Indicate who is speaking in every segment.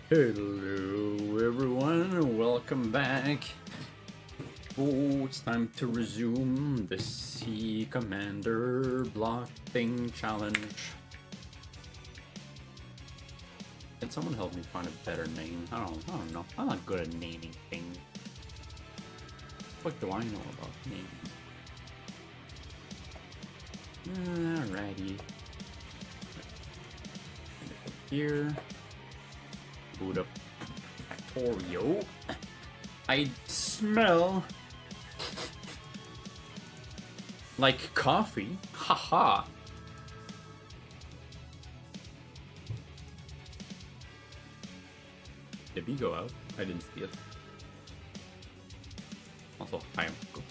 Speaker 1: Hello everyone, and welcome back. Oh, it's time to resume the Sea Commander block thing challenge. Can someone help me find a better name? I don't know. I'm not good at naming things. What do I know about names? Alrighty. Here. Boot up Factorio. I smell like coffee. Haha. Did he go out? I didn't see it. Also, hi Uncle.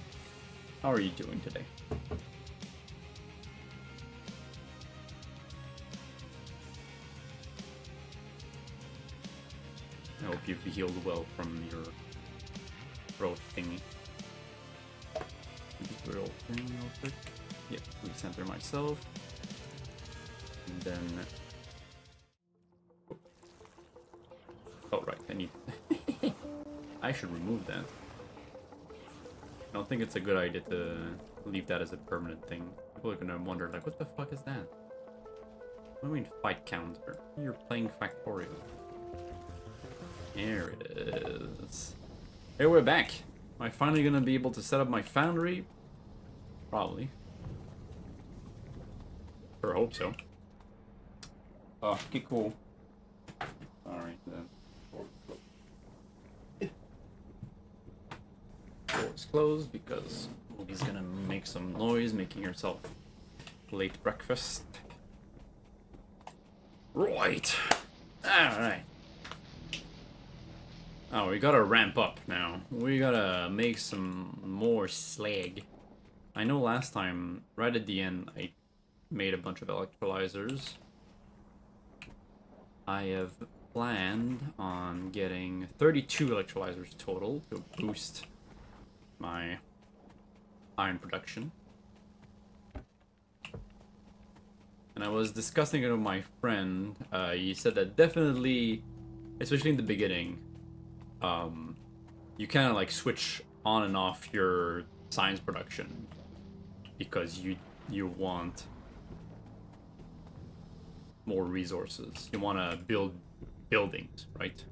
Speaker 1: How are you doing today? I hope you've healed well from your throat thingy. Real thing real quick. Yep, recenter myself. And then... Oh, right, I need... I should remove that. I don't think it's a good idea to leave that as a permanent thing. People are gonna wonder, like, what the fuck is that? What do you mean fight counter? You're playing Factorio. There it is. Hey, we're back. Am I finally gonna be able to set up my foundry? Probably. Or hope so. Oh, okay, cool. Alright then. Door's closed because Moogie's gonna make some noise, making herself late breakfast. Right. Alright. Oh, we gotta ramp up now. We gotta make some more slag. I know last time, right at the end, I made a bunch of electrolyzers. I have planned on getting 32 electrolyzers total to boost my iron production. And I was discussing it with my friend. He said that definitely, especially in the beginning, you kind of like switch on and off your science production because you want more resources. You want to build buildings, right?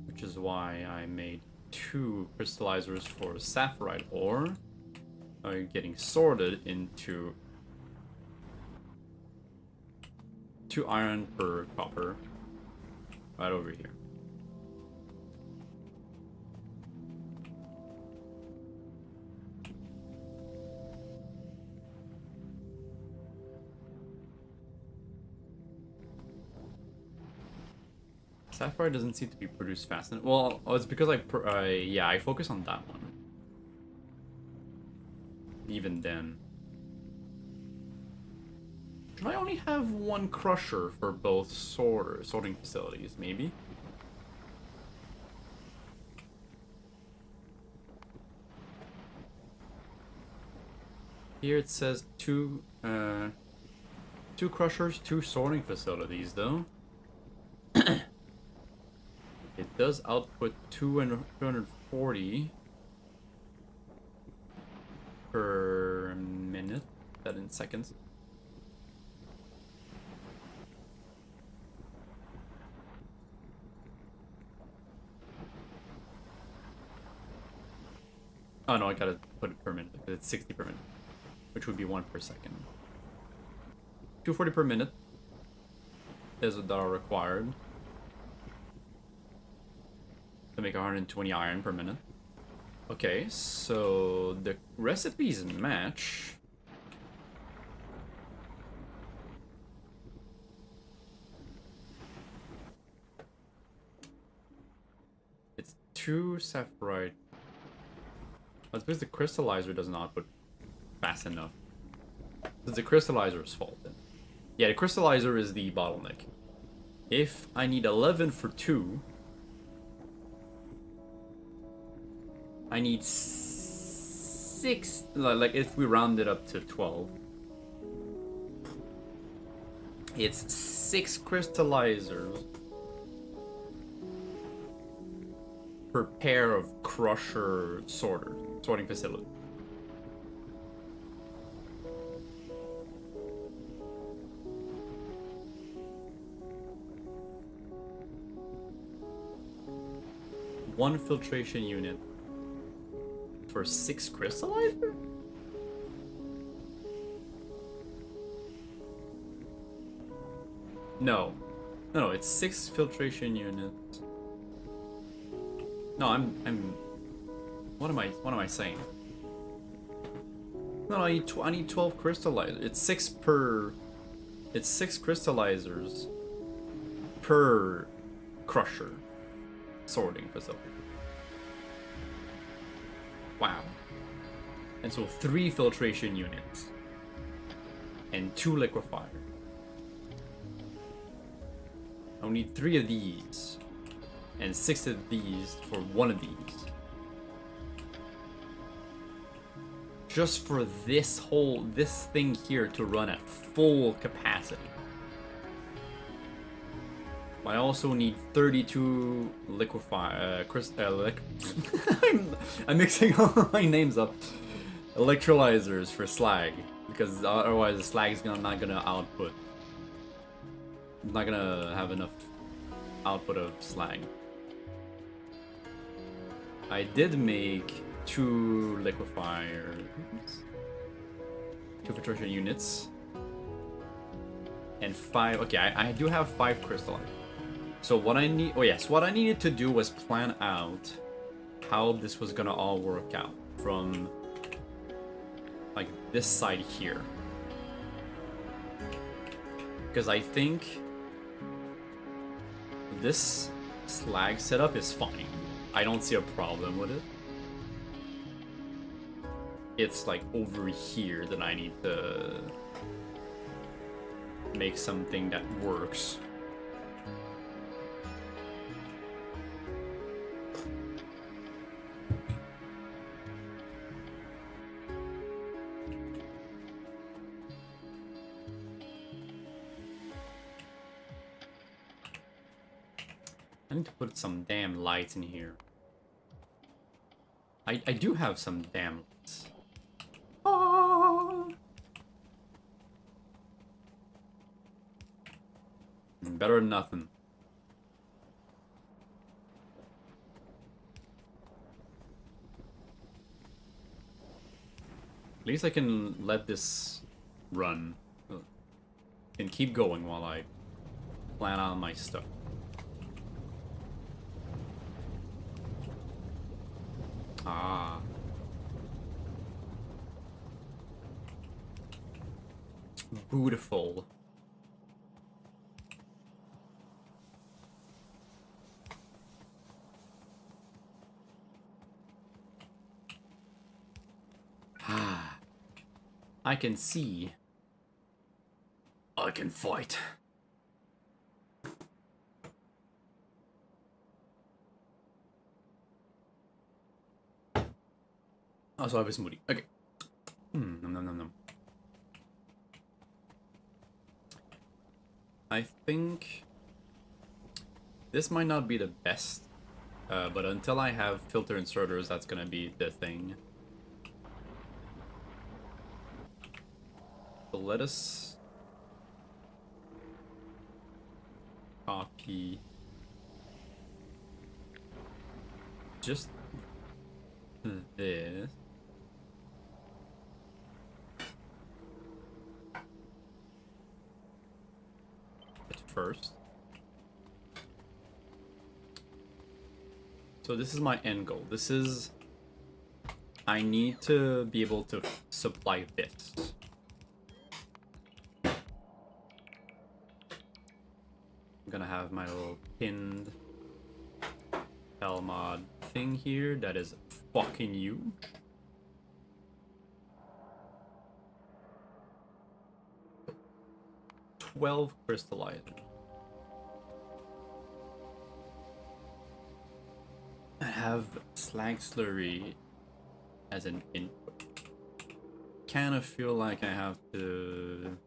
Speaker 1: Which is why I made 2 crystallizers for sapphirite ore, getting sorted into 2 iron per copper, right over here. Sapphire doesn't seem to be produced fast enough. Well, it's because I focus on that one. Even then. Should I only have 1 crusher for both sorting facilities, maybe? Here it says 2 crushers, 2 sorting facilities, though. It does output 240 per minute. That in seconds. Oh no, I gotta put it per minute because it's 60 per minute, which would be 1 per second. 240 per minute is what are required to make 120 iron per minute. Okay, so the recipes match. It's 2 sapphirite. That's because the crystallizer does not output fast enough. It's the crystallizer's fault then. Yeah, the crystallizer is the bottleneck. If I need 11 for 2, I need 6, like if we round it up to 12, it's 6 crystallizers per pair of crusher sorting facility. One filtration unit for 6 crystallizer? No, it's 6 filtration units. No, I'm. What am I saying? No, I need 12 crystallizers. It's 6 per. It's 6 crystallizers per crusher sorting facility. Wow. And so 3 filtration units and 2 liquefiers. I need 3 of these and 6 of these for 1 of these. Just for this thing here to run at full capacity. I also need 32 I'm mixing all my names up. Electrolyzers for slag, because otherwise the slag is not gonna output. I'm not gonna have enough output of slag. I did make 2 liquefiers, 2 filtration units, and 5. Okay, I do have 5 crystallizers. So what I need, what I needed to do was plan out how this was gonna all work out from like this side here. Because I think this slag setup is fine. I don't see a problem with it. It's like over here that I need to make something that works. I need to put some damn lights in here. I do have some damn lights. Ah. Better than nothing. At least I can let this run and keep going while I plan on my stuff. Ah. Beautiful. Ah. I can see. I can fight. Oh, so I have a smoothie. Okay. Nom. I think this might not be the best, but until I have filter inserters, that's gonna be the thing. So let us copy just this. First. So this is my end goal. This is... I need to be able to supply this. I'm gonna have my little pinned mod thing here that is fucking huge. $12 crystallizer. I have slag slurry as an input. kind of feel like I have to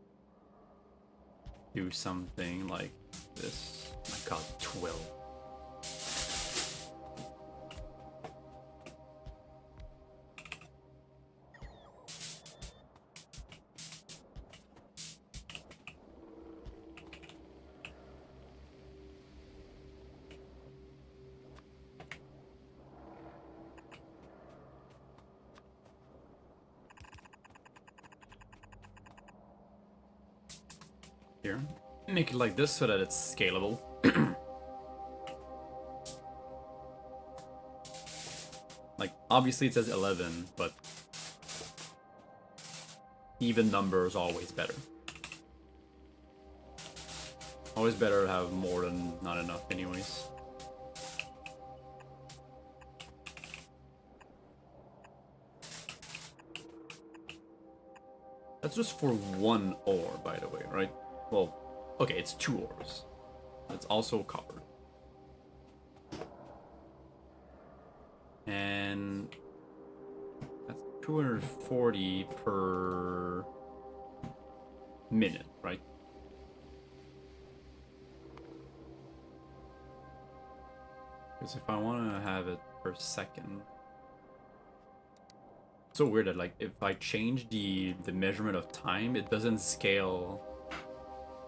Speaker 1: do something like this. Oh my god, 12. Here. Make it like this so that it's scalable. Like, obviously it says 11, but even number is always better. Always better to have more than not enough anyways. That's just for one ore, by the way, right? Well, okay, it's 2 ores. It's also copper. And that's 240 per minute, right? Because if I want to have it per second... It's so weird that, like, if I change the measurement of time, it doesn't scale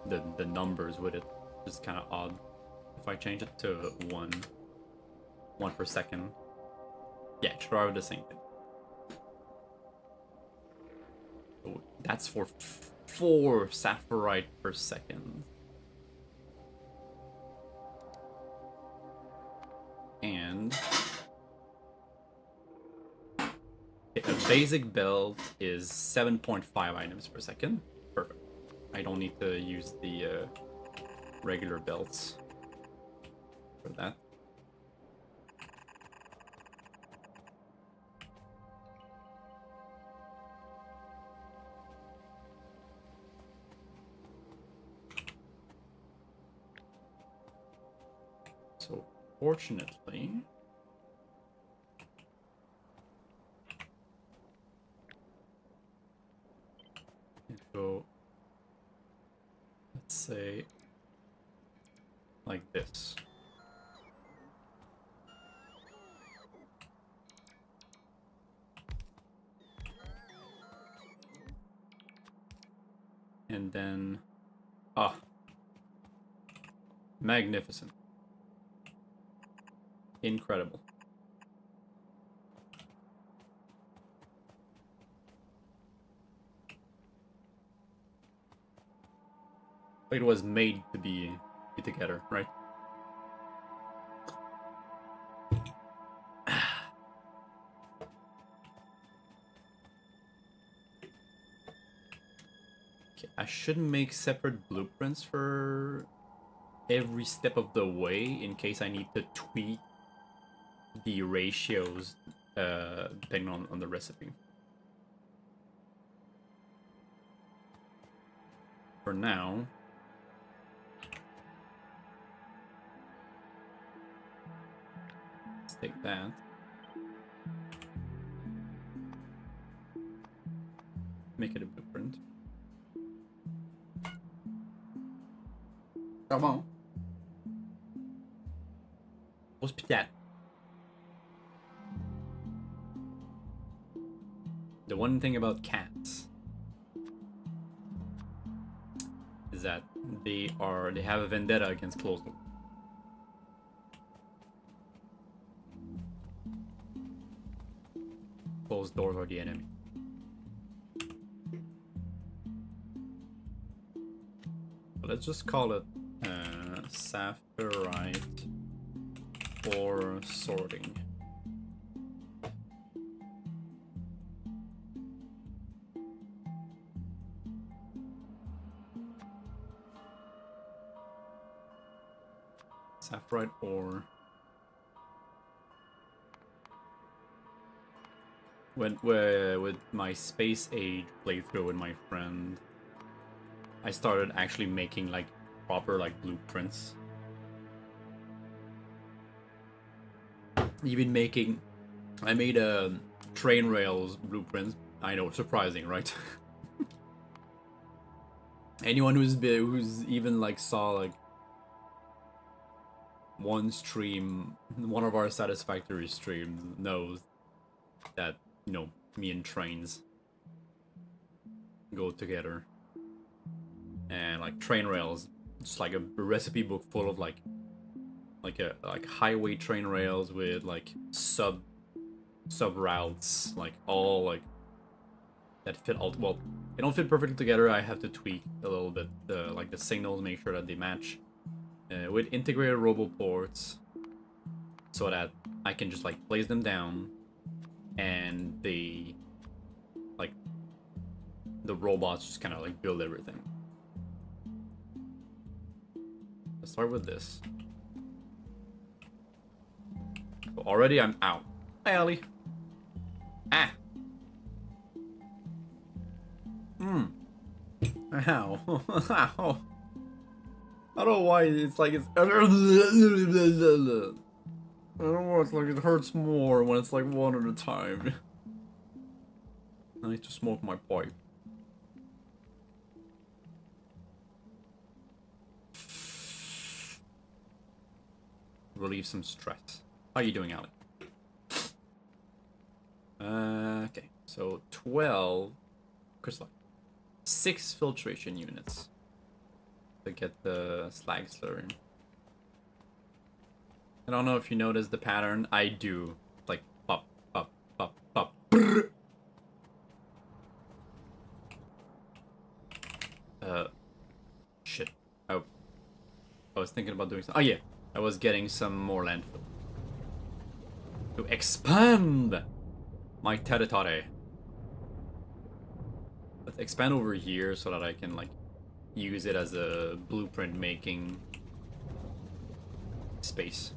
Speaker 1: the numbers with it. It's kind of odd. If I change it to 1 per second, yeah, it should arrive at the same thing. So that's for 4 sapphirite per second. And a basic belt is 7.5 items per second. Perfect. I don't need to use the regular belts for that. So, fortunately, go, let's say, like this. And then, magnificent. Incredible. It was made to be together, right? Okay, I should make separate blueprints for every step of the way in case I need to tweak the ratios depending on the recipe. For now, let's take that. Make it a blueprint. Come on. Hospital. The one thing about cats is that they have a vendetta against closed doors. Closed doors are the enemy. But let's just call it sapphirite or sorting. Sapphirite ore. With my Space Age playthrough with my friend, I started actually making like proper like blueprints. Even I made a train rails blueprints I know, surprising, right? Anyone who's even like saw like one stream, one of our Satisfactory streams, knows that, you know, me and trains go together. And like train rails, just like a recipe book full of like highway train rails with like sub routes, like all like that fit all well. They don't fit perfectly together. I have to tweak a little bit like the signals, make sure that they match with integrated roboports, so that I can just like place them down, and the robots just kind of like build everything. Let's start with this. So already I'm out. Hi, Ellie. Ah. Ow. Ow. I don't know why it's like it's. I don't know, it's like it hurts more when it's like one at a time. I need to smoke my pipe. Relieve some stress. How are you doing, Alec? Okay, so 12 crystal, 6 filtration units to get the slag slurry. I don't know if you noticed the pattern. I do. Like pop, pop, pop, pop. Brrr. Shit. Oh, I was thinking about doing something. Oh yeah, I was getting some more landfill to expand my territory. Let's expand over here so that I can like use it as a blueprint making space.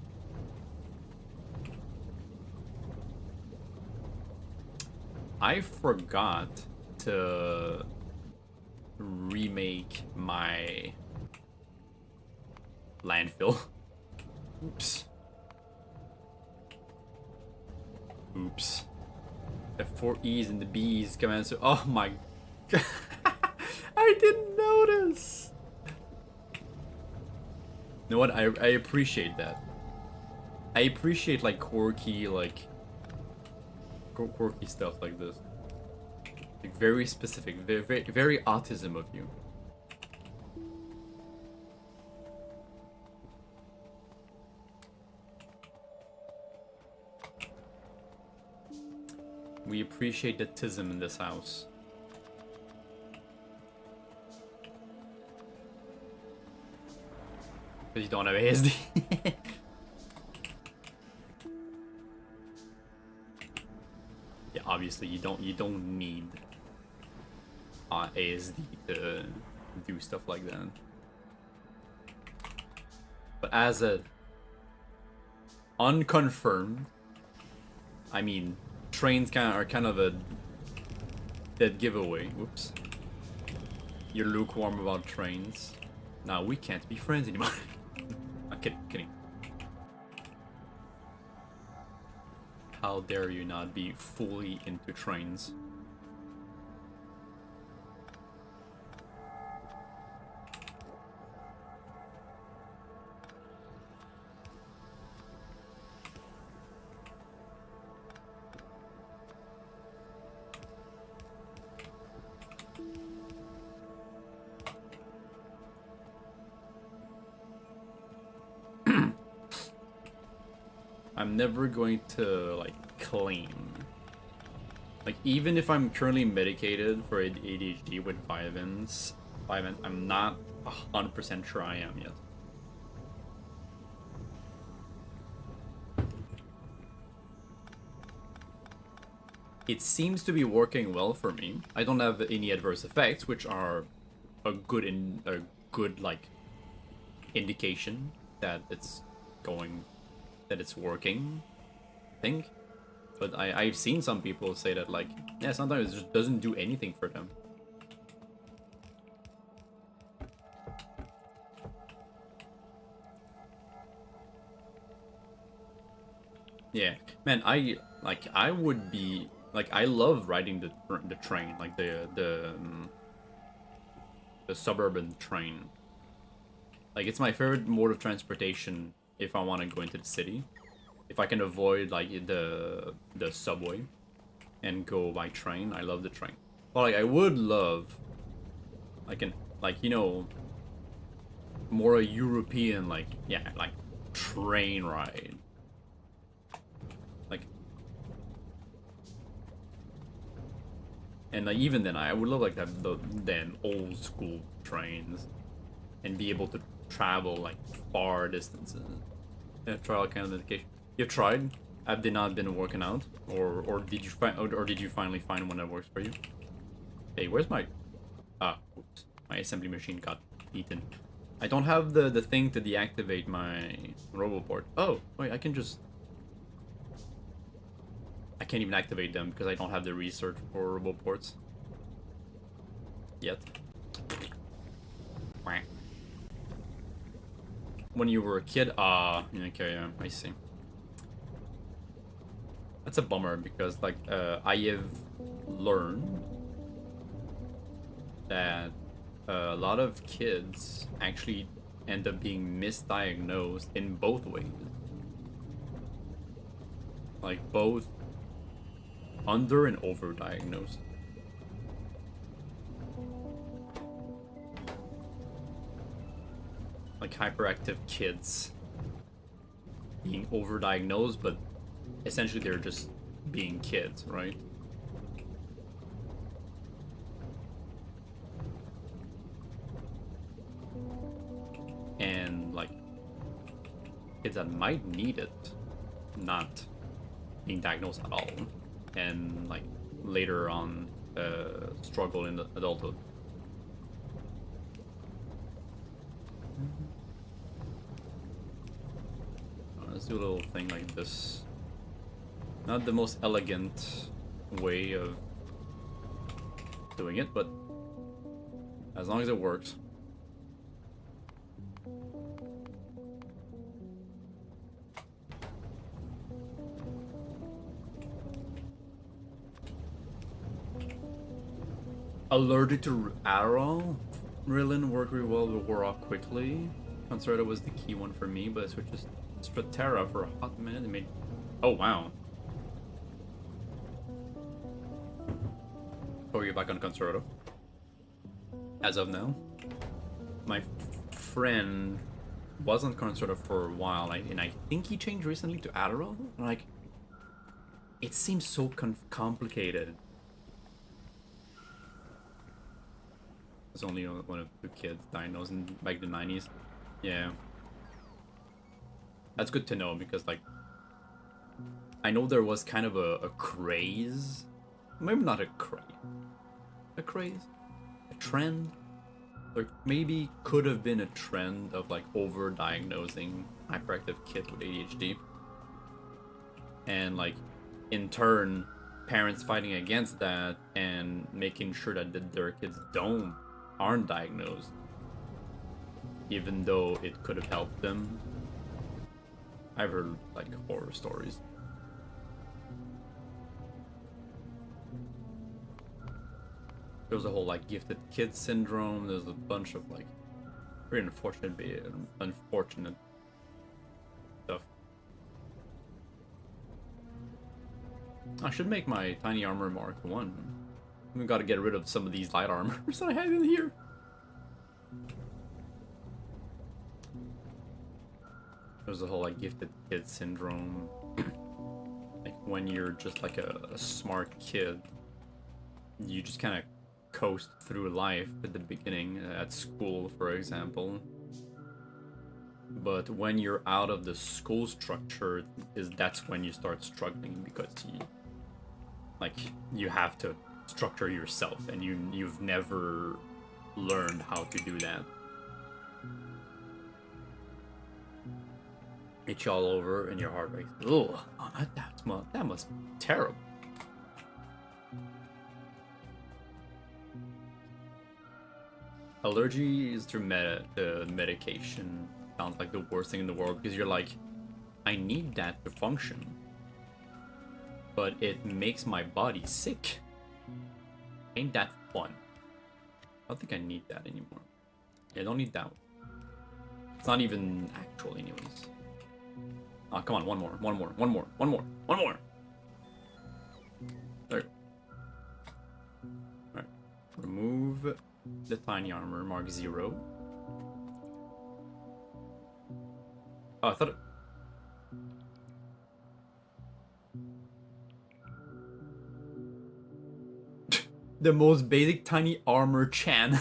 Speaker 1: I forgot to remake my landfill. Oops. Oops. The 4 E's and the B's come out. So, oh my god. I didn't notice. You know what? I appreciate that. I appreciate like quirky stuff like this. Like very specific, very autism of you. We appreciate the tism in this house. Because you don't have ASD. Yeah, obviously you don't need ASD to do stuff like that. But as a unconfirmed, I mean, trains are kind of a dead giveaway. Whoops. You're lukewarm about trains. Now we can't be friends anymore. I'm kidding. How dare you not be fully into trains? I'm never going to like claim, like even if I'm currently medicated for ADHD with Vyvanse, I'm not 100% sure I am yet. It seems to be working well for me. I don't have any adverse effects, which are a good like indication that it's working, I think. But I've seen some people say that like, yeah, sometimes it just doesn't do anything for them. Yeah, man, I would be Like, I love riding the train, like the suburban train. Like, it's my favorite mode of transportation if I want to go into the city. If I can avoid like the subway and go by train, I love the train. Well, like I would love like an like you know more a European like yeah like train ride. Like and like even then I would love like the then old school trains and be able to travel like far distances. Yeah, try all kind of medication. You've tried? Have they not been working out, or did you find or did you finally find one that works for you? Hey, where's my oops, my assembly machine got eaten. I don't have the thing to deactivate my roboport. Oh wait, I can't even activate them because I don't have the research for roboports yet. When you were a kid, okay, yeah, I see. That's a bummer because like I have learned that a lot of kids actually end up being misdiagnosed in both ways. Like both under and overdiagnosed. Like hyperactive kids being overdiagnosed, but essentially they're just being kids, right? And like kids that might need it not being diagnosed at all, and like later on struggle in adulthood. Let's do a little thing like this. Not the most elegant way of doing it, but as long as it works. Allergic to Arrow? Rillin worked really well, but wore off quickly. Concerta was the key one for me, but I switched to Stratera for a hot minute and made... Oh, wow. Oh, you're back on Concerta? As of now? My friend was on Concerta for a while, and I think he changed recently to Adderall? Like, it seems so complicated. There's only one of two kids diagnosed in back in the 90s. Yeah. That's good to know because, like, I know there was kind of a craze. Maybe not a craze. A craze? A trend? There maybe could have been a trend of, like, over-diagnosing hyperactive kids with ADHD. And, like, in turn, parents fighting against that and making sure that their kids aren't diagnosed, even though it could have helped them. I've heard like horror stories. There was a whole like gifted kid syndrome. There's a bunch of like very unfortunate stuff. I should make my tiny armor Mark 1. We gotta get rid of some of these light armors that I have in here. There's a whole like gifted kid syndrome. Like when you're just like a smart kid, you just kind of coast through life at the beginning, at school, for example. But when you're out of the school structure, that's when you start struggling because you have to structure yourself, and you've never learned how to do that. Itch all over and your heart rate. Ugh, oh, that must be terrible. Allergies to medication sounds like the worst thing in the world because you're like, I need that to function. but it makes my body sick. Ain't that fun? I don't think I need that anymore. Yeah, I don't need that one. It's not even actual anyways. Oh, come on, one more. There. Alright. Remove the tiny armor, mark 0. Oh, I thought it... The most basic tiny armor Chan.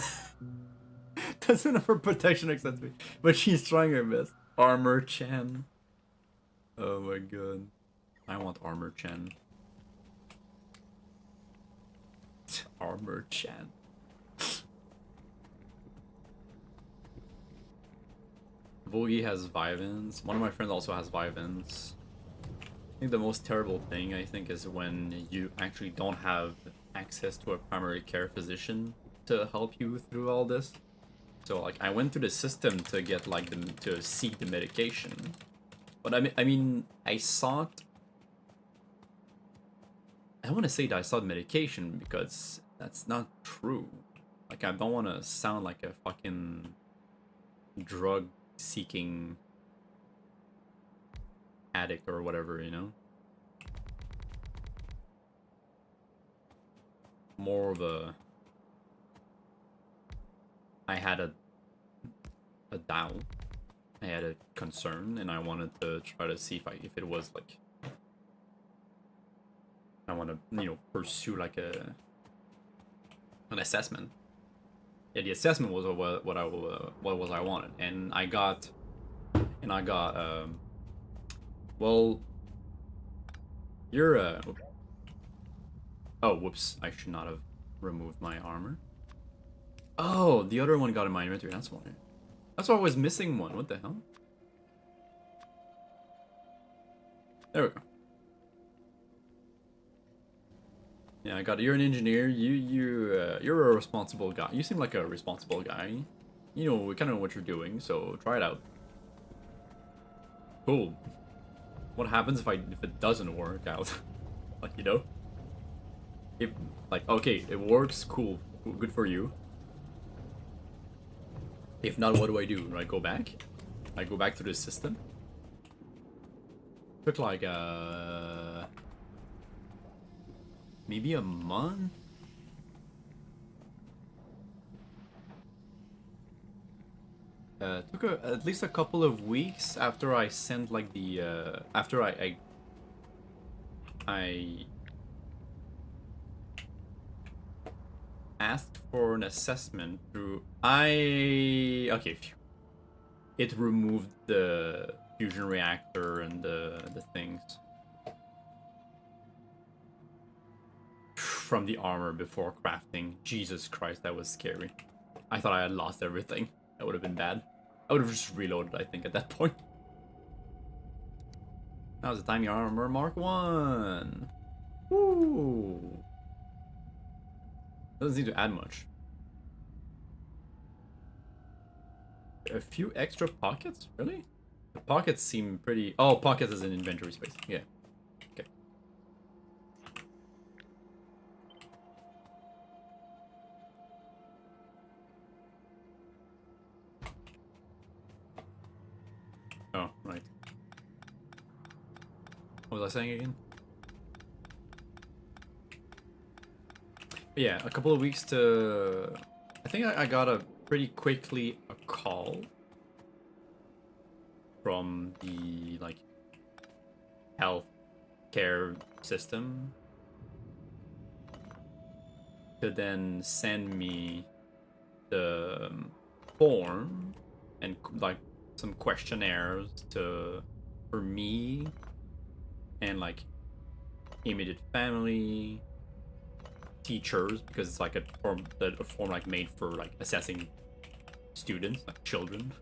Speaker 1: Doesn't have her protection accessory, but she's trying her best. Armor Chan. Oh my god. I want Armor Chan. Armor Chan. Volgi has Vivens. One of my friends also has Vivens. I think the most terrible thing, I think, is when you actually don't have access to a primary care physician to help you through all this. So, like, I went through the system to get, like, to seek the medication. But I mean, I sought... I don't want to say that I sought medication because that's not true. Like, I don't want to sound like a fucking drug-seeking addict or whatever, you know? More of a... I had a doubt. I had a concern, and I wanted to try to see if it was like... I want to, you know, pursue like an assessment. Yeah, the assessment was what was I wanted, and I got, well, you're oh, whoops, I should not have removed my armor. Oh, the other one got in my inventory. That's why. That's why I was missing one. What the hell? There we go. Yeah, I got it. You're an engineer. You're a responsible guy. You seem like a responsible guy. You know, kind of know what you're doing. So try it out. Cool. What happens if it doesn't work out? Like, you know? If like, okay, it works. Cool. Good for you. If not, what do? Do I go back? I go back to the system? Took like maybe a month? Took at least a couple of weeks after I sent like the after I asked for an assessment through okay, it removed the fusion reactor and the things from the armor before crafting. Jesus Christ, that was scary. I thought I had lost everything. That would have been bad. I would have just reloaded, I think, at that point. Now's the tiny armor Mark 1. Woo! Doesn't seem to add much. A few extra pockets? Really? The pockets seem pretty... Oh, pockets is an inventory space. Yeah. Okay. Oh, right. What was I saying again? Yeah, a couple of weeks to... I think I got pretty quickly a call from the, like, health care system to then send me the form and, like, some questionnaires for me and, like, immediate family, teachers, because it's like a form like made for like assessing students, like children.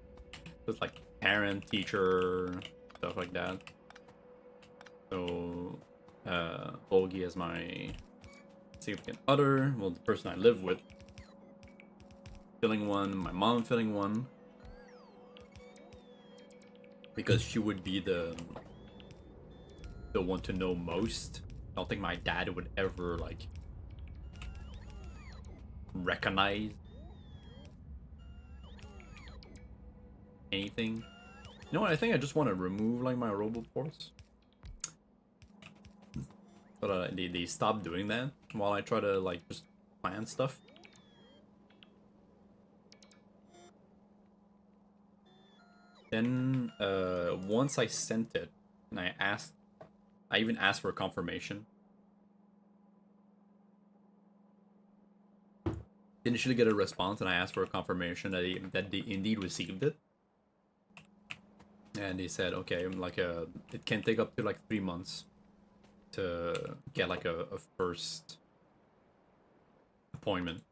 Speaker 1: So it's like parent, teacher, stuff like that. So Volgi is my significant other, well, the person I live with, filling one, my mom filling one, because she would be the one to know most don't think my dad would ever like recognize anything. You know what? I think I just want to remove like my roboports. But they stopped doing that while I try to like just plan stuff. Then once I sent it and I even asked for a confirmation. Initially get a response and I asked for a confirmation that they indeed received it. And they said, okay, like it can take up to like 3 months to get like a first appointment,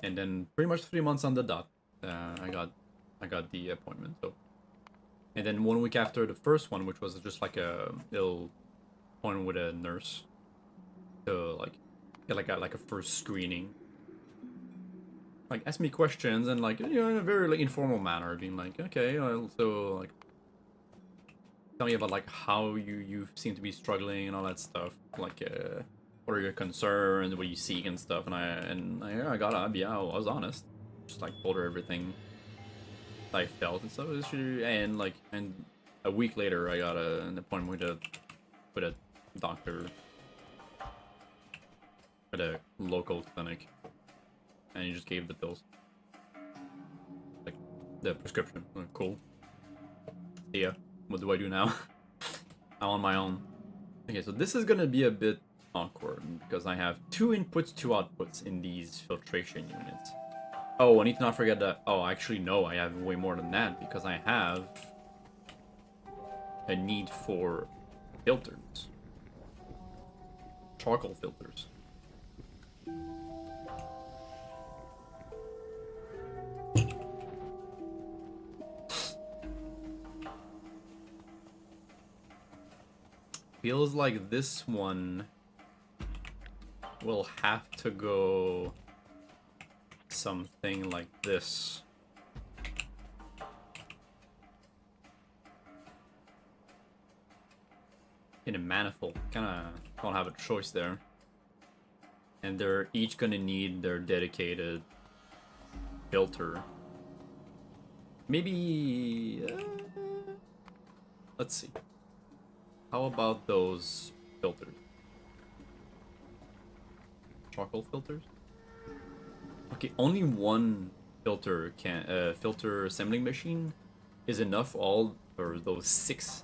Speaker 1: and then pretty much 3 months on the dot, I got the appointment. So, and then 1 week after the first one, which was just like a little appointment with a nurse to like get like a first screening, like ask me questions and like, you know, in a very like informal manner, being like, okay, so like tell me about like how you seem to be struggling and all that stuff, like what are your concerns, what you seek and stuff. And I got up, yeah, I was honest, just like told her everything I felt and stuff. And like, and a week later I got an appointment with a doctor at a local clinic, and he just gave the pills, like the prescription. Like, cool, yeah. What do I do now? I'm on my own. Okay, so this is gonna be a bit awkward because I have 2 inputs, 2 outputs in these filtration units. Oh, I need to not forget that. Oh, actually, no, I have way more than that because I have a need for filters. Charcoal filters. Feels like this one will have to go something like this. In a manifold. Kinda don't have a choice there. And they're each gonna need their dedicated filter. Maybe... let's see. How about those filters? Charcoal filters? Okay, only one filter filter assembling machine is enough all for those 6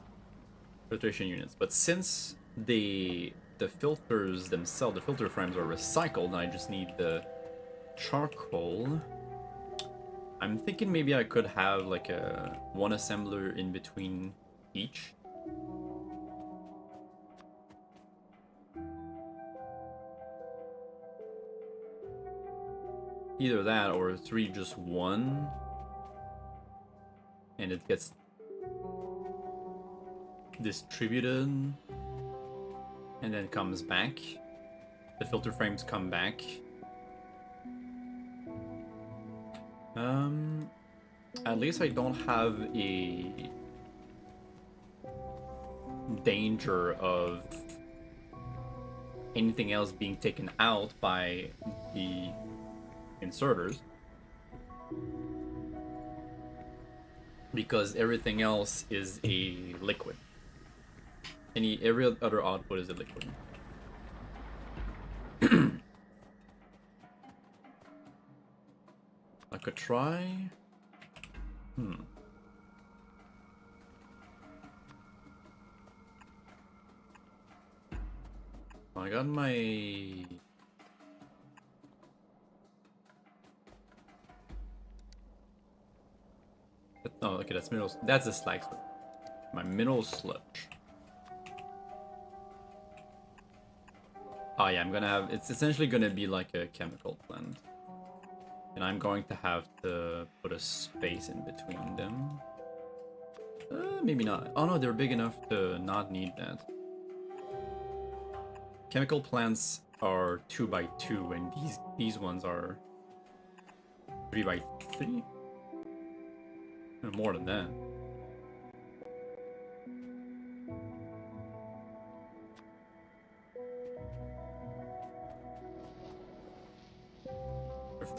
Speaker 1: filtration units. But since the filters themselves, the filter frames are recycled, and I just need the charcoal, I'm thinking maybe I could have like one assembler in between each. Either that or 3 just 1, and it gets distributed and then comes back. The filter frames come back. At least I don't have a danger of anything else being taken out by the inserters, because everything else is a liquid. Every other output is a liquid. I could try. I got my... Oh, okay, that's mineral. That's the slag sludge. My mineral sludge. Oh yeah, I'm gonna have... It's essentially gonna be like a chemical plant. And I'm going to have to put a space in between them. Maybe not. Oh no, they're big enough to not need that. Chemical plants are 2 by 2, and these ones are 3 by 3. More than that.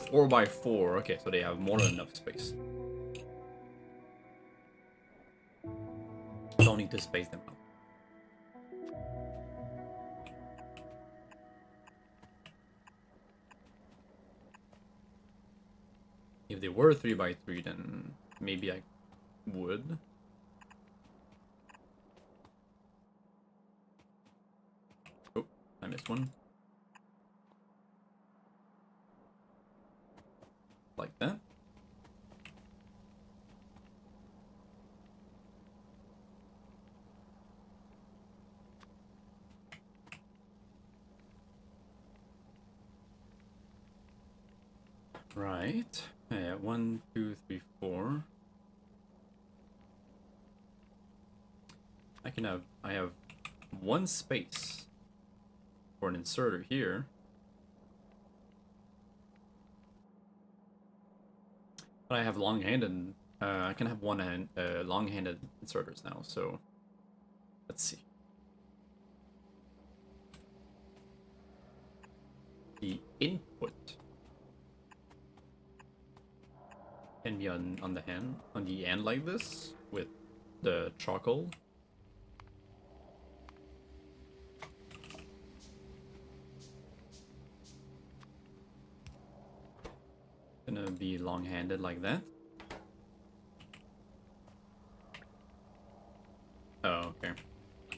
Speaker 1: 4x4. Okay, so they have more than enough space. Don't need to space them out. If they were 3x3, then maybe I would. Oh, I missed one. Like that. Right. Yeah, 1, 2, 3, 4. I have one space for an inserter here. But I have long-handed. I can have long-handed inserters now. So let's see. The input can be on the end like this with the charcoal. Gonna be long-handed like that. Oh, okay.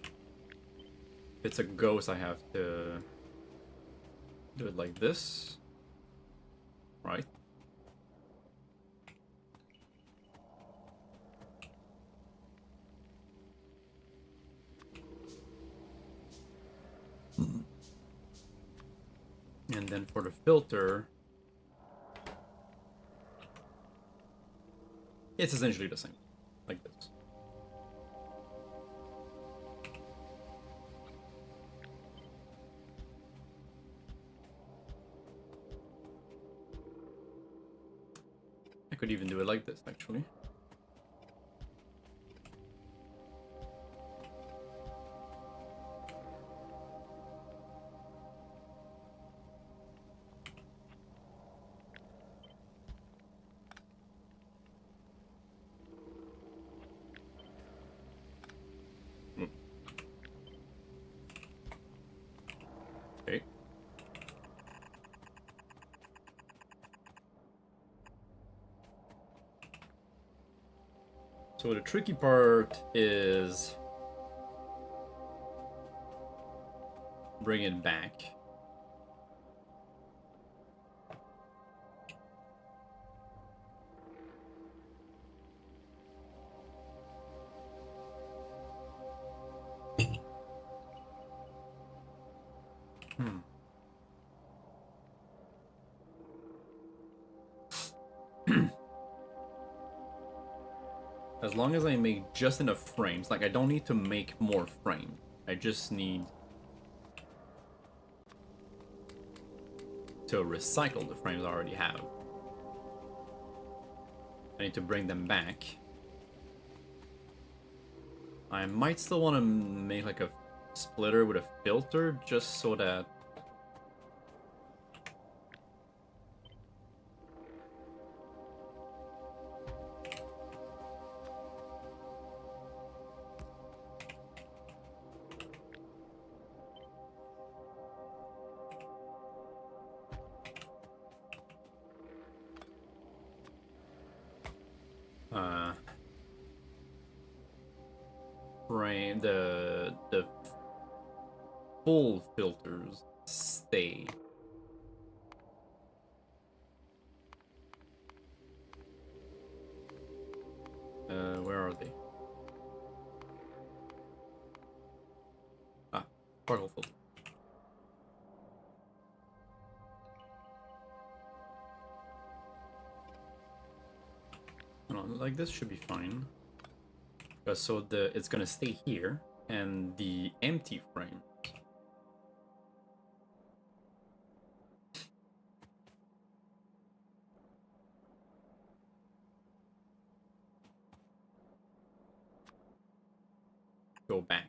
Speaker 1: If it's a ghost, I have to do it like this, right? And then for the filter, it's essentially the same, like this. I could even do it like this, actually. Okay. So the tricky part is bring it back. As long as I make just enough frames, like I don't need to make more frames. I just need to recycle the frames I already have. I need to bring them back. I might still want to make like a splitter with a filter just so that frame the full filters stay. Where are they? Ah, particle filter. No, like this should be fine. So it's gonna stay here, and the empty frame go back.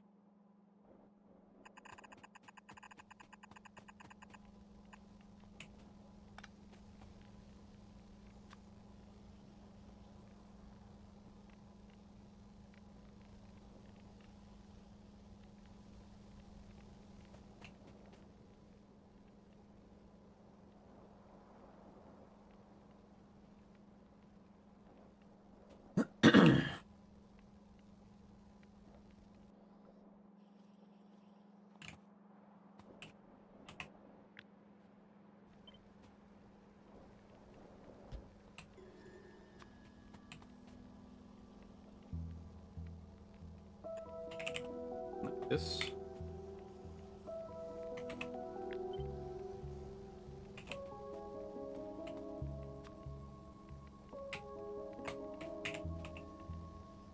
Speaker 1: this.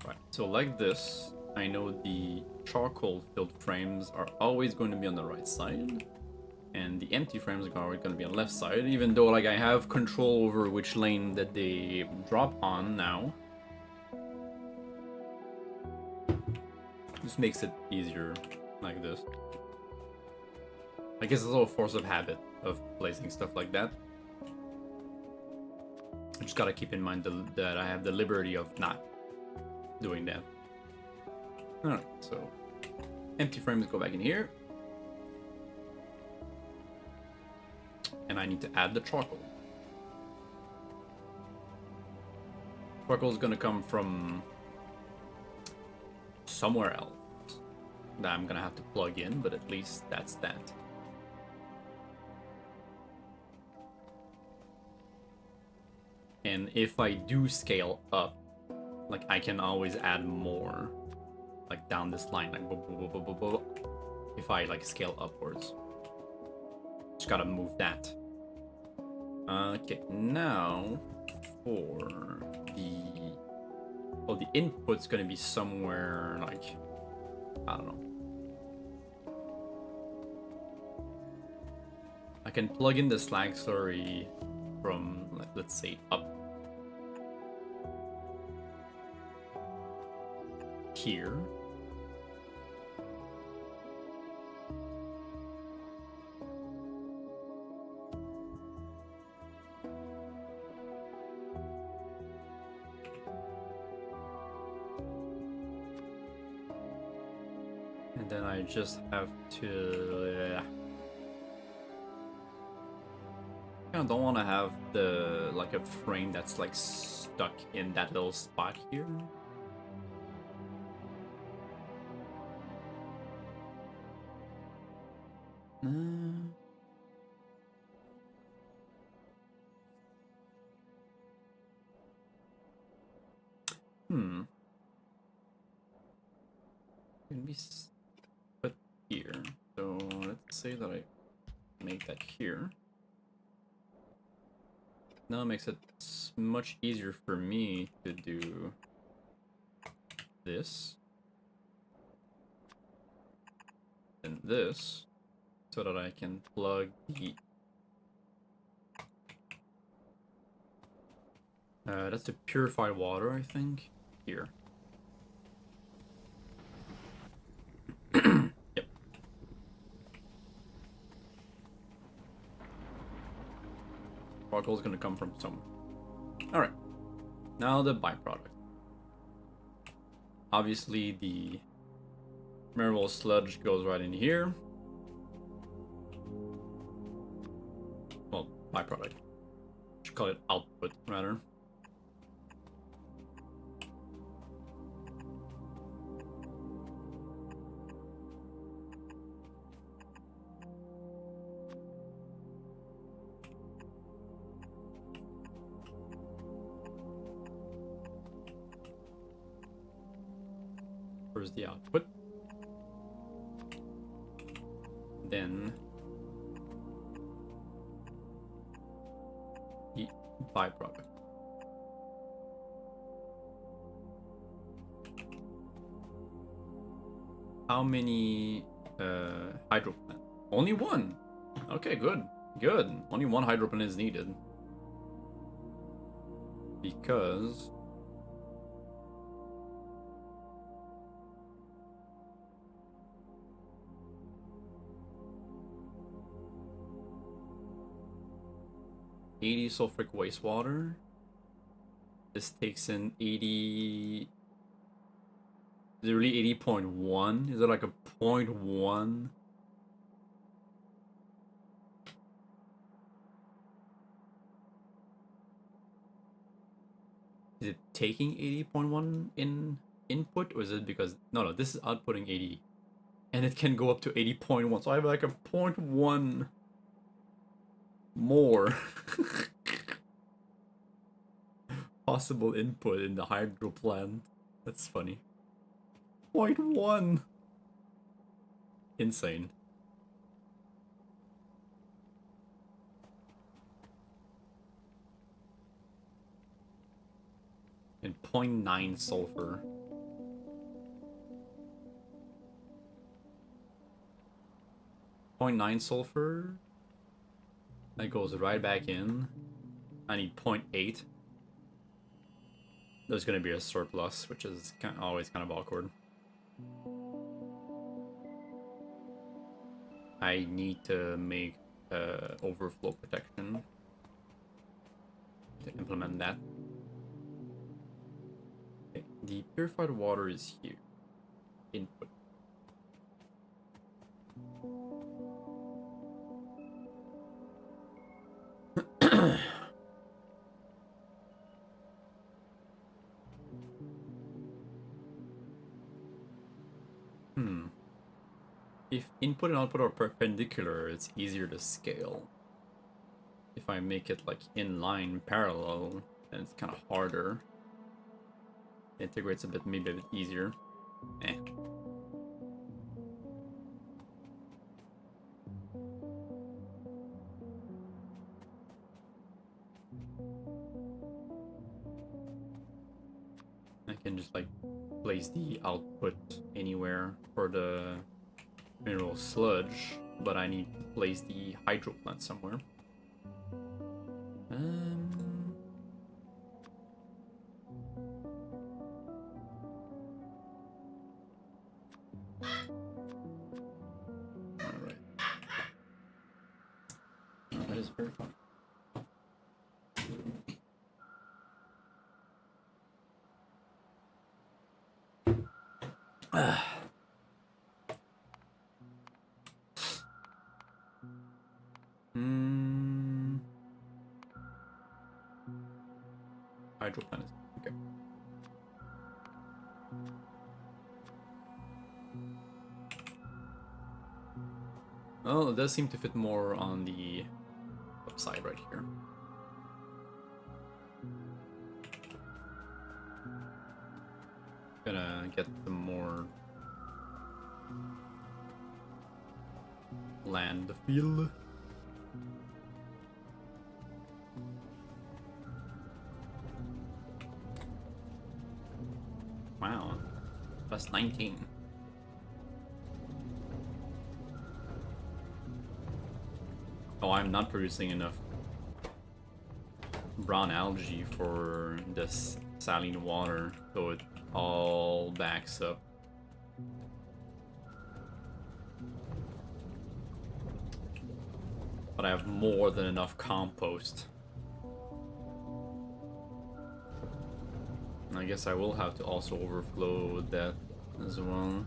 Speaker 1: Right, so like this, I know the charcoal filled frames are always going to be on the right side, and the empty frames are always going to be on the left side, even though like I have control over which lane that they drop on now. This makes it easier like this. I guess it's a little force of habit of placing stuff like that. I just gotta keep in mind that I have the liberty of not doing that. Alright, so empty frames go back in here. And I need to add the charcoal. Charcoal is gonna come from somewhere else that I'm gonna have to plug in, but at least that's that. And if I do scale up, like I can always add more, like down this line, like if I like scale upwards. Just gotta move that. Okay, now for the, well, the input's gonna be somewhere like, I don't know. I can plug in the slag slurry from, let's say, up here. And then I just have to... I don't want to have the, like, a frame that's like stuck in that little spot here. Can be put here. So let's say that I make that here. Now it makes it much easier for me to do this and this, so that I can plug the that's the purified water, I think, here. Yep. Charcoal is going to come from somewhere. All right. Now the byproduct. Obviously, the mineral sludge goes right in here. Well, byproduct. Should call it output, rather. Where's the output? Then the byproduct. How many hydro plant? Only one. Okay, good. Good. Only one hydro plant is needed. Because sulfuric wastewater. This takes in 80. Is it really 80.1? Is it like a 0.1? Is it taking 80.1 in input, or is it because no, this is outputting 80, and it can go up to 80.1? So I have like a 0.1 more possible input in the hydro plant. That's funny. 0.1. Insane. And 0.9 sulfur. 0.9 sulfur. That goes right back in. I need 0.8. There's going to be a surplus, which is always kind of awkward. I need to make overflow protection to implement that. Okay. The purified water is here. Input. If input and output are perpendicular, it's easier to scale. If I make it like inline parallel, then it's kind of harder. It integrates a bit, maybe a bit easier. Eh. I can just like place the output anywhere for the mineral sludge, but I need to place the hydro plant somewhere. Alright. That is very fun. Hydro plant is okay. Well, it does seem to fit more on the upside right here. Gonna get some more land field. Wow, plus 19. Oh, I'm not producing enough brown algae for this saline water, so it all backs up. But I have more than enough compost. I guess I will have to also overflow that as well,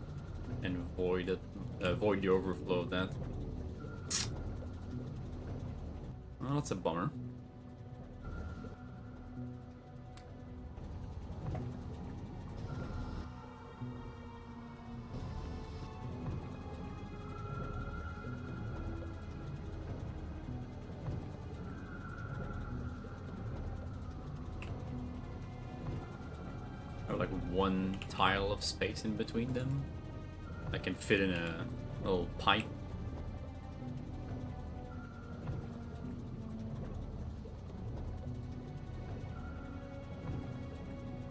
Speaker 1: and void the overflow of that. Well, that's a bummer. Or like one tile of space in between them that can fit in a little pipe.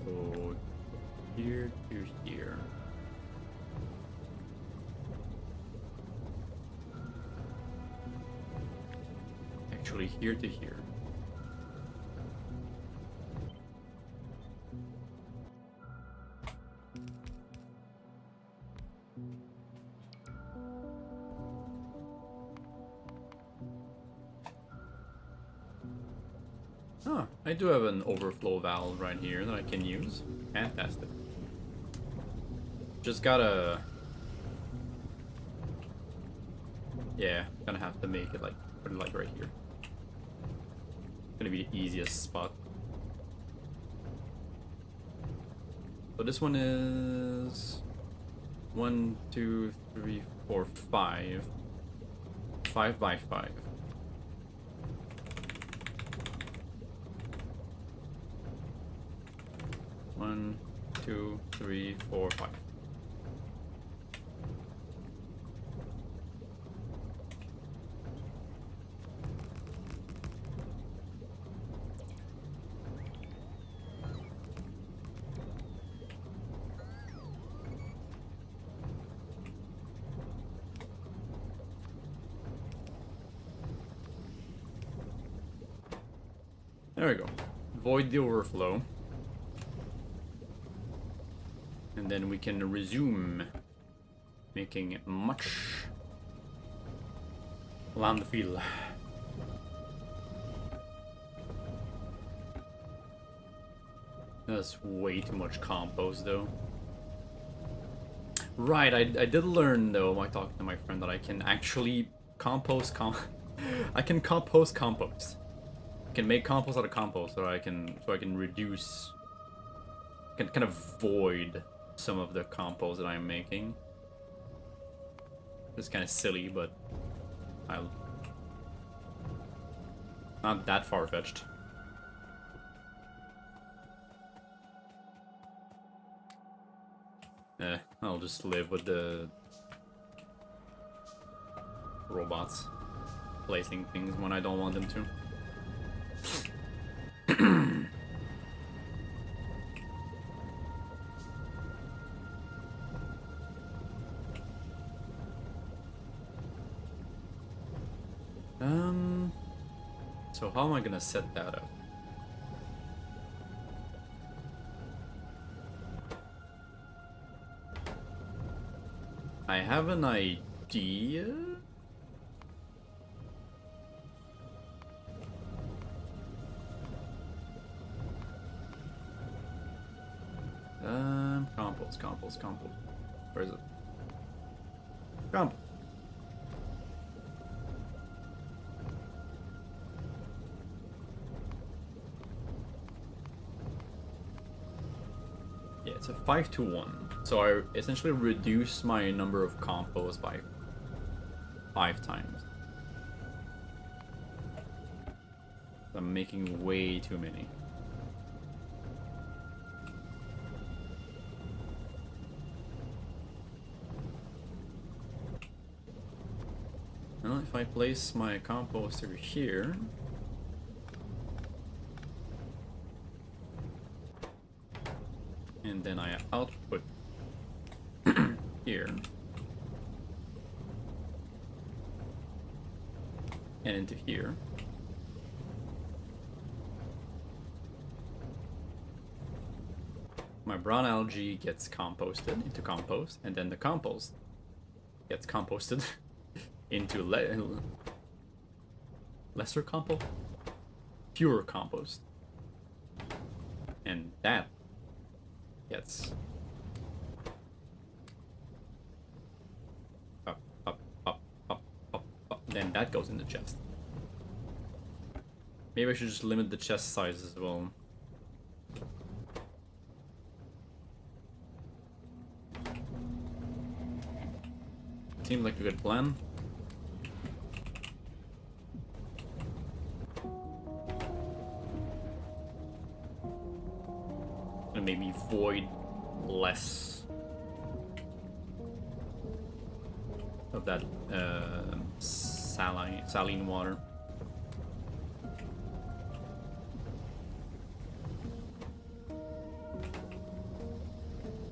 Speaker 1: So here to here. Actually, here to here. Oh, I do have an overflow valve right here that I can use. Fantastic. Just gotta... Yeah, gonna have to make it like, put it like right here. Gonna be the easiest spot. So this one is 1, 2, 3, 4, 5. 5 by 5. One, 2, 3, 4, 5. There we go. Void the overflow. And then we can resume making much landfill. That's way too much compost though. Right, I did learn though by talking to my friend that I can actually compost I can compost compost. I can make compost out of compost, so I can reduce, can kind of void some of the compost that I'm making. It's kind of silly, but I'll not that far-fetched. I'll just live with the robots placing things when I don't want them to. So how am I gonna set that up? I have an idea. Compost. Where is it? Compost. Yeah, it's a 5-to-1. So I essentially reduce my number of compost by 5 times. I'm making way too many. Well, if I place my composter here, and then I output here, and into here, my brown algae gets composted into compost, and then the compost gets composted into lesser compost, pure compost, and that gets up. Then that goes in the chest. Maybe I should just limit the chest size as well. Seems like a good plan. And maybe void less of that saline water.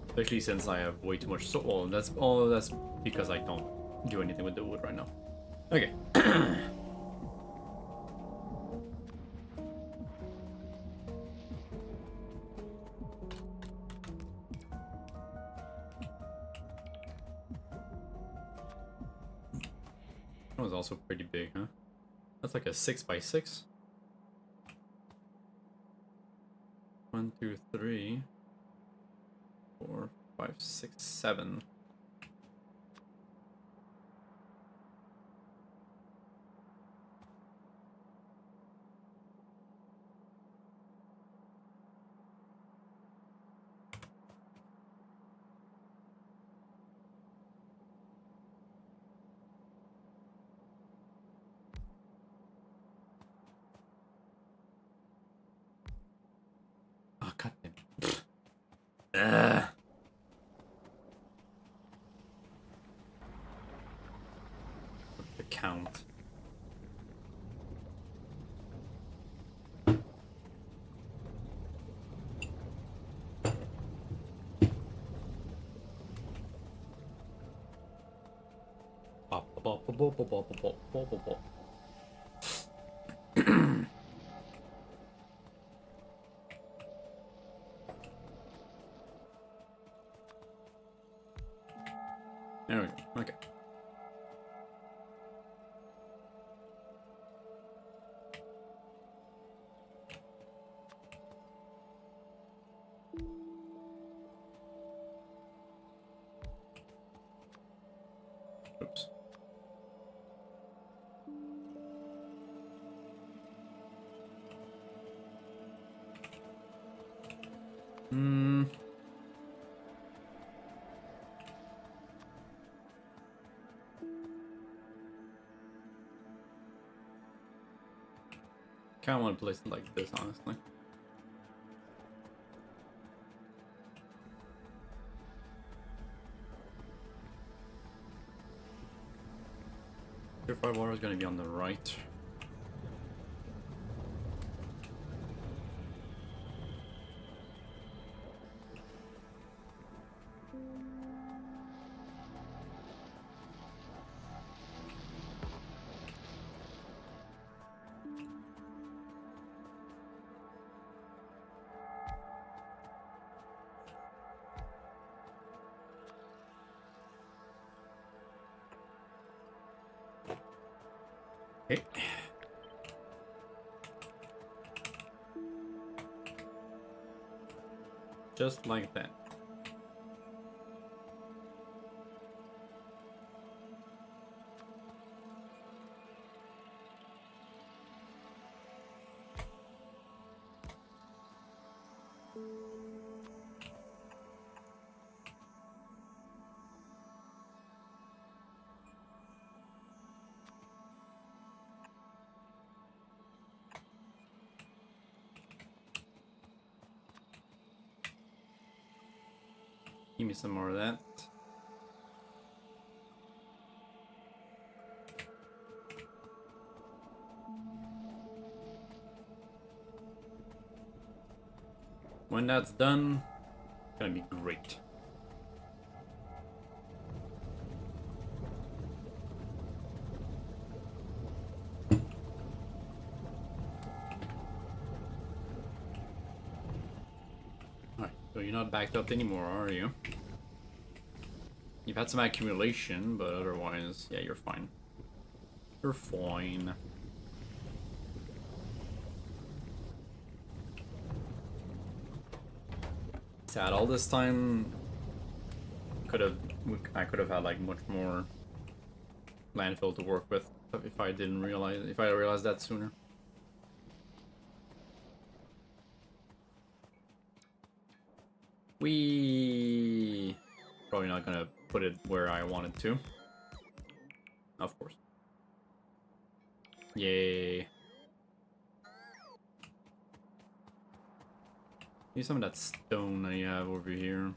Speaker 1: Especially since I have way too much soil. That's because I don't do anything with the wood right now. Okay. That was also pretty big, huh? That's like a 6x6. 1, 2, 3, 4, 5, 6, 7. Oh, god damn. The count. Hmm. Kind of want to place it like this, honestly. Purified water is going to be on the right. Okay. Just like that. Give me some more of that. When that's done, it's gonna be great. Alright, so you're not backed up anymore, are you? You've had some accumulation, but otherwise, yeah, you're fine. You're fine. Sad, all this time I could have had like much more landfill to work with if I realized that sooner. We probably not gonna put it where I wanted to. Of course. Yay. Need some of that stone that you have over here.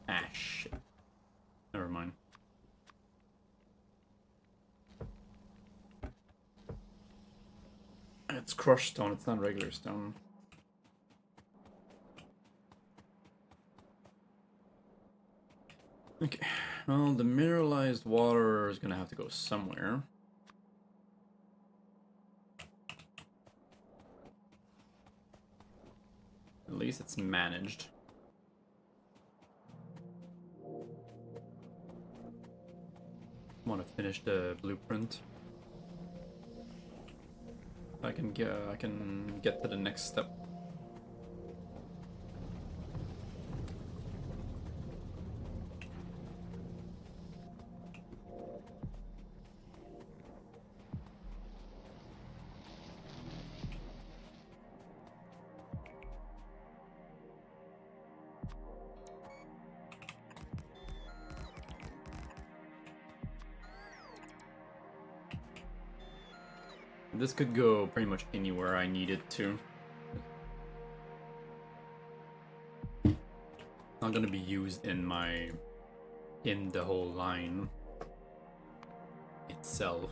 Speaker 1: Ah, shit. Never mind. It's crushed stone, it's not regular stone. Okay, well, the mineralized water is gonna have to go somewhere. At least it's managed. Want to finish the blueprint. I can get to the next step. This could go pretty much anywhere I need it to. Not gonna be used in the whole line itself.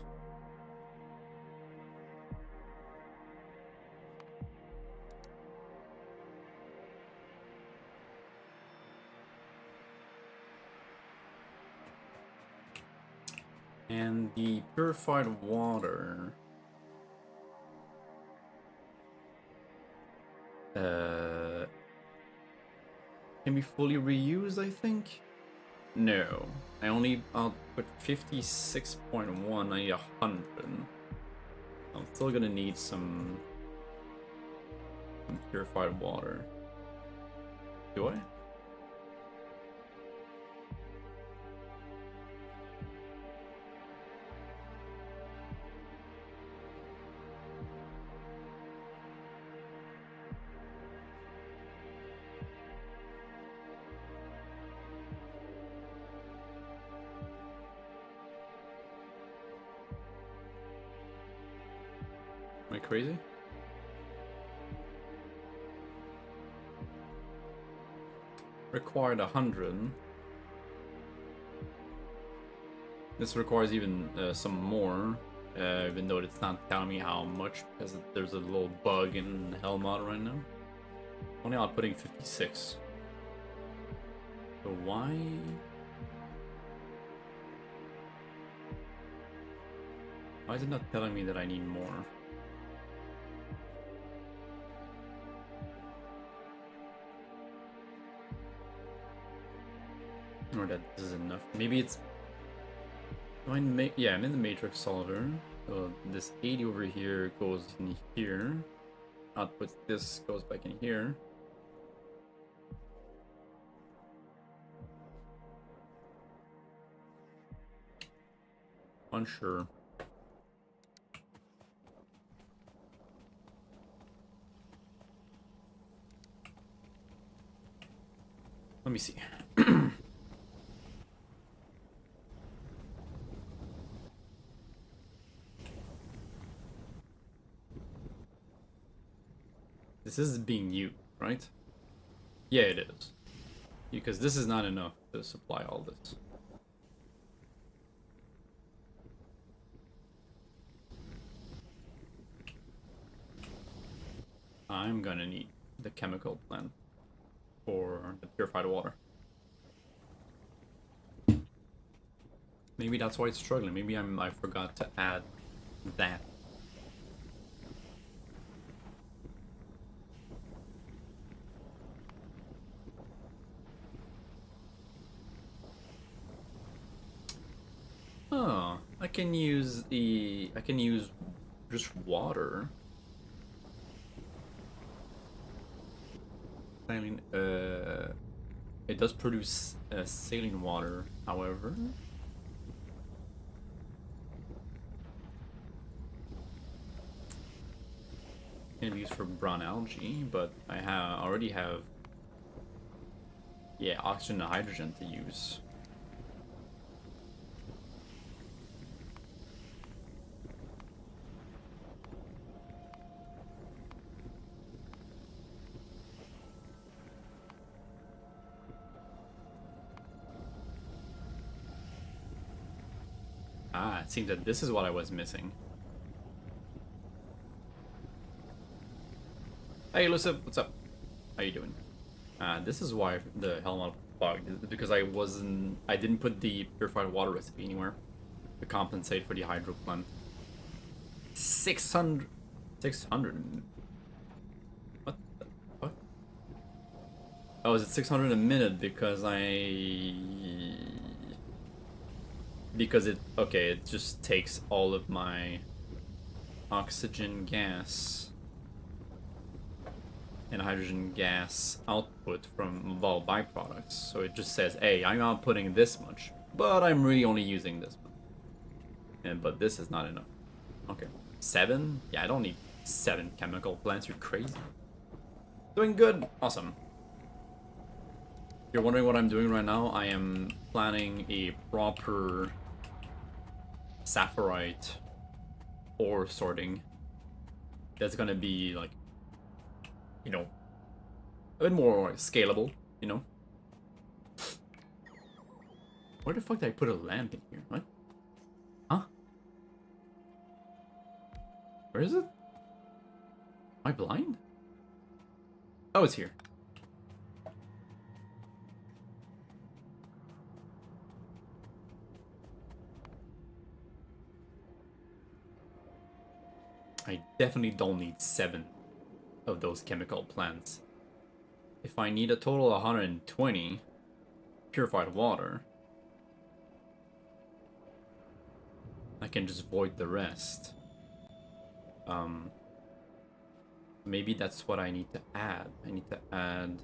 Speaker 1: And the purified water can be fully reused, I think. No, I'll put 56.1. I need 100. I'm still gonna need some purified water. Do I? Am I crazy? Required 100. This requires even some more, even though it's not telling me how much, because there's a little bug in Hell mod right now. Only outputting 56. So why? Why is it not telling me that I need more? Or that this is enough. Maybe it's... Yeah, I'm in the matrix solver. So this 80 over here goes in here. Outputs this goes back in here. Unsure. Let me see. This is being used, right? Yeah, it is. Because this is not enough to supply all this. I'm gonna need the chemical plant for the purified water. Maybe that's why it's struggling. Maybe I forgot to add that. Oh, I can use just water. Saline, it does produce saline water, however. Can be used for brown algae, but I already have, yeah, oxygen and hydrogen to use. Ah, it seems that this is what I was missing. Hey, Elusive, what's up? How you doing? This is why the helmet bugged, because I didn't put the purified water recipe anywhere to compensate for the hydro plant. 600. What the fuck? Oh, is it 600 a minute because it just takes all of my oxygen gas and hydrogen gas output from all byproducts. So it just says, hey, I'm outputting this much, but I'm really only using this much. But this is not enough. Okay. 7? Yeah, I don't need 7 chemical plants. You're crazy. Doing good. Awesome. If you're wondering what I'm doing right now, I am planning a proper sapphirite ore sorting. That's gonna be like, you know, a bit more scalable, you know? Where the fuck did I put a lamp in here? What? Huh? Where is it? Am I blind? Oh, it's here. I definitely don't need 7 of those chemical plants. If I need a total of 120 purified water, I can just void the rest. Maybe that's what I need to add. I need to add...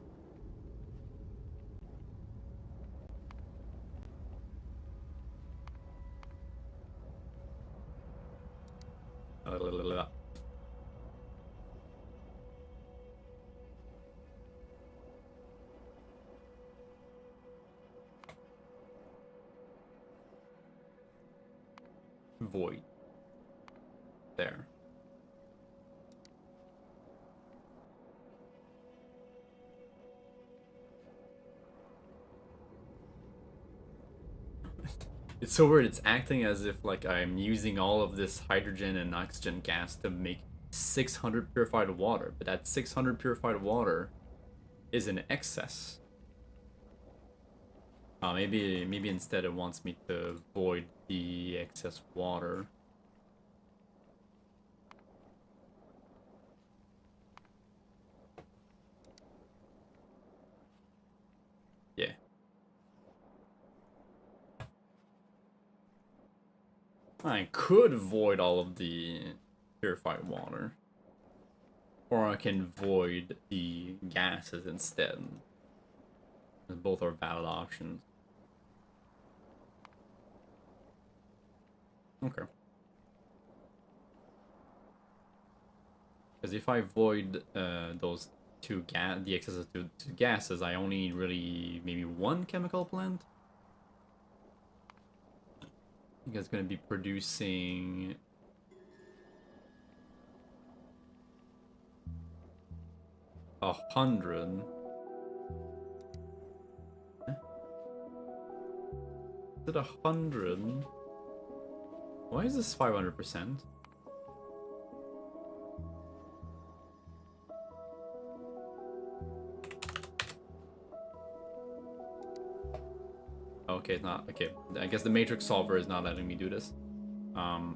Speaker 1: void. There. It's so weird. It's acting as if like I'm using all of this hydrogen and oxygen gas to make 600 purified water, but that 600 purified water is in excess. Maybe instead it wants me to void the excess water. Yeah. I could void all of the purified water. Or I can void the gases instead. Both are valid options. Okay. Because if I void those the excess of two gases, I only need really maybe one chemical plant. I think it's going to be producing 100. Is it 100? Why is this 500%? Okay, it's not. Okay, I guess the matrix solver is not letting me do this. Why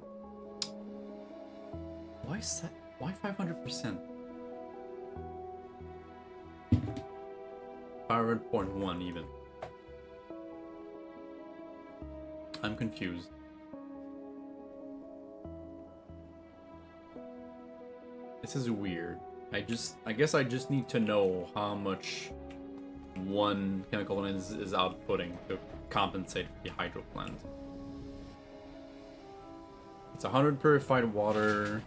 Speaker 1: is that? Why 500%? 500.1 even. I'm confused. This is weird. I guess I just need to know how much one chemical plant is outputting to compensate for the hydro plant. It's 100 purified water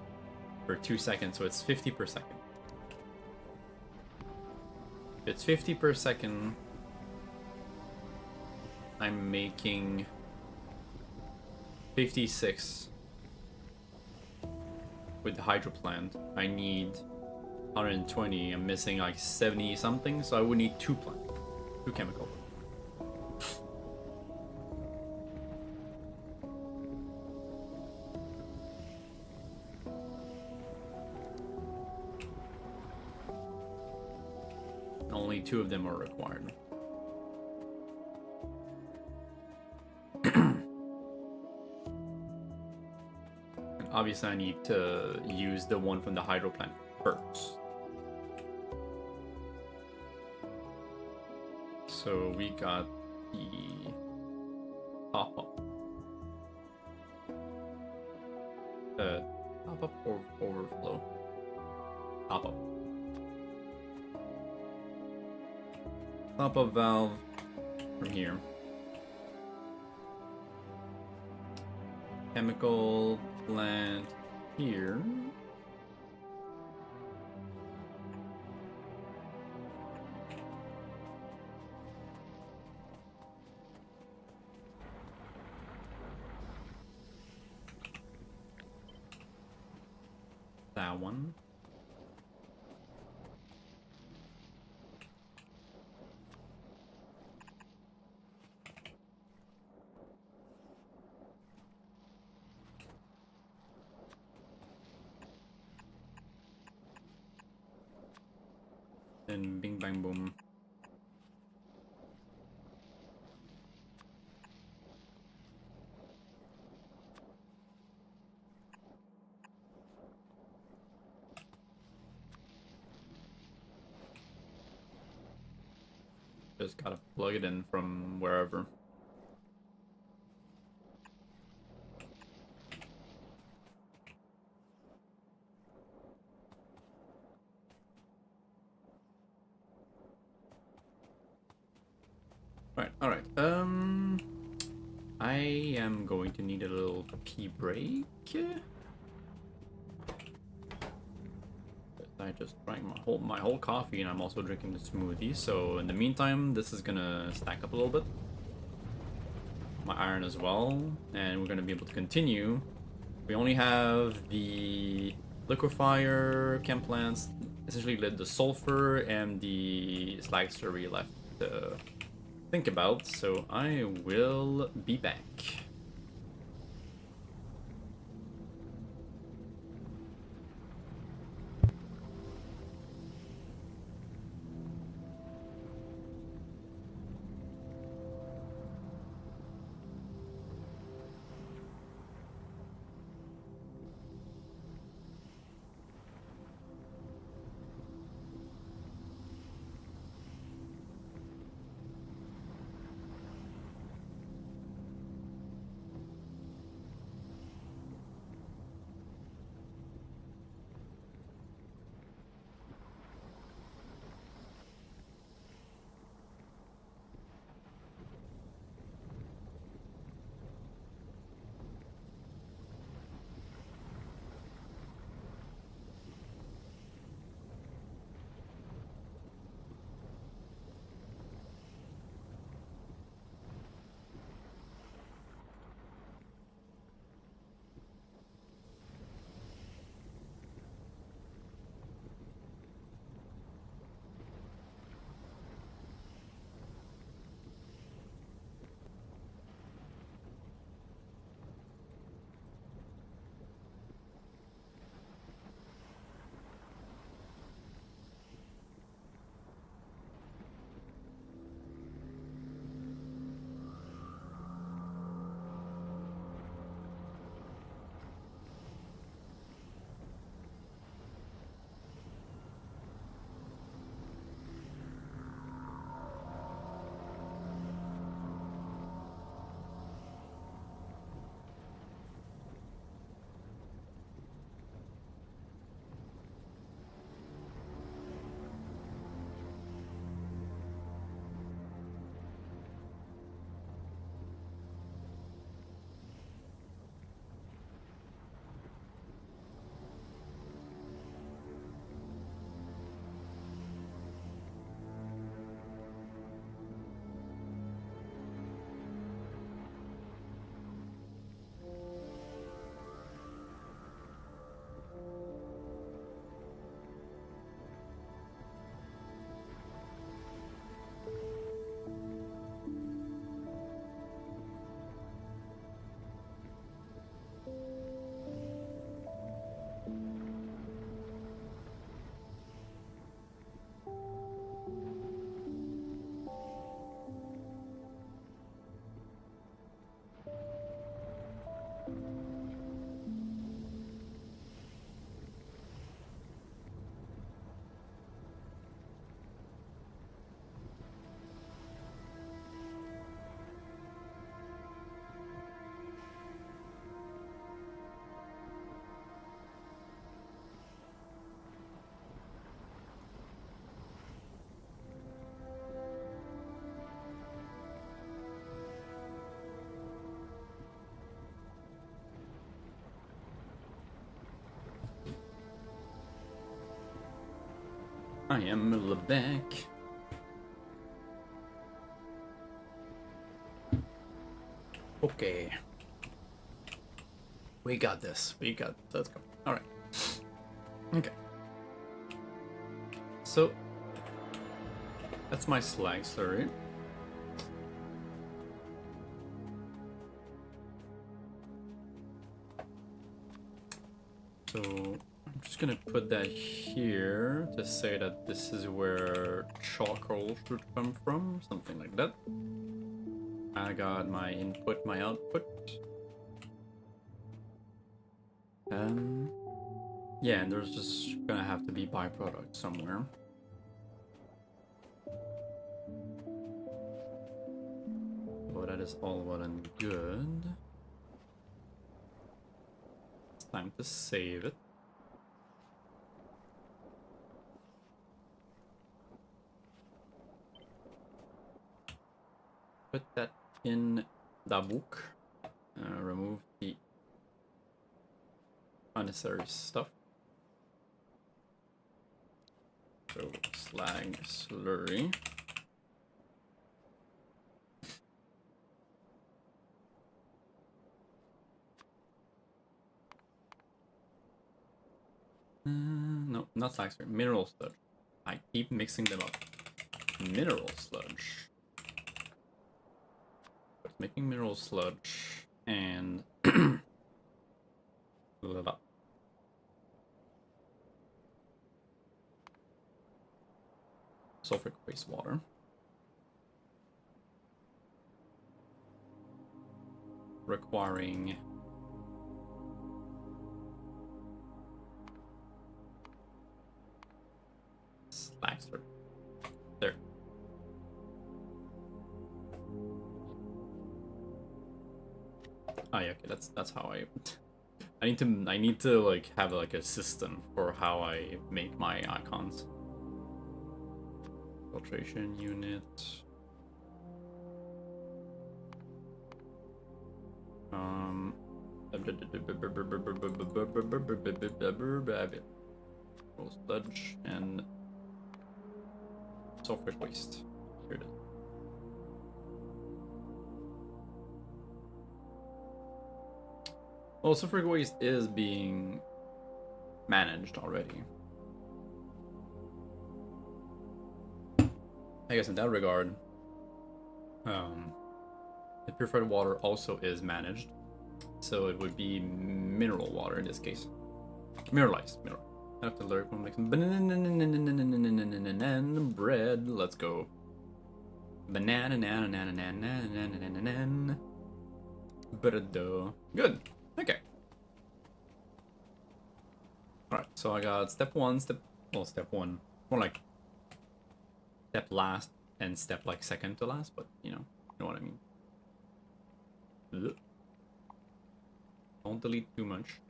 Speaker 1: for 2 seconds, so it's 50 per second. If it's 50 per second, I'm making 56 with the hydro plant. I need 120. I'm missing like 70 something, so I would need 2 chemical. Only 2 of them are required. Obviously, I need to use the one from the hydro plant first. So we got the pop-up. Pop-up or overflow? Pop-up. Pop-up valve from here. Chemical plant here. That one. Then bing bang boom. Just gotta plug it in from wherever. Right, alright. I am going to need a little pee break. I just drank my whole coffee, and I'm also drinking the smoothie. So in the meantime, this is gonna stack up a little bit. My iron as well, and we're gonna be able to continue. We only have the liquefier, chem plants, essentially the sulfur and the slag slurry left to think about, so I will be back. I am back. Okay. We got this. Let's go. Alright. Okay. So, that's my slag slurry. So, I'm just gonna put that here to say that this is where charcoal should come from, something like that. I got my input, my output. Yeah, and there's just gonna have to be byproduct somewhere. Well, that is all well and good. It's time to save it. Put that in the book. Remove the unnecessary stuff. So slag slurry. No, not slag slurry. Mineral sludge. I keep mixing them up. Mineral sludge. making mineral sludge and lava. Sulfuric wastewater. Requiring slag slurry. There. Oh yeah, okay, that's how I need to like have like a system for how I make my icons. Filtration unit. Sludge and sulfuric waste. Here it is. Well, sulfuric waste is being managed already. I guess in that regard, the purified water also is managed. So it would be mineral water in this case. Mineralized. Mineral. I have to learn from like some banana bread. Let's go. Banana. Bread. Good. Okay. Alright, so I got step one, step one. More like step last and step like second to last, but you know what I mean. Ugh. Don't delete too much.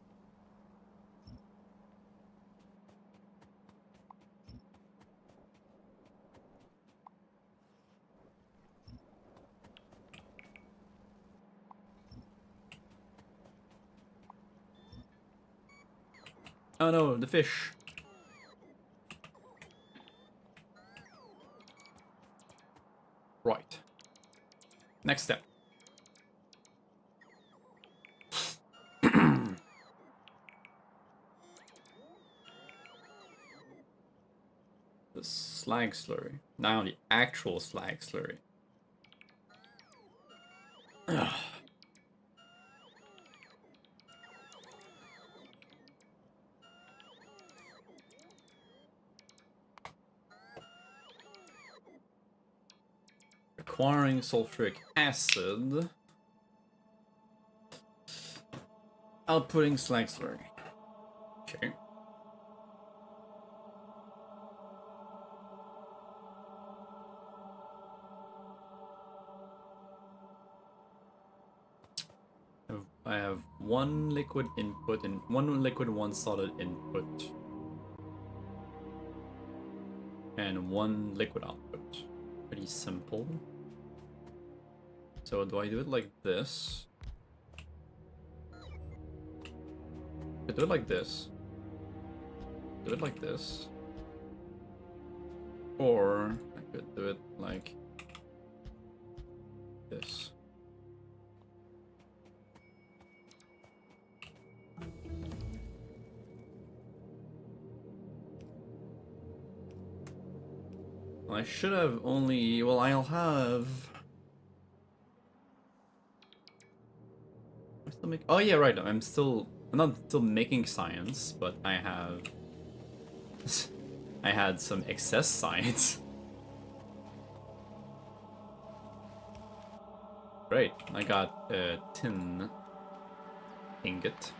Speaker 1: Oh no, the fish. Right. Next step. The slag slurry. Now the actual slag slurry. Ugh. Requiring sulfuric acid. Outputting slag slurry. Okay. I have one liquid input and one liquid, one solid input. And one liquid output. Pretty simple. So do I do it like this? I do it like this. Do it like this. Or I could do it like this. I should have only, well, I'll have... I still make, oh yeah, right, I'm not still making science, but I have... I had some excess science. Great, I got a tin ingot.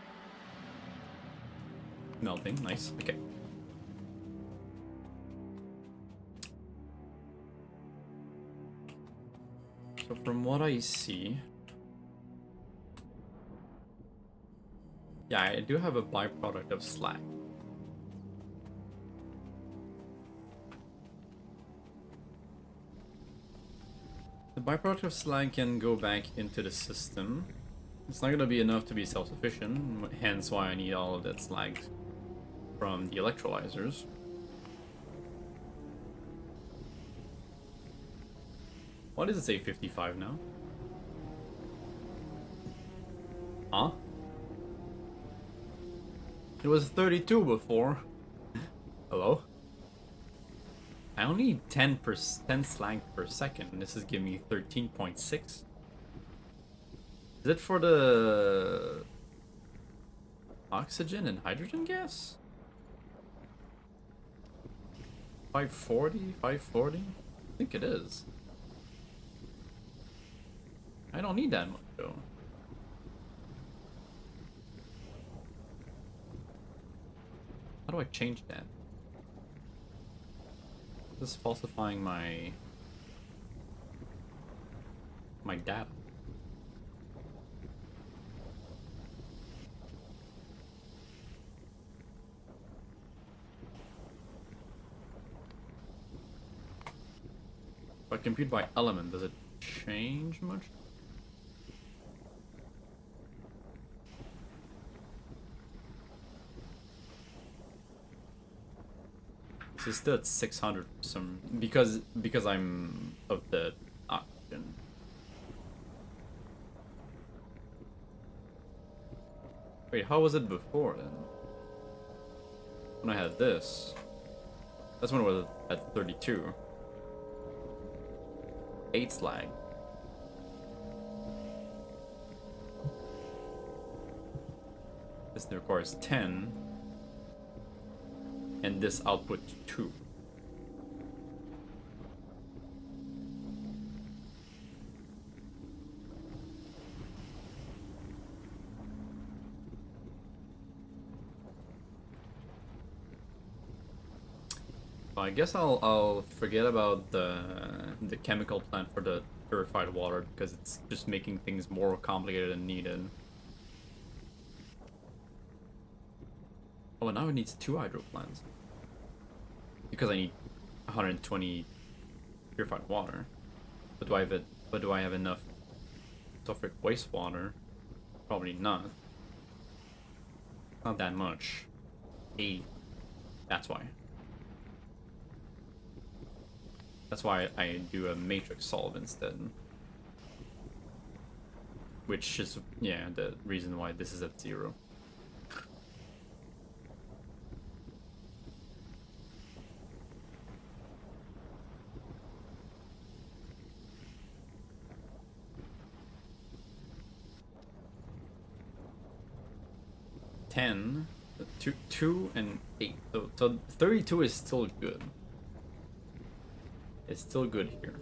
Speaker 1: Melting, nice, okay. So from what I see... Yeah, I do have a byproduct of slag. The byproduct of slag can go back into the system. It's not gonna be enough to be self-sufficient, hence why I need all of that slag from the electrolyzers. Why does it say 55 now? Huh? It was 32 before. Hello? I only need 10 slag per second, and this is giving me 13.6. Is it for the oxygen and hydrogen gas? 540? 540? I think it is. I don't need that much though. How do I change that? This is falsifying my data. If I compute by element, does it change much? It's still at 600 some because I'm of the oxygen. Wait, how was it before then? When I had this, that's when it was at 32. 8 slag. This requires 10. And this output 2. I guess I'll forget about the chemical plant for the purified water because it's just making things more complicated than needed. Oh, and now it needs 2 hydro plants. Because I need 120 purified water. But do I have enough sulfuric wastewater? Probably not. Not that much. 80. That's why. That's why I do a matrix solve instead. Which is, yeah, the reason why this is at 0. Two and 8. So 32 is still good. It's still good here.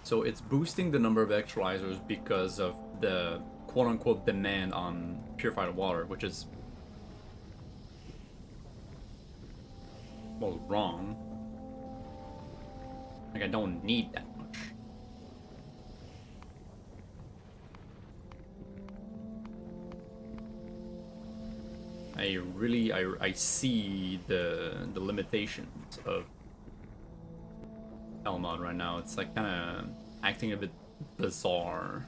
Speaker 1: So it's boosting the number of electrolyzers because of the quote-unquote demand on purified water, which is, well, wrong. Like, I don't need that much. I see the limitations of Elmod right now. It's like kind of acting a bit bizarre.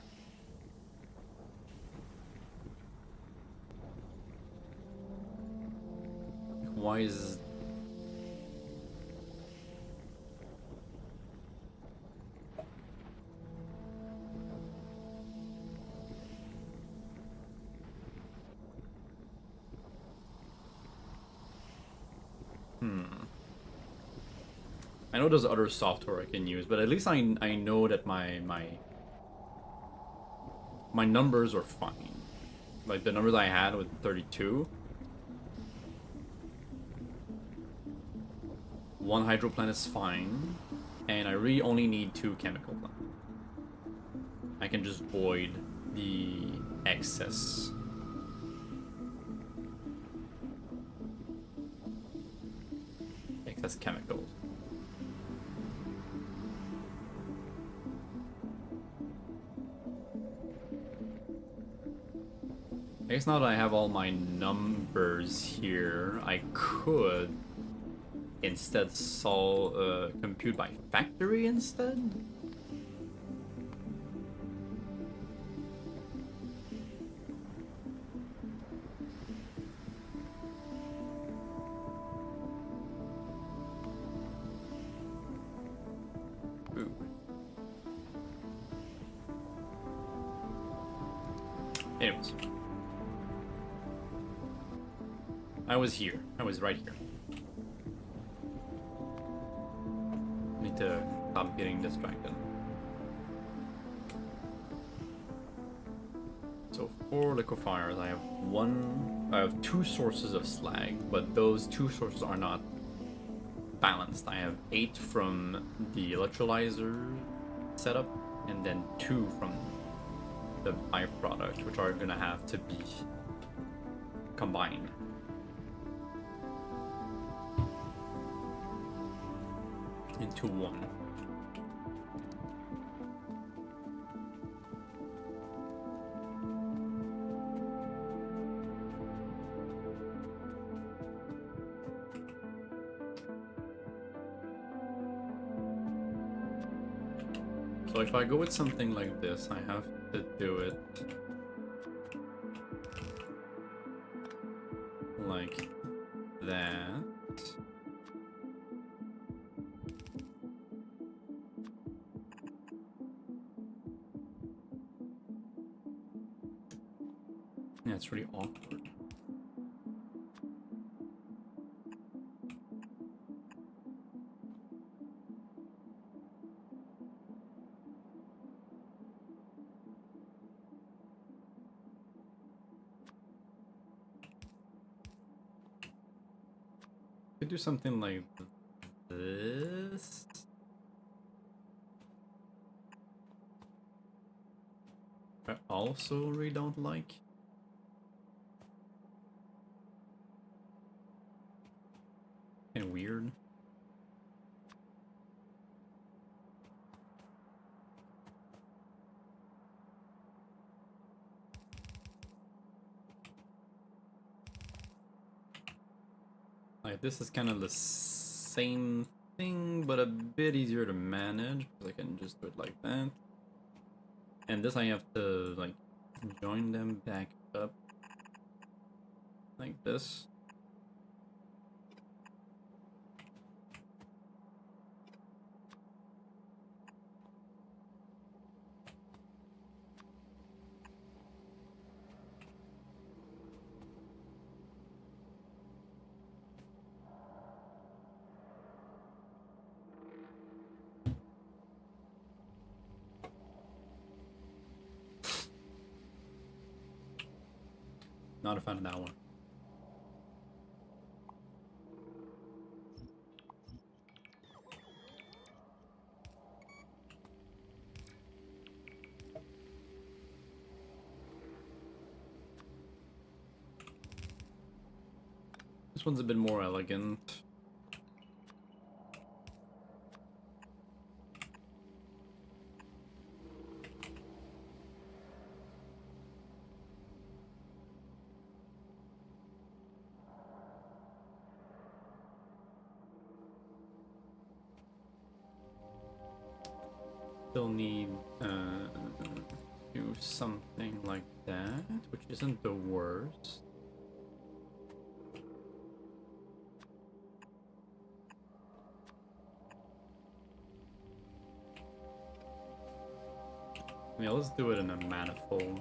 Speaker 1: Why is... I know there's other software I can use, but at least I know that my numbers are fine. Like the numbers I had with 32. 1 hydro plant is fine, and I really only need 2 chemical plants. I can just void the excess. Excess chemicals. I guess now that I have all my numbers here, I could instead compute by factory instead? Anyways. I was here. I was right here. Need to stop getting distracted. So for liquefiers, I have 2 sources of slag, but those 2 sources are not balanced. I have 8 from the electrolyzer setup, and then 2 from the byproduct, which are gonna have to be combined. Into one. So if I go with something like this, I have to do it like that. Yeah, it's really awkward. Could do something like this. I also really don't like. Kind of weird. Like this is kind of the same thing, but a bit easier to manage because I can just do it like that. And this I have to like join them back up like this. Not a fan of that one. This one's a bit more elegant. Still need do something like that, which isn't the worst. Yeah, let's do it in a manifold.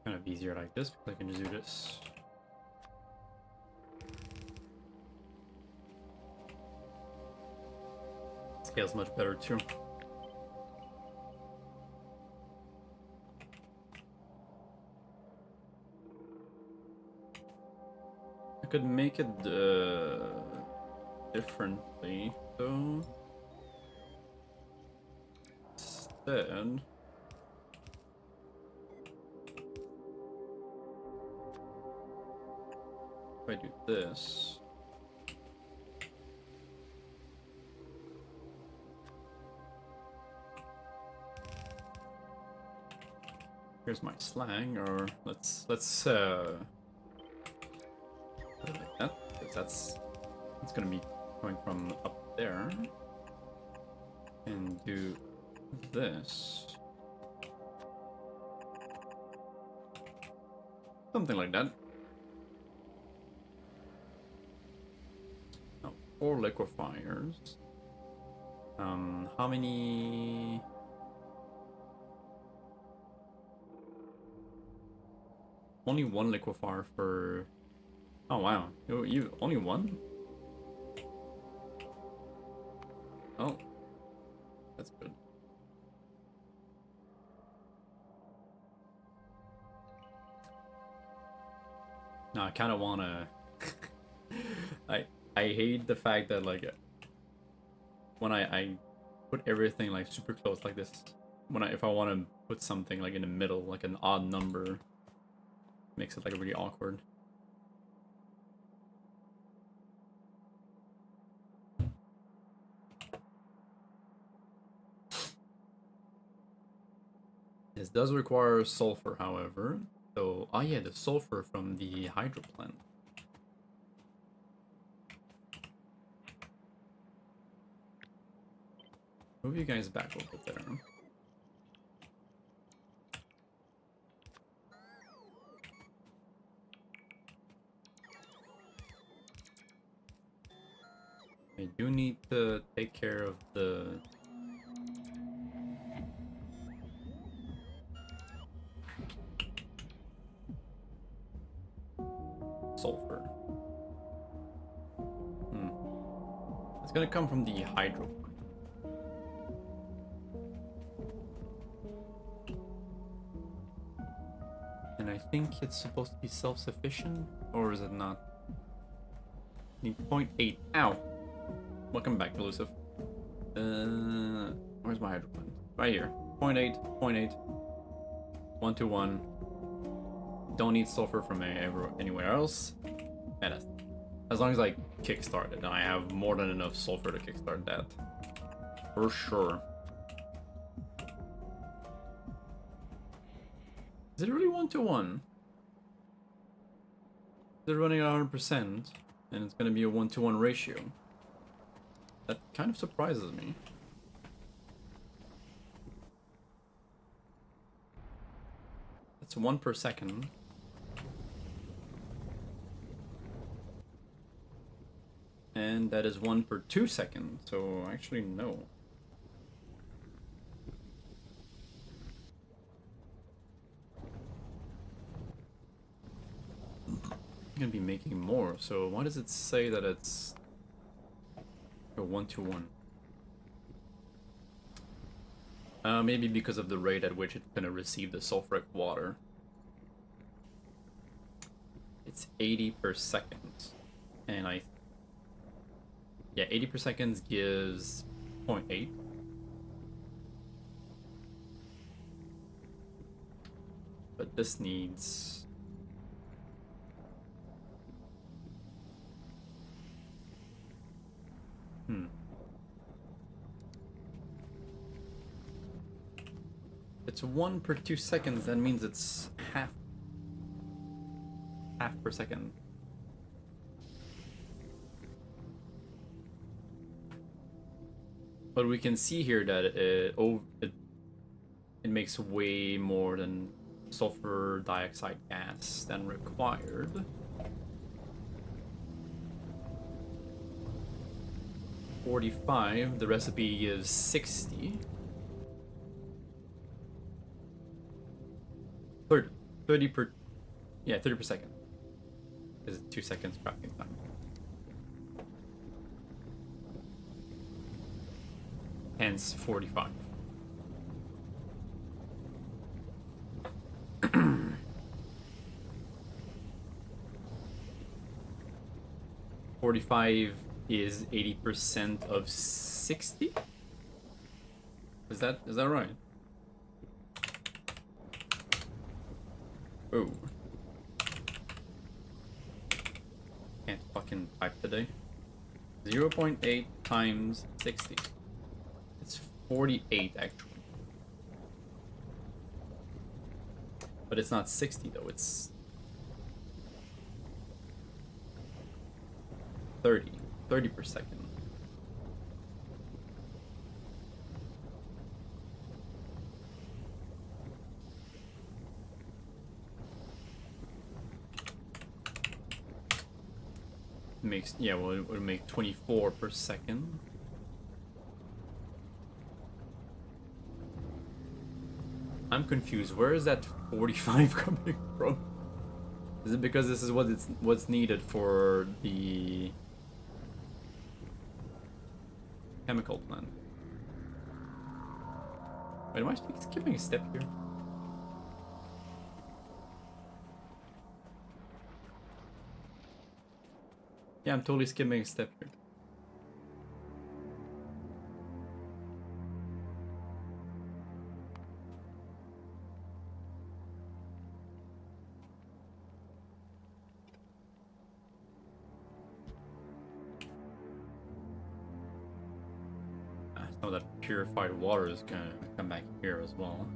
Speaker 1: Kind of easier like this because I can just do this. Scales much better too. I could make it differently though. Instead, if I do this, Here's my slang, or let's put it like that, because that's gonna be coming from up there. And do this. Something like that. Now, 4 liquefiers. How many? Only 1 liquefier for... Oh wow, you only 1? Oh, that's good. No, I kind of wanna. I hate the fact that like when I put everything like super close like this. If I want to put something like in the middle, like an odd number, makes it like really awkward. This does require sulfur, however. So, oh yeah, the sulfur from the hydro plant. Move you guys back over there. I do need to take care of the... sulfur. It's gonna come from the hydro. And I think it's supposed to be self-sufficient, or is it not? Need 0.8. Ow! Welcome back, Elusive. Where's my hydro plant? Right here. 0.8, 0.8. 1 to 1. Don't need sulfur from anywhere else. And as long as I kickstart it, and I have more than enough sulfur to kickstart that. For sure. Is it really 1 to 1? Is it running at 100%? And it's gonna be a 1 to 1 ratio. That kind of surprises me. That's 1 per second. And that is 1 per 2 seconds, so actually no. I'm gonna be making more, so why does it say that it's a 1 to 1? Maybe because of the rate at which it's gonna receive the sulfuric water. It's 80 per second, and yeah, 80 per second gives 0.8. But this needs... It's 1 per 2 seconds, that means it's half per second. But we can see here that it makes way more than sulfur dioxide gas than required. 45, the recipe gives 60. 30 per... Yeah, 30 per second. Is 2 seconds crafting time. Hence 45. $45 is 80% of 60? Is that right? Oh. Can't fucking type today. 0.8 times 60. It's 48 actually. But it's not 60 though, it's 30 per second. Makes, yeah, well, it would make 24 per second. I'm confused. Where is that 45 coming from? Is it because this is what's needed for the chemical plant? Wait, am I skipping a step here? Yeah, I'm totally skipping a step here. Some of that purified water is gonna come back here as well.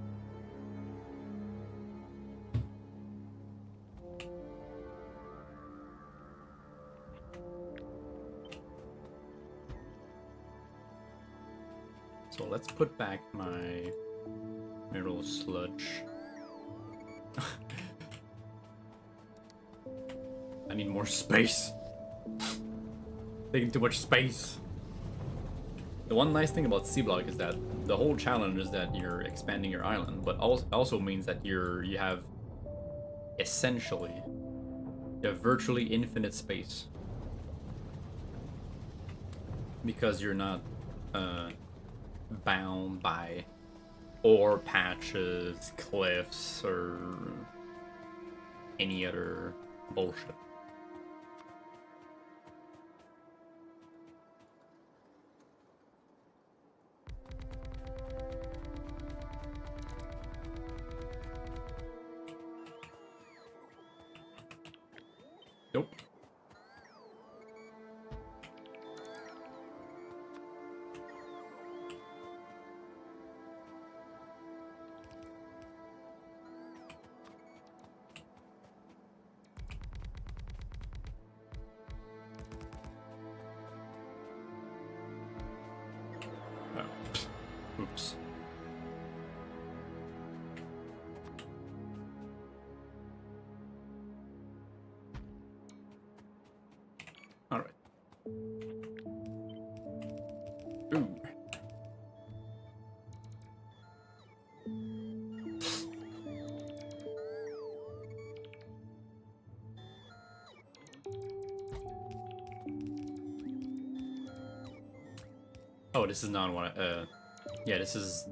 Speaker 1: So let's put back my mineral sludge. I need more space. Taking too much space. The one nice thing about C-Block is that the whole challenge is that you're expanding your island, but also means that you have essentially you have virtually infinite space because you're not bound by ore patches, cliffs, or any other bullshit. Nope. Oh. Oops. All right. Ooh. Oh, this is not one. Yeah, this is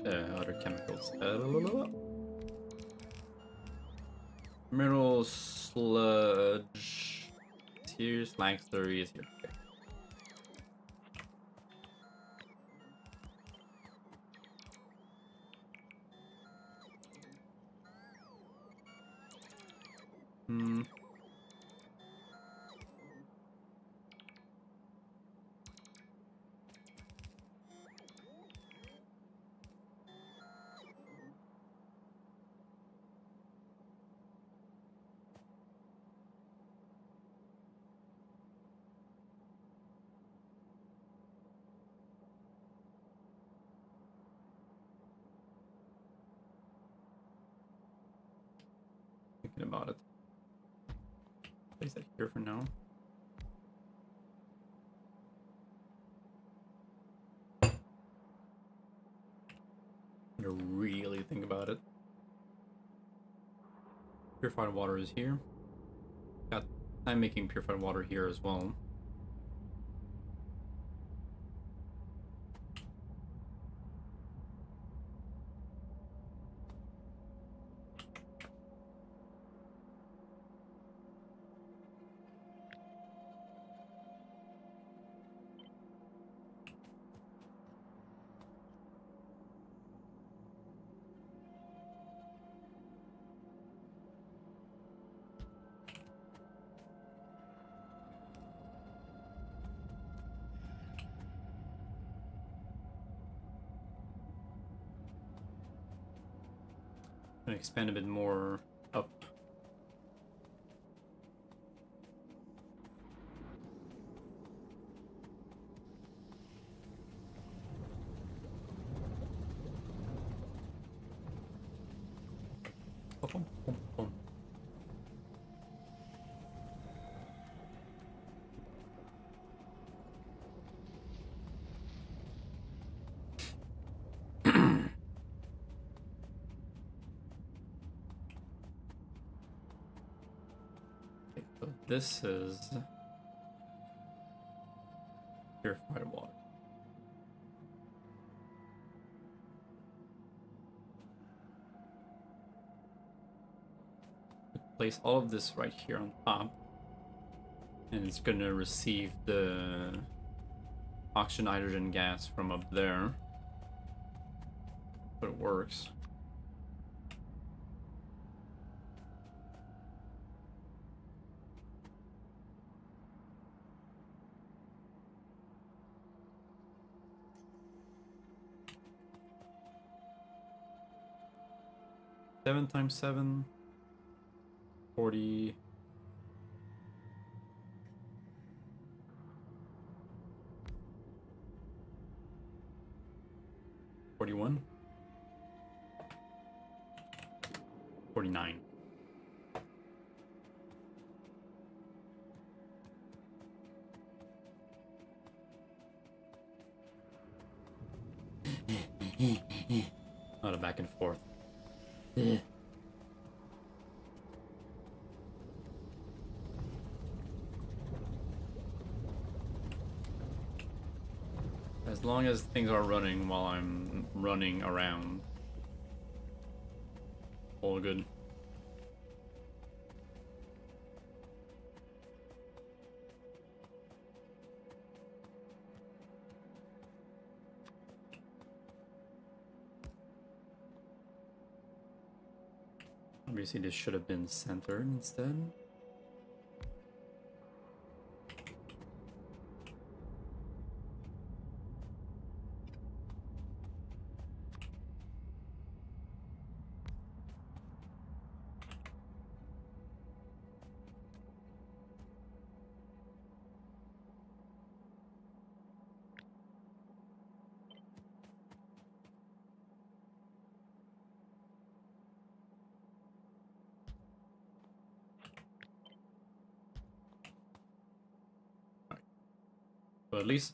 Speaker 1: other chemicals. Mineral sludge. Here, slag slurry is here. Okay. Hmm. Thinking about it. Place that here for now. To really think about it. Purified water is here. I'm making purified water here as well. Gonna expand a bit more up. Boom, boom, boom. Okay, so this is purified water. Place all of this right here on top, and it's gonna receive the oxygen hydrogen gas from up there. But it works. Seven times 7, 40. 41. 49. Not a back and forth. As long as things are running while I'm running around, all good. Obviously this should have been centered instead. But at least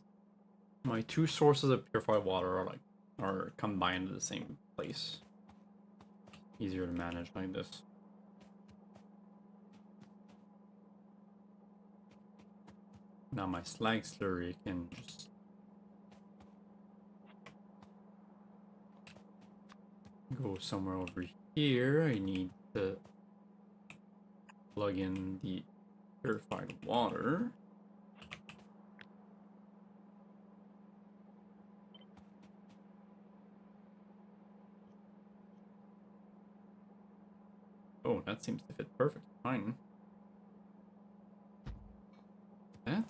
Speaker 1: my two sources of purified water are combined in the same place. Easier to manage like this. Now my slag slurry can just go somewhere over here. I need to plug in the purified water. Oh, that seems to fit perfect. Fine. That?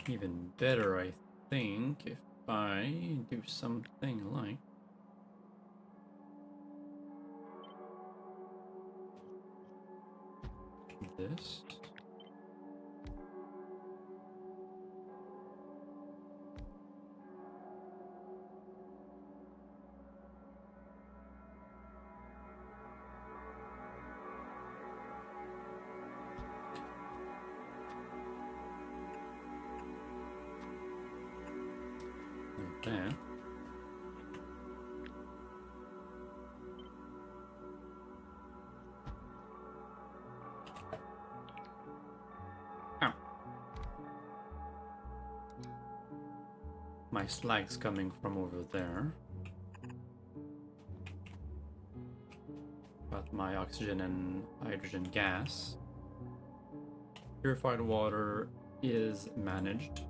Speaker 1: Even better, I think, if I do something like this. Like that. My slag's coming from over there. Got my oxygen and hydrogen gas. Purified water is managed.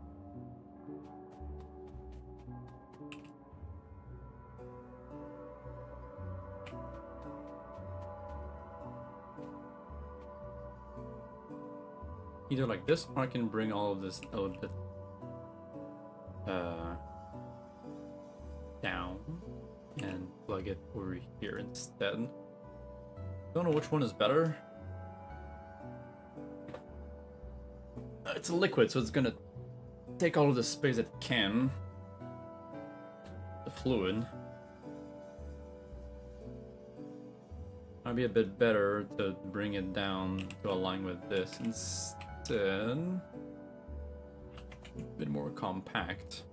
Speaker 1: either like this, or I can bring all of this a little bit down and plug it over here instead. Don't know which one is better. It's a liquid, so it's gonna take all of the space it can. The fluid. Might be a bit better to bring it down to align with this instead. A bit more compact.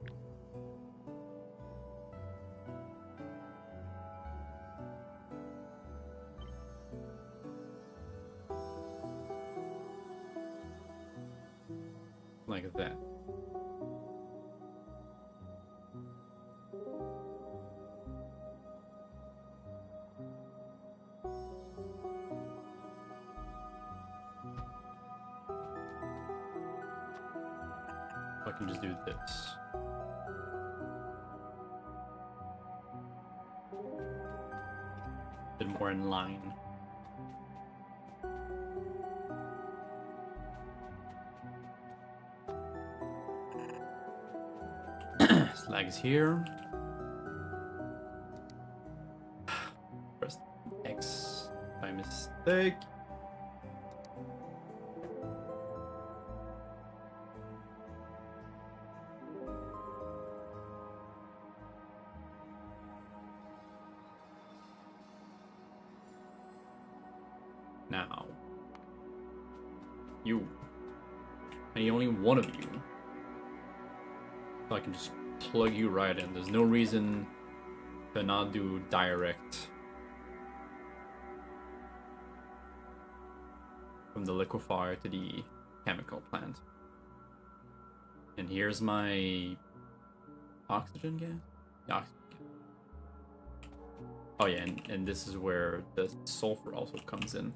Speaker 1: Like that. I can just do this. A bit more in line. Slags here. Press X by mistake. Now, you, and only one of you, so I can just plug you right in. There's no reason to not do direct from the liquefier to the chemical plant. And here's my oxygen gas? Oxygen. Oh yeah, and this is where the sulfur also comes into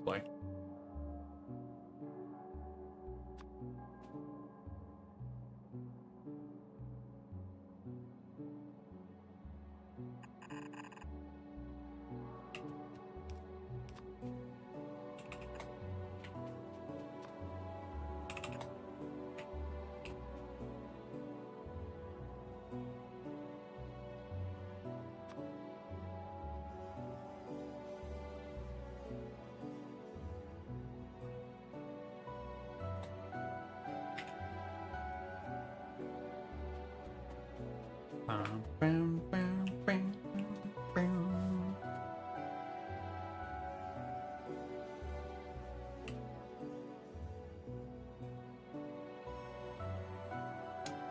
Speaker 1: play.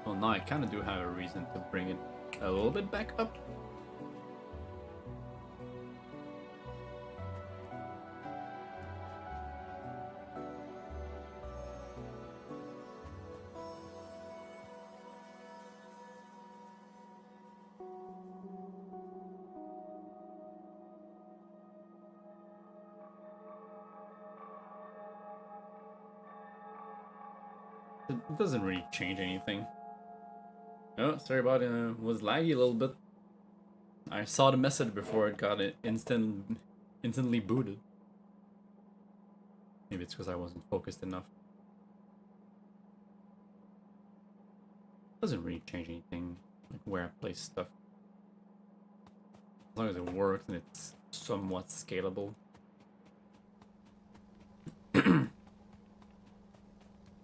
Speaker 1: Well, now I kind of do have a reason to bring it a little bit back up. It doesn't really change anything. Oh, sorry about it. Was laggy a little bit. I saw the message before it got instantly booted. Maybe it's because I wasn't focused enough. Doesn't really change anything, like where I place stuff. As long as it works and it's somewhat scalable.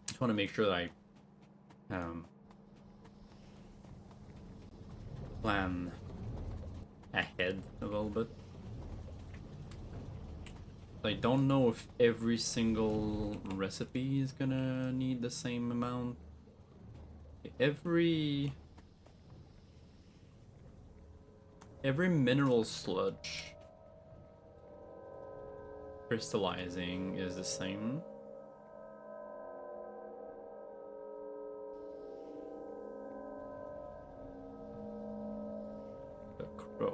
Speaker 1: Just want to make sure that I plan ahead a little bit. I don't know if every single recipe is gonna need the same amount. Every mineral sludge crystallizing is the same.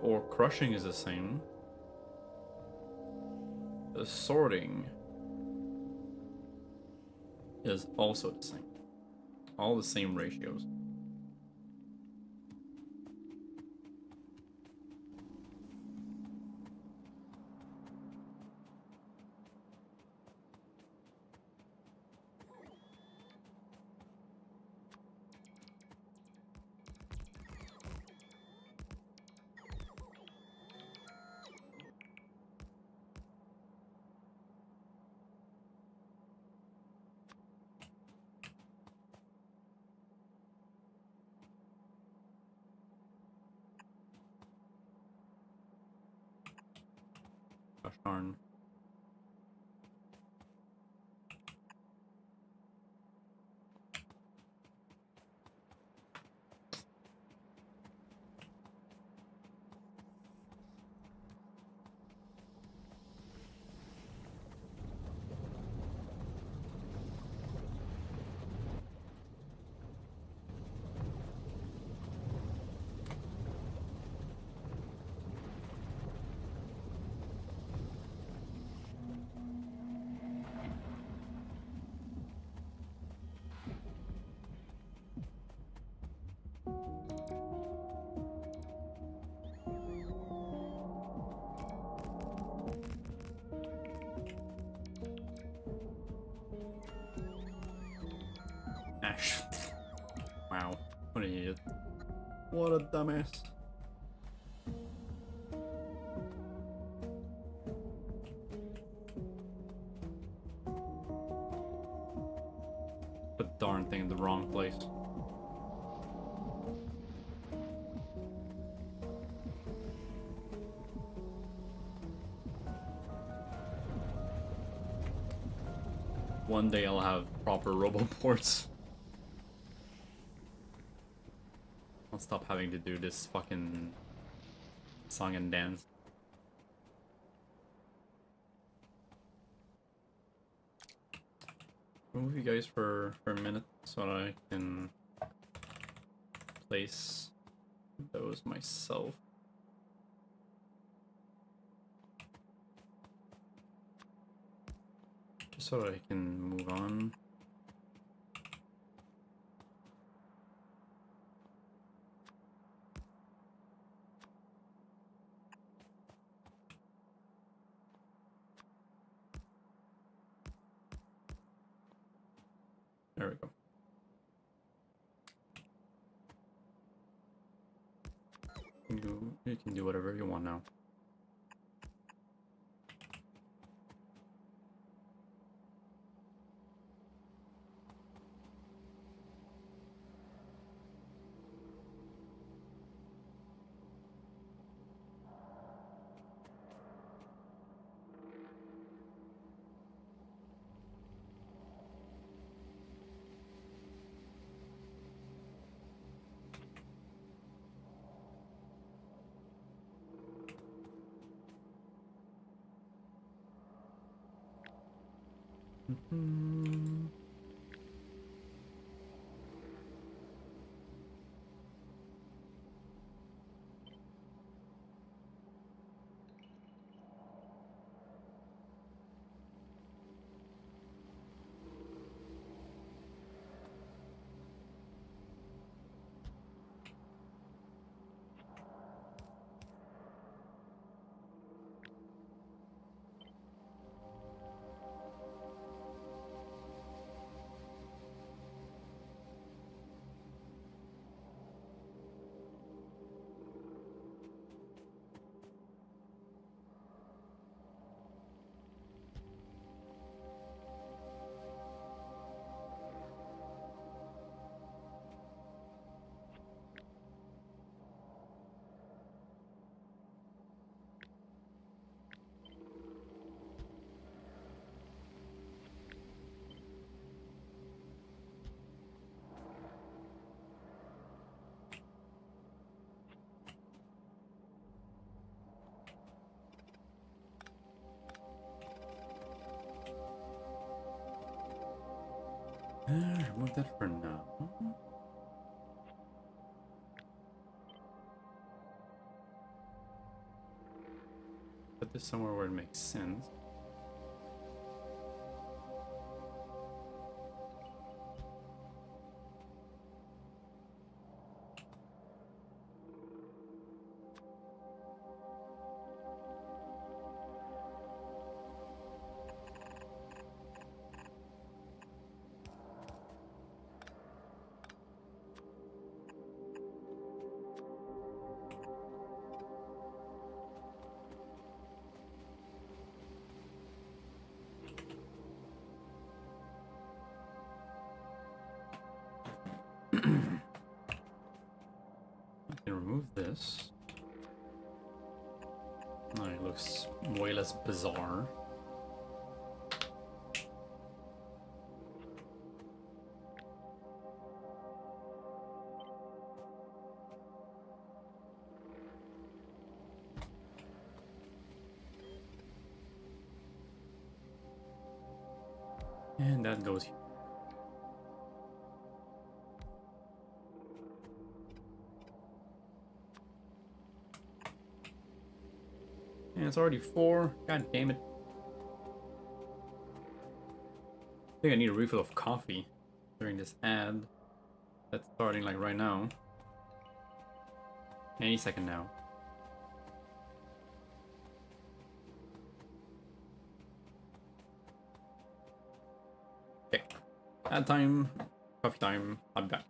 Speaker 1: Or crushing is the same. The sorting is also the same. All the same ratios. Gosh darn. Ash. Wow. What an idiot. What a dumbass. Put the darn thing in the wrong place. One day I'll have proper roboports. I'll stop having to do this fucking song and dance. I'll move you guys for a minute so that I can place those myself. Just so that I can move on. There we go. You can do whatever you want now. Remove that for now. Put this somewhere where it makes sense. I can remove this. Oh, it looks way less bizarre. And that goes here. And it's already 4. God damn it. I think I need a refill of coffee during this ad. That's starting like right now. Any second now. Okay. Ad time. Coffee time. I'm back.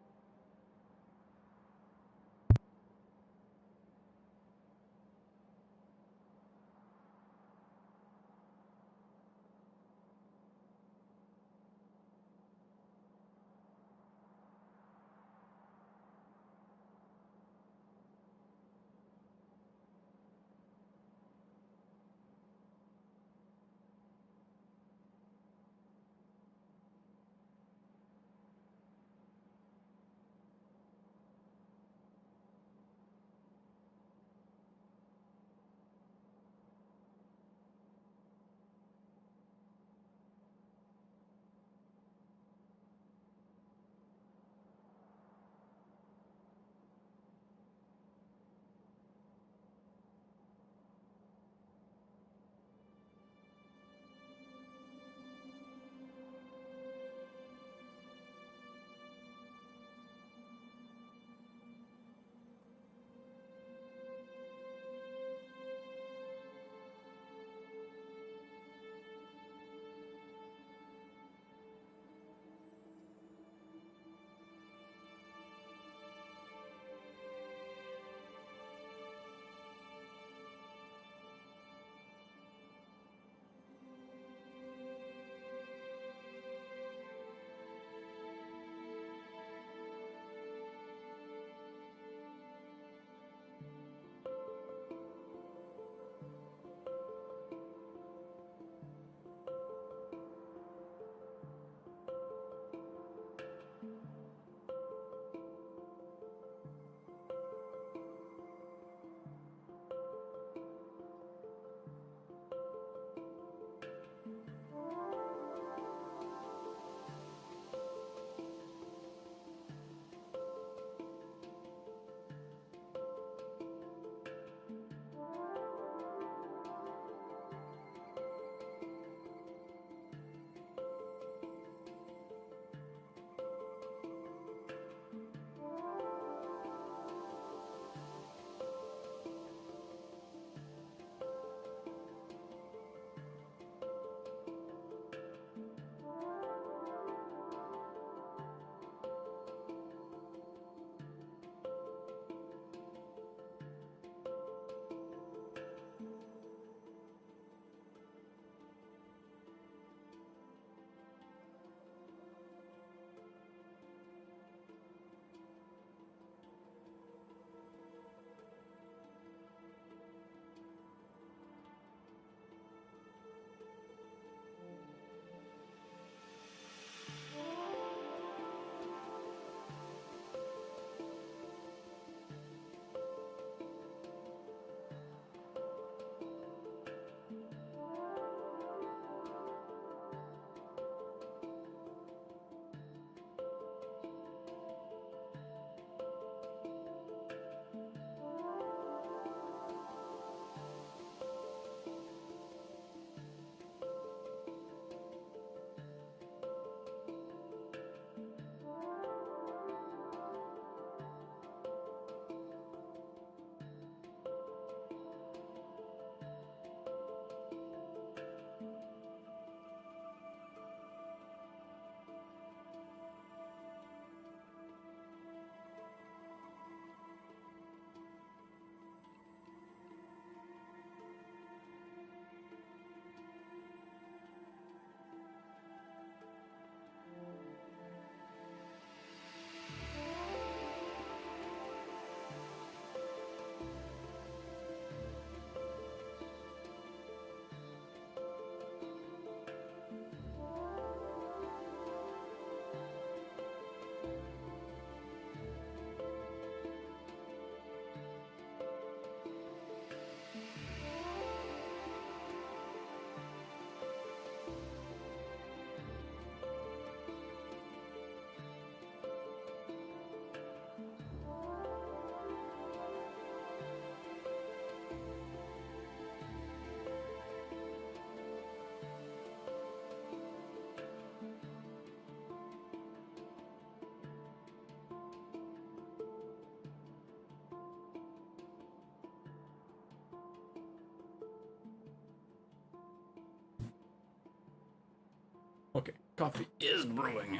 Speaker 1: Okay, coffee is brewing.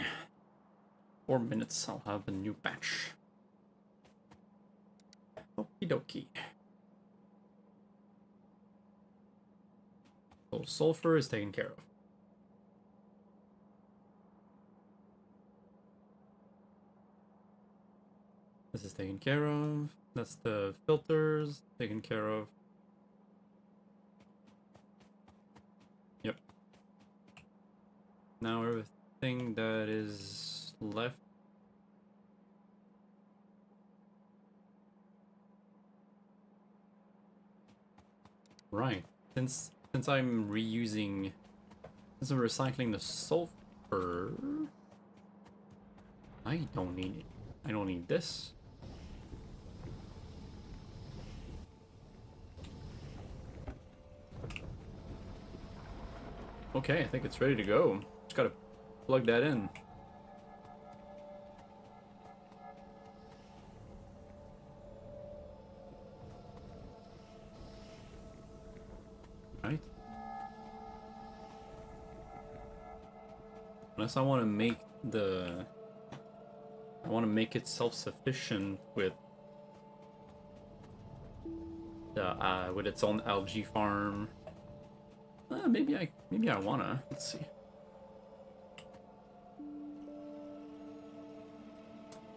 Speaker 1: 4 minutes, I'll have a new batch. Okie dokie. So sulfur is taken care of. This is taken care of. That's the filters taken care of. Yep. Now everything that is left. Right. Since I'm reusing, since I'm recycling the sulfur, I don't need it. I don't need this. Okay, I think it's ready to go. Just gotta plug that in. Right? Unless I want to make the... I want to make it self-sufficient with the with its own algae farm. Maybe I wanna. Let's see.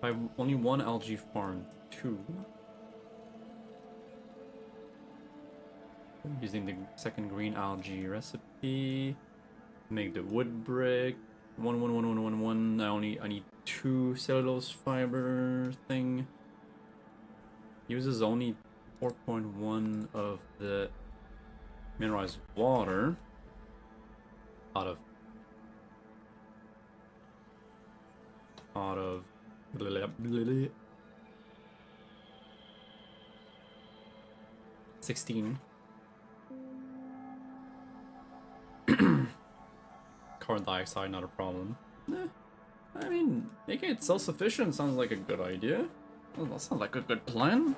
Speaker 1: I have only one algae farm, 2. I'm using the second green algae recipe. Make the wood brick. 1. I need 2 cellulose fiber thing. Uses only 4.1 of the mineralized water out of 16. Carbon dioxide, not a problem. I mean, making it self-sufficient sounds like a good idea. Well, that sounds like a good plan.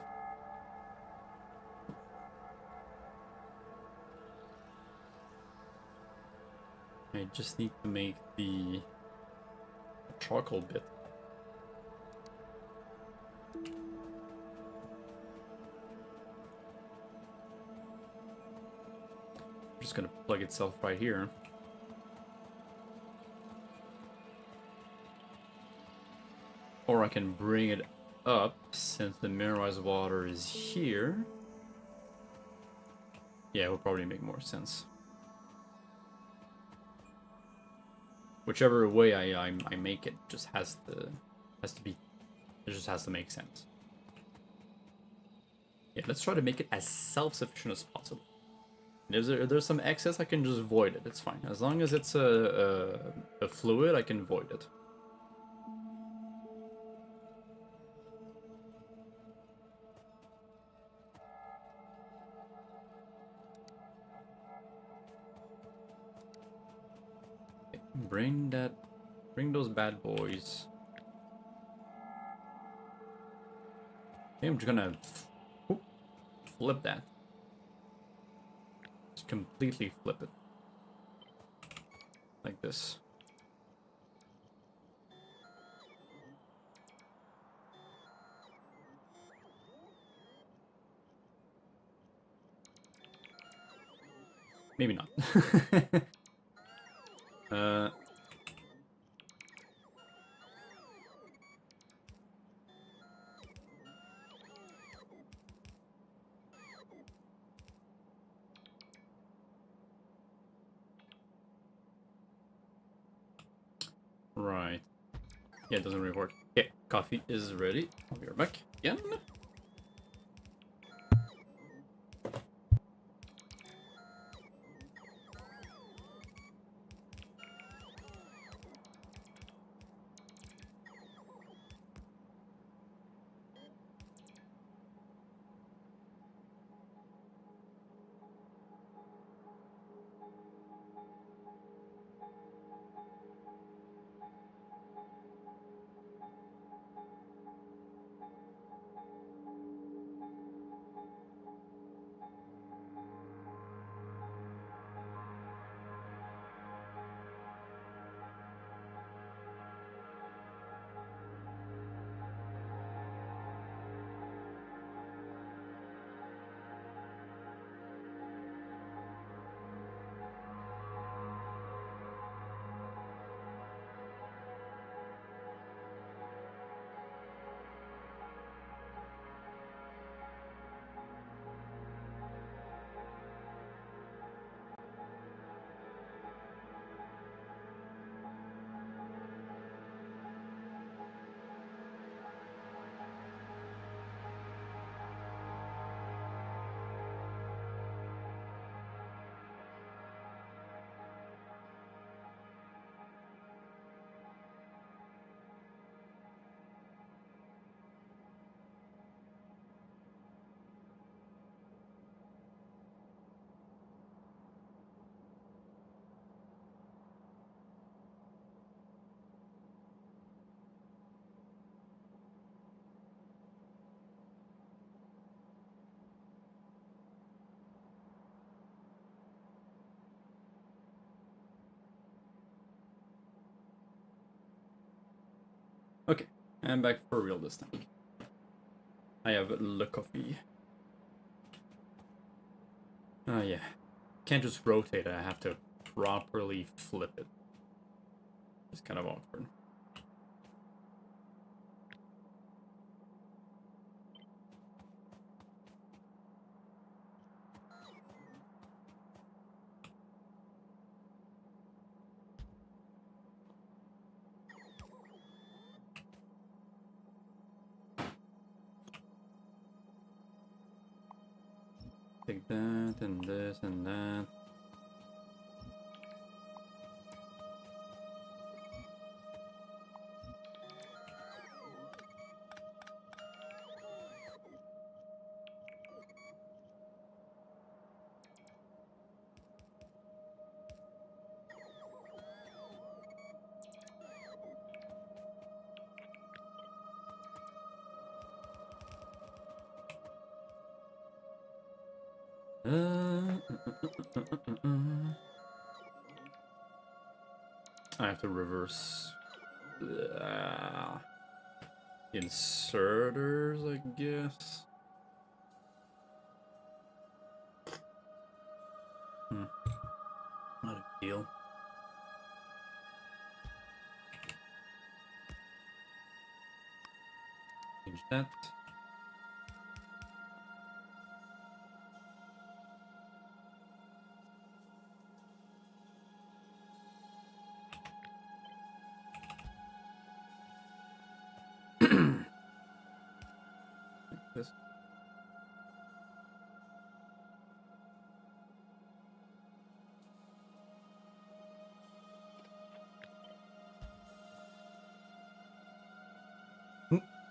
Speaker 1: I just need to make the charcoal bit. I'm just gonna plug itself right here. Or I can bring it up since the mineralized water is here. Yeah, it would probably make more sense. Whichever way I make it just has to be, it just has to make sense. Yeah, let's try to make it as self-sufficient as possible. And if there's some excess, I can just void it. It's fine. As long as it's a fluid, I can void it. Bring those bad boys. Okay, I'm just gonna flip that. Just completely flip it. Like this. Maybe not. Right. Yeah, it doesn't really work. Okay, coffee is ready. I'll be right back again. Okay, I'm back for real this time. I have le coffee. Oh yeah. Can't just rotate it, I have to properly flip it. It's kind of awkward. Take that and this and that. I have to reverse inserters, I guess. Not a deal. Change that. This.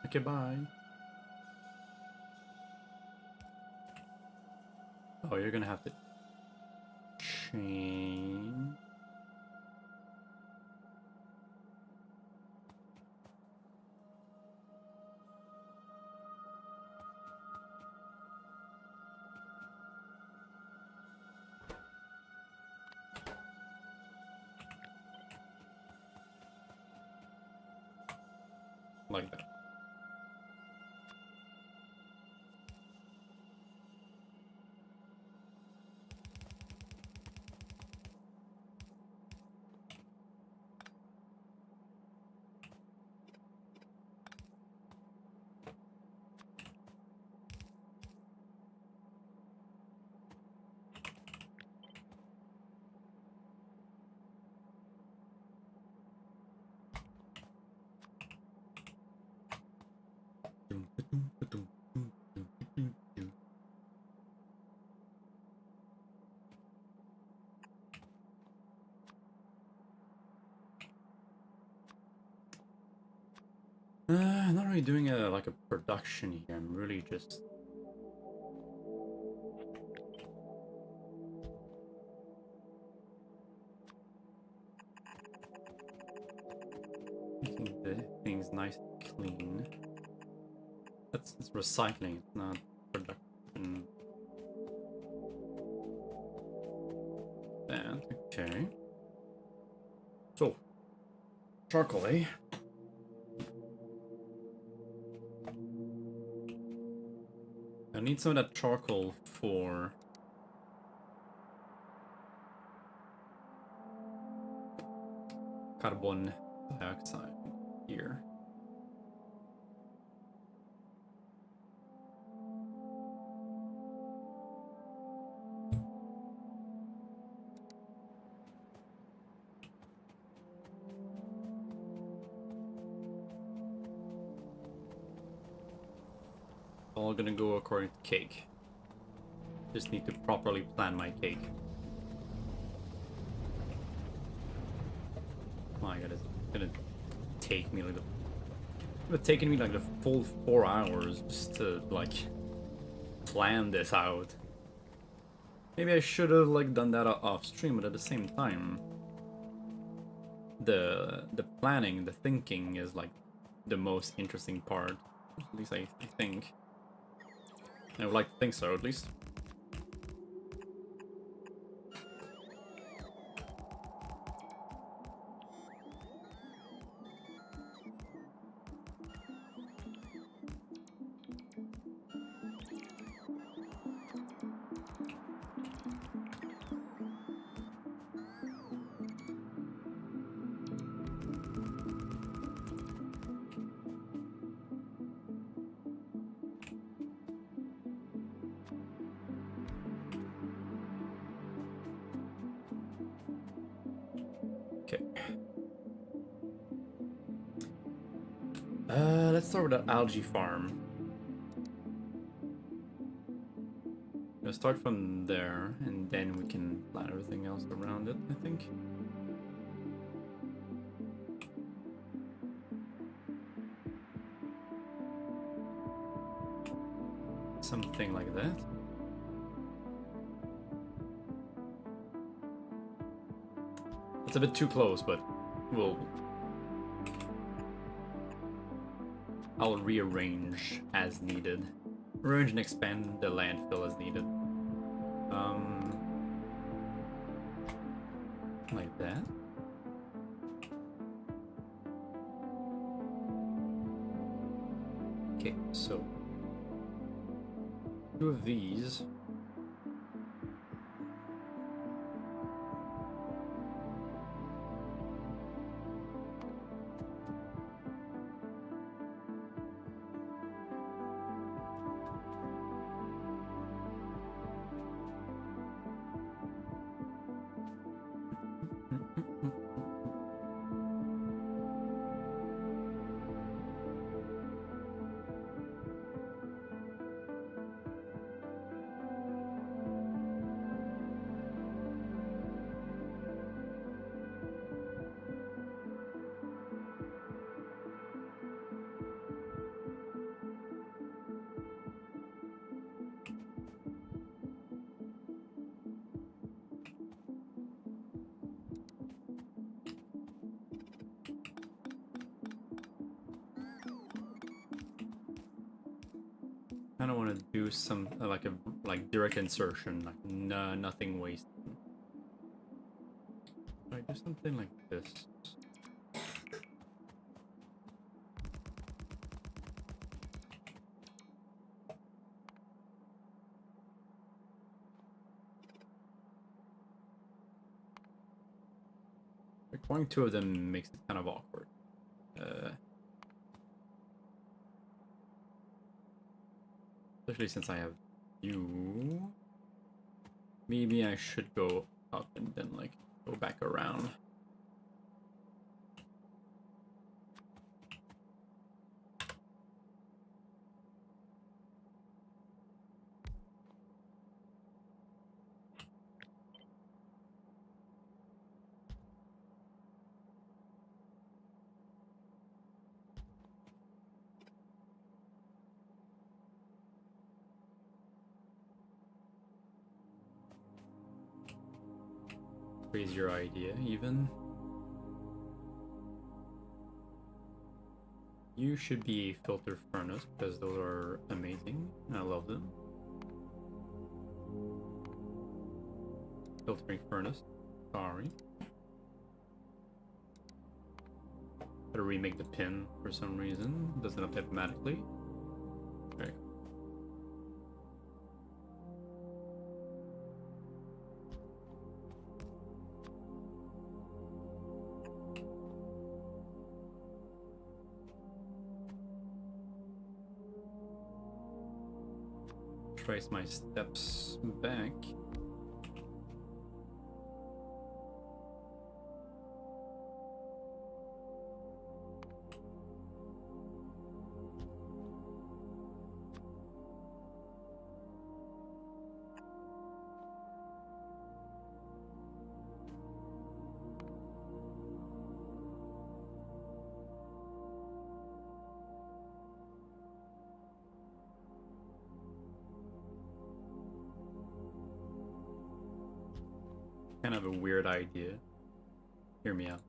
Speaker 1: Okay, bye. Oh, you're gonna have to change. Like that. I'm not really doing like a production here. I'm really just making the things nice and clean. It's recycling. It's not production. That okay. So charcoal, eh? I need some of that charcoal for carbon dioxide here. All gonna go according to cake. Just need to properly plan my cake. My God, it's gonna take me like taken me like the full 4 hours just to like plan this out. Maybe I should have like done that off stream, but at the same time, the planning, the thinking is like the most interesting part. At least I think. I would like to think so, at least. Let's start with the algae farm. Let's start from there, and then we can plan everything else around it, I think. Something like that. It's a bit too close, but I'll rearrange as needed. Arrange and expand the landfill as needed. Like that. Okay, so 2 of these. I don't want to do some like direct insertion, like nothing wasted. I do something like this. Requiring 2 of them makes it kind of awkward. Especially since I have you. Maybe I should go up and then like go back around. Crazier idea, even. You should be a filter furnace because those are amazing. I love them. Filtering furnace. Sorry. Gotta remake the pin for some reason. Doesn't update automatically. Okay. Trace my steps back. Kind of a weird idea. Hear me out.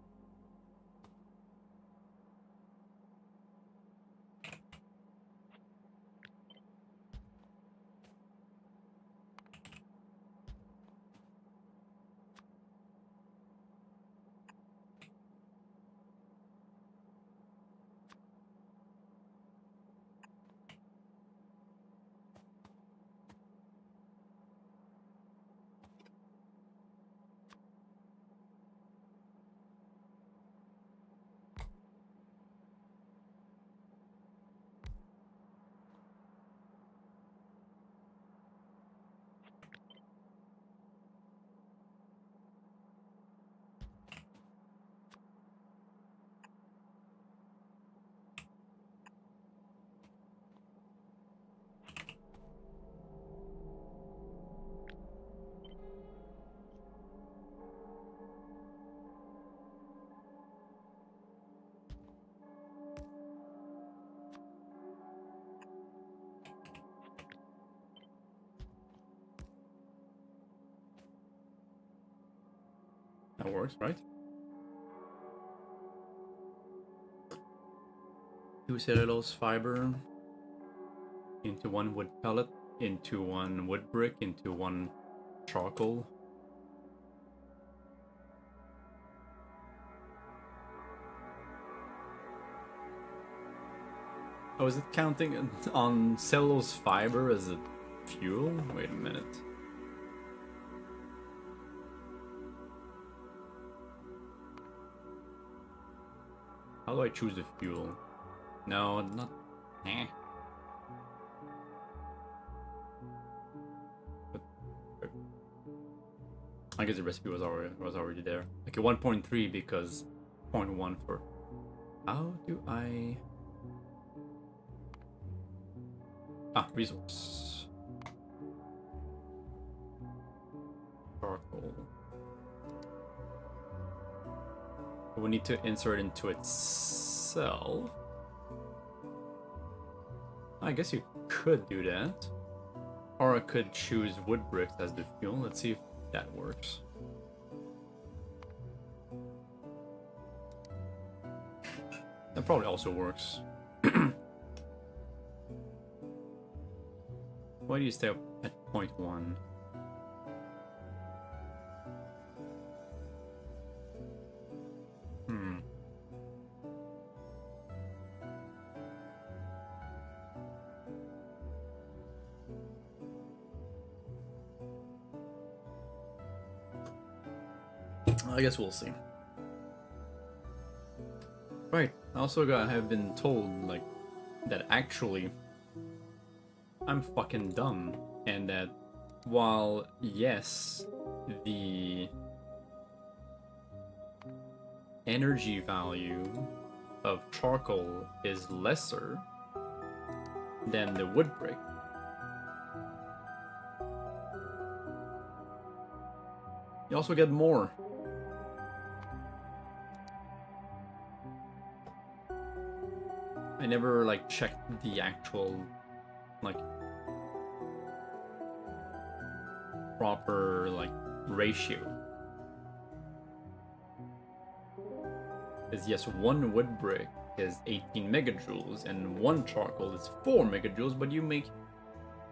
Speaker 1: That works, right? 2 cellulose fiber into 1 wood pellet, into 1 wood brick, into 1 charcoal. Oh, is it counting on cellulose fiber as a fuel? Wait a minute. How do I choose the fuel? No, not... Eh. I guess the recipe was already there. Okay, 1.3 because 0.1 for... How do I... Ah, resource. Charcoal. We need to insert into itself. I guess you could do that. Or I could choose wood bricks as the fuel. Let's see if that works. That probably also works. Why do you stay up at 0.1? I guess we'll see. Right. I also have been told, like, that actually I'm fucking dumb, and that while, yes, the energy value of charcoal is lesser than the wood brick, you also get more. I never, like, checked the actual, like, proper, like, ratio. Because yes, 1 wood brick is 18 megajoules and 1 charcoal is 4 megajoules, but you make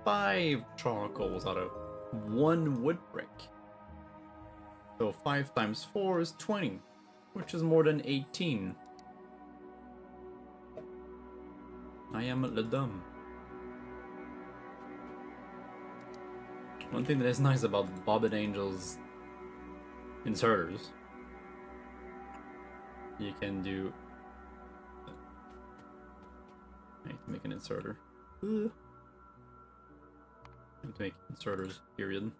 Speaker 1: 5 charcoals out of 1 wood brick. So 5 times 4 is 20, which is more than 18. I am le dumb. One thing that is nice about Bob and Angel's inserters, you can do... I need to make an inserter. I need to make inserters, period.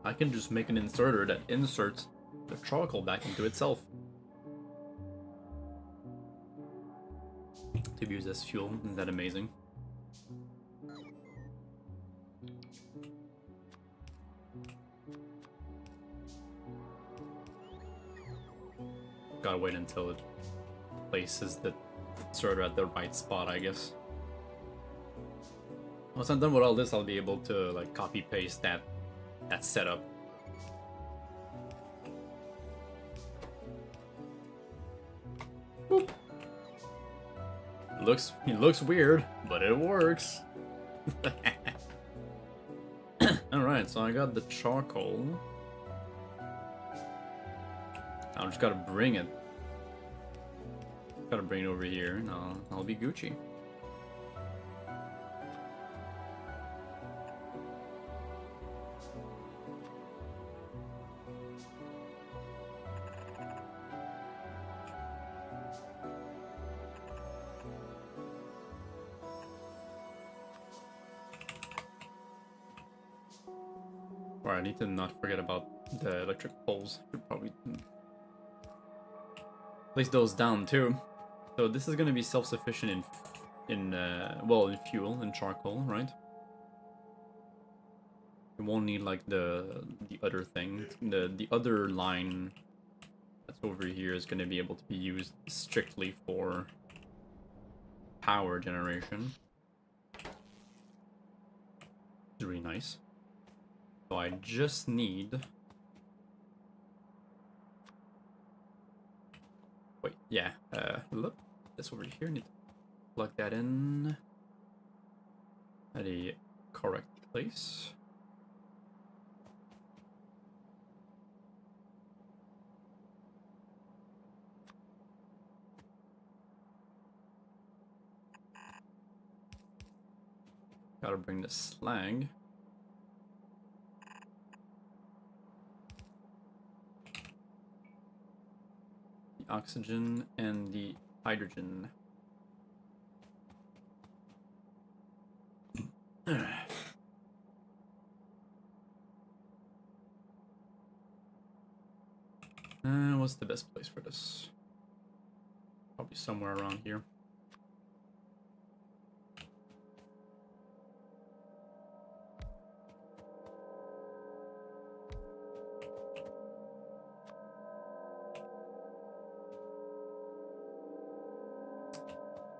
Speaker 1: I can just make an inserter that inserts the charcoal back into itself to be used as fuel. Isn't that amazing? Gotta wait until it places the inserter at the right spot, I guess. Once I'm done with all this, I'll be able to, like, copy paste that setup. Boop. It looks weird, but it works. Alright, so I got the charcoal. I just gotta bring it. Gotta bring it over here, and I'll be Gucci. Alright, I need to not forget about the electric poles. Should probably place those down too. So this is gonna be self-sufficient in fuel and charcoal, right? You won't need like the other thing. The other line that's over here is gonna be able to be used strictly for power generation. It's really nice. So I just need... Wait, yeah. Look, this over here. Need to plug that in at a correct place. Gotta bring the slag. The oxygen and the hydrogen. What's the best place for this? Probably somewhere around here.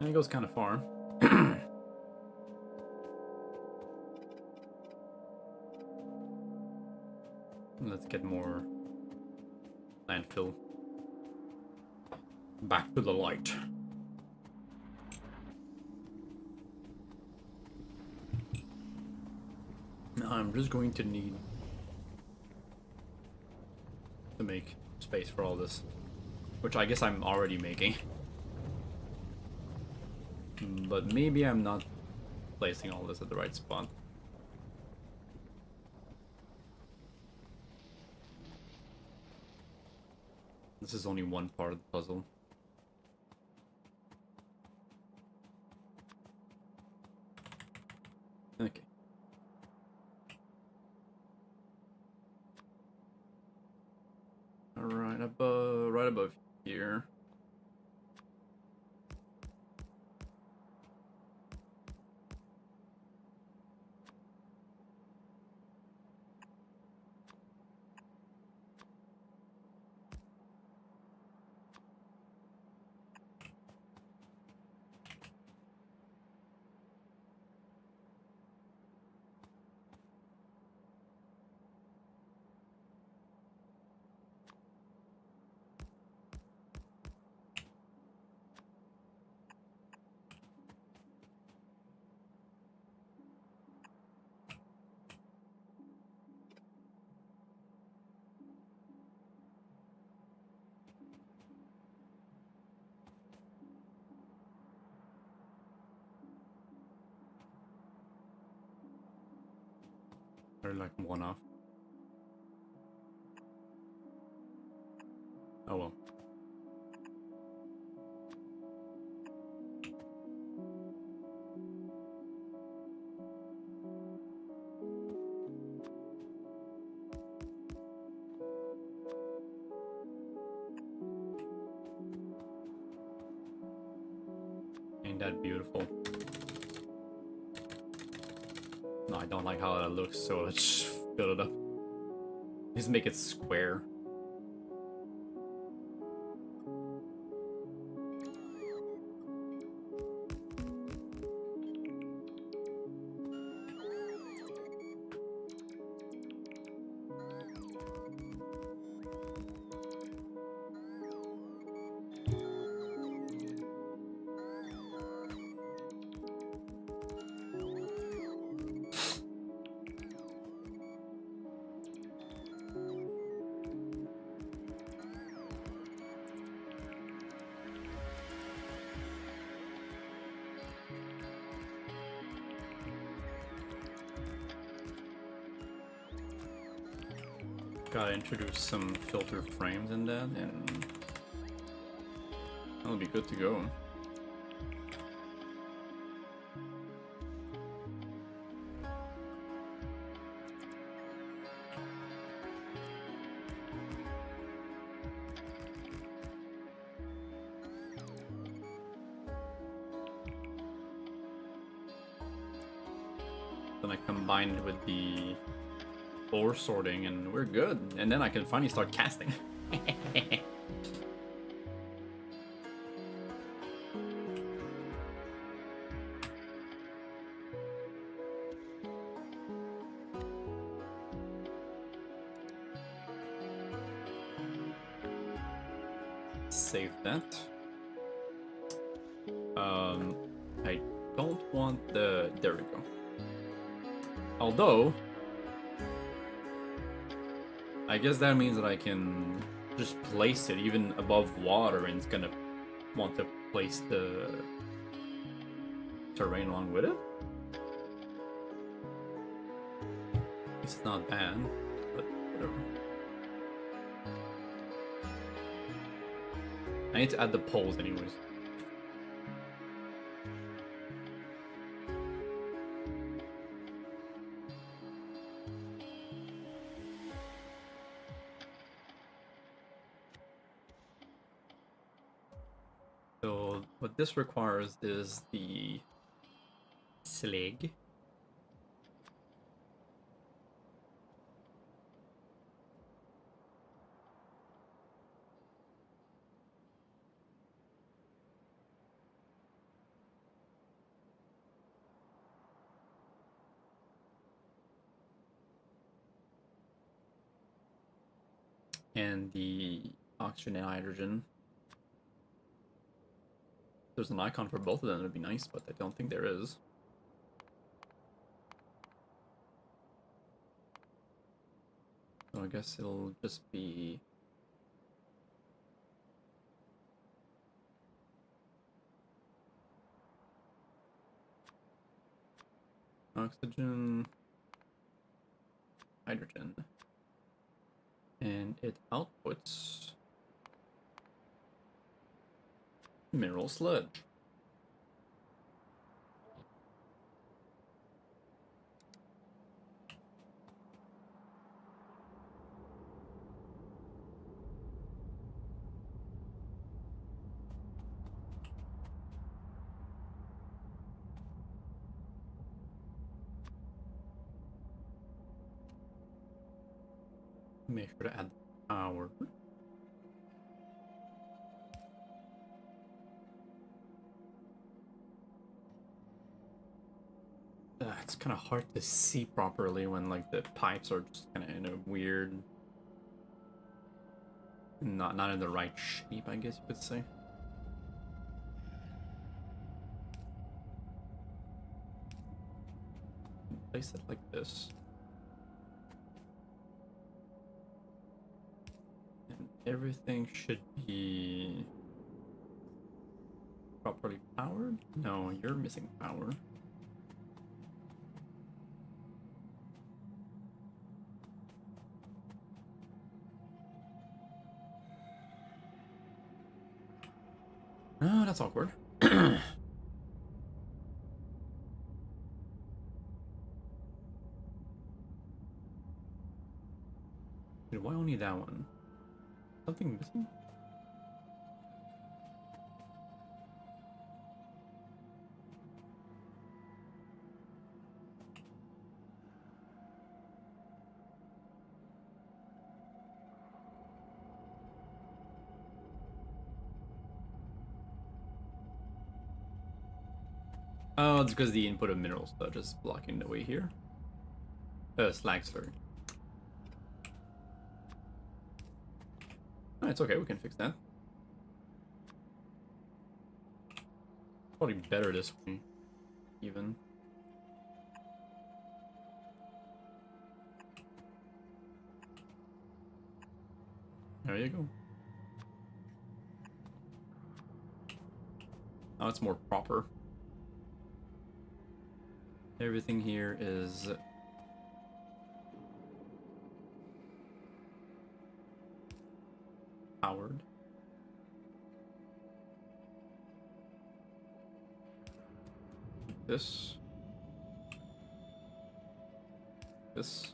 Speaker 1: And it goes kind of far. Let's get more landfill. Back to the light. Now I'm just going to need to make space for all this, which I guess I'm already making. But maybe I'm not placing all this at the right spot. This is only one part of the puzzle. Okay. Alright, right above here. Or like one off. Oh well. Ain't that beautiful? No, I don't like how that looks, so let's just fill it up. Just make it square. Gotta introduce some filter frames in that, and that'll be good to go. Then I combine it with the ore sorting and we're good. And then I can finally start casting. save that. I don't want the... There we go. Although, I guess that means that I can just place it even above water, and it's gonna want to place the terrain along with it. It's not bad, but whatever. I need to add the poles anyways. So what this requires is the slag. And the oxygen and hydrogen. If there's an icon for both of them, it'd be nice, but I don't think there is. So I guess it'll just be... oxygen, hydrogen. And it outputs mineral sludge. Make sure to add power. It's kind of hard to see properly when like the pipes are just kind of in a weird, not in the right shape, I guess you could say. Place it like this. And everything should be properly powered? No, you're missing power. Oh, that's awkward. Dude, why only that one? Something missing? Oh, it's because the input of mineral sludge is blocking the way here. Slag slurry. Oh, it's okay, we can fix that. Probably better this way, even. There you go. Now it's more proper. Everything here is powered. This. This.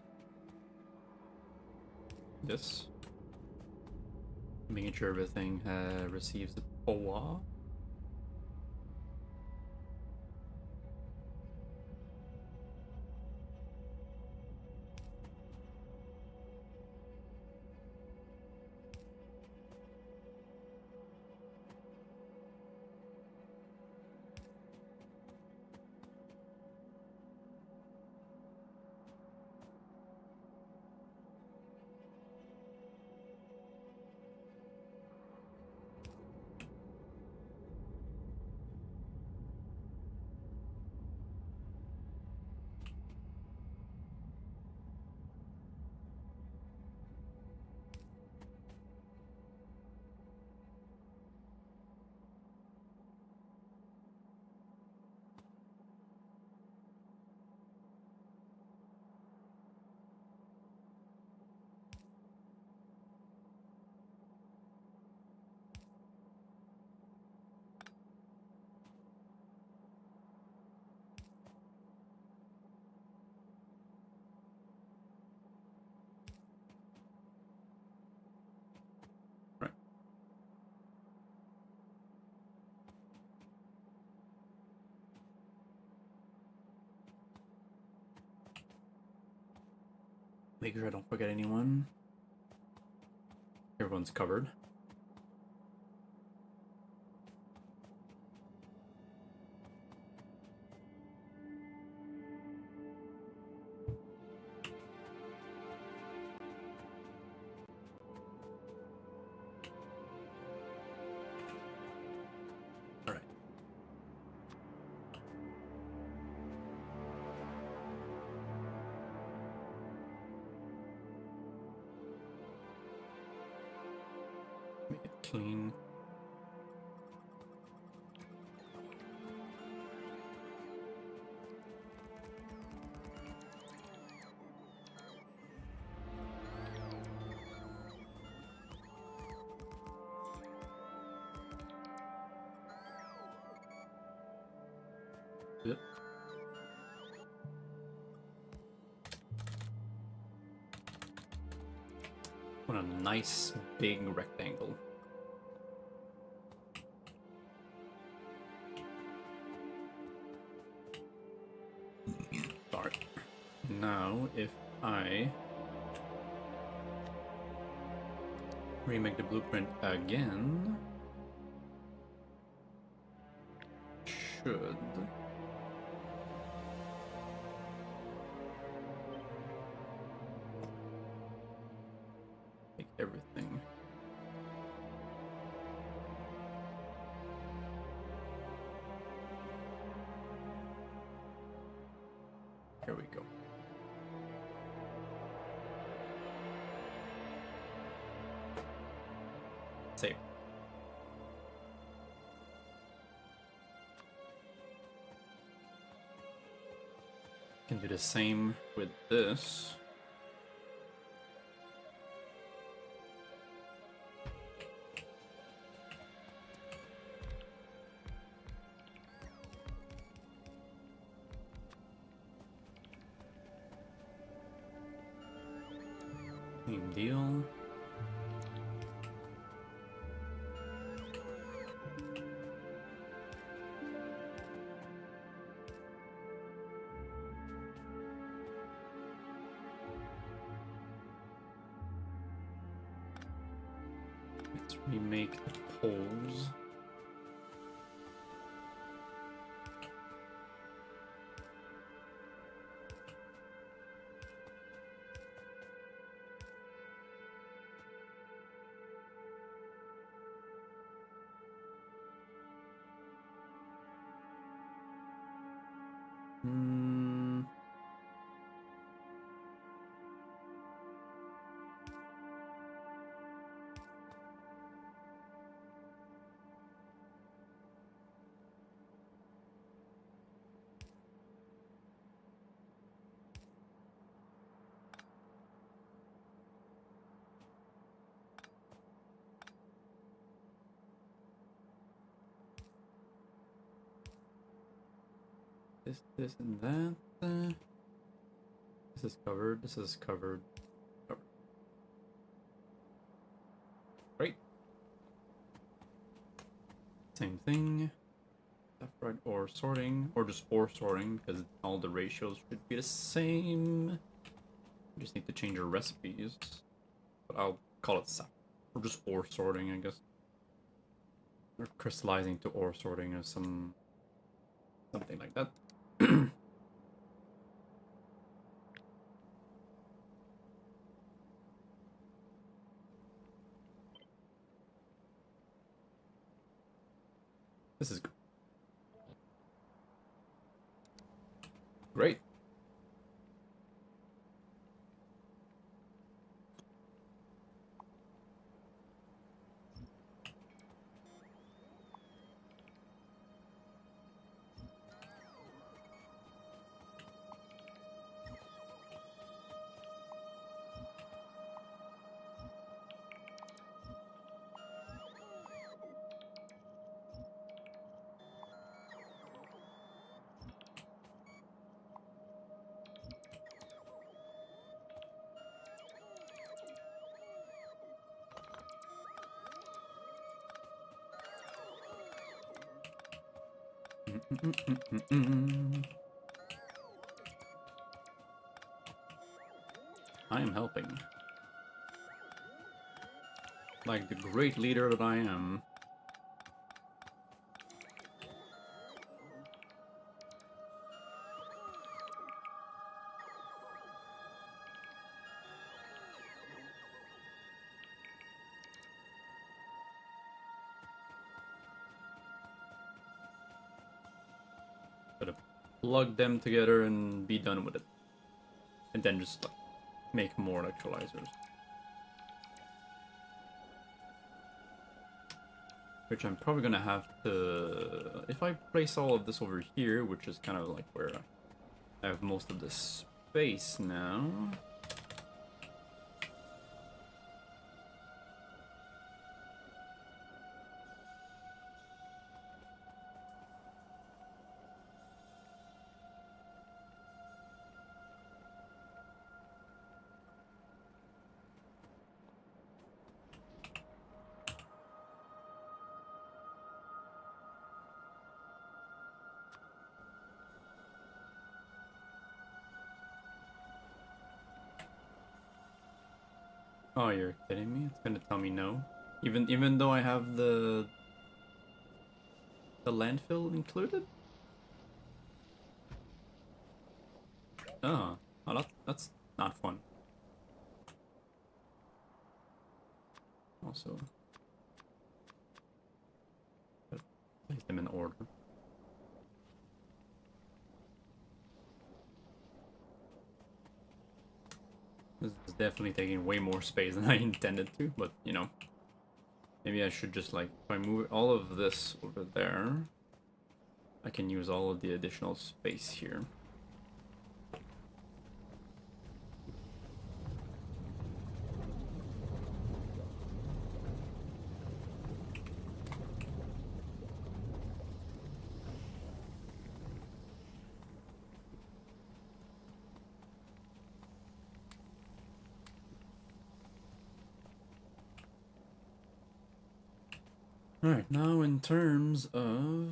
Speaker 1: Making sure everything receives the power. Make sure I don't forget anyone. Everyone's covered. All right. Make it clean. Yep. What a nice big rectangle. Sorry. Now, if I remake the blueprint again, should make everything. Here we go. Save. Can do the same with this. Same deal. Let's remake the poles. This, and that. This is covered. This is covered. Covered. Great. Same thing. Left, right, or sorting, or just or sorting, because all the ratios should be the same. You just need to change your recipes, but I'll call it sap, or just ore sorting, I guess. Or crystallizing to ore sorting, or something like that. This is good. Great. I am helping. Like the great leader that I am. Gotta plug them together and be done with it. And then just like make more electrolyzers. Which I'm probably gonna have to... If I place all of this over here, which is kind of like where I have most of this space now. Oh, you're kidding me? It's gonna tell me no. Even though I have the landfill included? Oh, well, that's not fun. Also, place them in order. This is definitely taking way more space than I intended to, but you know, maybe I should just like, if I move all of this over there, I can use all of the additional space here. Alright, now in terms of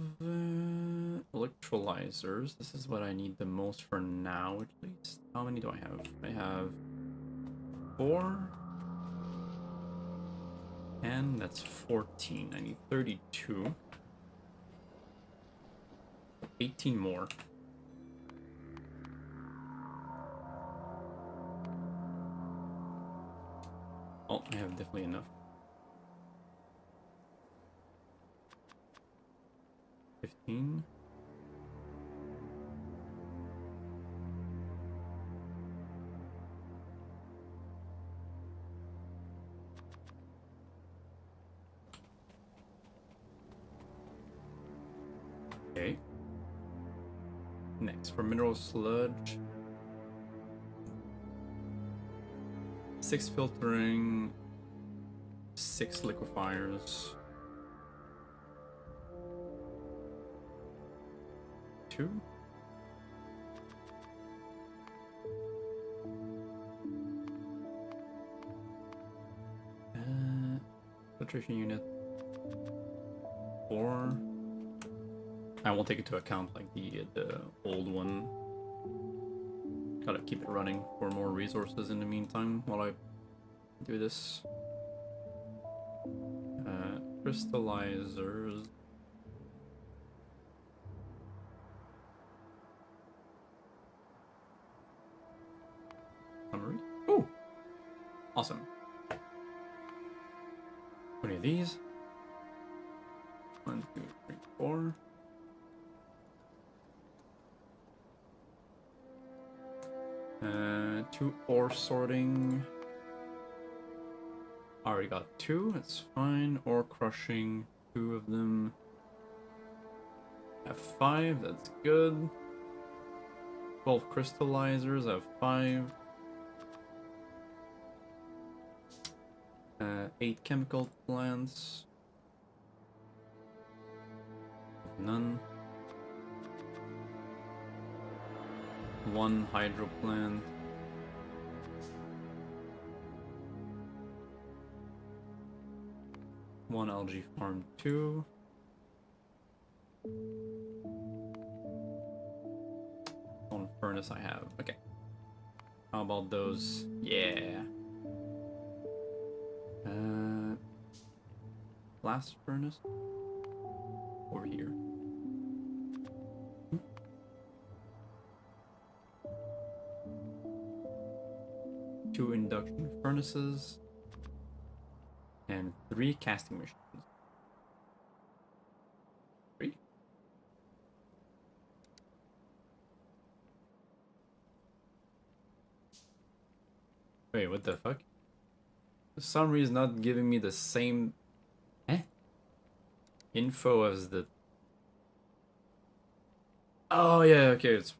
Speaker 1: electrolyzers, this is what I need the most for now, at least. How many do I have? I have 4. And that's 14. I need 32. 18 more. Oh, I have definitely enough. 15. Okay. Next, for mineral sludge. 6 filtering. 6 liquefiers. 2. Filtration unit. 4. I won't take into account like the old one. Gotta keep it running for more resources in the meantime while I do this. Crystallizers. Summary. Ooh! Awesome. How many of these? 1, 2, 3, 4. Two ore sorting. Already got 2, that's fine. Ore crushing, 2 of them. Have 5, that's good. 12 crystallizers, I have 5. 8 chemical plants. None. 1 hydro plant. One algae farm 2. One furnace I have. Okay. How about those? Yeah. Blast furnace over here. 2 induction furnaces and 3 casting machines. 3? Wait, what the fuck? For some reason, not giving me the same info as the. Oh yeah, okay. It's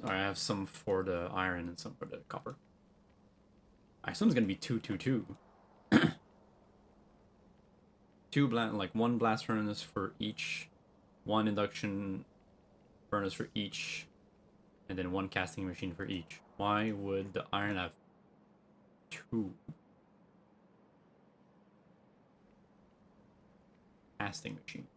Speaker 1: I have some for the iron and some for the copper. I assume it's gonna be 2, 2, 2. Like 1 blast furnace for each, 1 induction furnace for each, and then 1 casting machine for each. Why would the iron have 2 casting machines?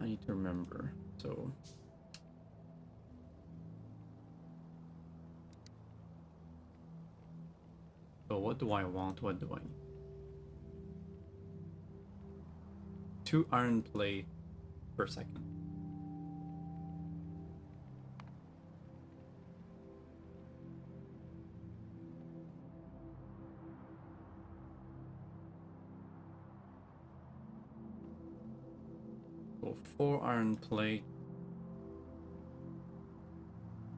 Speaker 1: I need to remember. So what do I want? What do I need? 2 iron plate per second. So 4 iron plate,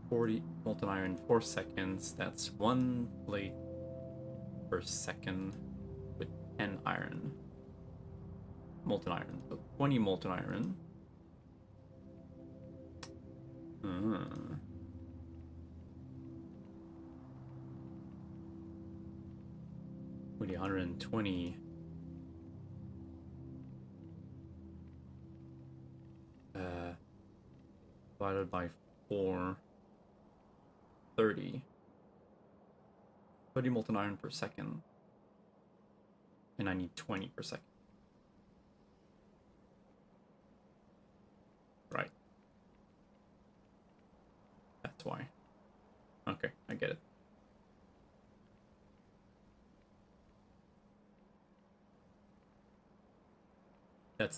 Speaker 1: 40 molten iron, 4 seconds. That's 1 plate per second with 10 iron. Molten iron. So 20 molten iron. What do you, 120? Divided by 4. 30. 30 molten iron per second. And I need 20 per second. Right. That's why. Okay, I get it.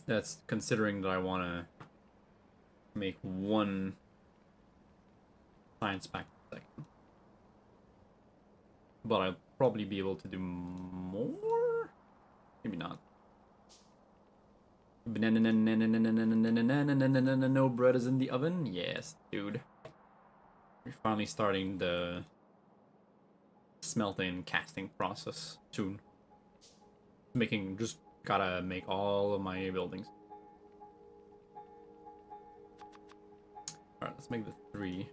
Speaker 1: That's considering that I want to make 1 science pack per second. But I'll probably be able to do more? Maybe not. No bread is in the oven? Yes, dude. We're finally starting the smelting and casting process soon. Just gotta make all of my buildings. Alright, let's make the 3.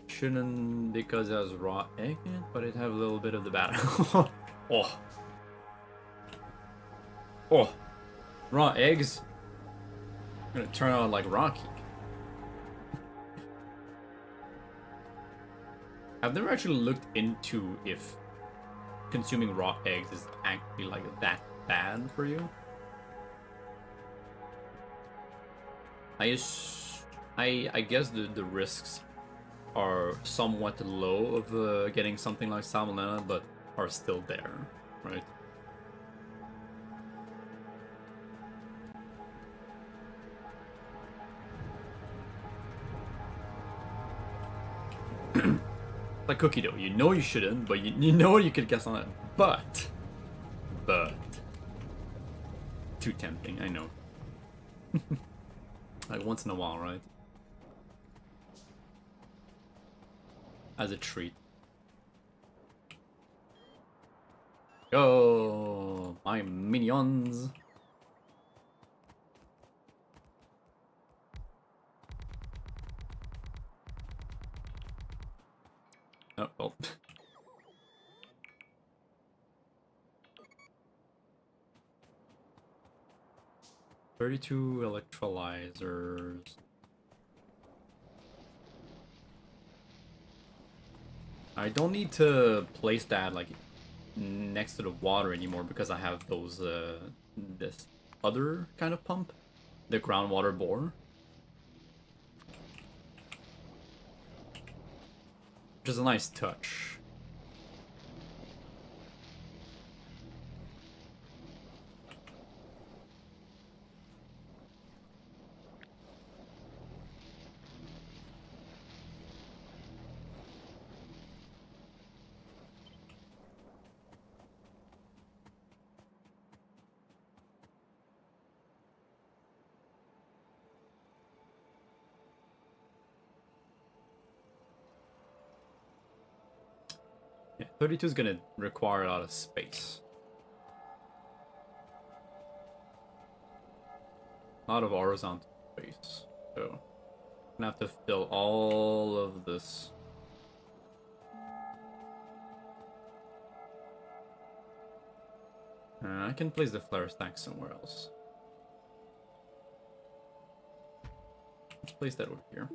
Speaker 1: Shouldn't, because it has raw egg in it, but it have a little bit of the batter. Oh. Oh. Raw eggs? Gonna turn out like Rocky. I've never actually looked into if consuming raw eggs is actually like that bad for you. I guess the risks are somewhat low of getting something like salmonella, but are still there, right? Like cookie dough, you know you shouldn't, but you know you could guess on it. But too tempting, I know. Like once in a while, right? As a treat. Go, my minions. Oh, well. 32 electrolyzers. I don't need to place that like next to the water anymore because I have those this other kind of pump, the groundwater bore, which is a nice touch. Yeah, 32 is gonna require a lot of space. A lot of horizontal space. So, I'm gonna have to fill all of this. I can place the flare stack somewhere else. Let's place that over here.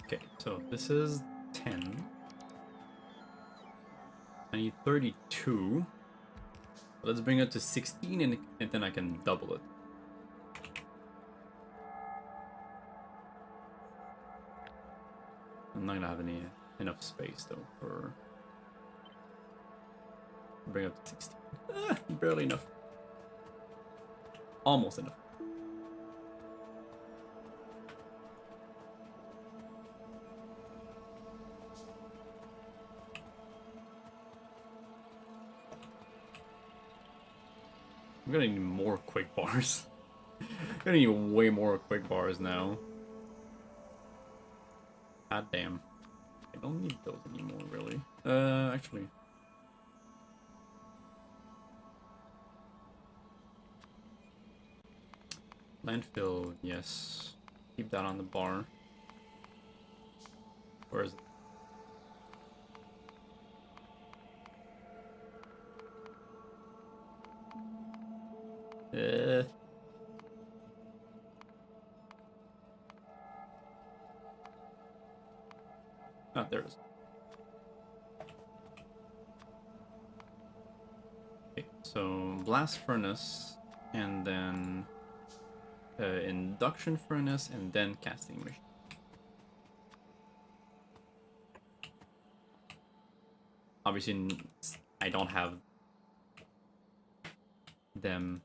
Speaker 1: Okay, so this is 10. I need 32. Let's bring it to 16 and then I can double it. I'm not gonna have enough space though for bring up to 16. Barely enough. Almost enough. I'm gonna need more quick bars. I'm gonna need way more quick bars now. God damn. I don't need those anymore, really. Actually. Landfill, yes. Keep that on the bar. Where is it? Ah, there it is. Okay, so blast furnace, and then induction furnace, and then casting machine. Obviously, I don't have them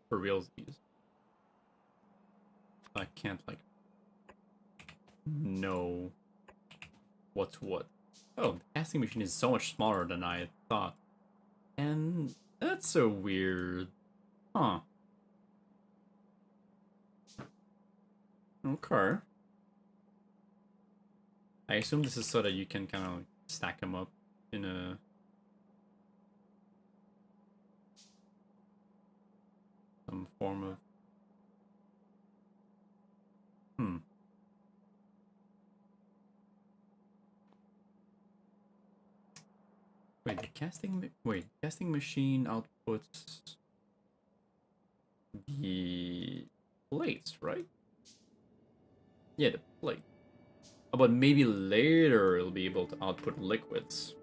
Speaker 1: for realsies. I can't, like, know what's what. Oh, the casting machine is so much smaller than I thought. And that's so weird. Huh. Okay. I assume this is so that you can kind of stack them up in a... some form of... Wait, the casting machine outputs the plates, right? Yeah, the plate. Oh, but maybe later it'll be able to output liquids,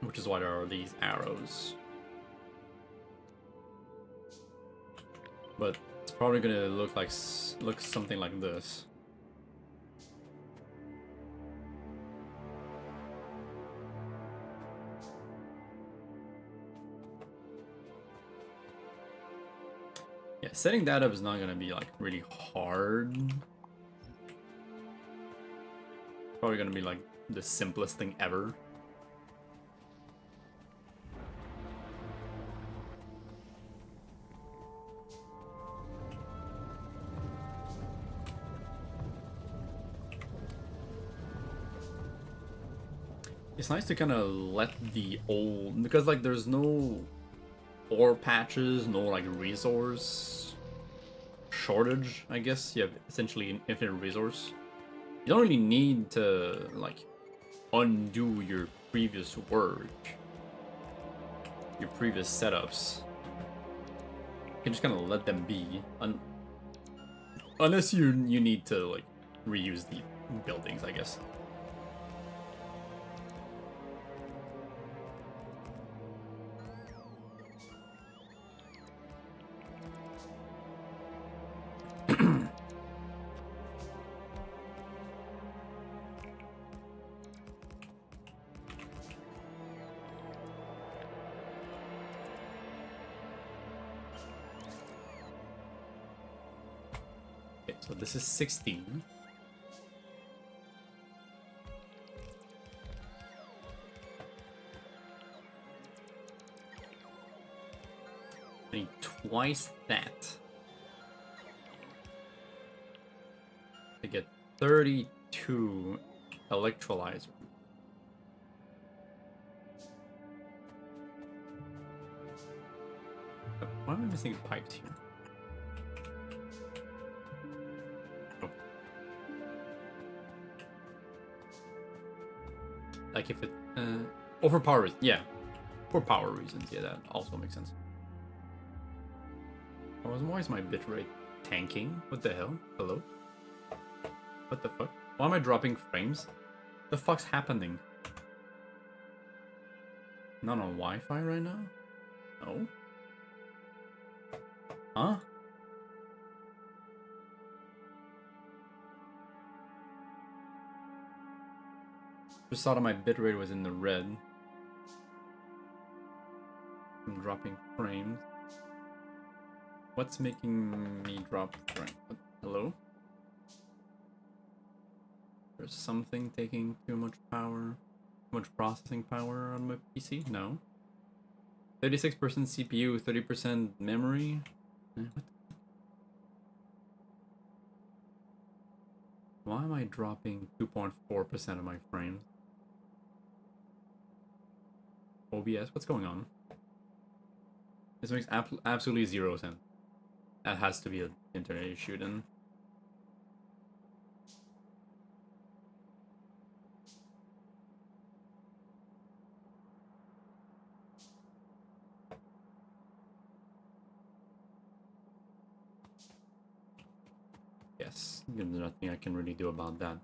Speaker 1: which is why there are these arrows. But it's probably gonna look something like this. Yeah, setting that up is not gonna be like really hard. Probably gonna be like the simplest thing ever. It's nice to kind of let the old, because like there's no ore patches, no like resource shortage, I guess. You have essentially an infinite resource. You don't really need to like undo your previous work, your previous setups. You can just kind of let them be, unless you need to like reuse the buildings, I guess. So this is 16. I need twice that to get 32 electrolyzer. Why am I missing pipes here? Like if it overpower, yeah, for power reasons, yeah, that also makes sense. Why is my bitrate tanking? What the hell? Hello? What the fuck? Why am I dropping frames? The fuck's happening? Not on Wi-Fi right now? No. Huh? Just thought my bitrate was in the red. I'm dropping frames. What's making me drop frames? Hello? There's something taking too much power, too much processing power on my PC? No. 36% CPU, 30% memory? What? Why am I dropping 2.4% of my frames? OBS, what's going on? This makes absolutely zero sense. That has to be an internet issue then. Yes, there's nothing I can really do about that.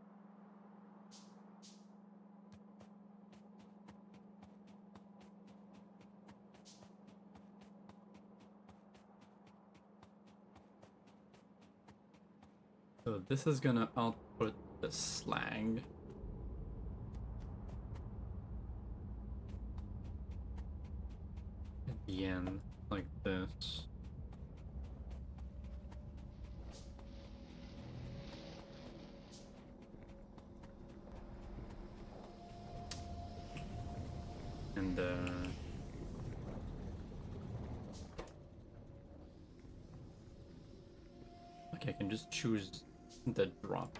Speaker 1: So this is gonna output the slag. At the end, like this. And okay, I can just choose the drop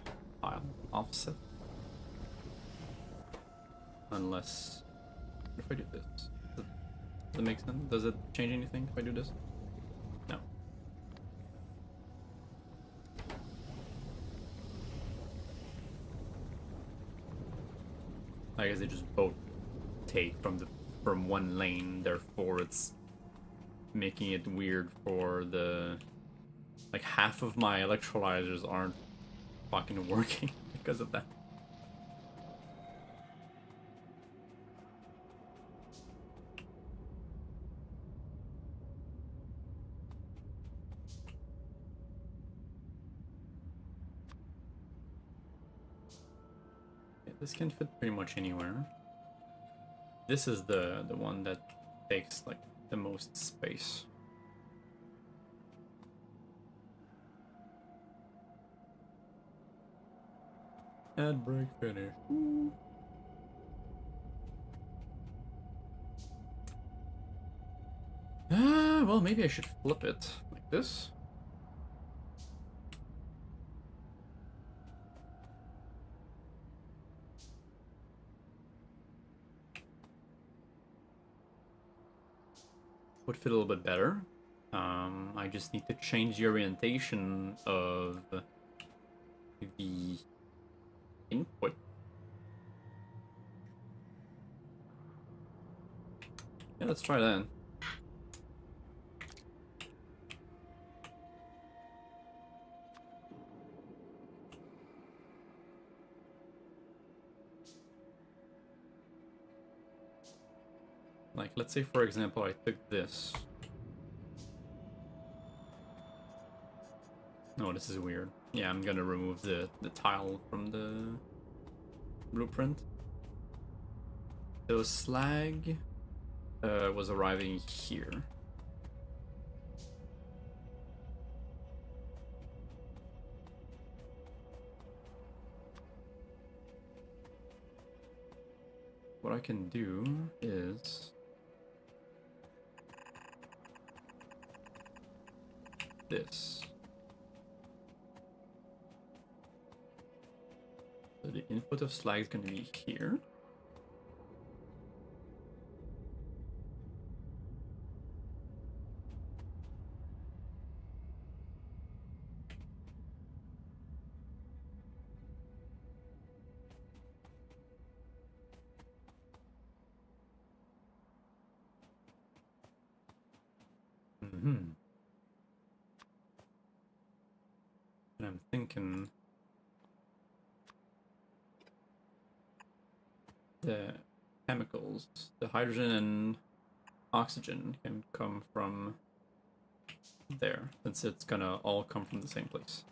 Speaker 1: file offset. Unless, what if I do this? Does it make sense? Does it change anything if I do this? No. I guess they just both take from one lane, therefore it's making it weird for the, like, half of my electrolyzers aren't fucking working because of that. Yeah, this can fit pretty much anywhere. This is the one that takes like the most space. Ad break finish. Ooh. well, maybe I should flip it like this. Would fit a little bit better. I just need to change the orientation of the input. Yeah, let's try that. Like, let's say, for example, I took this. Oh, this is weird. Yeah, I'm gonna remove the tile from the blueprint. So slag was arriving here. What I can do is this. So the input of slag is going to be here. And I'm thinking the chemicals, the hydrogen and oxygen can come from there, since it's gonna all come from the same place.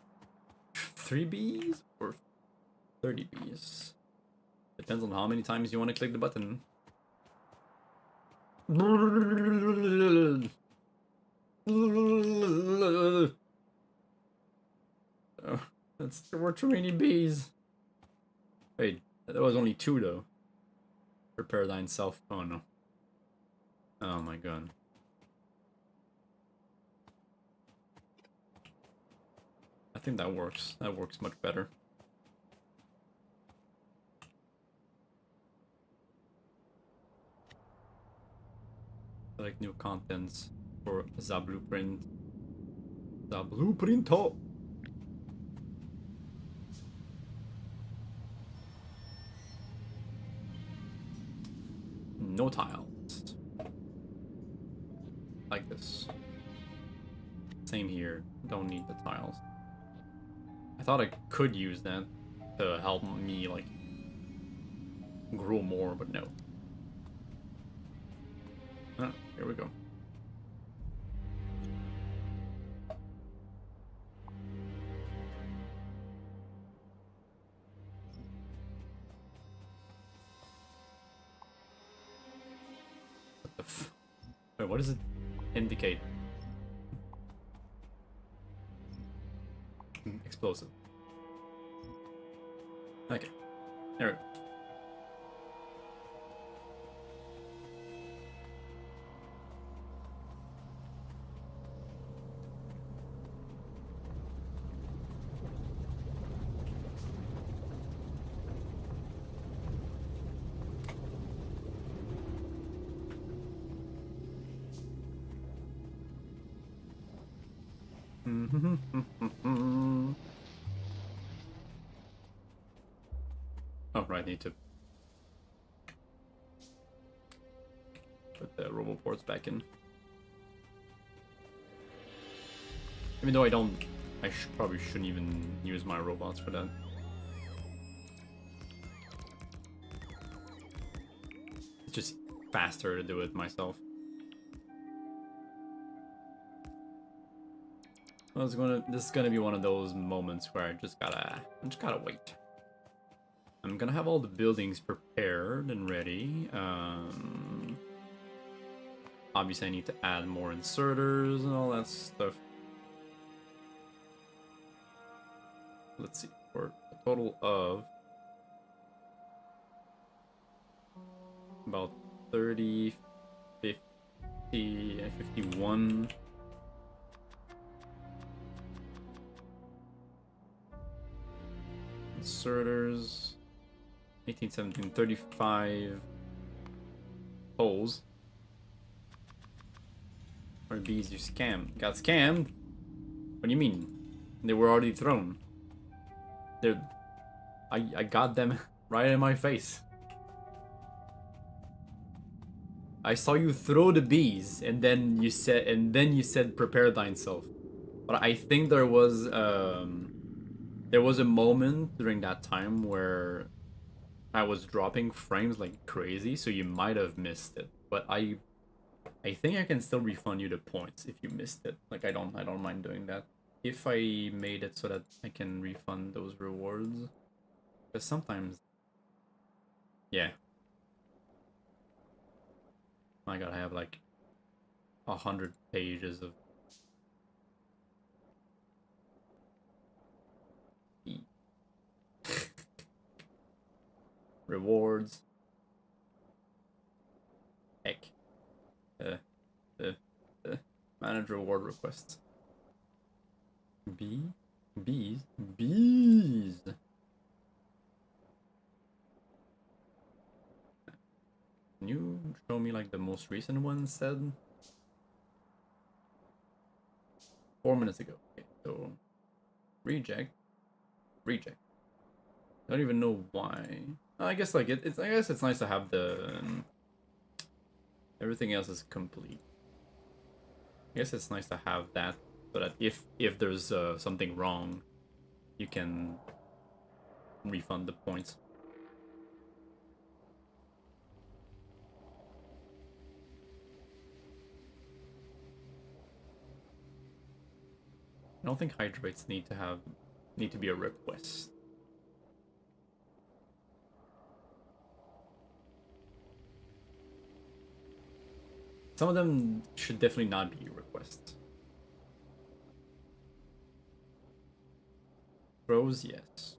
Speaker 1: 3 Bs or 30 Bs? Depends on how many times you want to click the button. Oh, there were too many bees. Wait, there was only 2 though. Prepare thine self. Oh no. Oh my god. I think that works. That works much better. Select new contents for the blueprint. The blueprint. Oh. No tiles. Like this. Same here. Don't need the tiles. I thought I could use that to help me, like, grow more, but no. Oh, here we go. What the f... Wait, what does it indicate? Explosive. Okay. There we go. Oh, right, need to put the roboports back in. Even though I probably shouldn't even use my robots for that. It's just faster to do it myself. This is gonna be one of those moments where I just gotta wait. I'm gonna have all the buildings prepared and ready. Obviously I need to add more inserters and all that stuff. Let's see, for a total of about 30, 50, 51. Inserters. 18, 17, 35 holes. Or bees you scammed. Got scammed? What do you mean? They were already thrown. I got them right in my face. I saw you throw the bees, and then you said prepare thyself. But I think there was a moment during that time where I was dropping frames like crazy, so you might have missed it. But I think I can still refund you the points if you missed it. Like I don't mind doing that. If I made it so that I can refund those rewards. Because sometimes, yeah. My god, I have like 100 pages of rewards. Heck. Manage reward requests. Bees. Can you show me like the most recent one said? 4 minutes ago. Okay, so reject. I don't even know why. I guess like it's I guess it's nice to have the everything else is complete. I guess it's nice to have that so that if there's something wrong, you can refund the points. I don't think hydrates need to be a request. Some of them should definitely not be requests. Pros, yes.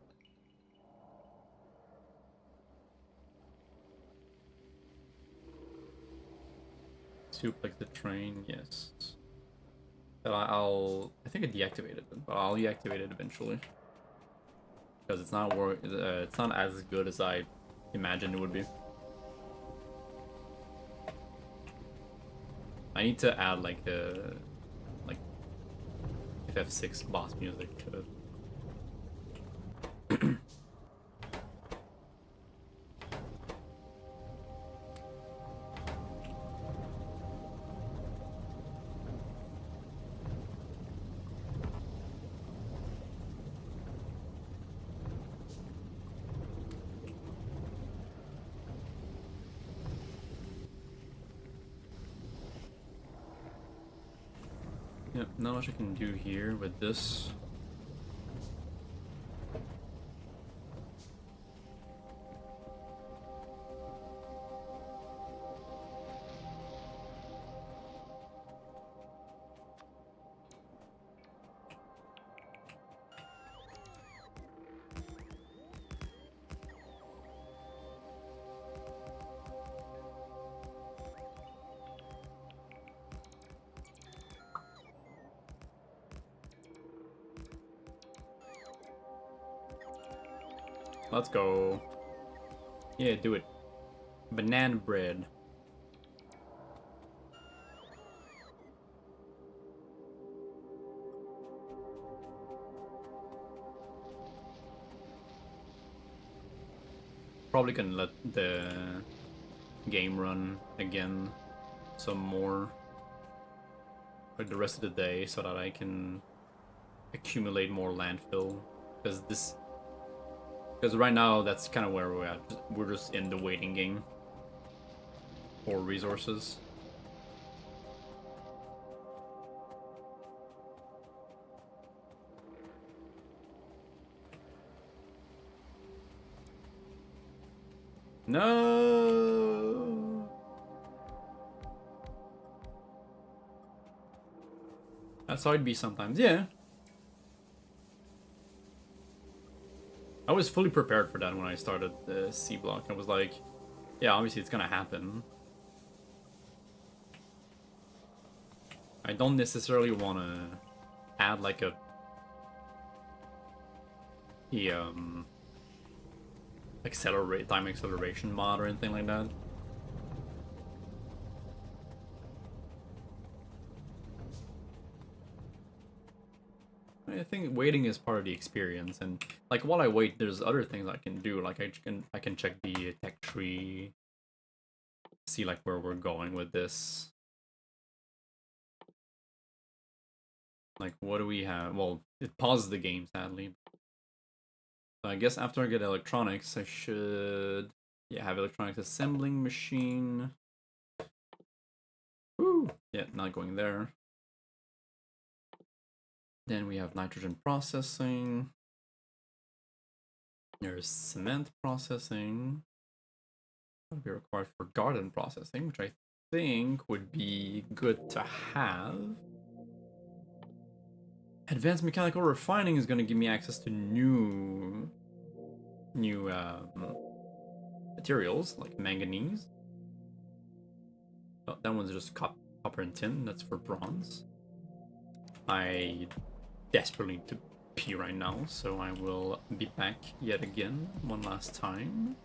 Speaker 1: Suplex the train, yes. But I think I deactivated it, but I'll deactivate it eventually. Because it's not as good as I imagined it would be. I need to add like the FF6 boss music to it. Yep, not much I can do here with this. Let's go. Yeah, do it. Banana bread. Probably gonna let the game run again some more like the rest of the day so that I can accumulate more landfill because right now that's kind of where we're at. We're just in the waiting game for resources. No. That's how it'd be sometimes. Yeah. I was fully prepared for that when I started the C block. I was like, yeah, obviously it's gonna happen. I don't necessarily want to add like a time acceleration mod or anything like that. I think waiting is part of the experience, and like while I wait, there's other things I can do. Like I can check the tech tree, see like where we're going with this. Like what do we have? Well, it pauses the game sadly. So I guess after I get electronics, I should have electronics assembling machine. Woo! Yeah, not going there. Then we have nitrogen processing. There's cement processing. That would be required for garden processing, which I think would be good to have. Advanced mechanical refining is going to give me access to new materials like manganese. Oh, that one's just copper and tin. That's for bronze. I desperately need to pee right now, so I will be back yet again one last time.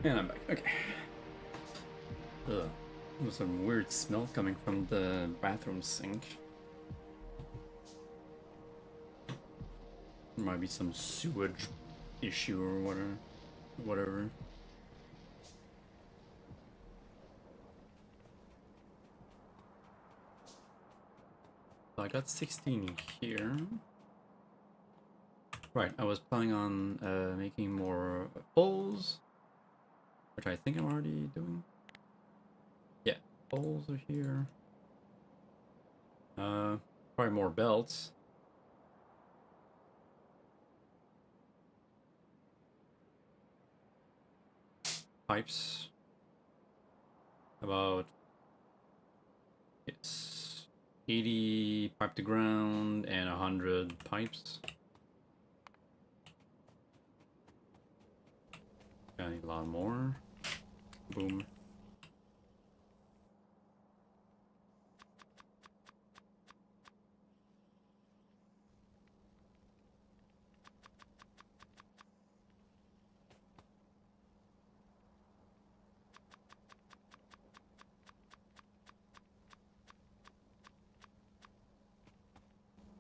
Speaker 1: And I'm back. Okay. Ugh. There's some weird smell coming from the bathroom sink. There might be some sewage issue or whatever. So I got 16 here. Right, I was planning on making more poles, which I think I'm already doing. Yeah, poles are here. Probably more belts. Pipes. About it's 80 pipe to ground and 100 pipes. I need a lot more. Boom.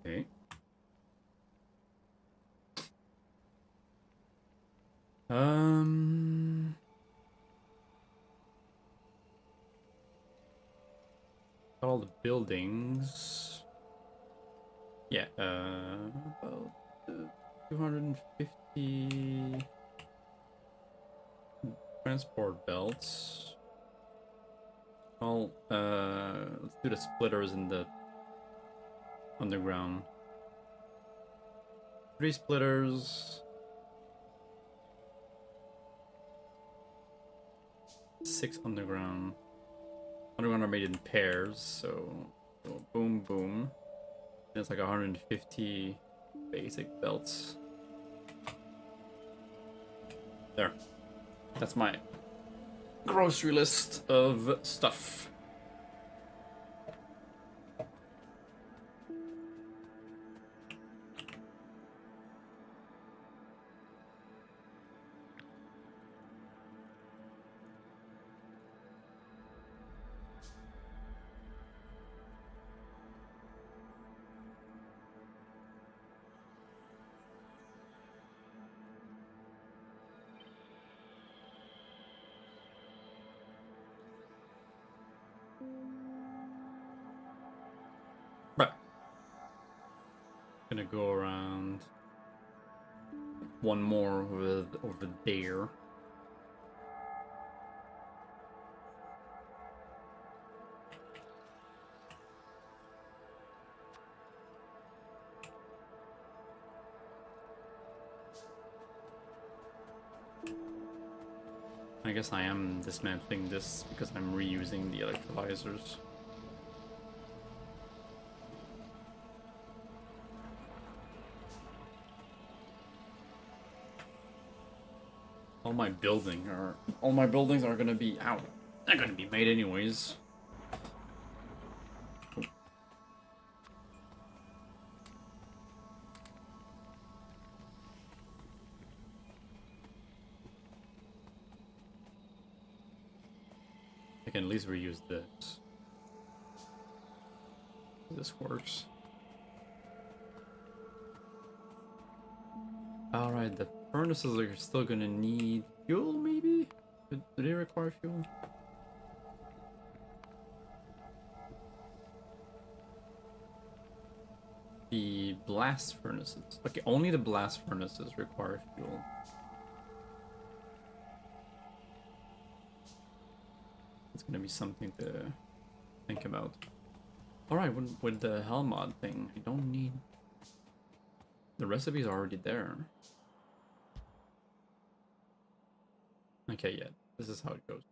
Speaker 1: Okay. Got all the buildings. Yeah, about 250 transport belts. Well, let's do the splitters in the underground. 3 splitters. 6 underground. Underground are made in pairs, so boom, boom. And it's like 150 basic belts. There. That's my grocery list of stuff. Right. Gonna go around one more with over there. I guess I am dismantling this because I'm reusing the electrolyzers. All my buildings are gonna be out. They're gonna be made anyways. I can at least reuse this. This works. Alright, the furnaces are still gonna need fuel, maybe? Do they require fuel? The blast furnaces. Okay, only the blast furnaces require fuel. It's gonna be something to think about. Alright, with the hell mod thing, I don't need... The recipe's are already there. Okay, yeah, this is how it goes.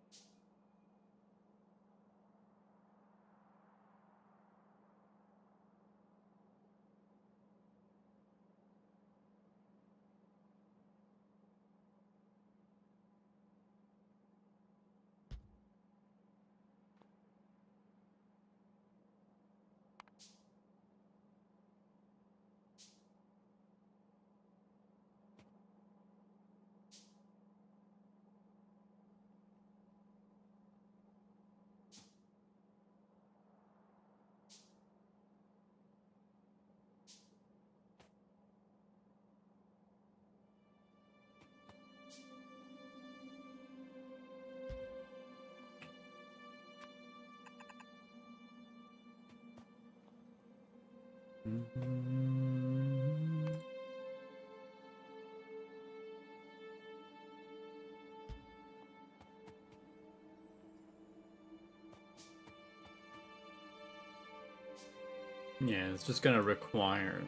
Speaker 1: Yeah, it's just gonna require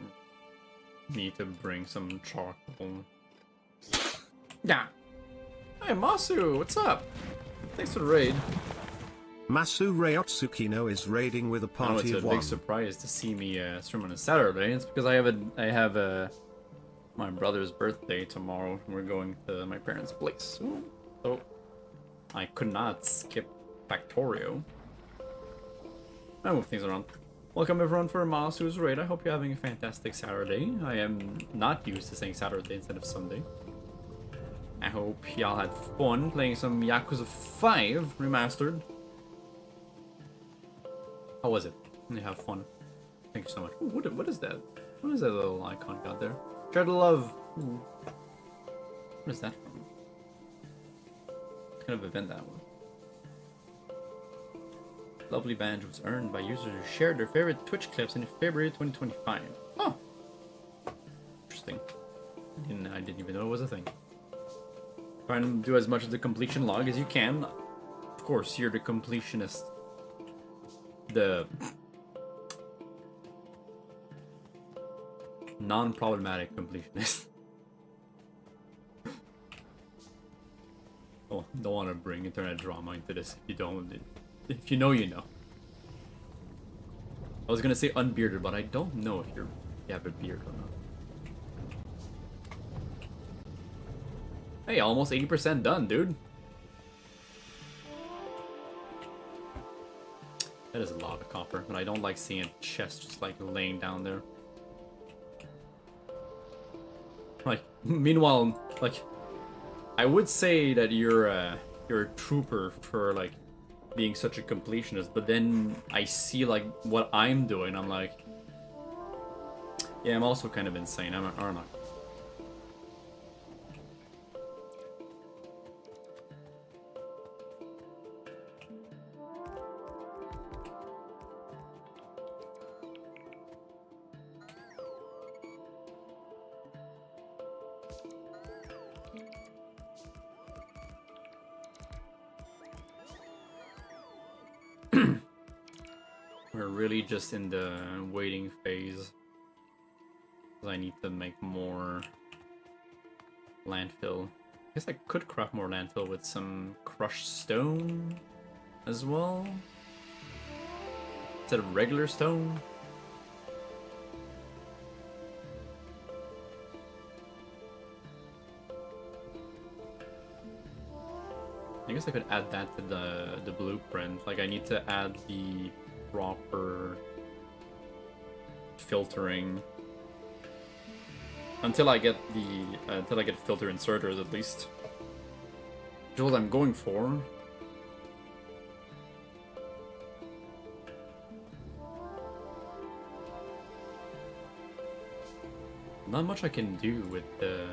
Speaker 1: me to bring some charcoal. Yeah. Hey, Masu, what's up? Thanks for the raid.
Speaker 2: Masu Rayotsukino is raiding with a party of
Speaker 1: It's a big surprise to see me stream on a Saturday. It's because I have my brother's birthday tomorrow. We're going to my parents' place, so I could not skip Factorio. I move things around. Welcome everyone for Masu's raid. I hope you're having a fantastic Saturday. I am not used to saying Saturday instead of Sunday. I hope y'all had fun playing some Yakuza 5 Remastered. How was it? You have fun. Thank you so much. Ooh, what is that? What is that little icon got there? Share the love. Ooh. What is that from? What kind of event that was? Lovely badge was earned by users who shared their favorite Twitch clips in February 2025. Oh, interesting. I didn't even know it was a thing. Try and do as much of the completion log as you can. Of course, you're the completionist. The non-problematic completionist. Oh, don't want to bring internet drama into this if you don't. If you know, you know. I was gonna say unbearded, but I don't know if you have a beard or not. Hey, almost 80% done, dude. That is a lot of copper, but I don't like seeing a chest just like laying down there. Like, meanwhile, like, I would say that you're a trooper for like being such a completionist, but then I see like what I'm doing, I'm like, yeah, I'm also kind of insane, aren't I? We're really just in the waiting phase. I need to make more landfill. I guess I could craft more landfill with some crushed stone as well. Instead of regular stone. I guess I could add that to the blueprint. Like, I need to add the proper filtering until I get filter inserters at least. Which is what I'm going for. Not much I can do with the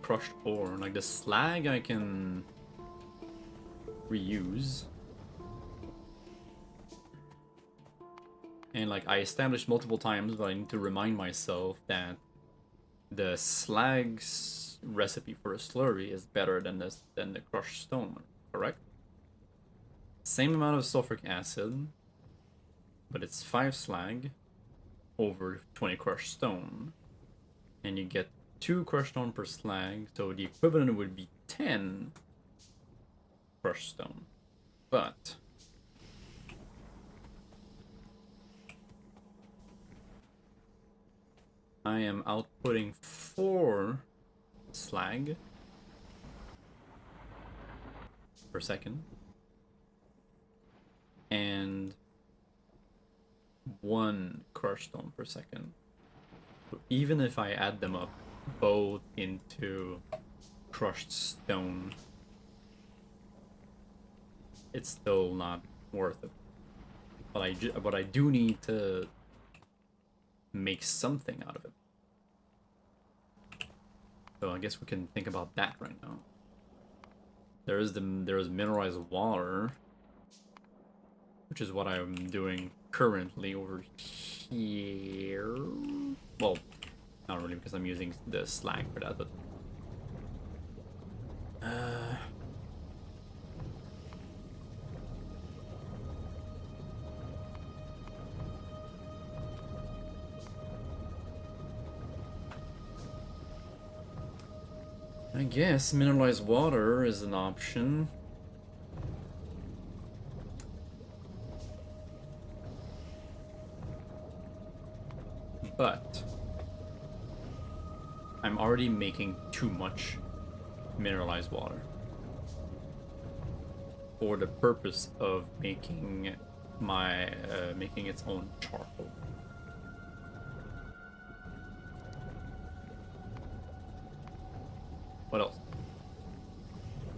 Speaker 1: crushed ore. Like the slag I can reuse. And like I established multiple times, but I need to remind myself that the slag's recipe for a slurry is better than the crushed stone, correct? Same amount of sulfuric acid, but it's 5 slag over 20 crushed stone. And you get 2 crushed stone per slag, so the equivalent would be 10 crushed stone. But I am outputting 4 slag per second and 1 crushed stone per second. So even if I add them up both into crushed stone, it's still not worth it. But I do need to make something out of it. So I guess we can think about that right now. There is mineralized water, which is what I'm doing currently over here. Well, not really, because I'm using the slag for that, but I guess mineralized water is an option. But I'm already making too much mineralized water for the purpose of making making its own charcoal. What else?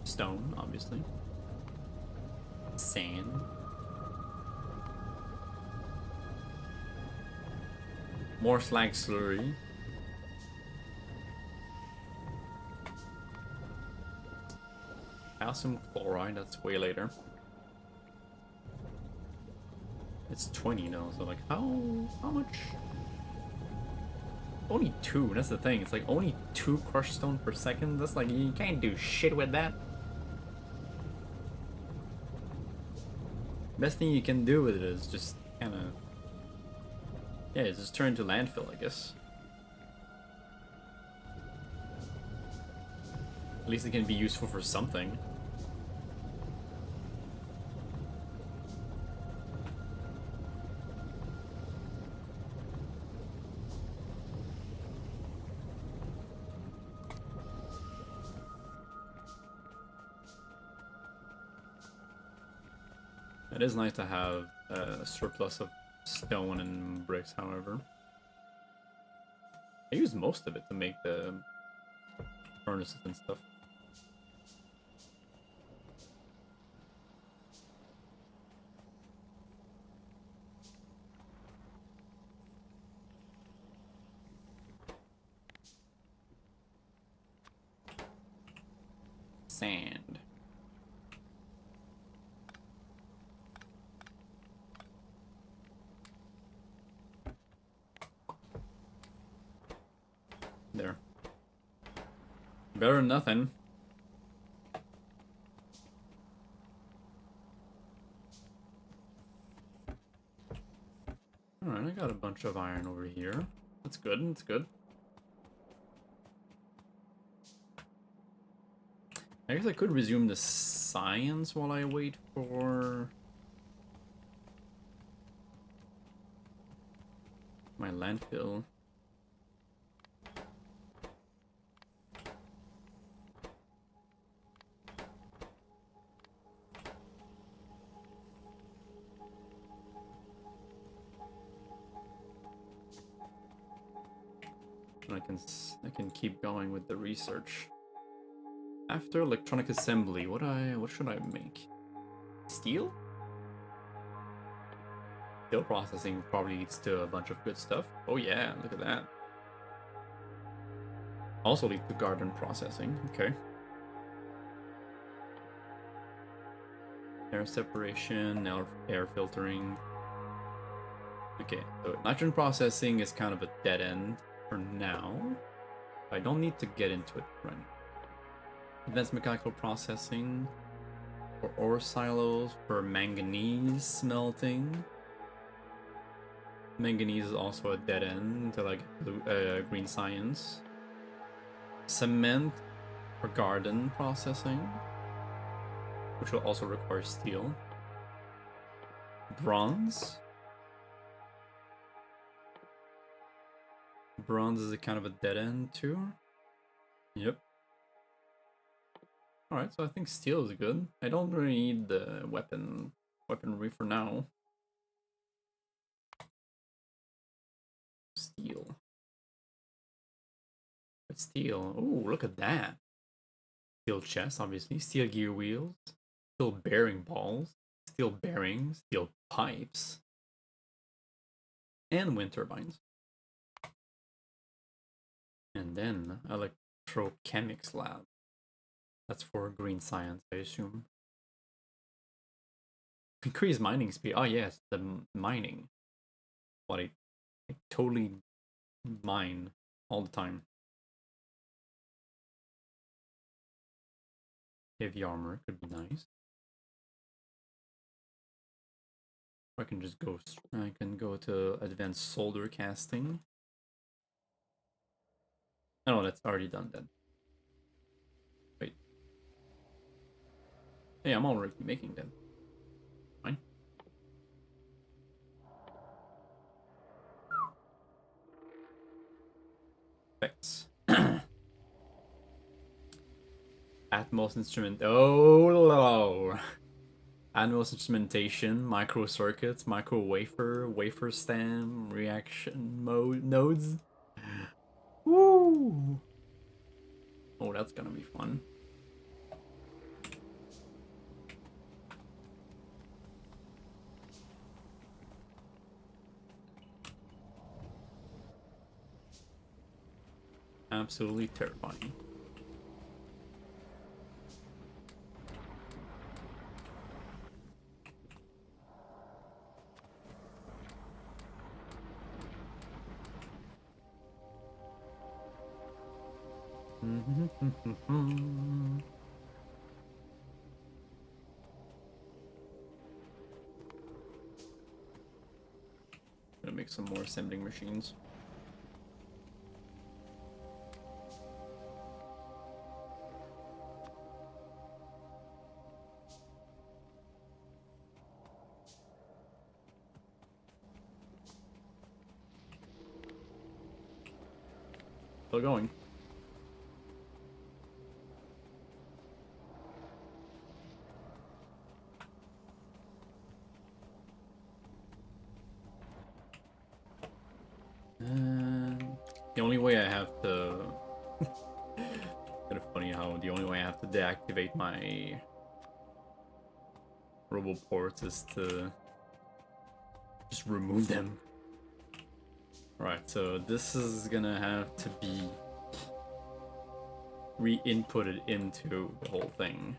Speaker 1: Stone, obviously. Sand. More slag slurry. Calcium chloride, that's way later. It's 20 now, so like how much? Only 2, that's the thing. It's like only 2 crushed stone per second. That's like you can't do shit with that. Best thing you can do with it is just kinda, yeah, just turn into landfill, I guess. At least it can be useful for something. It is nice to have a surplus of stone and bricks, however. I use most of it to make the furnaces and stuff. Sand. There. Better than nothing. Alright, I got a bunch of iron over here. That's good, that's good. I guess I could resume the science while I wait for my landfill. I can keep going with the research. After electronic assembly, what should I make? Steel? Steel processing probably leads to a bunch of good stuff. Oh yeah, look at that. Also leads to garden processing. Okay. Air separation, air filtering. Okay, so nitrogen processing is kind of a dead end for now. I don't need to get into it right now. Advanced mechanical processing for ore silos, for manganese smelting. Manganese is also a dead end to like green science. Cement for garden processing, which will also require steel. Bronze. Bronze is a kind of a dead end too. Yep. Alright, so I think steel is good. I don't really need the weaponry for now. Steel. But steel. Oh, look at that. Steel chest, obviously. Steel gear wheels. Steel bearing balls. Steel bearings. Steel pipes. And wind turbines. And then electrochemics lab. That's for green science, I assume. Increase mining speed. Oh yes, the mining. What I totally mine all the time. Heavy armor could be nice. I can just go. I can go to advanced solder casting. Oh, that's already done then. Wait. Hey, I'm already making them. Fine. Effects. Atmos instrument. Oh, Atmos instrumentation, micro circuits, micro wafer, wafer stem, reaction mode nodes. Woo! Oh, that's gonna be fun. Absolutely terrifying. Gonna make some more assembling machines. Still going. The only way I have to... kind of funny how the only way I have to deactivate my roboports is to just remove them. Right, so this is gonna have to be re-inputted into the whole thing.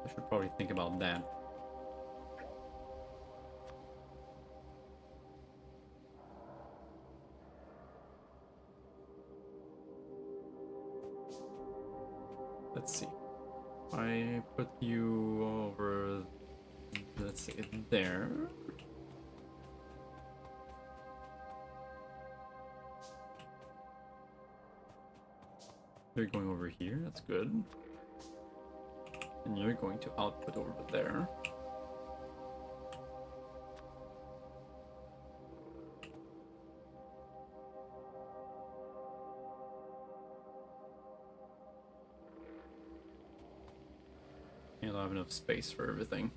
Speaker 1: I should probably think about that. Let's see. I put you over, let's see, there. You're going over here, that's good. And you're going to output over there. And I'll have enough space for everything.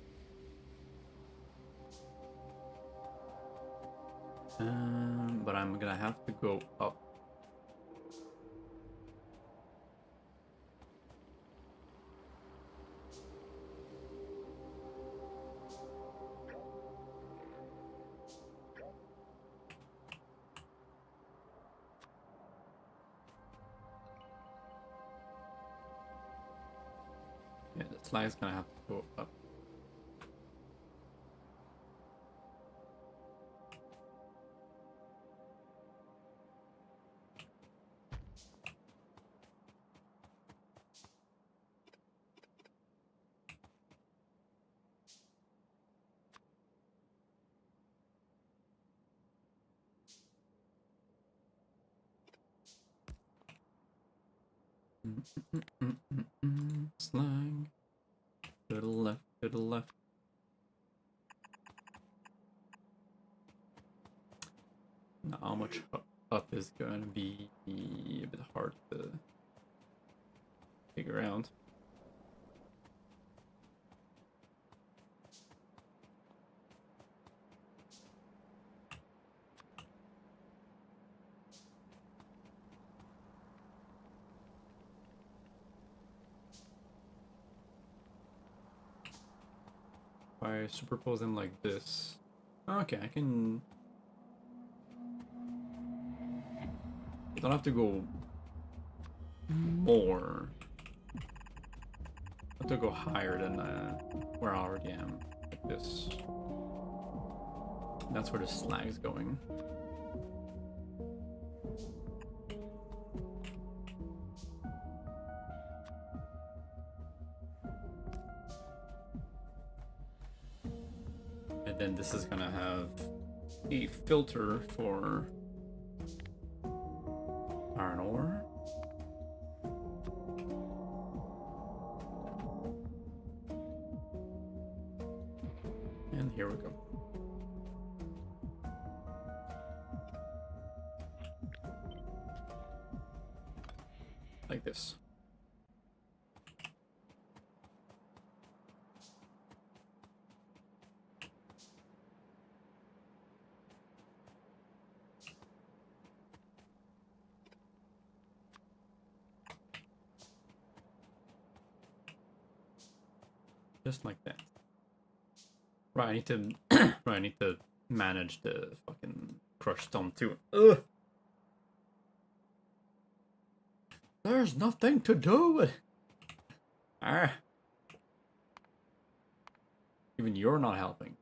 Speaker 1: But I'm gonna have to go up. Yeah, the slag's gonna have to go up. Slag. To the left, to the left. Now, how much up is going to be a bit hard to figure out. If I superpose them like this, okay, I can. I don't have to go more. I have to go higher than where I already am, like this. That's where the slag is going. And then this is gonna have a filter for iron ore. And here we go. Like this. Just like that. Right, I need to right, I need to manage the fucking crushed stone too. Ugh. There's nothing to do. Ah. Even you're not helping.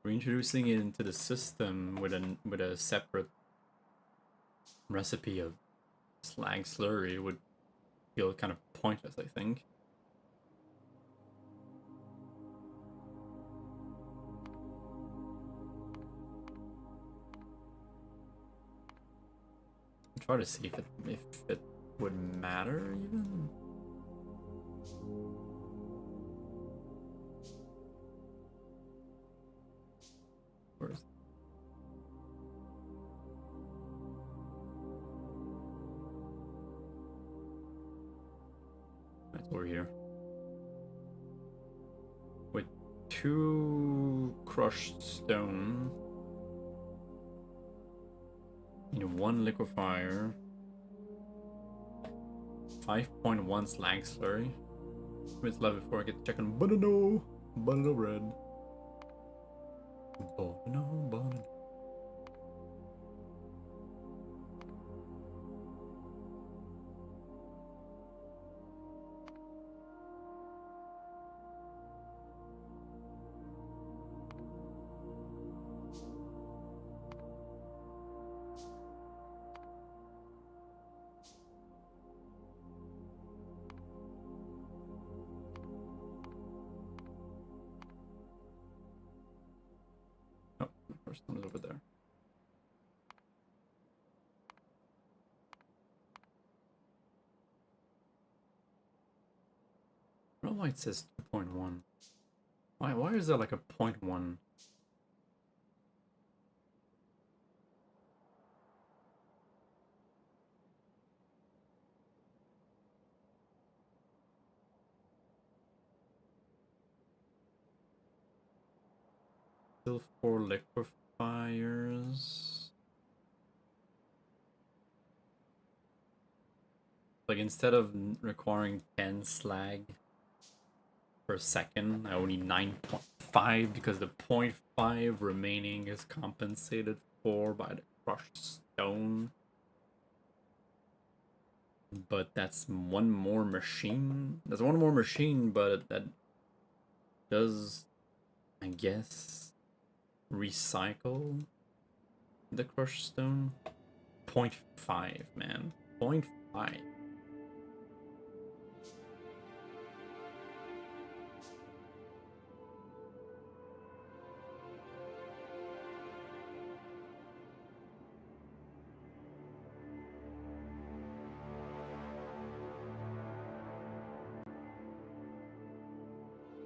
Speaker 1: Reintroducing it into the system with a separate recipe of slag slurry would feel kind of pointless, I think. Try to see if it would matter even. Where's that's over here. With 2 crushed stone. In 1 liquefier, 5.1 slag slurry. It's left before I get to check on banana bread. Banana. Oh, the first one is over there. I don't know why it says 2.1. Why is there like a 0.1? Still 4 liquefiers. Like instead of requiring 10 slag per second, I only need 9.5 because the 0.5 remaining is compensated for by the crushed stone. But that's one more machine. That's one more machine, but that does, I guess, recycle the crushed stone. 0.5, man. 0.5.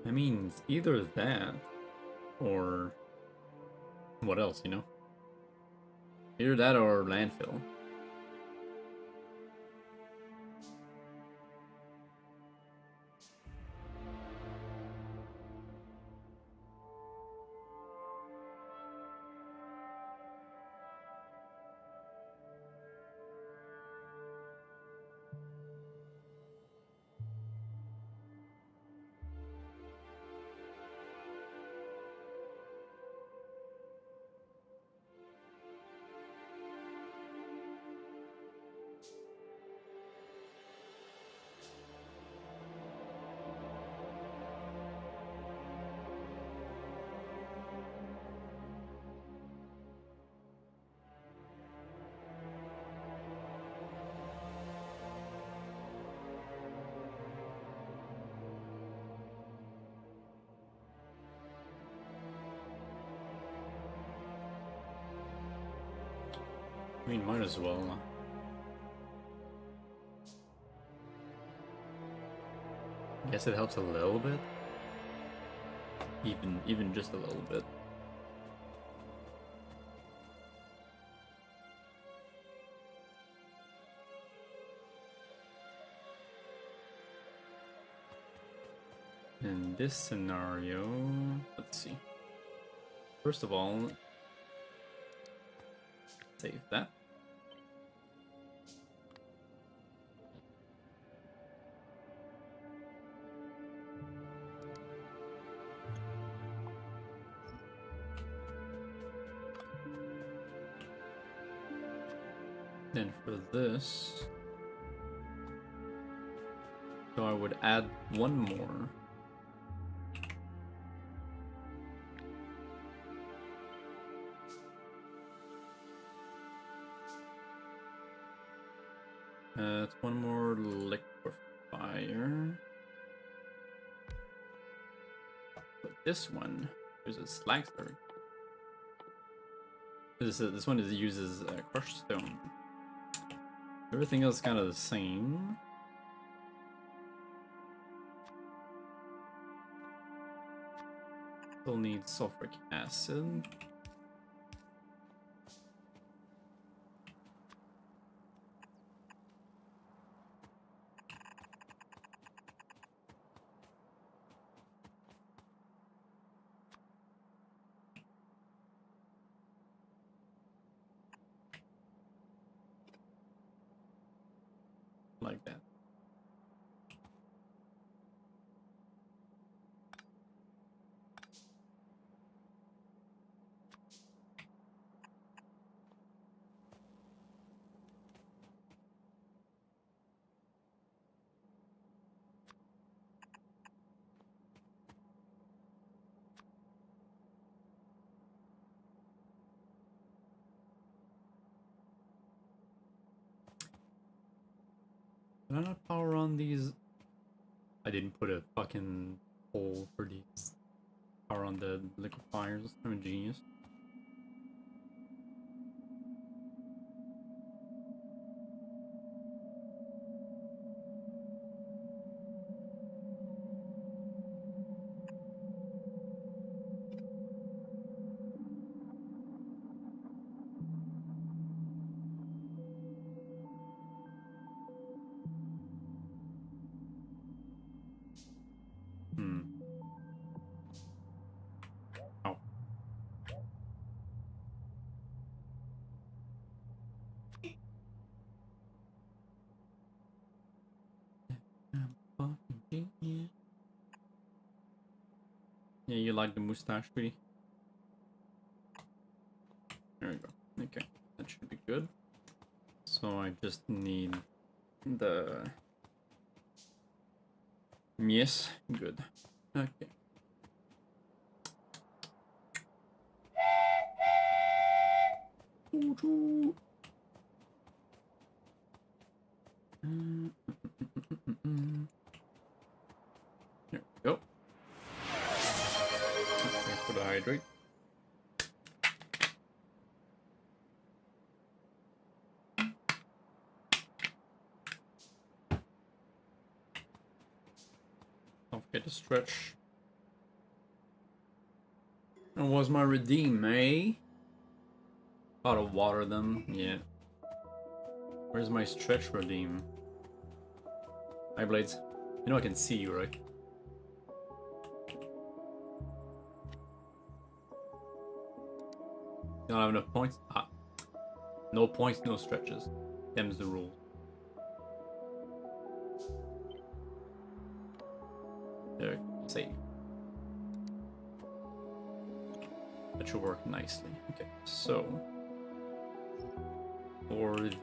Speaker 1: I mean, it's either that or what else, you know? Either that or landfill. I mean, might as well. Guess it helps a little bit. Even just a little bit. In this scenario, let's see. First of all, save that. Then for this, so I would add one more. It's one more liquefier. But this one uses slag slurry. This one uses crushed stone. Everything else is kind of the same. Still need sulfuric acid. Like that. Did I not power on these? I didn't put a fucking hole for these. Power on the liquefiers. I'm a genius. Oh. Yeah, you like the mustache, sweetie? There we go. Okay, that should be good. So I just need the... Yes, good. Okay. There we go. Thanks for the hydrate. Don't forget to stretch. And was my redeem, eh? Gotta water them, yeah. Where's my stretch redeem? Hi, Blades. You know I can see you, right? You don't have enough points? Ah. No points, no stretches. Them's the rule. There, save. That should work nicely. Okay, so... For the...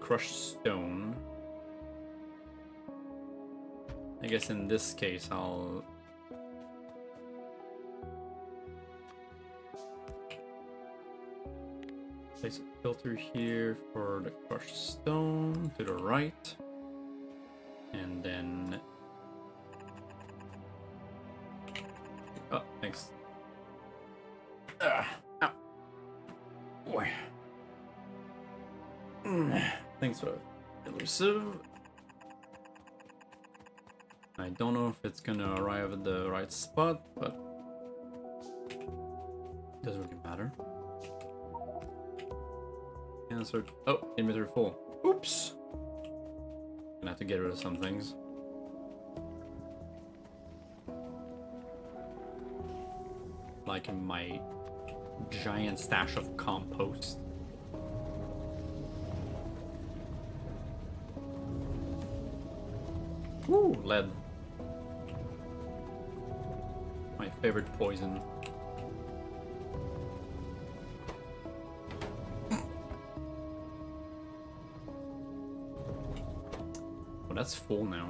Speaker 1: crushed stone... I guess in this case I'll... place a filter here for the crushed stone to the right. And then... Oh, thanks. Ow. Boy. Thanks for elusive. I don't know if it's gonna arrive at the right spot, but it doesn't really matter. Answer. Oh, inventory full. Oops. Gonna have to get rid of some things. Like my giant stash of compost. Woo, lead. My favorite poison. Oh, that's full now.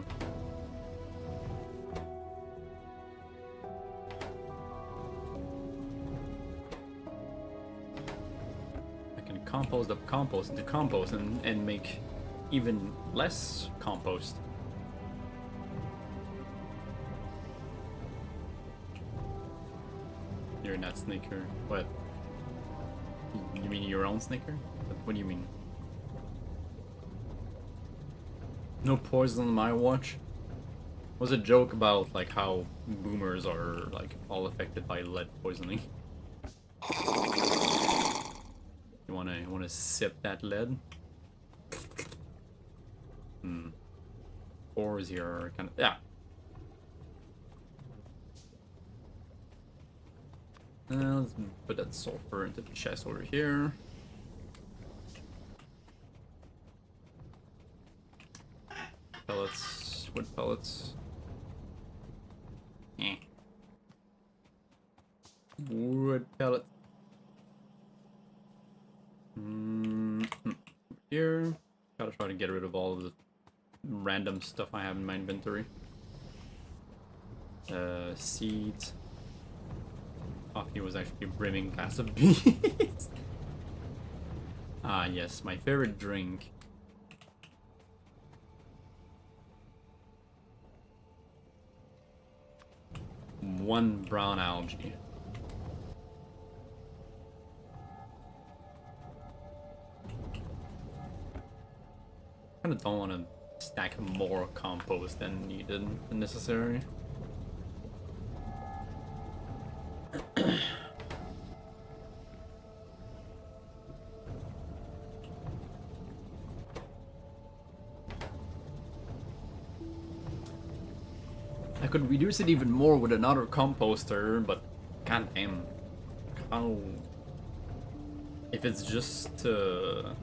Speaker 1: compost up compost into compost and make even less compost. You're not sneaker. What? You mean your own sneaker? What do you mean? No poison on my watch? Was a joke about like how boomers are like all affected by lead poisoning. You wanna sip that lead? Ores here are kind of let's put that sulfur into the chest over here. Pellets, wood pellets. Wood pellet. Here. Gotta try to get rid of all of the random stuff I have in my inventory. Seeds. Coffee was actually brimming glass of beans. Ah, yes, my favorite drink. One brown algae. I kinda don't want to stack more compost than needed and necessary. I could reduce it even more with another composter, but goddamn, how? If it's just to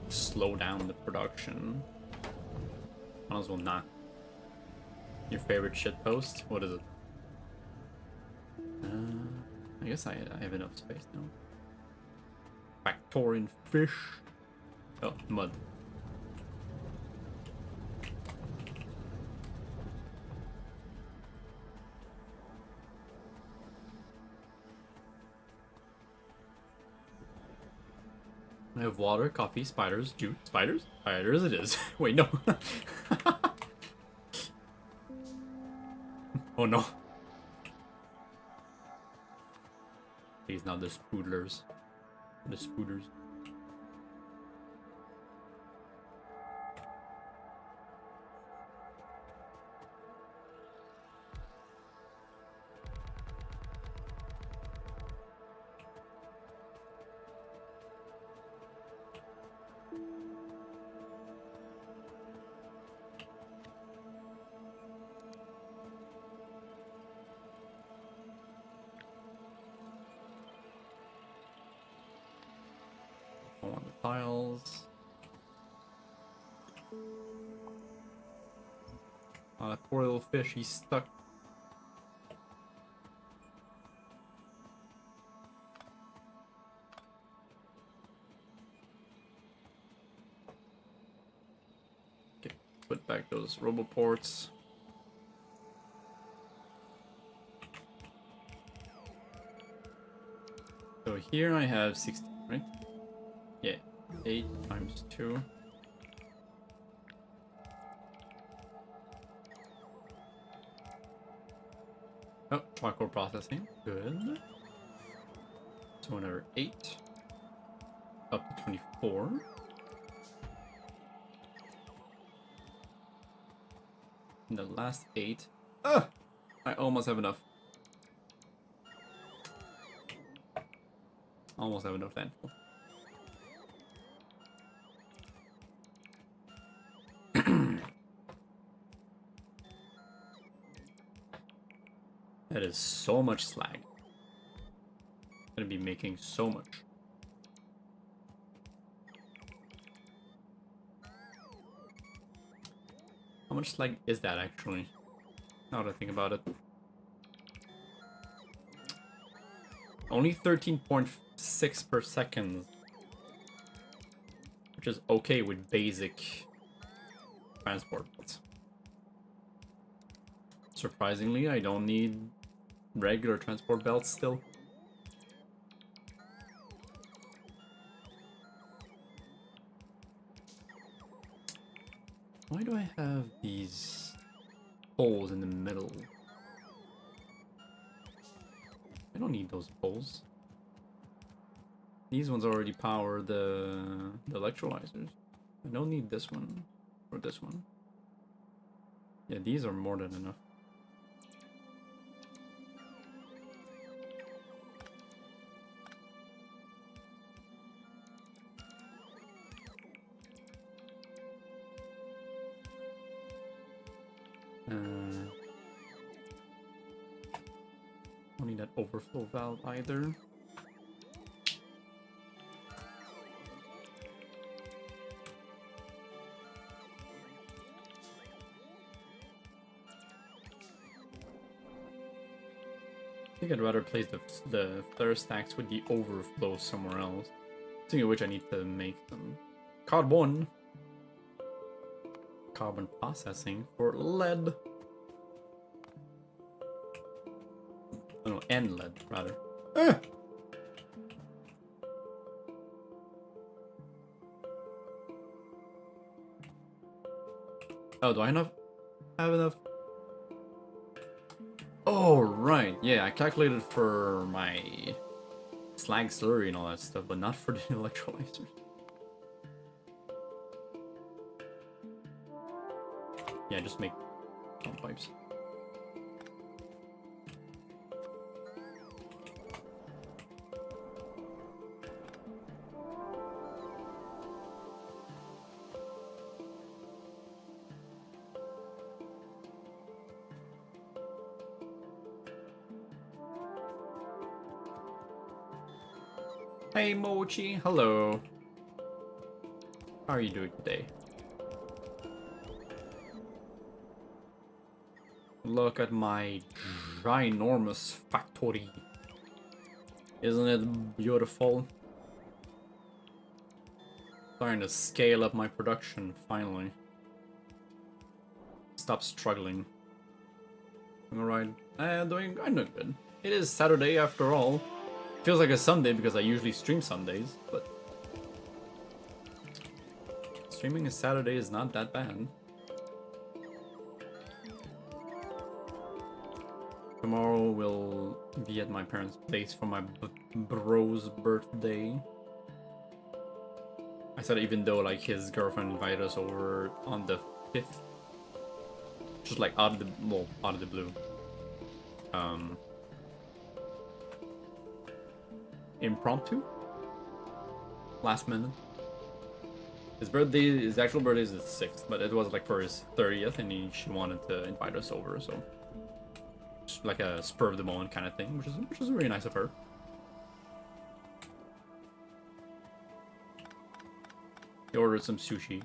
Speaker 1: slow down the production, might as well not. Your favorite shitpost? What is it? I guess I have enough space now. Factorian fish. Oh, mud. I have water, coffee, spiders, juice. Spiders? Spiders it is. Wait, no. Oh no. Please, not the spoodlers. The spooders. On the tiles. That poor little fish, he's stuck. Okay, put back those roboports. So here I have 60, right? Yeah, 8 times 2. Oh, charcoal processing. Good. So another 8. Up to 24. And the last 8. Ah! I almost have enough. Almost have enough landfill. That is so much slag. I'm gonna be making so much. How much slag is that actually? Now that I think about it. Only 13.6 per second. Which is okay with basic transport bots. Surprisingly, I don't need regular transport belts still. Why do I have these holes in the middle? I don't need those holes. These ones already power the electrolyzers. I don't need this one or this one. Yeah, these are more than enough. Don't need that overflow valve either. I think I'd rather place the flare stacks with the overflow somewhere else. Speaking of which, I need to make some carbon processing for lead. Oh no, and lead rather. Ah! Oh, do I have enough? Oh right, yeah, I calculated for my slag slurry and all that stuff, but not for the electrolyzers. Yeah, just make pump pipes. Hey Mochi, hello. How are you doing today? Look at my ginormous factory. Isn't it beautiful? Starting to scale up my production, finally. Stop struggling. Alright, I'm doing good. It is Saturday after all. Feels like a Sunday because I usually stream Sundays, but streaming a Saturday is not that bad. Tomorrow we'll be at my parents' place for my bro's birthday. I said even though like his girlfriend invited us over on the 5th. Just like out of the blue. Impromptu? Last minute. His actual birthday is the 6th, but it was like for his 30th and she wanted to invite us over, so just like a spur of the moment kind of thing, which is really nice of her. He ordered some sushi,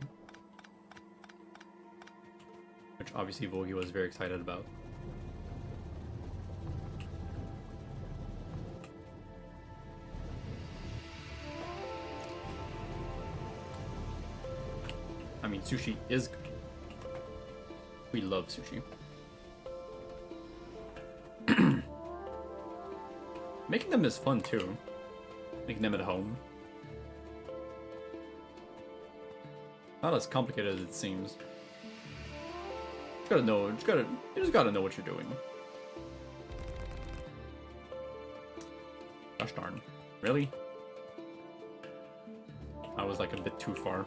Speaker 1: which obviously Vogie was very excited about. I mean, sushi is good. We love sushi. Making them is fun too. Making them at home. Not as complicated as it seems. You just gotta know what you're doing. Gosh darn. Really? I was like a bit too far.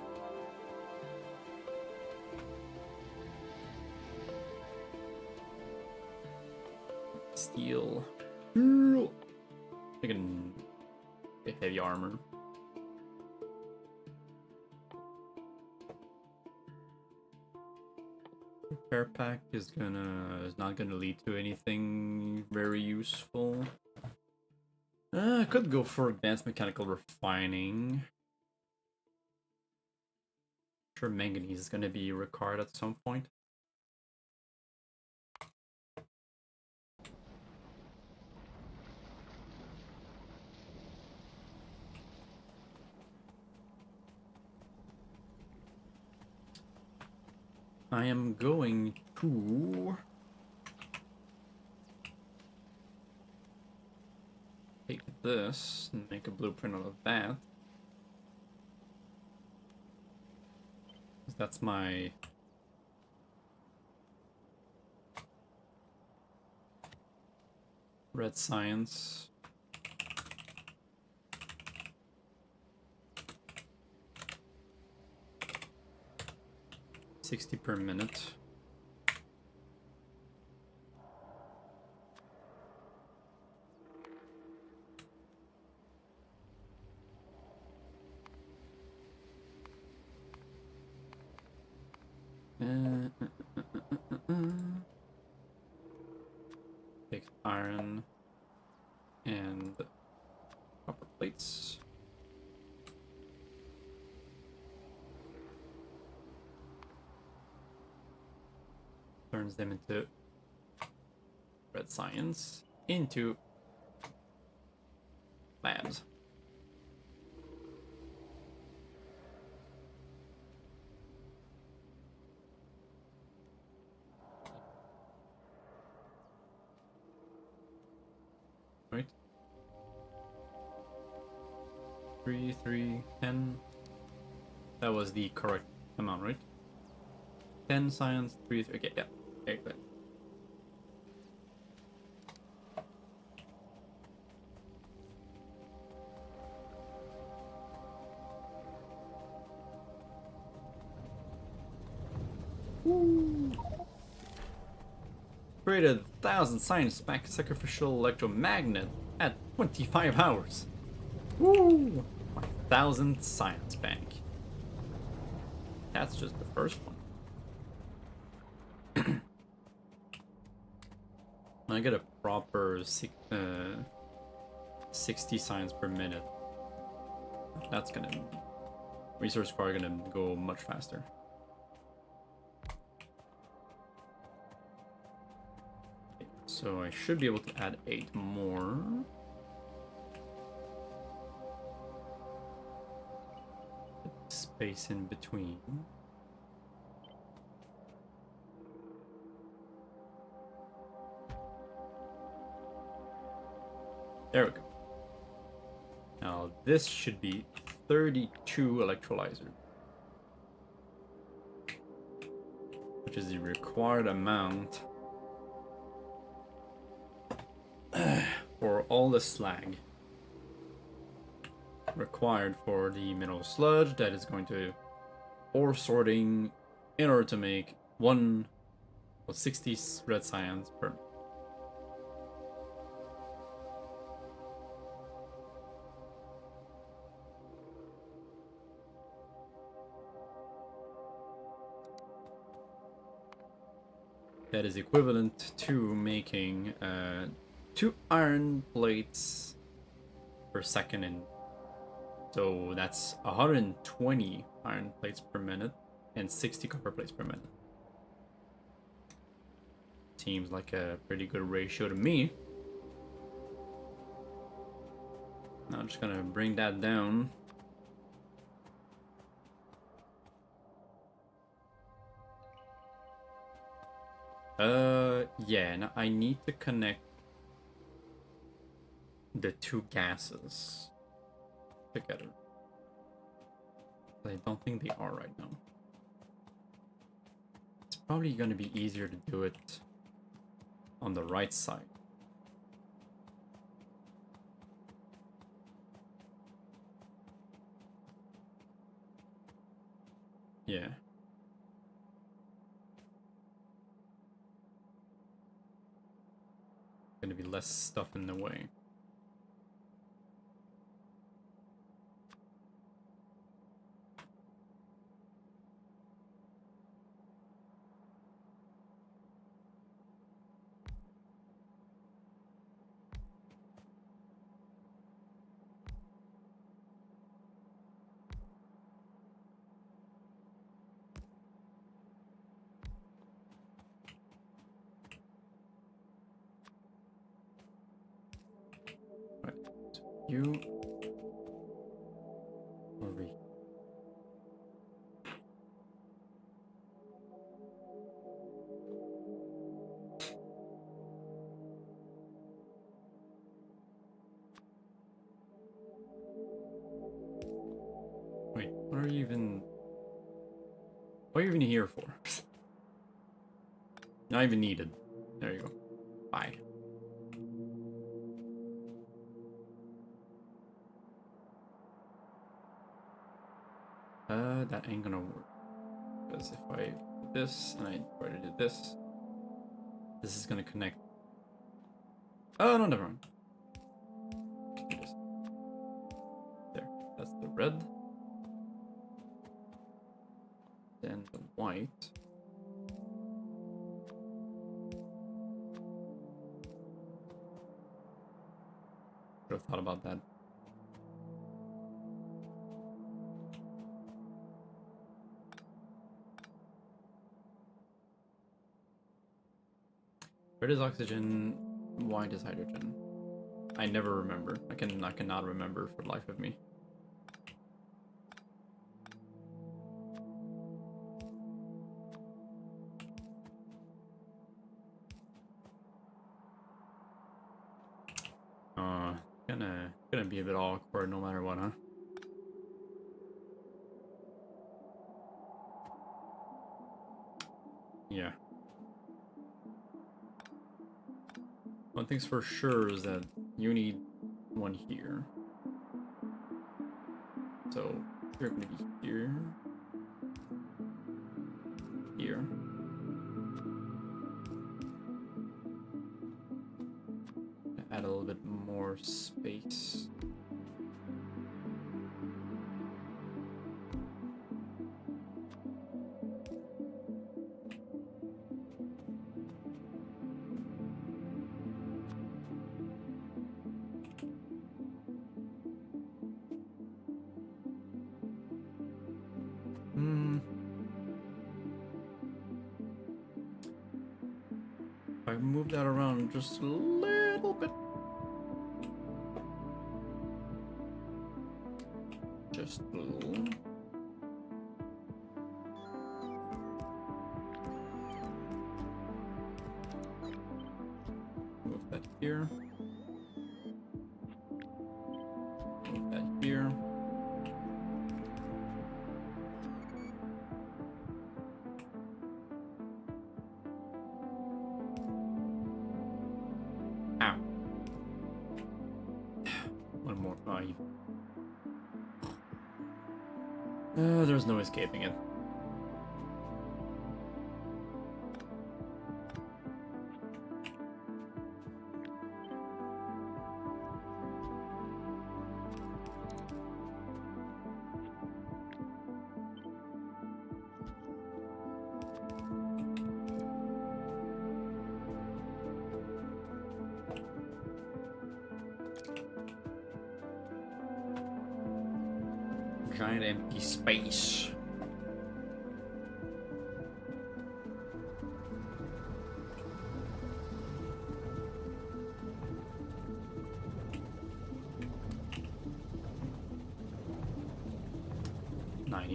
Speaker 1: Steel. I can get heavy armor. Repair pack is not gonna lead to anything very useful. I could go for advanced mechanical refining. I'm sure manganese is gonna be required at some point. I am going to take this and make a blueprint out of that. That's my Red science. $60 per minute. Take iron and copper plates. Turns them into red science into labs. Right? 3, 3, 10. That was the correct amount, right? 10 science, 3, 3. Okay, yeah. Okay, good. Created 1,000 science back sacrificial electromagnet at 25 hours. Woo! 1,000 science bank. That's just the first one. I get a proper 60 science per minute. That's gonna resource car gonna go much faster. So I should be able to add 8 more. Space in between. There we go. Now this should be 32 electrolyzer, which is the required amount for all the slag required for the mineral sludge that is going to ore sorting in order to make 60 red science per. That is equivalent to making 2 iron plates per second, and so that's 120 iron plates per minute and 60 copper plates per minute. Seems like a pretty good ratio to me. Now I'm just gonna bring that down. Yeah, now I need to connect the 2 gases together. I don't think they are right now. It's probably gonna be easier to do it on the right side. Yeah. Gonna be less stuff in the way. Right. You over here. Wait, what are you even... What are you even here for? Not even needed. There you go. Bye. that ain't gonna work. Because if I do this and I try to do this, this is gonna connect. Oh no, never mind. There, that's the red. Then the white. Should have thought about that. Red is oxygen, white is hydrogen. I never remember. I cannot remember for the life of me. Gonna be a bit awkward no matter what, huh? Yeah. One thing's for sure is that you need one here. So you're gonna be here. Here. Add a little bit more space. If I move that around just a little bit. Just a little. Move that here. Move that here. Ow. One more. There's no escaping it. Giant empty space.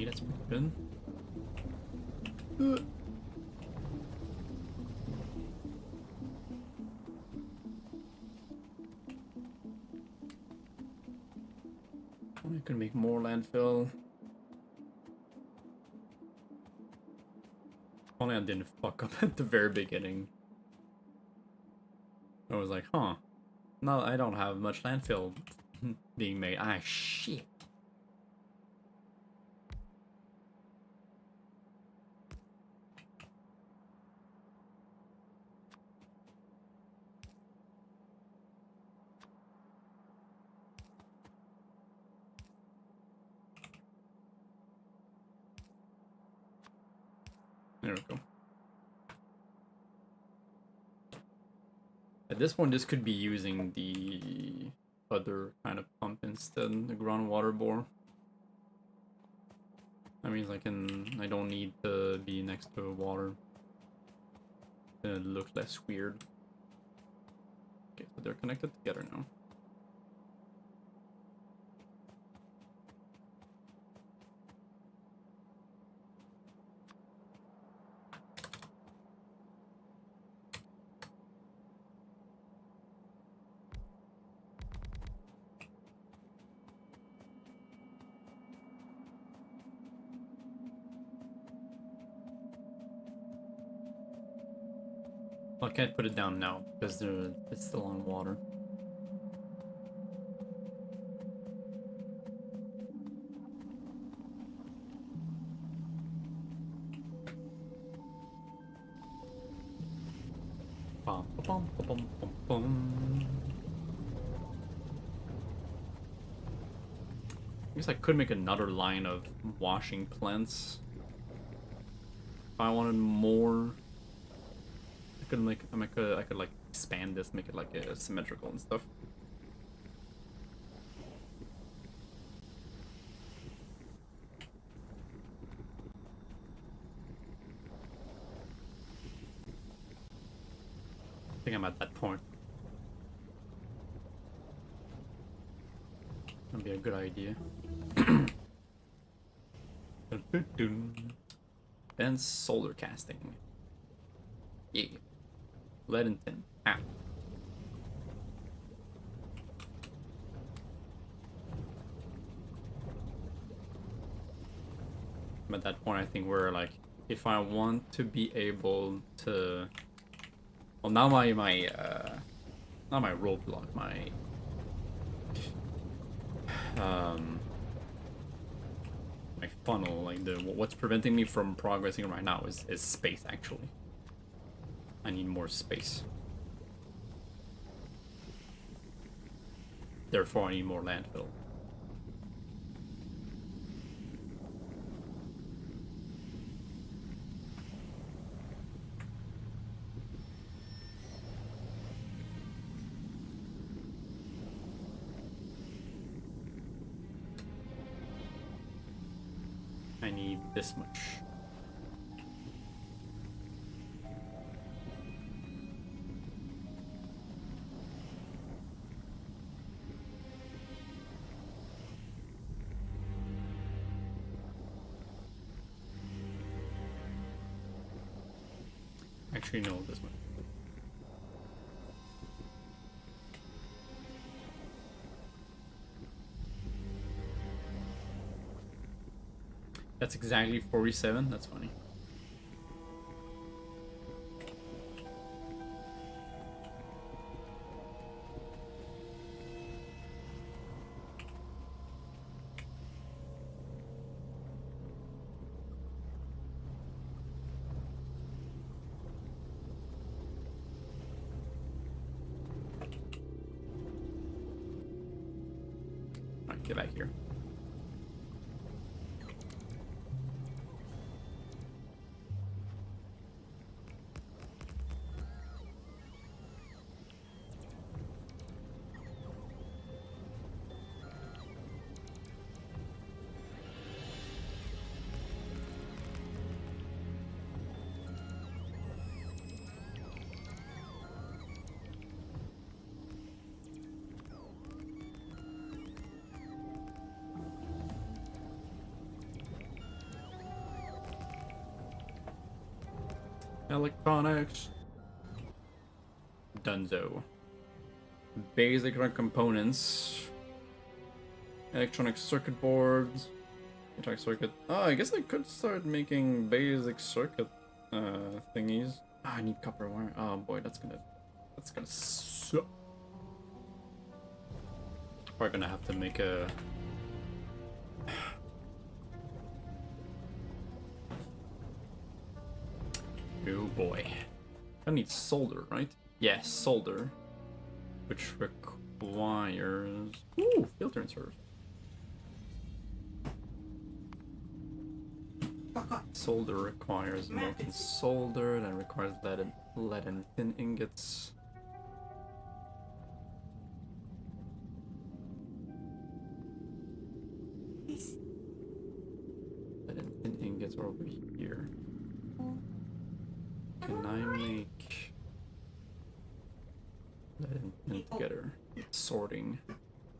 Speaker 1: That's pretty good. I can make more landfill. Only I didn't fuck up at the very beginning. I was like, huh. No, I don't have much landfill being made. Ah, shit. There we go. At this point, this could be using the other kind of pump instead, the groundwater bore. That means I don't need to be next to water. It looks less weird. Okay, so they're connected together now. Well, I can't put it down now because it's still on water. Bum, bum, bum, bum, bum, bum. I guess I could make another line of washing plants. If I wanted more, I could like expand this, make it like symmetrical and stuff. I think I'm at that point. That'd be a good idea. Then solder casting. Yeah. Lead and tin. Ah. I'm at that point, I think, where like, if I want to be able to, well, now not my roadblock, my my funnel, like what's preventing me from progressing right now is space. Actually, I need more space. Therefore, I need more landfill. I need this much. Actually, no, this much. That's exactly 47. That's funny. Alright, get back here. Electronics. Dunzo. Basic components. Electronic circuit boards. Electronic circuit. Oh, I guess I could start making basic circuit thingies. Oh, I need copper wire. Oh boy, that's gonna suck. We're gonna have to make a. Oh boy. I need solder, right? Yes, yeah, solder. Which requires... Ooh, filter inserters. Solder requires molten solder, that requires lead and thin ingots. Lead and thin ingots are over here. Can I make lead and tin together? Sorting.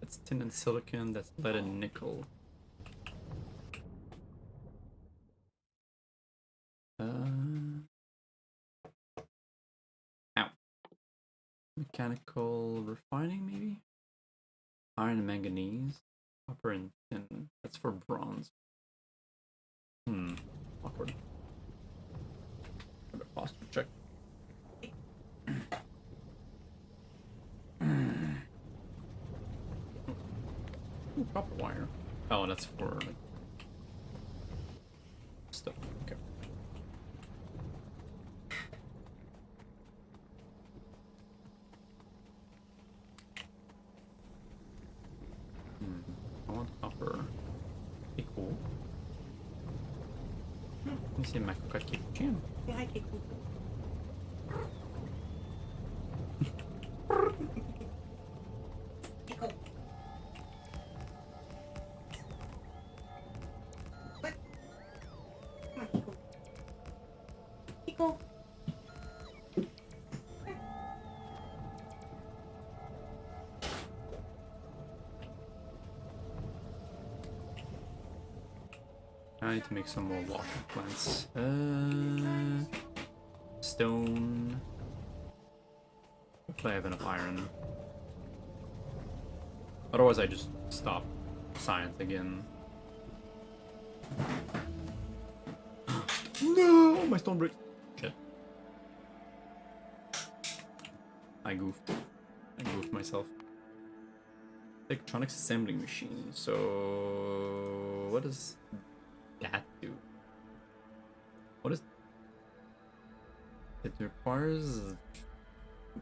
Speaker 1: That's tin and silicon, that's lead and nickel. Ow. Mechanical refining, maybe? Iron and manganese. Copper and tin. That's for bronze. Awkward. A bit faster check. Ooh, copper wire. Oh, that's for like stuff. Okay. want copper. Okay, cool. Let me see my cookie jam.
Speaker 3: Say hi, Kiku. Kiku. What? Come on, Kiku. Kiku.
Speaker 1: I need to make some more water plants. Stone. Hopefully I have enough iron. Otherwise I just stop science again. No! My stone brick. Shit. I goofed myself. Electronics assembling machine. So what does that do? What is it? Requires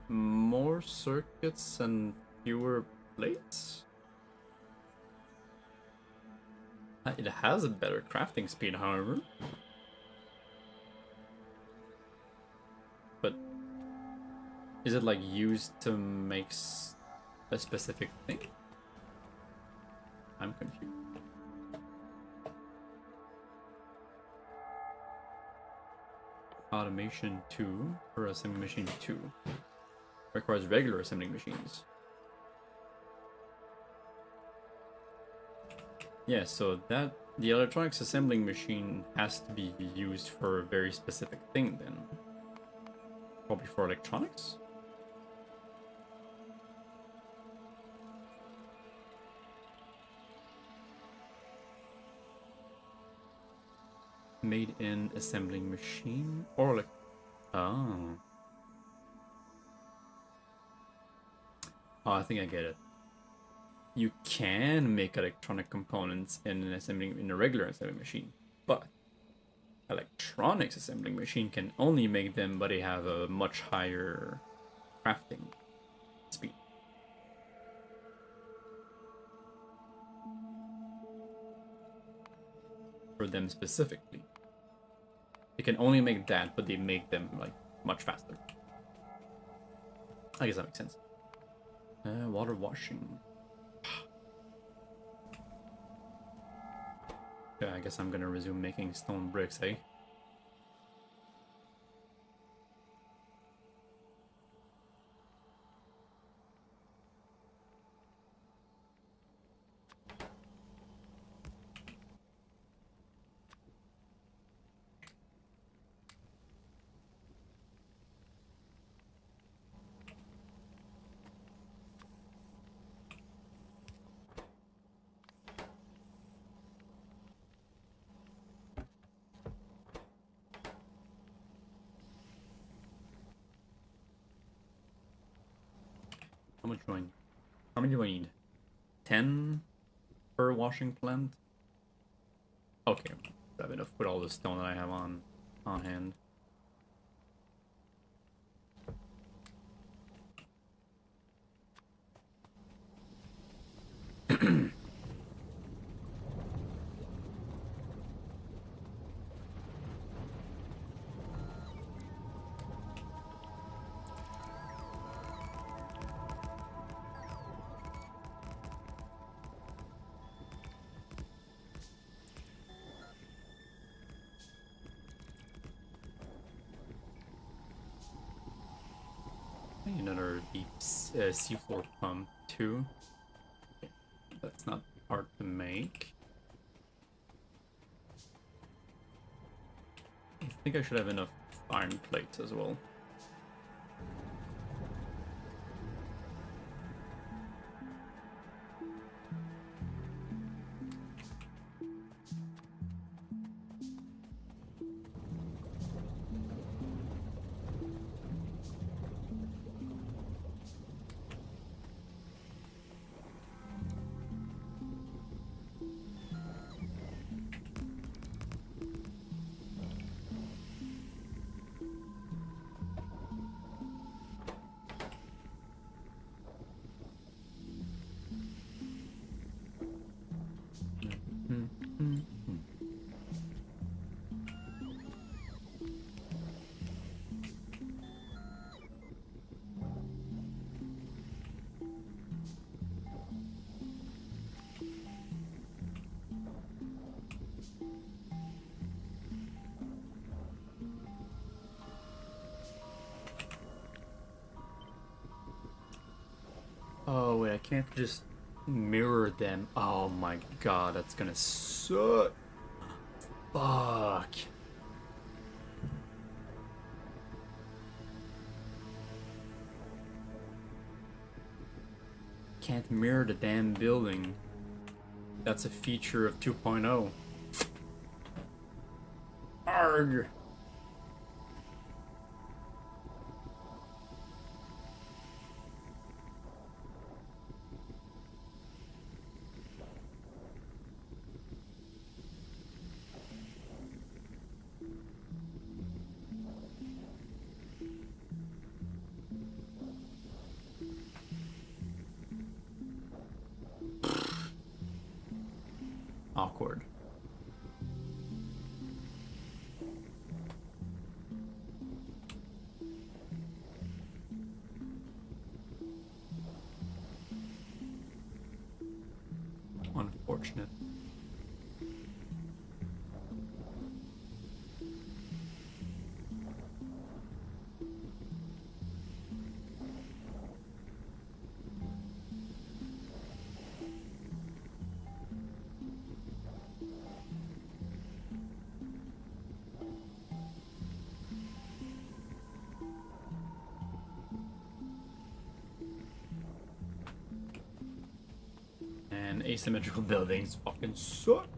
Speaker 1: more circuits and fewer plates? It has a better crafting speed, however. But is it like used to make a specific thing? I'm confused. Automation 2 or assembly machine 2 requires regular assembling machines. Yeah, so that the electronics assembling machine has to be used for a very specific thing then. Probably for electronics? Made in assembling machine or like oh. Oh, I think I get it. You can make electronic components in a regular assembling machine, but electronics assembling machine can only make them, but they have a much higher crafting speed. For them specifically. They can only make that, but they make them like much faster. I guess that makes sense. Water washing. Yeah, I guess I'm gonna resume making stone bricks, eh? How much do I need? How many do I need? 10 per washing plant? Okay, I have enough with all the stone that I have on hand. Another deep seafloor pump too. Okay. That's not hard to make. I think I should have enough iron plates as well. I can't just mirror them. Oh my god, that's gonna suck. Fuck. Can't mirror the damn building. That's a feature of 2.0. Arg! Awkward. Unfortunate. And asymmetrical buildings fucking suck.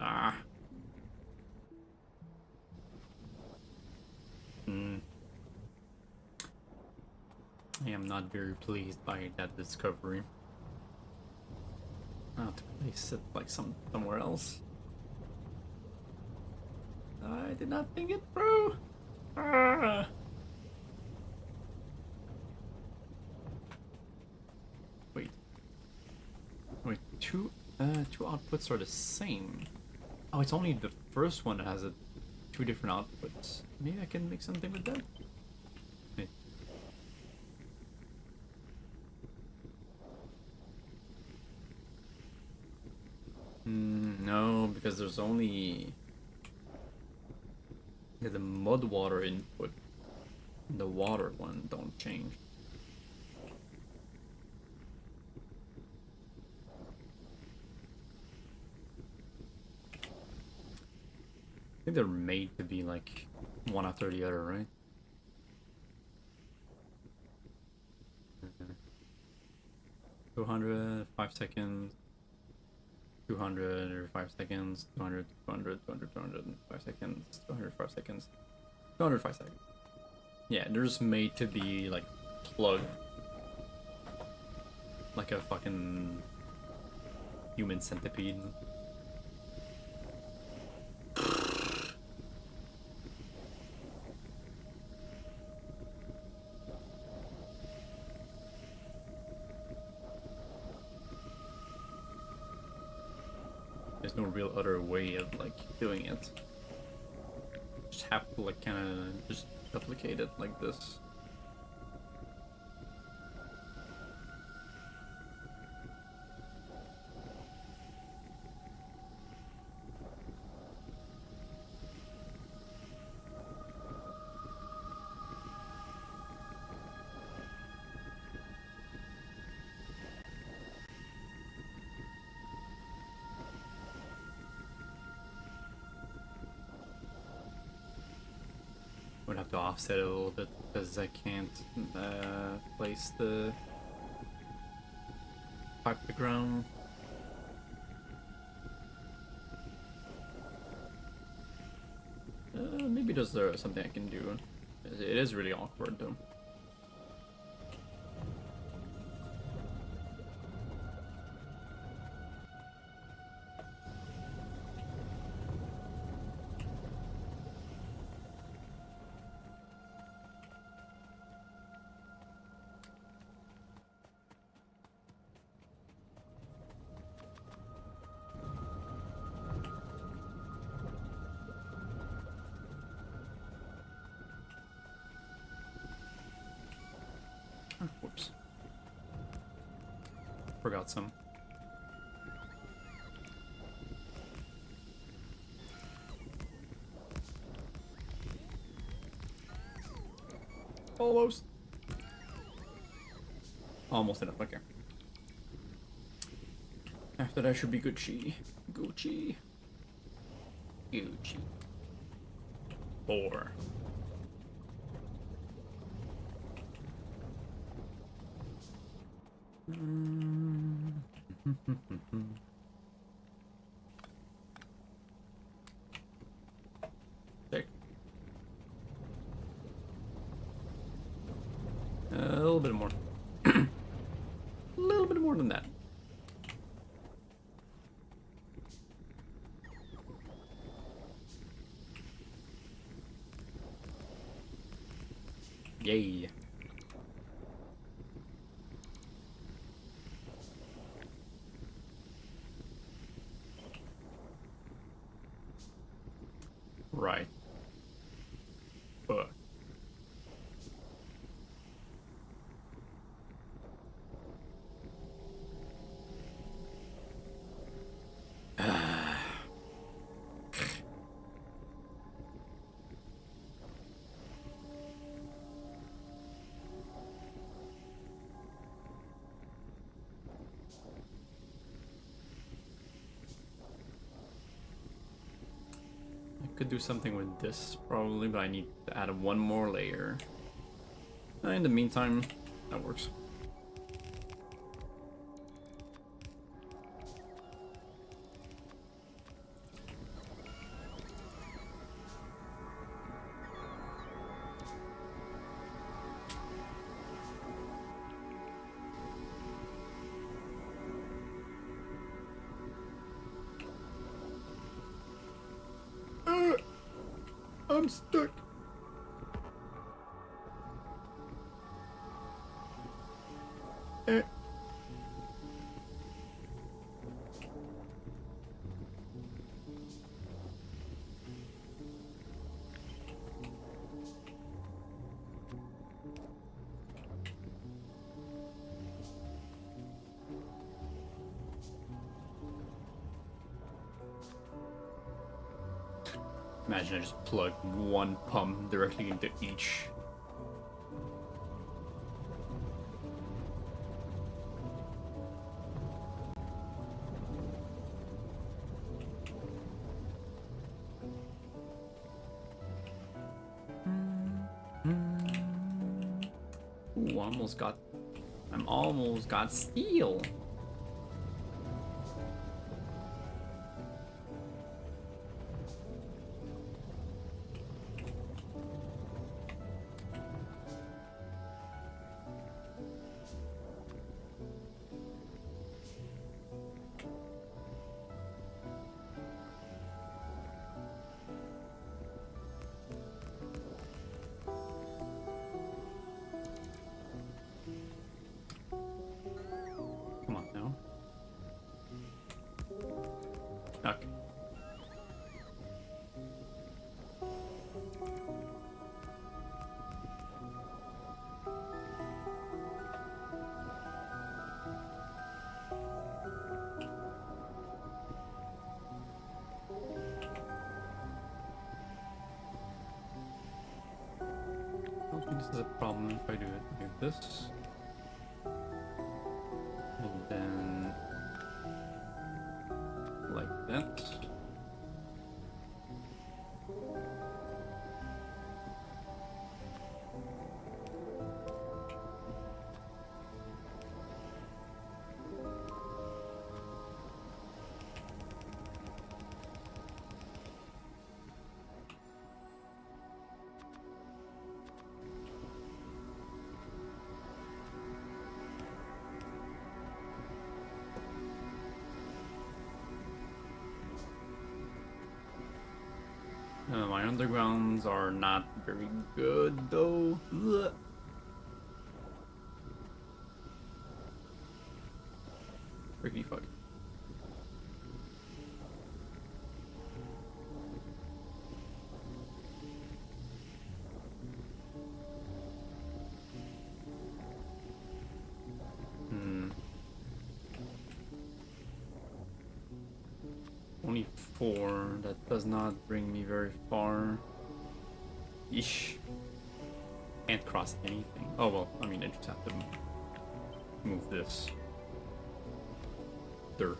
Speaker 1: Ah. I am not very pleased by that discovery. I'll have to place it like somewhere else. I did not think it through. Ah. Wait. Wait, two outputs are the same. Oh, it's only the first one that has two different outputs. Maybe I can make something with that. Wait. No, because there's only the mud water input. The water one don't change. I think they're made to be like one after the other, right? 200, 5 seconds, 200 or 5 seconds, 200, 200, 200, 200, 5 seconds, 200, 5 seconds, 200, 5 seconds. Yeah, they're just made to be like plugged. Like a fucking human centipede. There's no real other way of like doing it. Just have to like kind of just replicate it like this. Would have to offset it a little bit because I can't place the pipe to the ground. Maybe there's something I can do. It is really awkward though. Whoops. Forgot some. Almost. Almost enough. Okay. After that should be Gucci. Gucci. Gucci. 4. Sick. A little bit more. A little bit more than that. Yay. Right. But I could do something with this probably, but I need to add one more layer. In the meantime, that works. I'm stuck. Imagine I just plug one pump directly into each. Ooh, I'm almost got steel. Come on now. Okay. I don't think this is a problem if I do it like this. And then like that. My undergrounds are not very good though. Ugh. Freaky fuck. Only 4. That does not bring me very far. Yeesh. Can't cross anything. Oh well, I mean I just have to move this. There.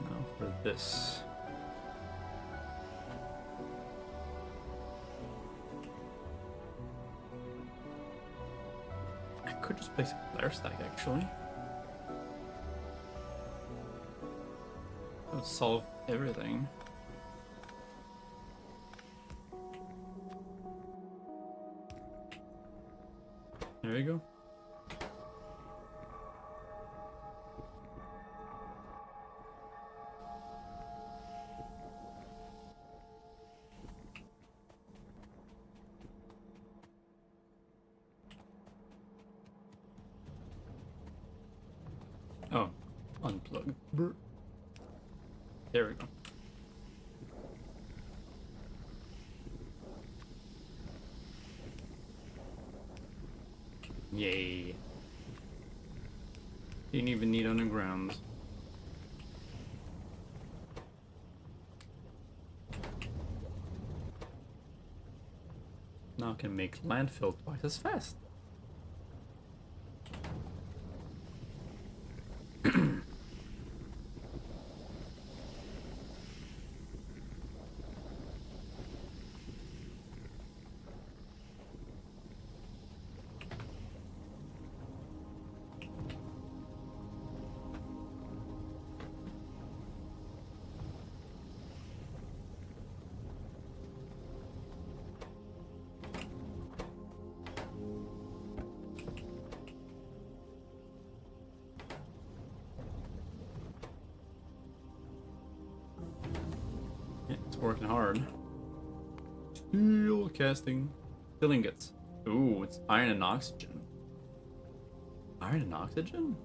Speaker 1: Now for this. I could just place a flare stack actually. That would solve everything. There you go. Oh, unplug. Brr. There we go. Yay. Didn't even need underground. Now I can make landfill twice as fast. It's working hard. Steel casting. Steel ingots. Ooh, it's iron and oxygen. Iron and oxygen?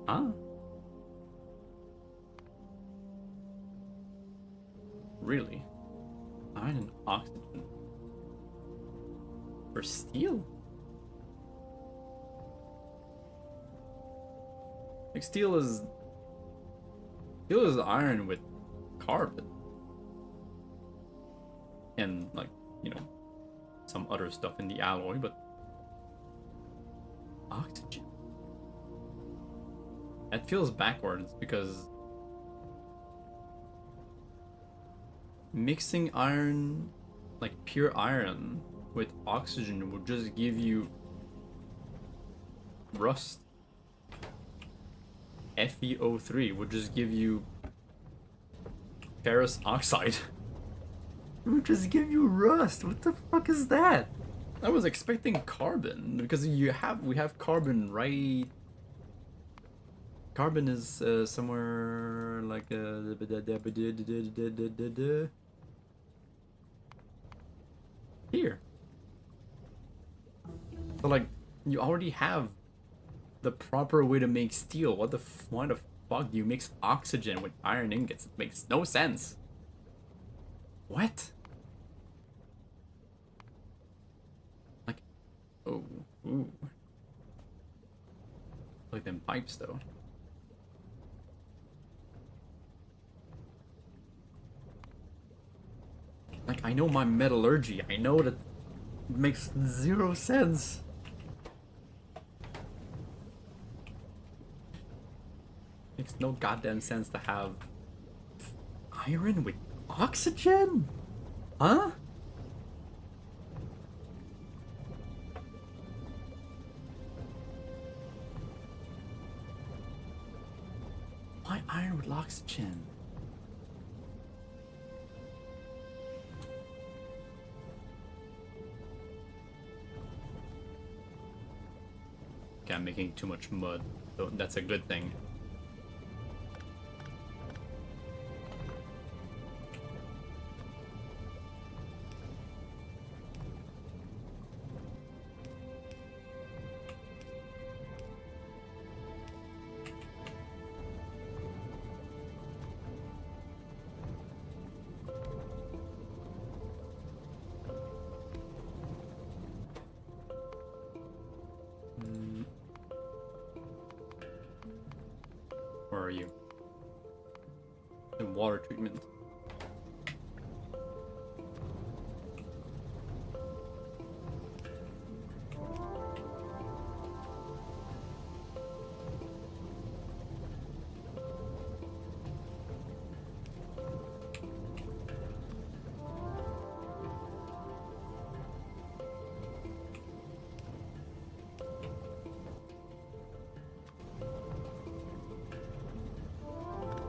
Speaker 1: Huh? Really? Iron and oxygen. For steel? Like steel is iron with carbon. And like, you know, some other stuff in the alloy, but oxygen. That feels backwards because mixing iron, like pure iron, with oxygen would just give you rust. FeO3 would just give you ferrous oxide. It would just give you rust. What the fuck is that? I was expecting carbon because we have carbon right. Carbon is somewhere like here. So like you already have the proper way to make steel. Why the fuck do you mix oxygen with iron ingots? It makes no sense. What? Like, oh, ooh. Like them pipes though. Like I know my metallurgy. I know that it makes zero sense. Makes no goddamn sense to have iron with oxygen? Huh? Why iron with oxygen? Okay, I'm making too much mud, so that's a good thing. Where are you? The water treatment.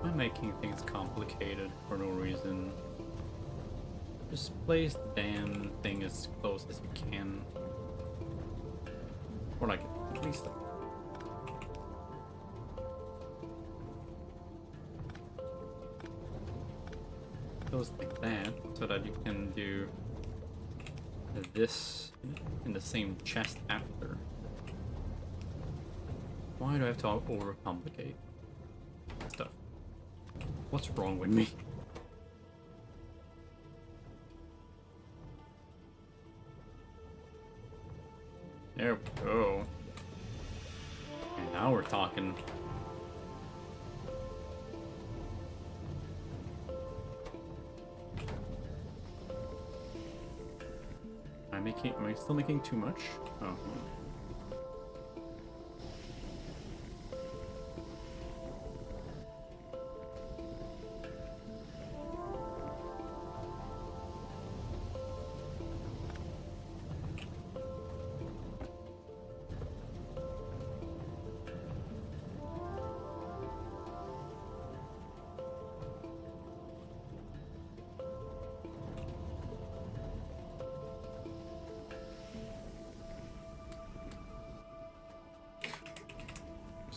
Speaker 1: I'm making things complicated for no reason. Just place the damn thing as close as you can. Or like at least goes like that, so that you can do this in the same chest after. Why do I have to overcomplicate stuff? What's wrong with me? There we go. And now we're talking. Am I still making too much? Oh.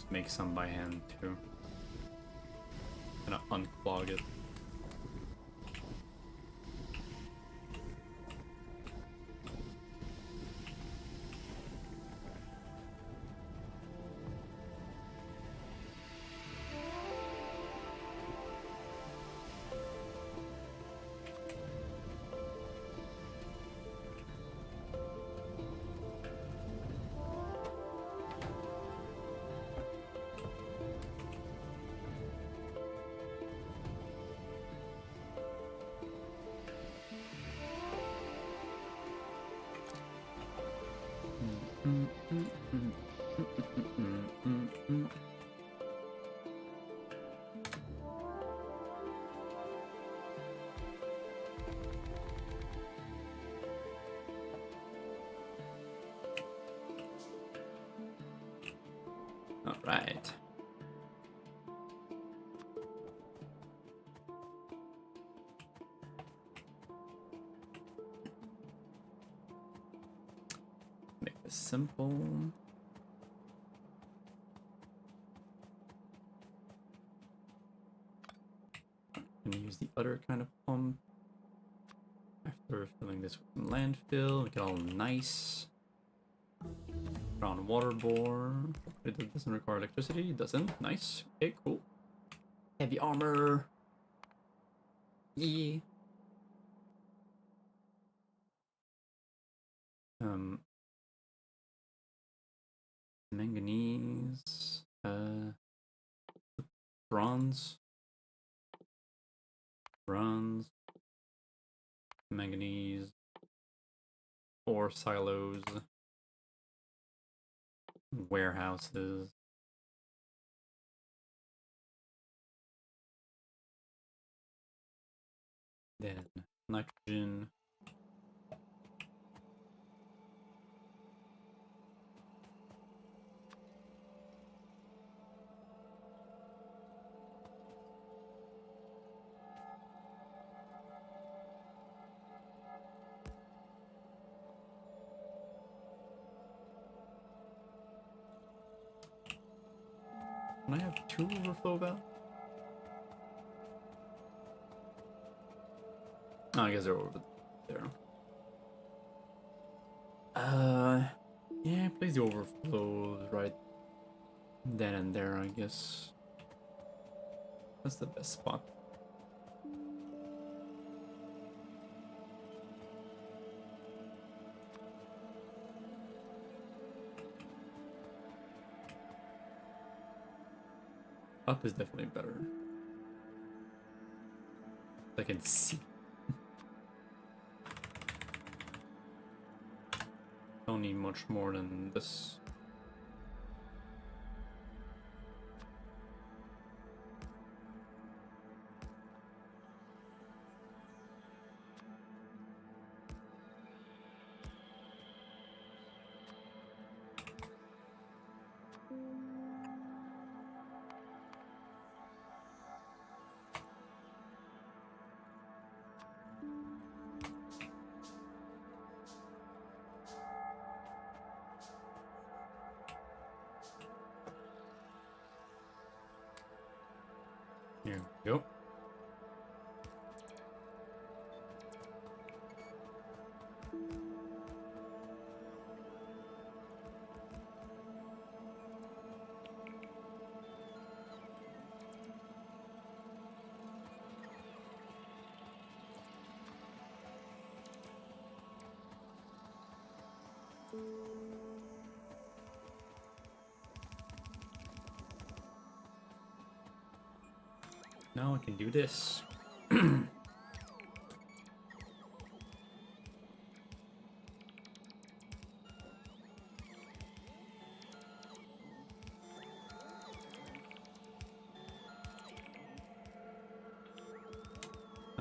Speaker 1: Make some by hand too. Gonna unclog it. All right. Make this simple. I'm gonna use the other kind of pump after filling this with some landfill. Make it all nice. Brown water bore. It doesn't require electricity. It doesn't. Nice. Okay, cool. Heavy armor. Yeah. Manganese. Bronze. Bronze. Manganese. 4 silos. Warehouses. Then nitrogen. Can I have 2 overflow valves? Oh, I guess they're over there. Yeah, place the overflows right then and there, I guess. That's the best spot. Up is definitely better. I can see. Don't need much more than this. Here we go. Now I can do this. Now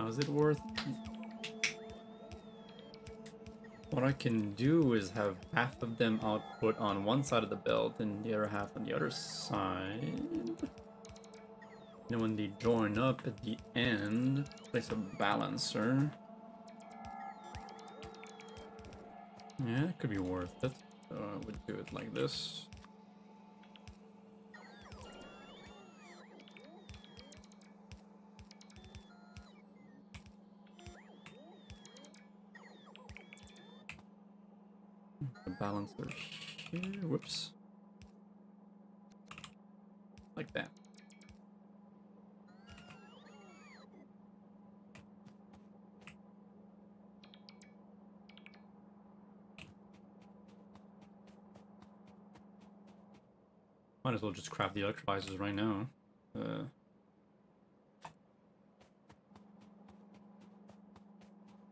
Speaker 1: is it worth... What I can do is have half of them output on one side of the belt and the other half on the other side. And when they join up at the end, place a balancer. Yeah, it could be worth it. So I would do it like this. The balancer here. Whoops. Like that. Might as well just craft the electrolyzers right now.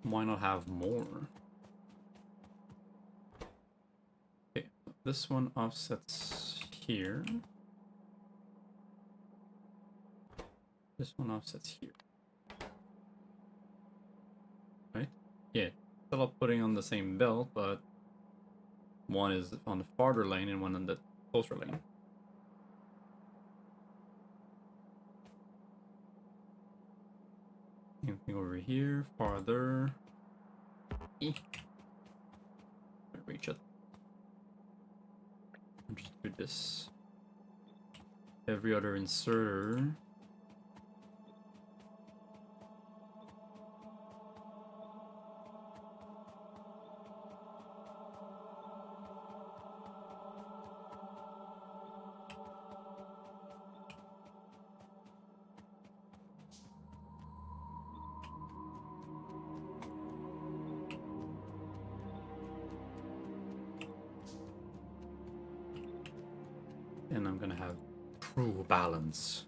Speaker 1: Why not have more? Okay, this one offsets here. This one offsets here. Right? Yeah, still up putting on the same belt, but one is on the farther lane and one on the closer lane. Same thing over here, farther. Reach it. I'll just do this. Every other inserter. And I'm gonna have true balance.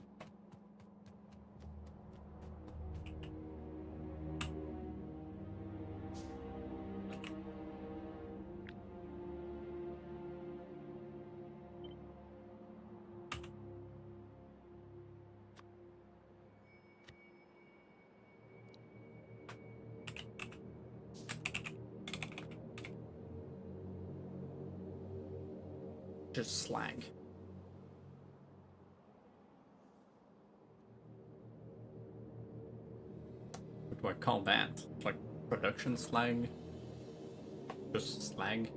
Speaker 1: Just slag. What do I call that? Like production slag? Just slag?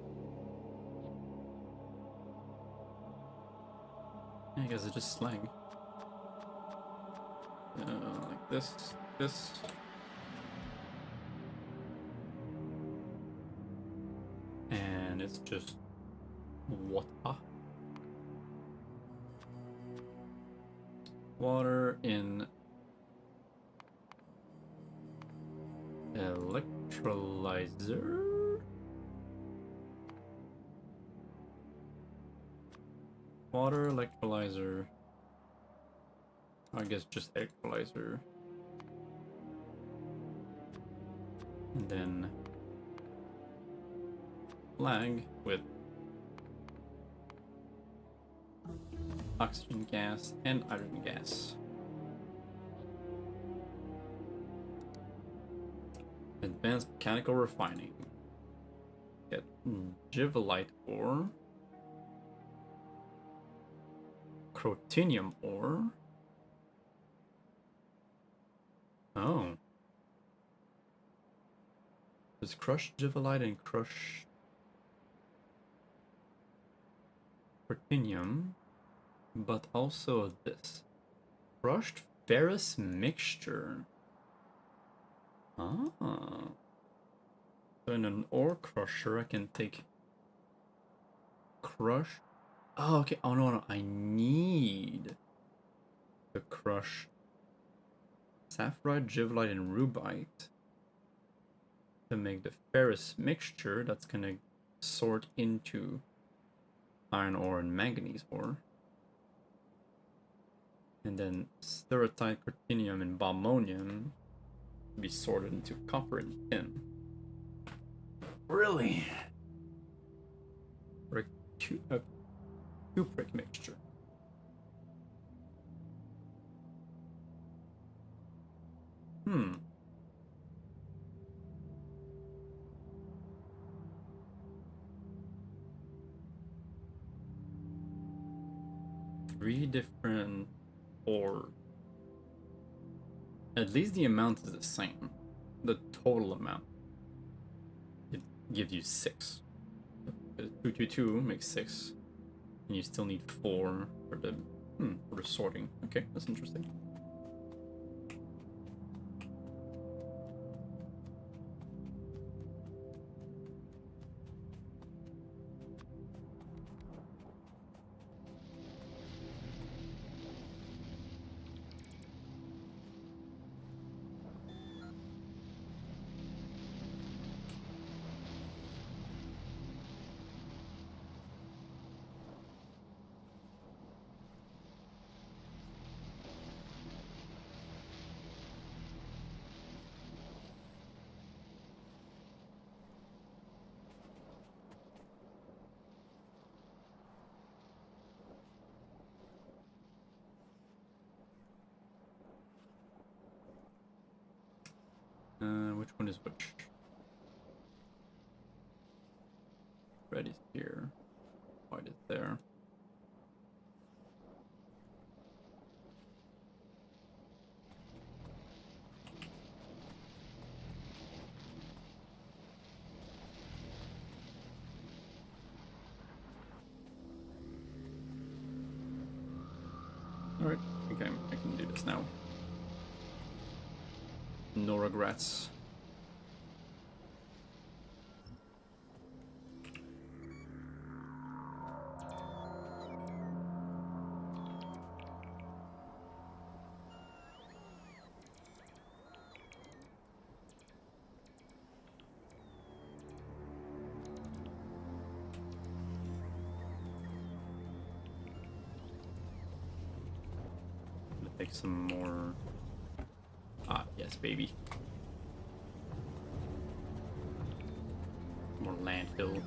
Speaker 1: I guess it's just slag. Like this. And it's just water. Water in electrolyzer. Water electrolyzer. I guess just equalizer. And then flag with oxygen gas and hydrogen gas. Advanced mechanical refining. Get givelite ore. Crotinium ore. Oh. There's crushed givelite and crushed crotinium, but also this. Crushed ferrous mixture. Ah. So in an ore crusher, I can take crush. Oh, okay. Oh, no. I need to crush sapphirite, givelite, and rubite to make the ferrous mixture that's gonna sort into iron ore and manganese ore. And then steratite, crotinium, and bombonium be sorted into copper and tin. Really? For a cupric mixture. Hmm. Three different ore. At least the amount is the same. The total amount. It gives you 6. 222 makes 6. And you still need 4 for the sorting. Okay, that's interesting. Which one is which? Red is here. White is there. Alright, okay, I can do this now. No regrets. Take some more. Ah, yes, baby. More landfill.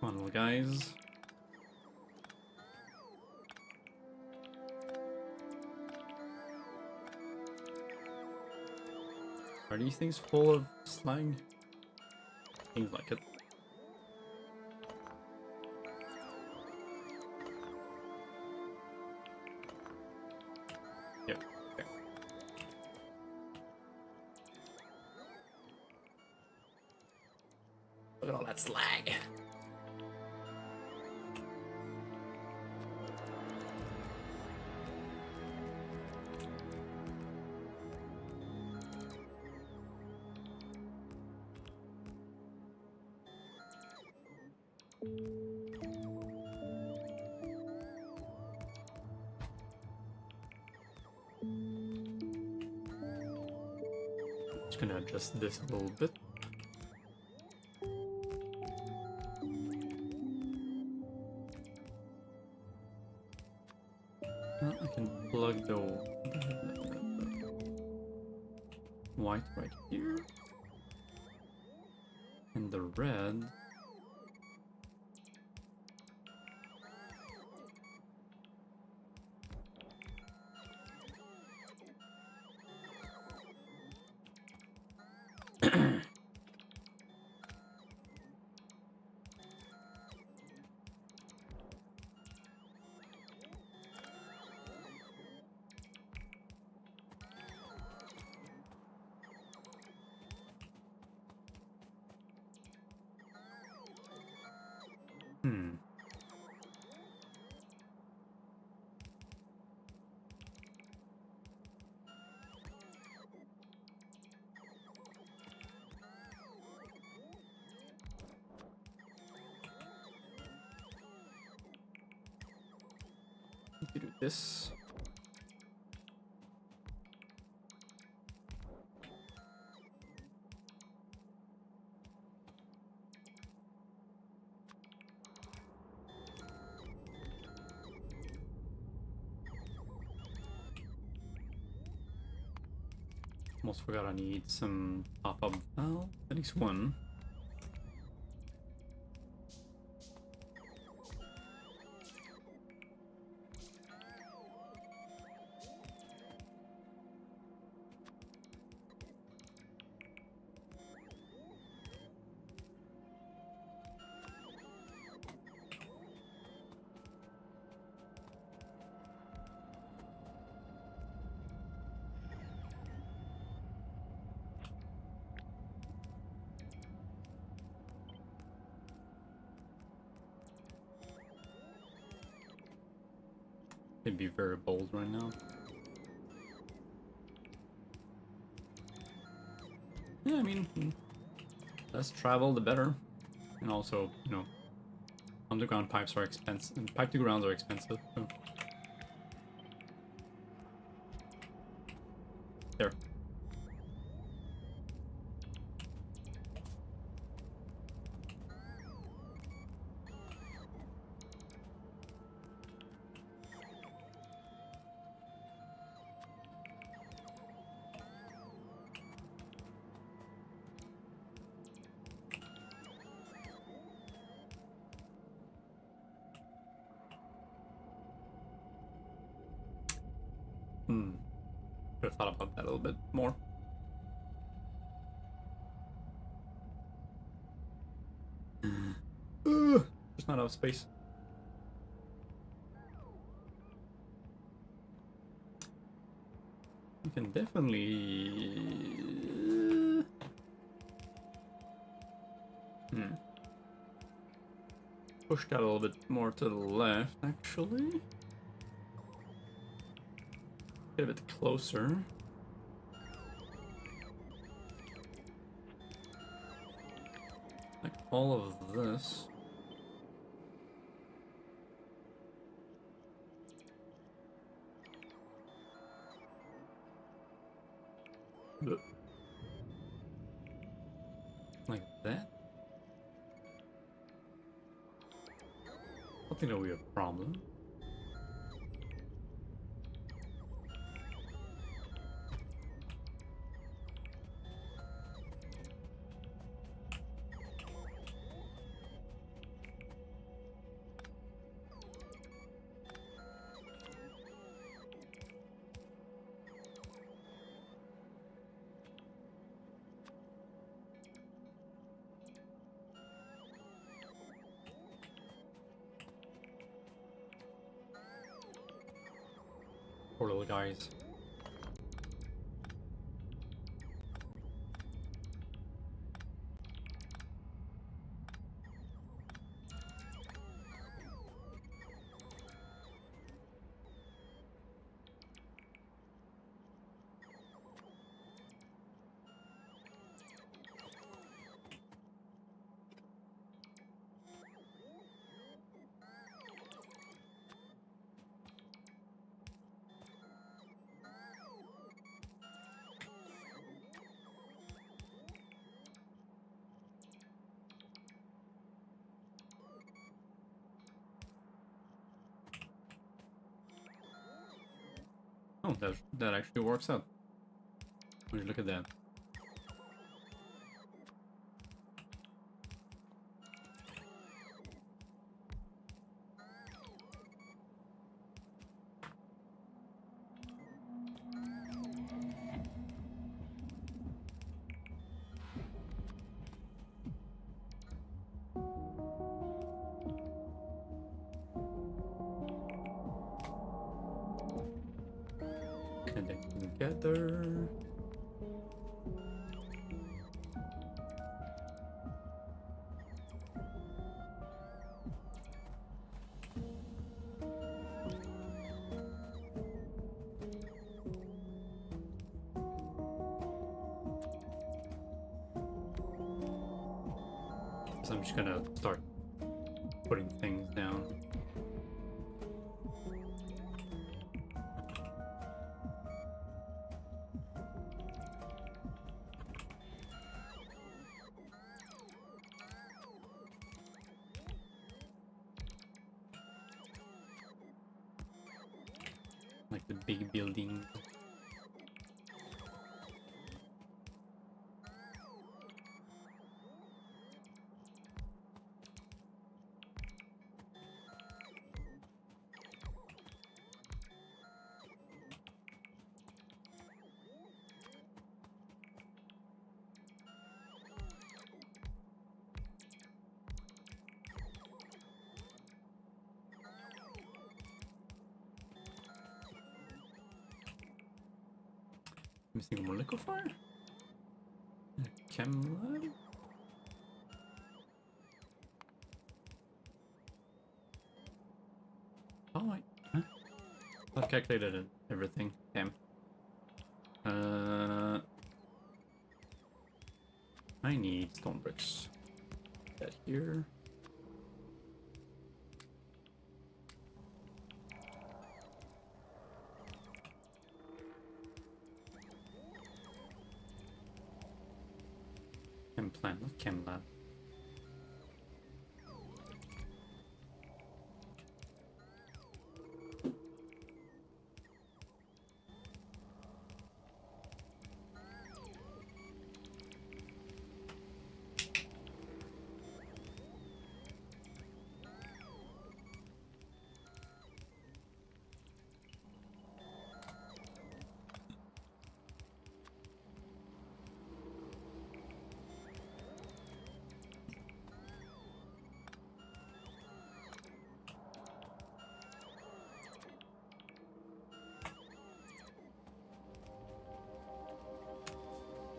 Speaker 1: Come on, little guys. Are these things full of slag? Seems like it. Yep. Okay. Look at all that slag. Just gonna adjust this a little bit. I can plug the white right here. And the red. Do this. Almost forgot I need some pop-up valve, at least one. They'd be very bold right now. Yeah, I mean, less travel, the better. And also, you know, underground pipes are expensive, and pipe to grounds are expensive. So. There. Should have thought about that a little bit more. Just not enough space. You can definitely... push that a little bit more to the left, actually. Get a bit closer. Like all of this. Like that. I don't think that'll be a problem. Poor little guys. Oh, that actually works out. Would you look at that? Connect together. So I'm just gonna start putting things down. Like the big buildings. Missing a more liquefier? Chem lab? Oh, I've calculated everything. Damn. I need stone bricks. That here. Chem plant, not chem lab.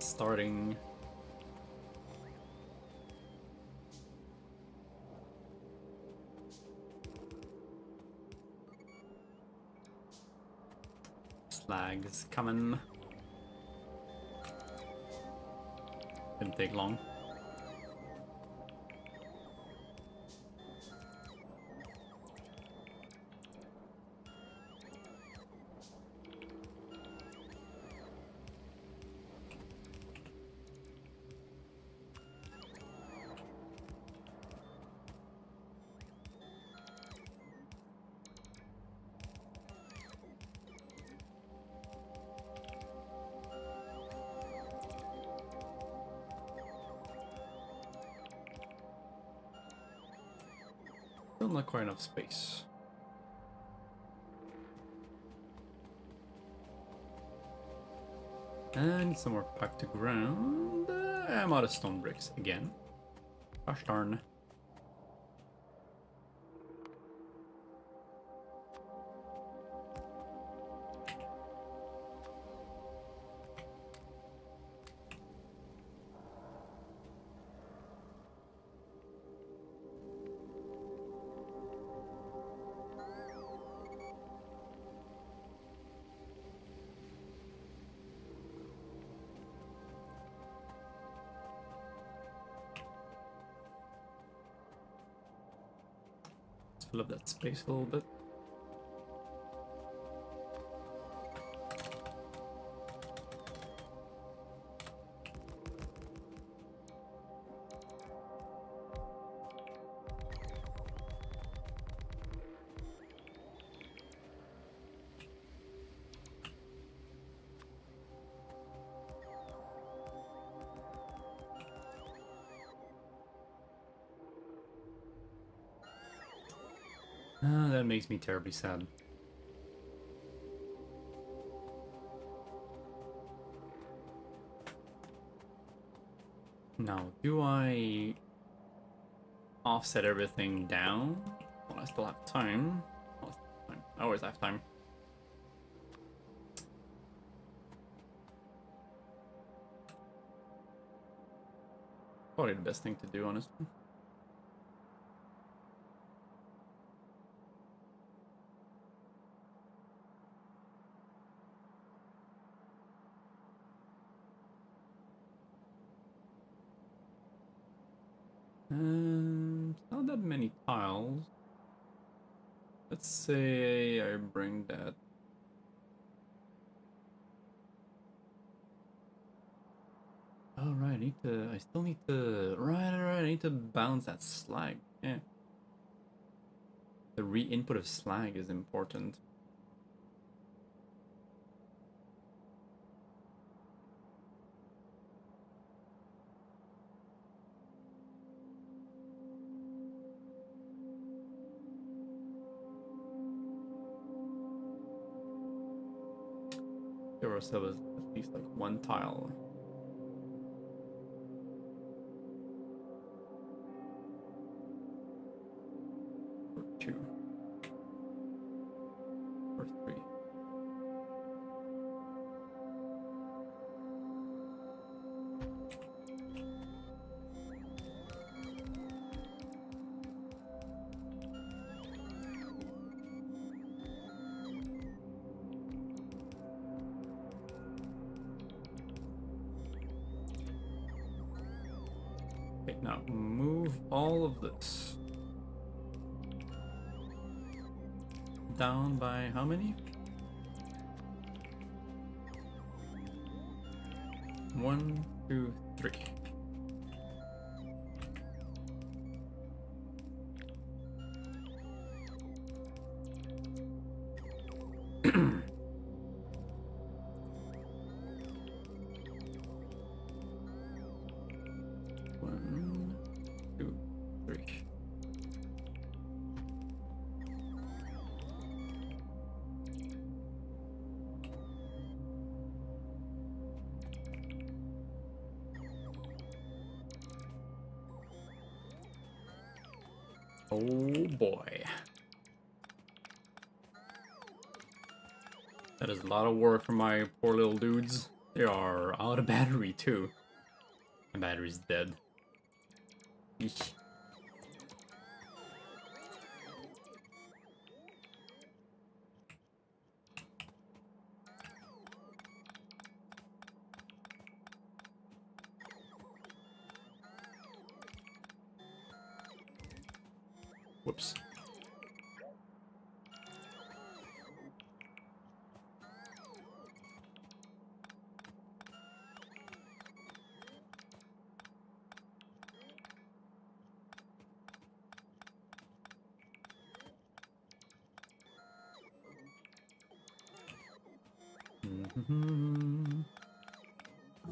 Speaker 1: Starting. Slags coming. Didn't take long. Still not quite enough space. I need some more packed to ground. I'm out of stone bricks again. Gosh darn. Fill up that space a little bit. That makes me terribly sad. Now, do I offset everything down? Well, I still have time. Well, I always have time. Probably the best thing to do, honestly. Not that many tiles. Let's say I bring that. Oh right, I still need to, right, I need to balance that slag. Yeah. The re-input of slag is important. Give ourselves at least like one tile. Or two. Or three. Okay, now move all of this down by how many? 1, 2, 3. One, two, three. Oh boy. That is a lot of work for my poor little dudes. They are out of battery too. My battery's dead. Eesh. Whoops.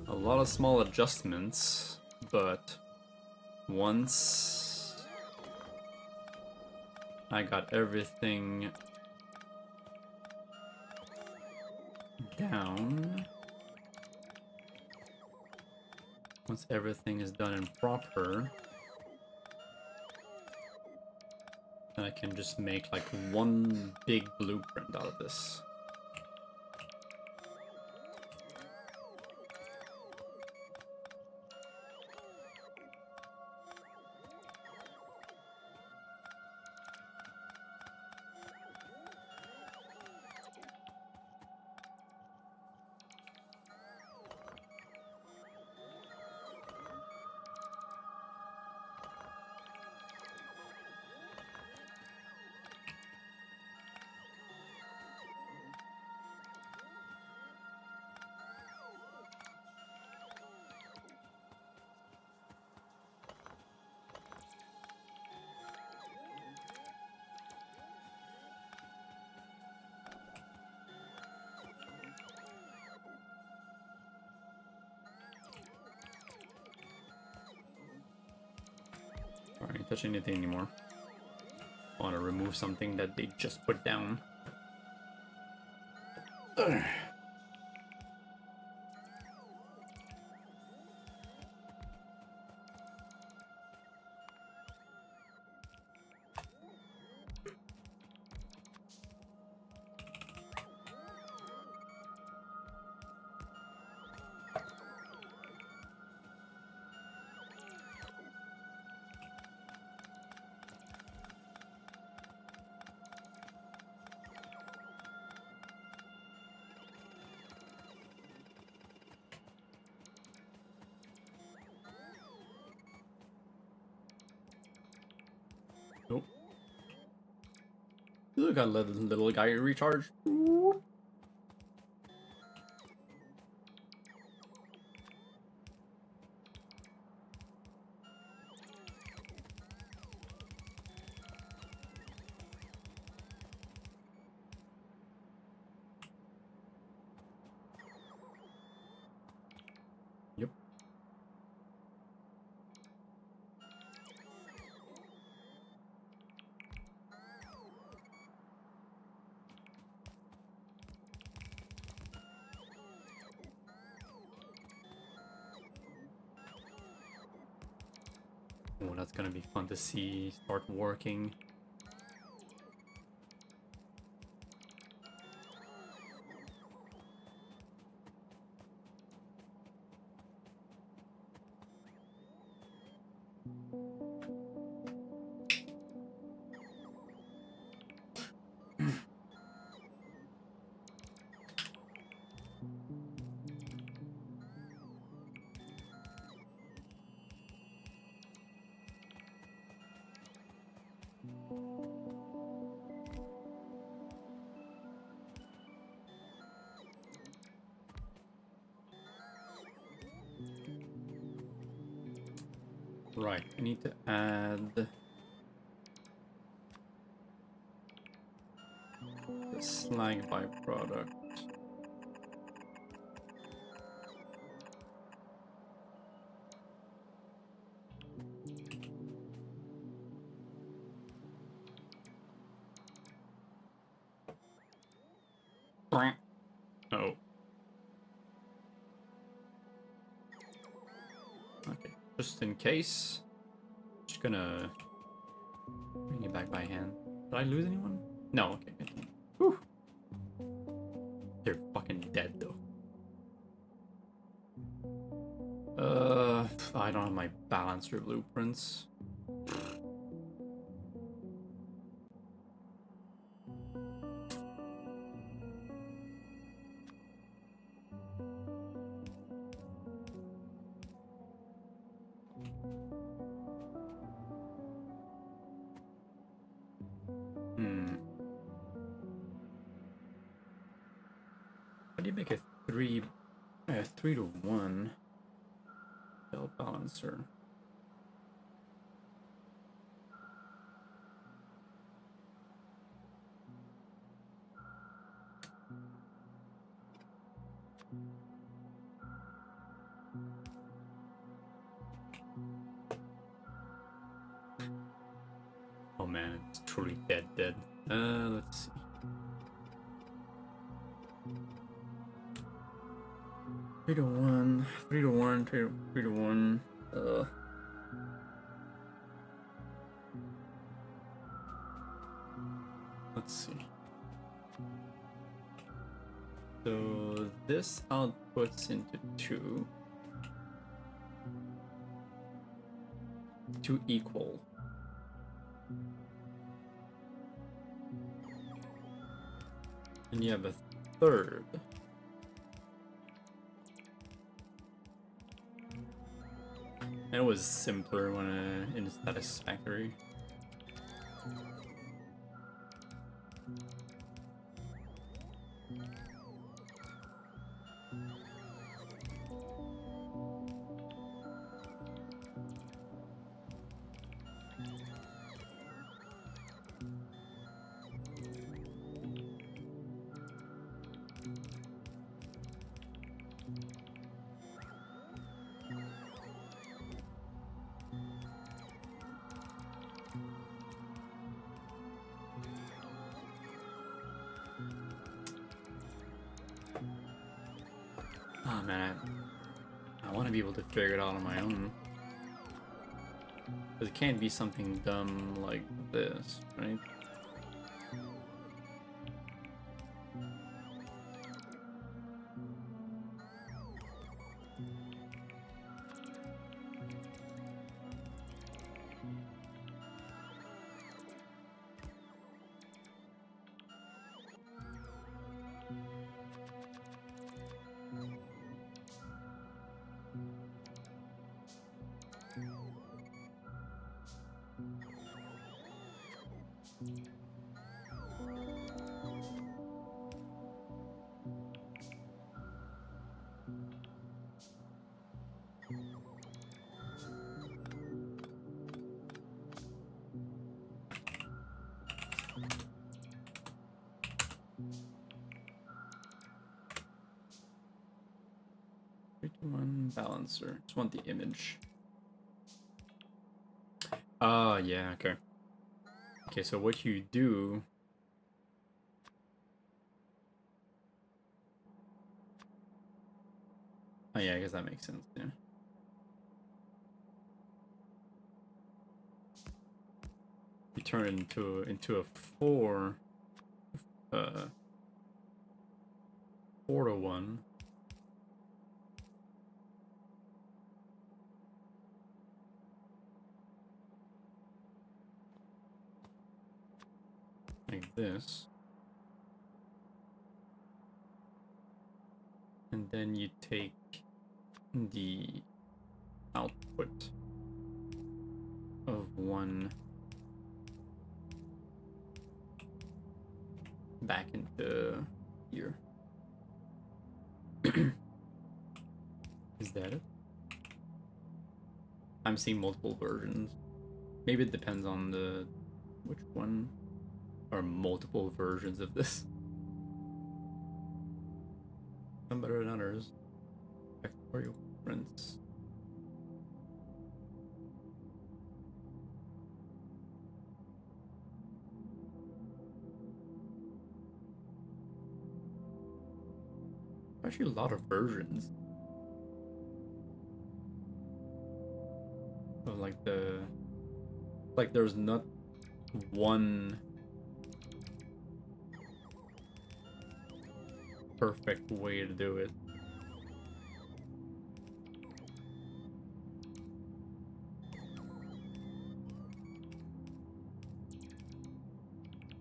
Speaker 1: A lot of small adjustments, but once I got everything down, once everything is done and proper, then I can just make like one big blueprint out of this. touch anything anymore. I want to remove something that they just put down. Ugh. Nope. Look, I let the little guy recharge. Yep. Oh, that's gonna be fun to see start working. Right, I need to add the slag byproduct. Oh. Okay, just in case. Just gonna bring it back by hand. Did I lose anyone? No, okay, good. Whew. They're fucking dead though. I don't have my balancer blueprints. How do you make a 3-to-1 belt balancer? Oh man, it's truly dead. Let's see. Three to one. Let's see. So this outputs into two equal. And you have a third. And it was simpler when in Satisfactory. Oh man, I want to be able to figure it out on my own. But it can't be something dumb like this, right? One balancer. Just want the image. Oh, yeah, okay. Okay, so what you do... Oh yeah, I guess that makes sense, yeah. You turn it into a 4 to 1. Like this. And then you take the output of one back into here. Is that it? I'm seeing multiple versions. Maybe it depends on the which one, or multiple versions of this. Some better than others. Factorio prints. Actually, a lot of versions of like there's not one perfect way to do it.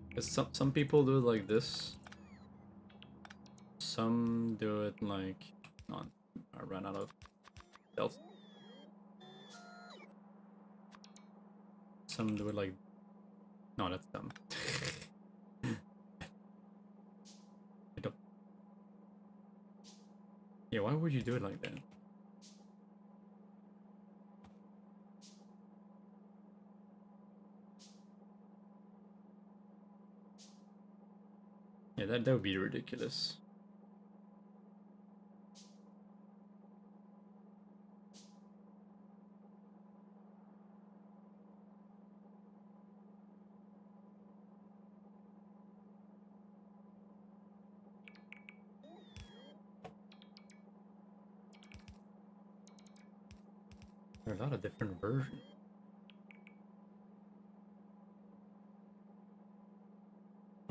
Speaker 1: Because some people do it like this. Some do it like... No, I ran out of delts. Some do it like... No, that's dumb. I don't... Yeah, why would you do it like that? Yeah, that would be ridiculous. There are a lot of different versions.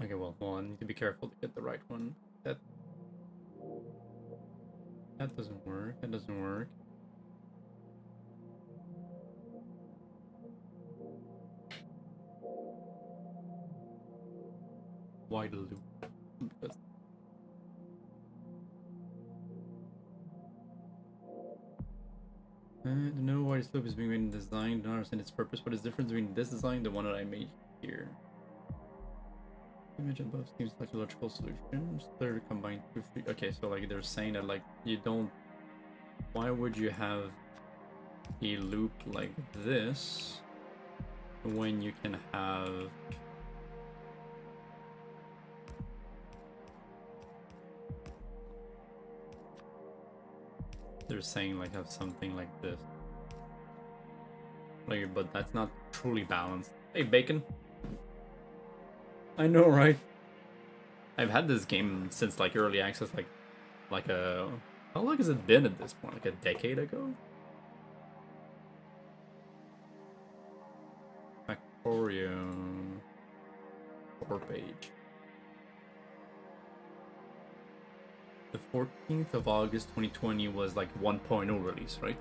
Speaker 1: Okay, well, I need to be careful to get the right one. That doesn't work. That doesn't work. Why the loop? Because I don't know why this loop is being made in design. I don't understand its purpose. What is the difference between this design and the one that I made here? Image above seems like a logical solution. Third combined with three. Okay, so like they're saying that like you don't. Why would you have a loop like this when you can have they're saying like have something like this. Like, but that's not truly balanced. Hey, Bacon. I know, right? I've had this game since like early access, like How long has it been at this point? Like a decade ago? Factorio... 4-page. The 14th of August 2020 was like 1.0 release, right?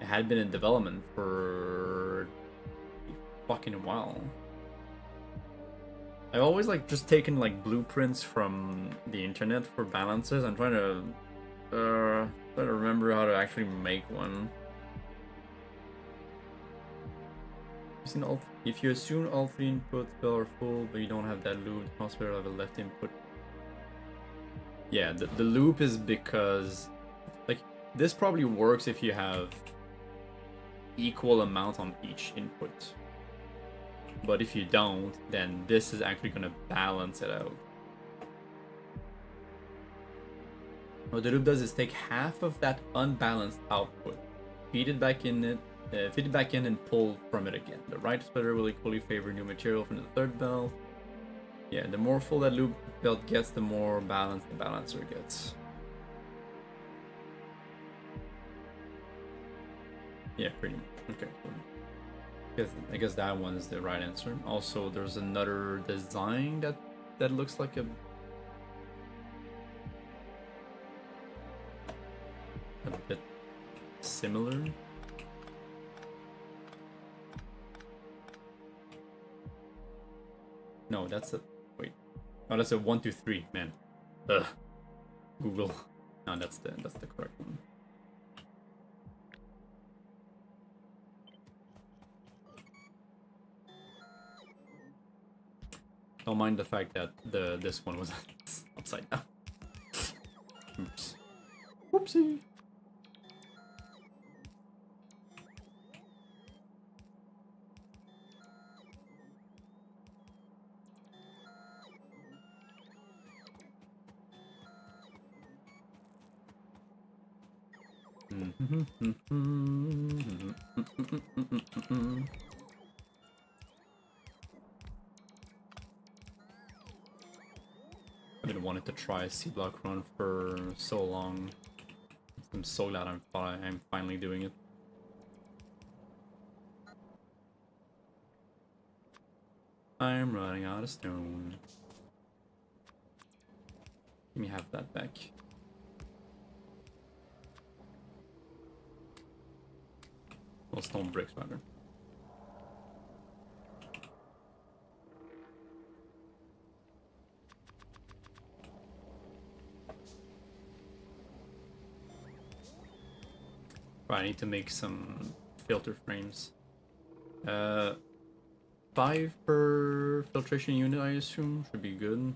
Speaker 1: It had been in development for a fucking while. I've always like just taken like blueprints from the internet for balancers. I'm trying to remember how to actually make one. If you assume all 3 inputs are full, but you don't have that loop, the hospital have a left input. Yeah, the loop is because like this probably works if you have equal amount on each input. But if you don't, then this is actually gonna balance it out. What the loop does is take half of that unbalanced output, feed it back in and pull from it again. The right splitter will equally favor new material from the third belt. Yeah, the more full that loop belt gets, the more balanced the balancer gets. Yeah, pretty much. Okay, cool. I guess that one is the right answer. Also, there's another design that looks like a bit similar. No, that's a wait. Oh, that's a 1, 2, 3, man. Ugh. Google. No, that's the correct one. Don't mind the fact that this one was upside down. Oops. Whoopsie. I've been wanting to try a C-block run for so long. I'm so glad I'm finally doing it. I'm running out of stone. Let me have that back. Well, stone bricks rather. Right, I need to make some filter frames. 5 per filtration unit, I assume, should be good.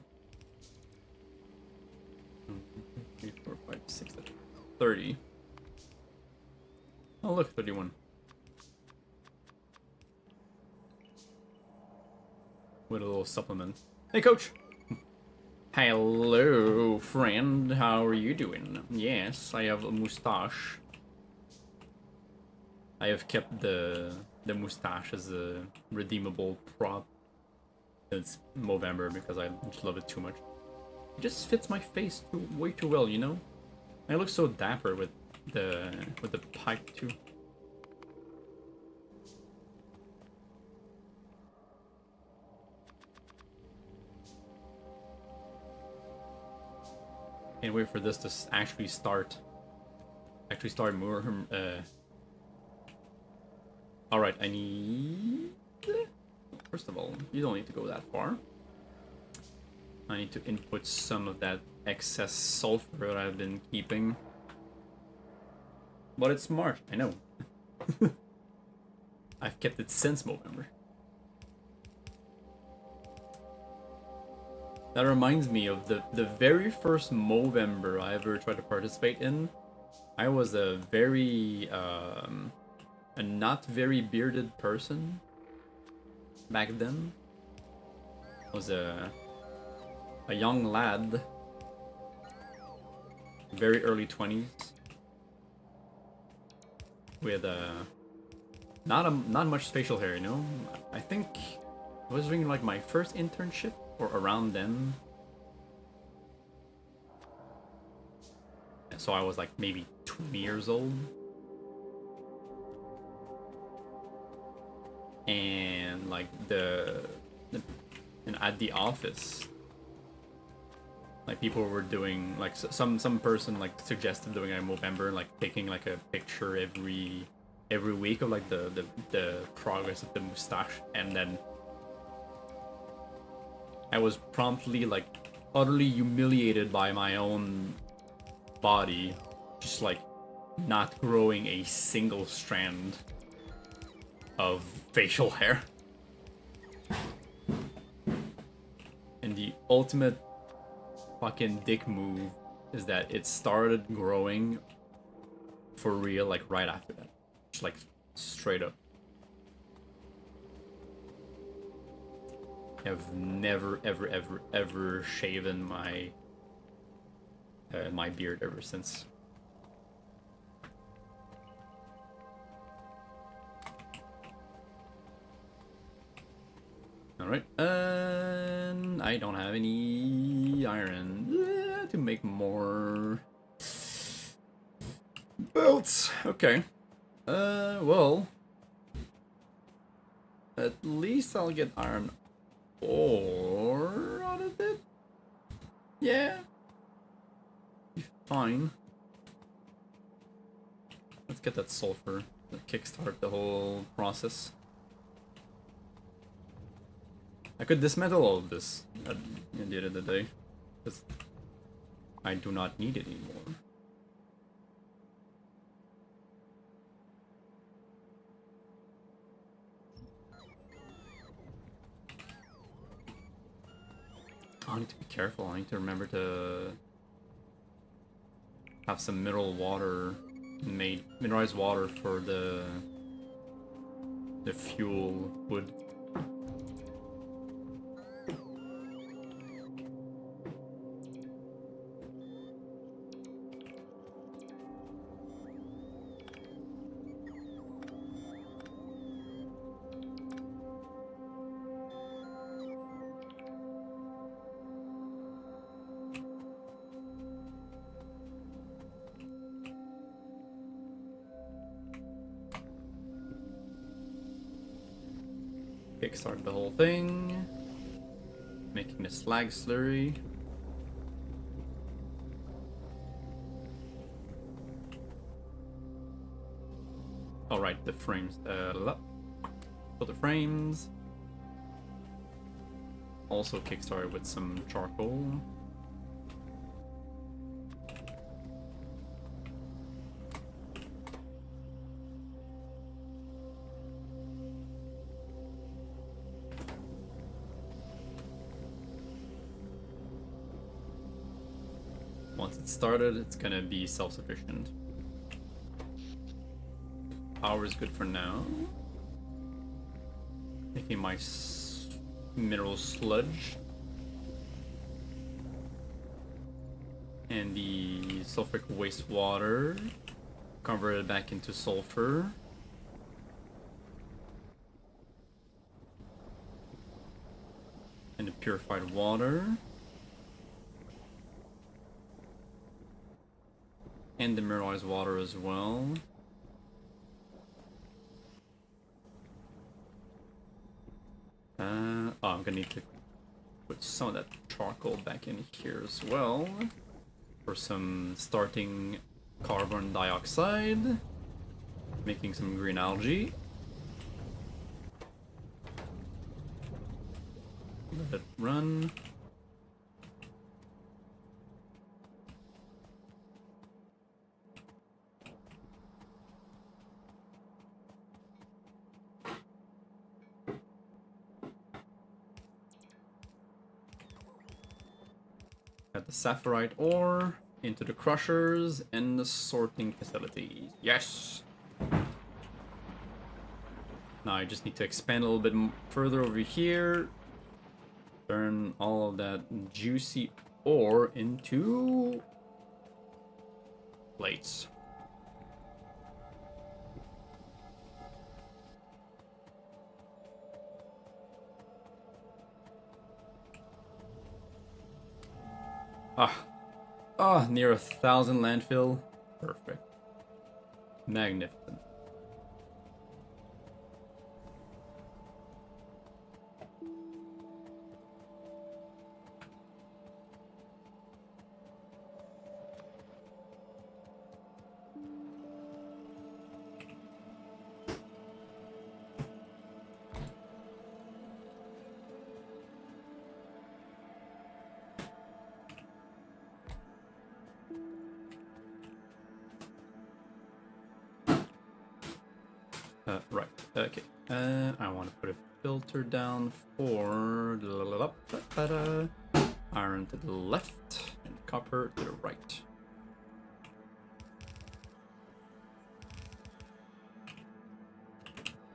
Speaker 1: 3, 4, 5, 6, 30. Oh look, 31. With a little supplement. Hey coach! Hello friend, how are you doing? Yes, I have a mustache. I have kept the mustache as a redeemable prop since Movember because I just love it too much. It just fits my face way too well, you know? I look so dapper with the pipe too. Can't wait for this to actually start. More. Alright, I need... First of all, you don't need to go that far. I need to input some of that excess sulfur that I've been keeping. But it's March, I know. I've kept it since November. That reminds me of the very first Movember I ever tried to participate in. I was a very... a not very bearded person back then. I was a young lad, very early 20s, with not much facial hair, you know. I think I was doing like my first internship or around then. so I was like maybe 20 years old. And like and at the office, like people were doing like some person like suggested doing a Movember, like taking like a picture every week of like the progress of the mustache, and then I was promptly like utterly humiliated by my own body, just like not growing a single strand of facial hair. And the ultimate fucking dick move is that it started growing for real like right after that. Just like straight up. I've never ever shaven my my beard ever since. Alright, and I don't have any iron to make more belts. Okay. Well, at least I'll get iron ore out of it. Yeah. Be fine. Let's get that sulfur to kickstart the whole process. I could dismantle all of this at the end of the day, because I do not need it anymore. I need to be careful. I need to remember to have some mineralized water for the fuel wood. Kickstart the whole thing. Making the slag slurry. Alright, the frames. For the frames. Also kickstart with some charcoal. Once it's started, it's gonna be self-sufficient. Power is good for now. Making my mineral sludge. And the sulfuric wastewater. Converted back into sulfur. And the purified water. And the mineralized water as well. Oh, I'm gonna need to put some of that charcoal back in here as well. For some starting carbon dioxide. Making some green algae. Let it run. Got the sapphirite ore into the crushers and the sorting facilities. Yes! Now I just need to expand a little bit further over here. Turn all of that juicy ore into plates. Ah, Ah, near 1,000 landfill. Perfect. Magnificent. Right. Okay. I want to put a filter down for iron to the left and copper to the right.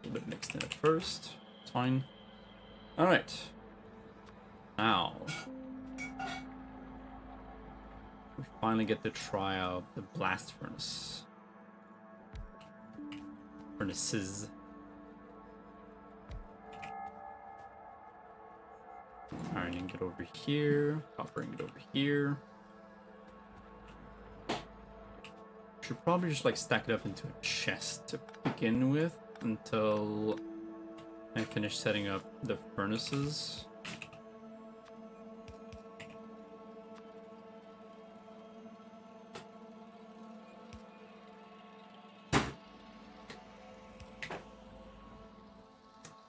Speaker 1: A little bit mixed in at first. It's fine. All right. Now we finally get to try out the blast furnaces. Ironing it over here, coppering it over here. Should probably just like stack it up into a chest to begin with until I finish setting up the furnaces.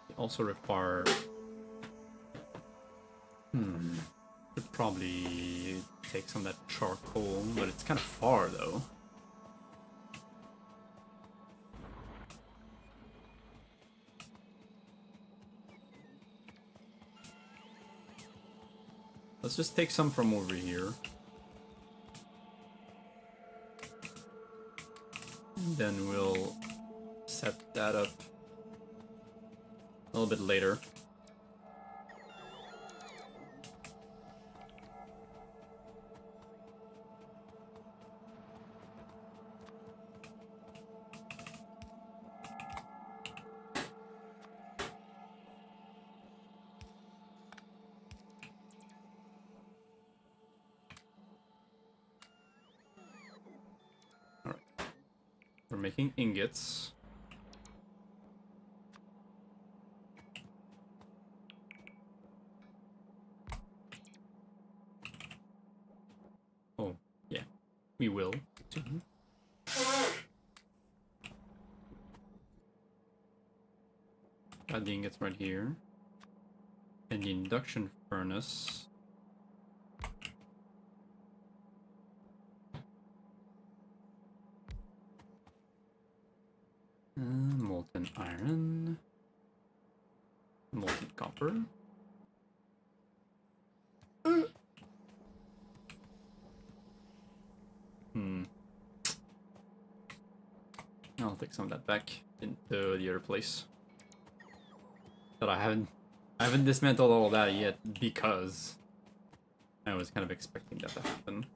Speaker 1: They also require could probably take some of that charcoal, but it's kind of far though. Let's just take some from over here. And then we'll set that up a little bit later. We're making ingots. Oh, yeah, we will. Got the ingots right here. And the induction furnace. Molten iron. Molten copper. I'll take some of that back into the other place. But I haven't dismantled all of that yet because I was kind of expecting that to happen.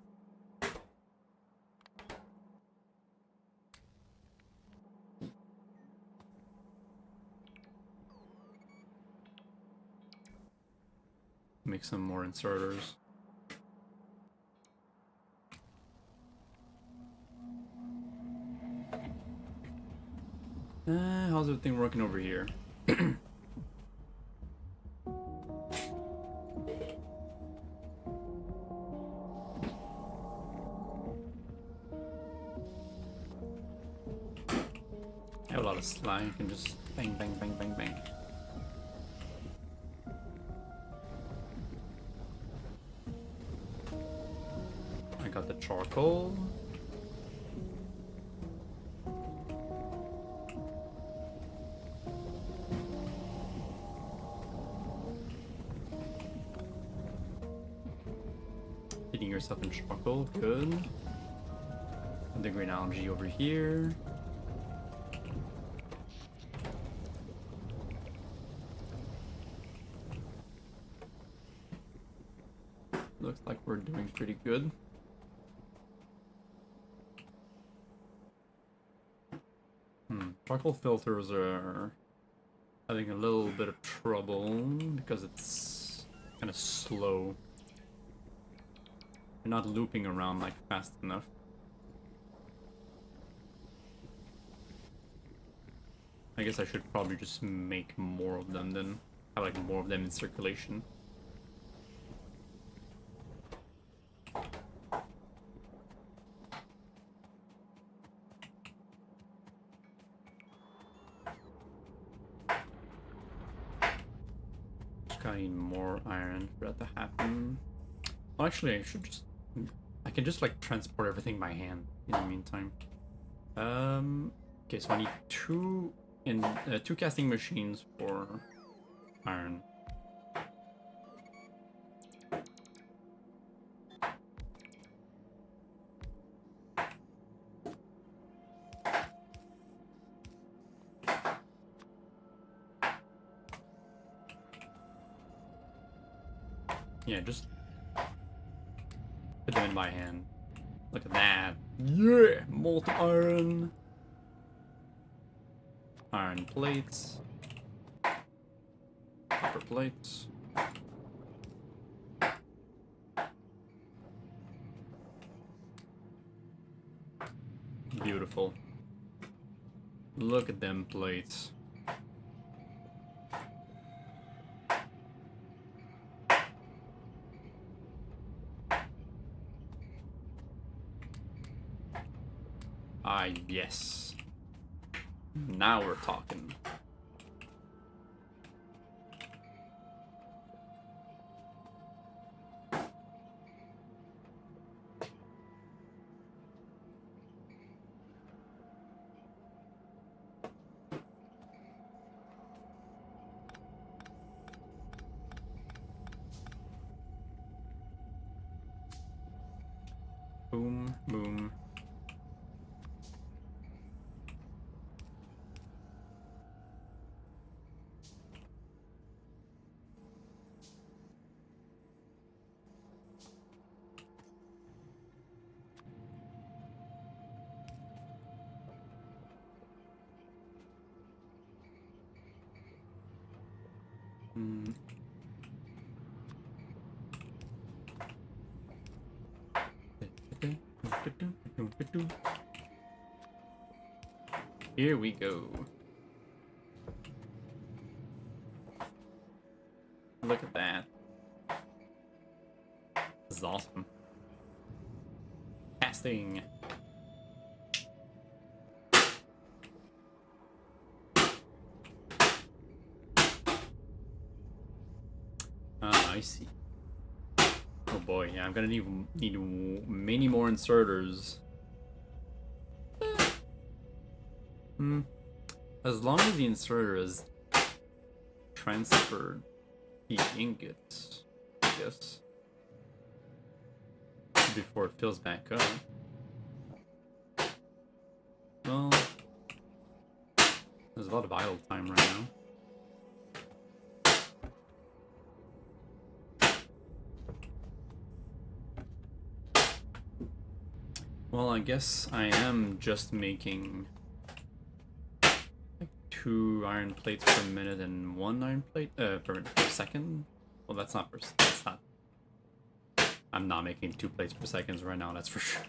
Speaker 1: Make some more inserters. How's everything working over here? I have a lot of slime. You can just bang, bang, bang, bang, bang. I got the charcoal. Feeding yourself in charcoal, good. And the green algae over here. Looks like we're doing pretty good. Charcoal filters are having a little bit of trouble because it's kind of slow. You're not looping around like fast enough. I guess I should probably just make more of them then. Have like more of them in circulation. Just gotta need more iron for that to happen. Well, actually, I should just... I can just like transport everything by hand in the meantime. Okay, so I need two casting machines for iron. Yeah, just put them in by hand. Look at that. Yeah! Molten iron. Iron plates. Copper plates. Beautiful. Look at them plates. Ah, yes. Now we're talking. Boom, boom. Mm. Here we go. Look at that. This is awesome. Casting. Ah, I see. Oh boy, yeah, I'm gonna need many more inserters. As long as the inserter is transferred the ingots, I guess, before it fills back up. Well, there's a lot of idle time right now. Well, I guess I am just making like 2 iron plates per minute and 1 iron plate per second. Well, that's not that's not. I'm not making 2 plates per second right now. That's for sure.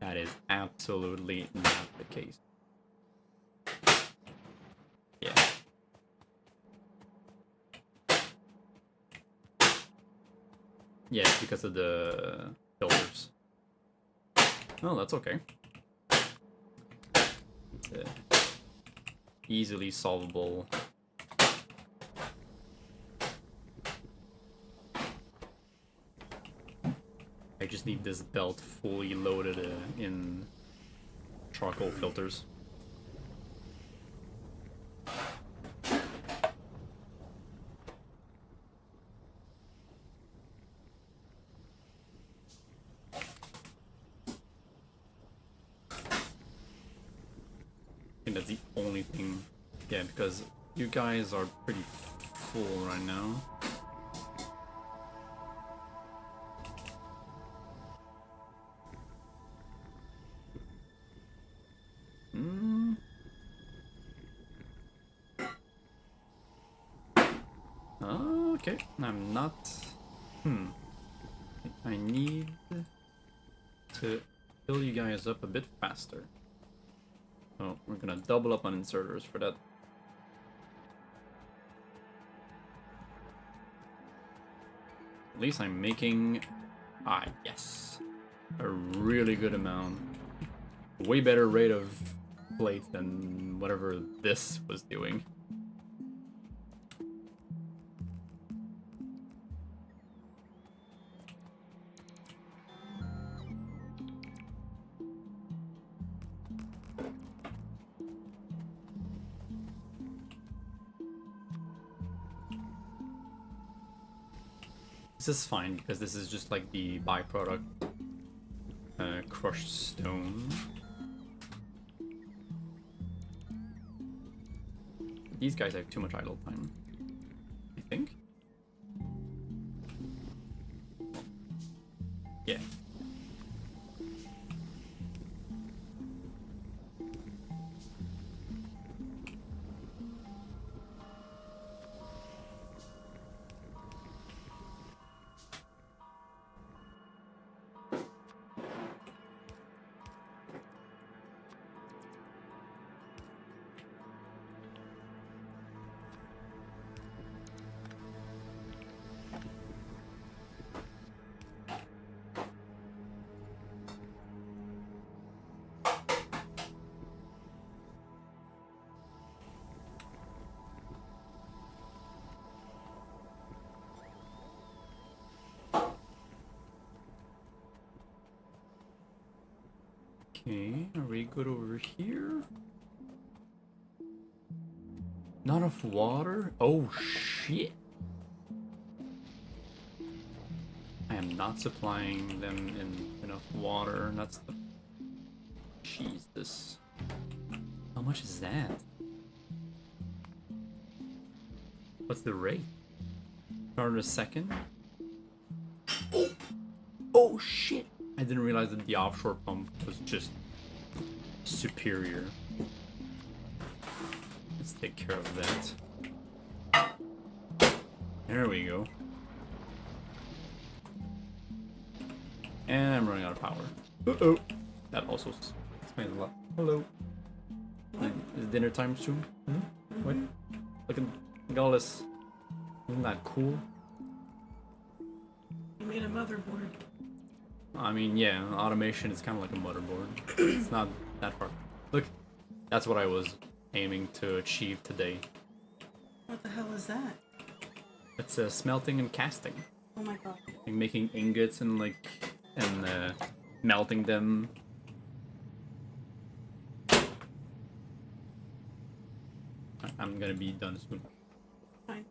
Speaker 1: That is absolutely not the case. Yeah. Yeah, it's because of the filters. Oh, that's okay. It's easily solvable. I just need this belt fully loaded in charcoal filters. I think that's the only thing. Yeah, because you guys are pretty full right now. Okay, I'm not... I need to fill you guys up a bit faster. Oh, we're gonna double up on inserters for that. At least I'm making... Ah, yes. A really good amount. Way better rate of plate than whatever this was doing. This is fine because this is just like the byproduct crushed stone. These guys have too much idle time, I think. Yeah. Okay, are we good over here? Not enough water? Oh shit! I am not supplying them in enough water. That's the... Jesus. How much is that? What's the rate? Start a second? Oh! Oh shit! I didn't realize that the offshore pump was just superior. Let's take care of that. There we go. And I'm running out of power. Uh-oh. That also explains a lot. Hello. Is dinner time soon? Hmm? What? Look at all this. Isn't that cool?
Speaker 3: You made a motherboard.
Speaker 1: I mean, yeah, automation is kind of like a motherboard. It's not that far. Look, that's what I was aiming to achieve today.
Speaker 3: What the hell is that?
Speaker 1: It's smelting and casting.
Speaker 3: Oh my god.
Speaker 1: Like making ingots and melting them. I'm gonna be done soon.
Speaker 3: Fine.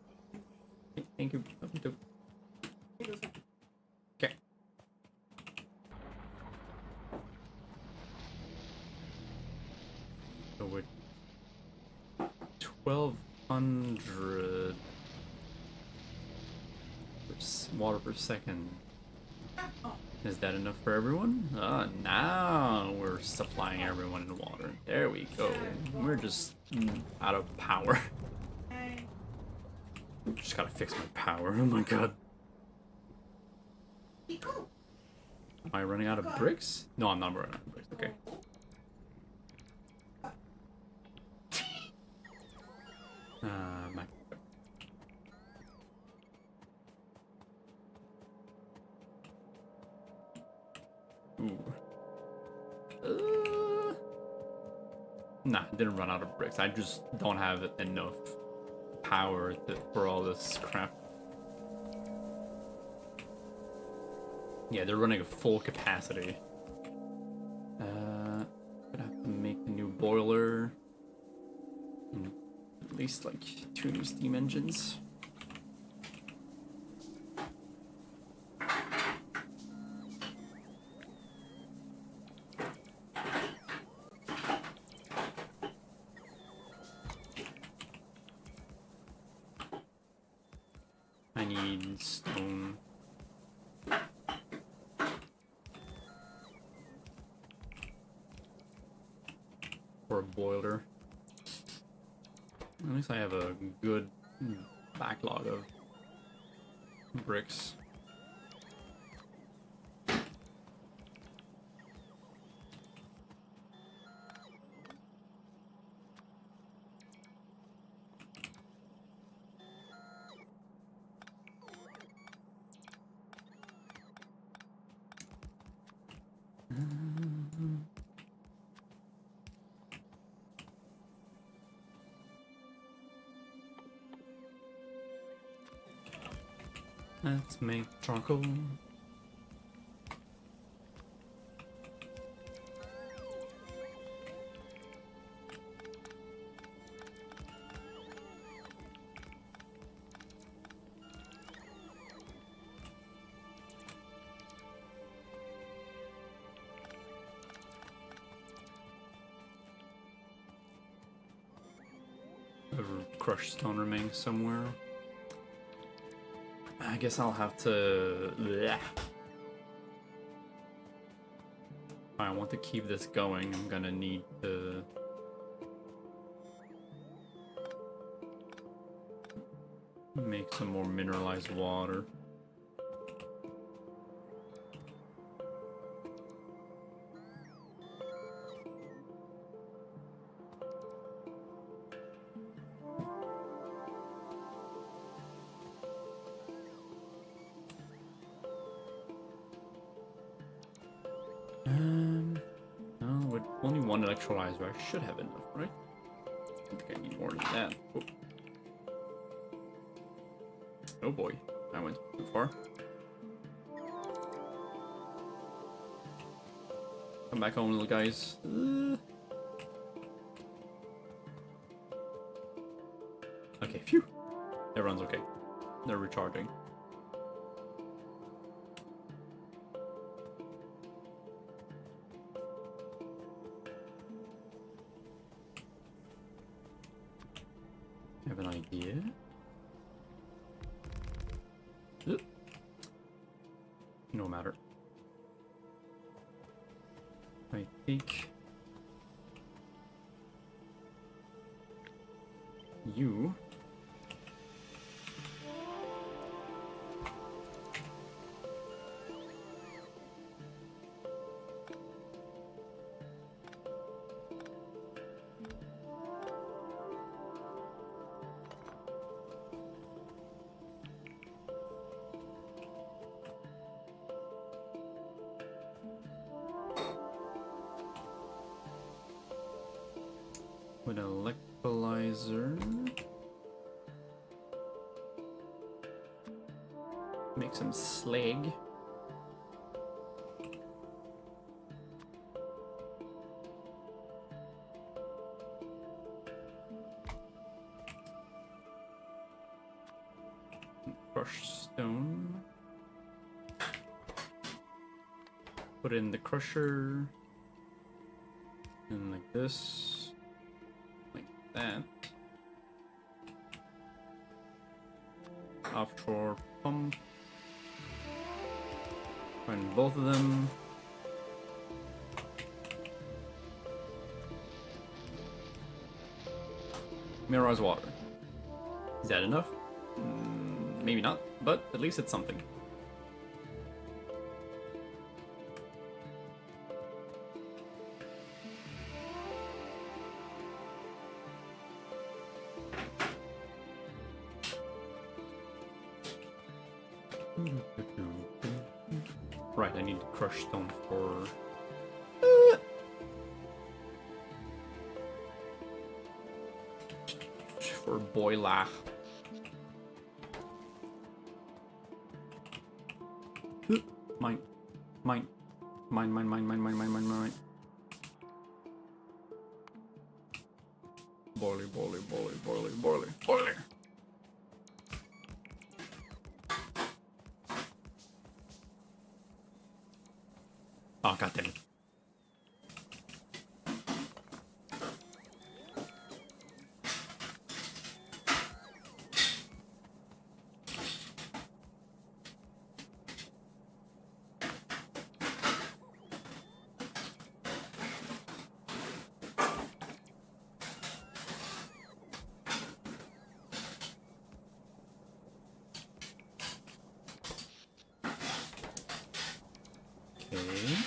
Speaker 1: Thank you. Okay. So we're 1,200 water per second. Is that enough for everyone? Now we're supplying everyone in water. There we go. We're just out of power.
Speaker 3: Hey.
Speaker 1: Just gotta fix my power. Oh my god.
Speaker 3: Cool.
Speaker 1: Am I running out of bricks? No, I'm not running out of bricks. Okay. My... Ooh. Nah, didn't run out of bricks. I just don't have enough power for all this crap. Yeah, they're running at full capacity. Gonna have to make a new boiler. And at least like 2 new steam engines. I need stone. For a boiler. At least I have a good backlog of bricks. Let's make charcoal. Crushed stone remains somewhere. I guess I'll have to... Blech. If I want to keep this going, I'm gonna need to... make some more mineralized water. No, with only one electrolyzer, I should have enough, right? I think I need more than that. Oh, oh boy, I went too far. Come back home, little guys. Okay, phew. Everyone's okay. They're recharging. I have an idea. No matter. I think you with an electrolyzer. Make some slag. Crushed stone. Put it in the crusher. And like this. Like that. Offshore pump. Find both of them. Mineralized water. Is that enough? Maybe not, but at least it's something. Right, I need to crush stone for... for boiler. Mine. Mine. Mine, mine, mine, mine, mine, mine, mine, mine. Boiler, boiler, boiler, boiler, boiler, boiler. Oh, god damn it. Okay.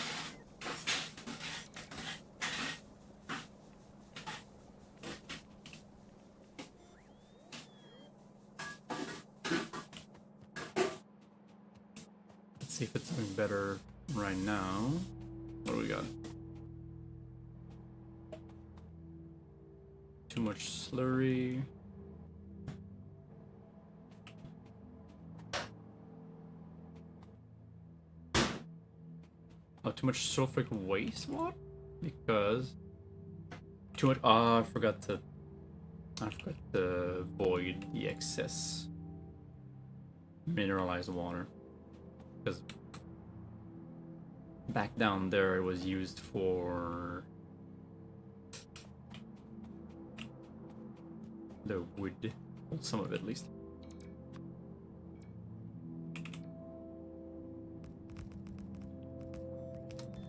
Speaker 1: Let's see if it's doing better right now. What do we got? Too much slurry. Oh, too much sulfuric wastewater? Because too much. I forgot to void the excess mineralized water. Because back down there it was used for the wood. Well, some of it at least.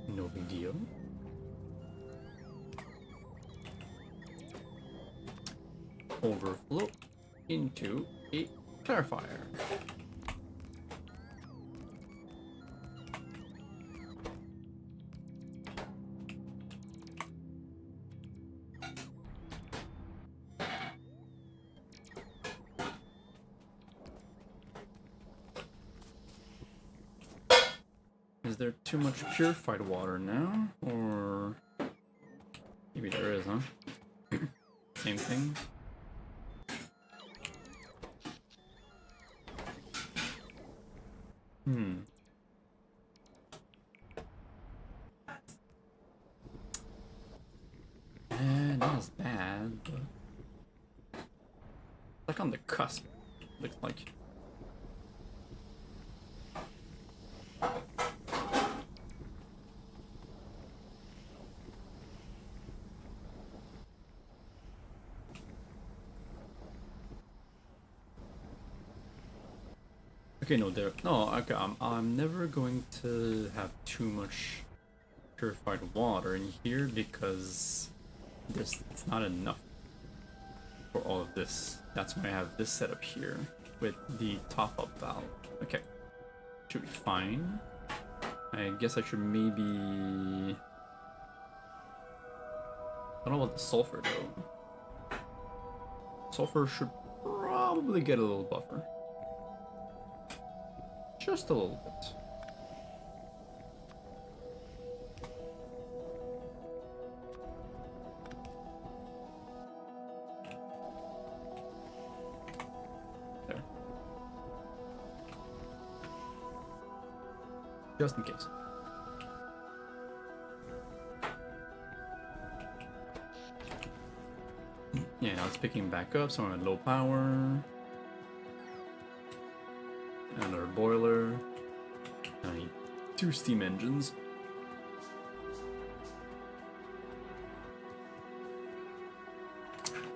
Speaker 1: No big deal. Overflow into a clarifier. Is there too much purified water now? Or maybe there is, huh? Same thing. Not as bad, but like on the cusp, looks like. Okay, no, okay, I'm never going to have too much purified water in here because it's not enough for all of this. That's why I have this set up here with the top-up valve. Okay, should be fine. I guess I should maybe... I don't know about the sulfur though. Sulfur should probably get a little buffer. Just a little bit. There. Just in case. Yeah, now it's picking back up, so I'm at low power. Another boiler. I need 2 steam engines.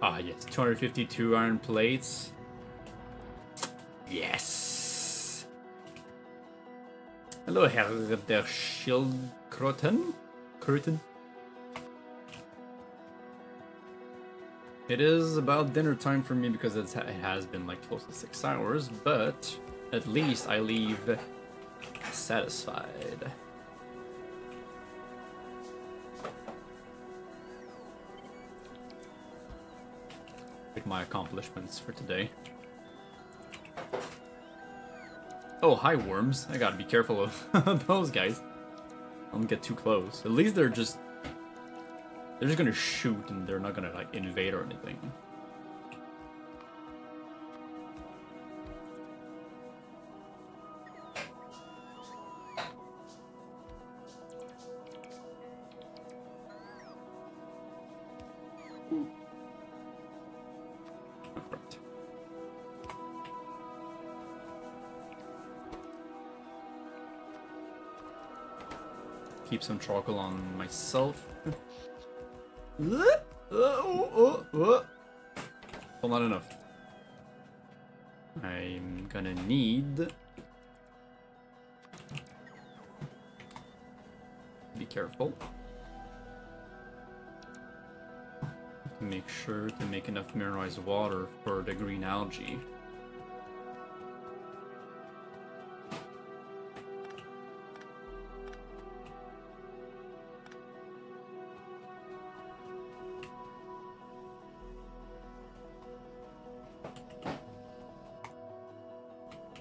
Speaker 1: Ah, yes, 252 iron plates. Yes! Hello, Herr der Schildkröten. Kröten. It is about dinner time for me because it has been like close to 6 hours, but at least I leave satisfied. With my accomplishments for today. Oh, hi worms. I gotta be careful of those guys. Don't get too close. At least they're just gonna shoot and they're not gonna like invade or anything. Keep some charcoal on myself. Well, not enough. I'm gonna need... Be careful. Make sure to make enough mineralized water for the green algae.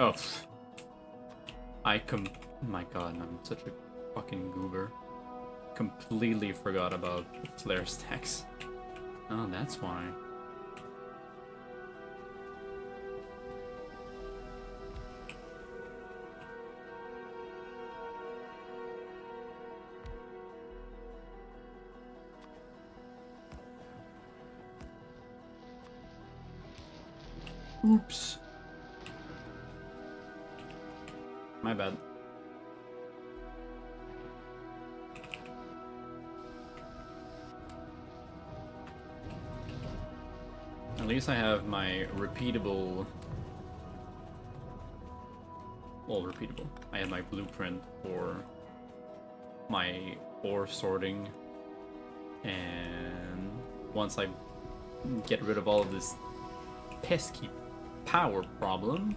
Speaker 1: Oh, my god, I'm such a fucking goober. completely forgot about flare stacks. Oh, that's why. Oops. My bad. At least I have my repeatable... Well, repeatable. I have my blueprint for my ore sorting. And once I get rid of all of this pesky power problem,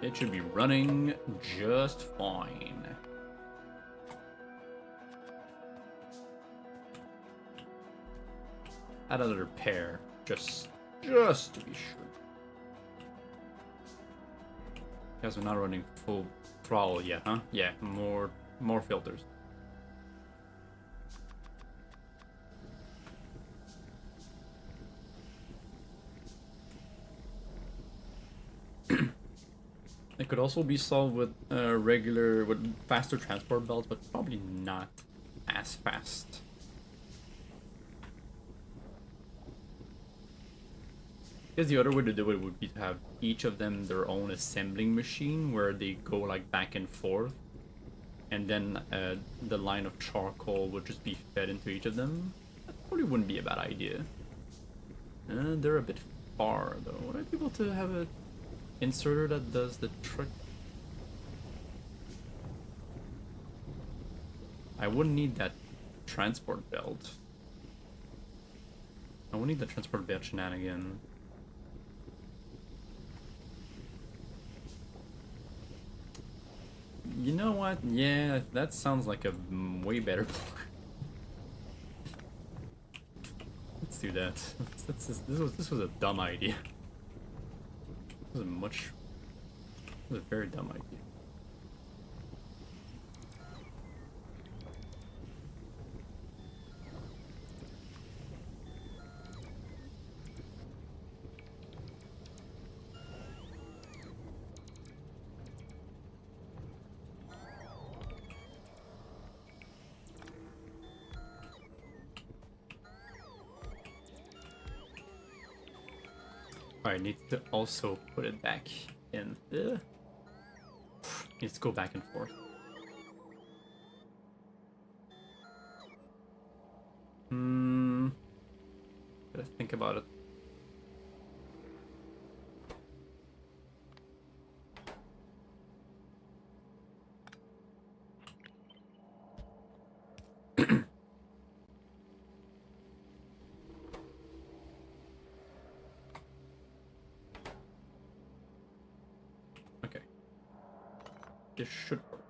Speaker 1: it should be running just fine. Add another pair, just to be sure. Guys, we're not running full throttle yet, huh? Yeah, more filters. It could also be solved with with faster transport belts, but probably not as fast. Because the other way to do it would be to have each of them their own assembling machine where they go like back and forth, and then the line of charcoal would just be fed into each of them. That probably wouldn't be a bad idea. They're a bit far though. Would I be able to have a inserter that does the trick? I wouldn't need that transport belt. I wouldn't need the transport belt shenanigan. You know what? Yeah, that sounds like a way better plan. Let's do that. This was a dumb idea. This was a very dumb idea. I need to also put it back in. Needs to go back and forth. Gotta think about it. Okay. This should work.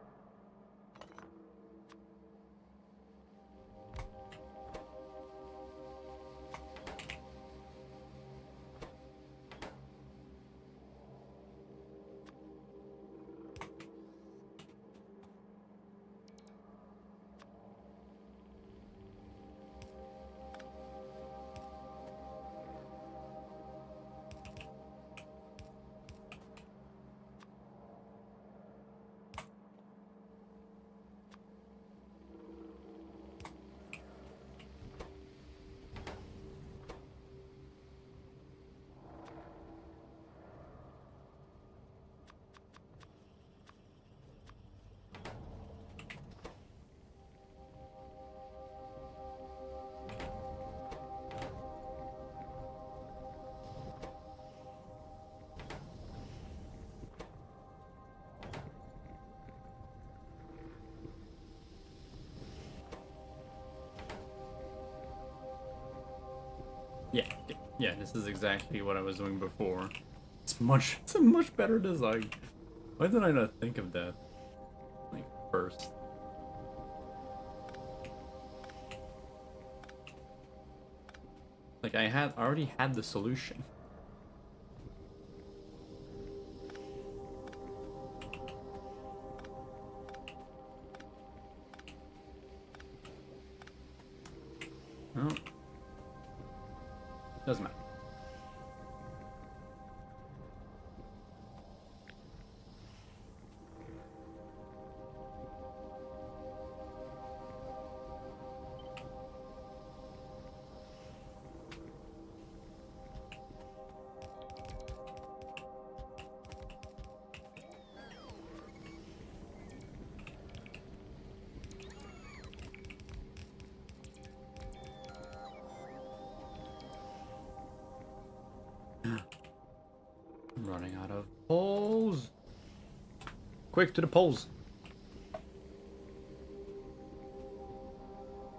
Speaker 1: Yeah, this is exactly what I was doing before. It's a much better design. Why did I not think of that, like, first? Like, I already had the solution. No. Doesn't matter. I'm running out of poles. Quick to the poles.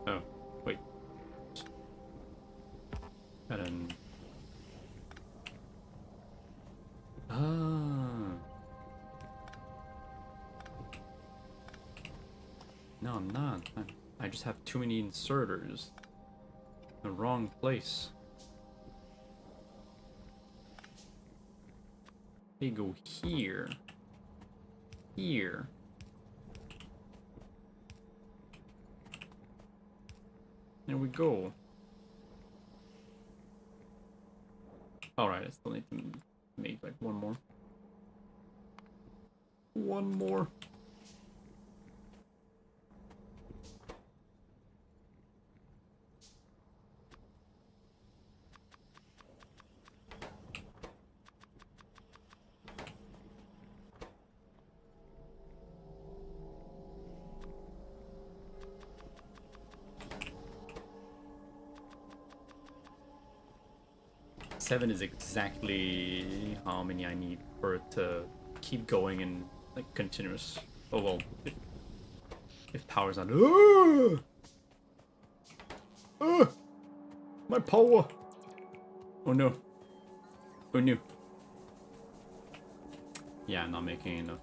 Speaker 1: Oh, wait. Got an. Ah. No, I'm not. I just have too many inserters. The wrong place. They go here. Here. There we go. Alright, I still need to make like one more. One more. Seven is exactly how many I need for it to keep going and like continuous. Oh well, if power's not. My power! Oh no! Oh no! Yeah, I'm not making enough.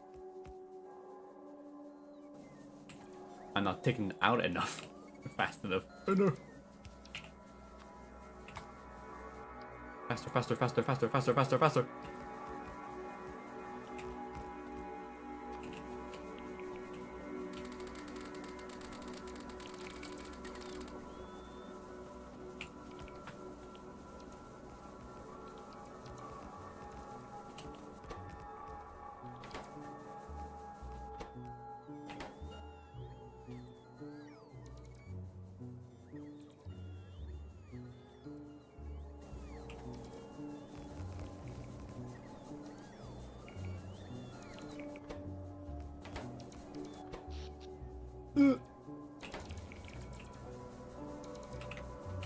Speaker 1: I'm not taking out enough fast enough. Oh no! Faster, faster, faster, faster, faster, faster, faster.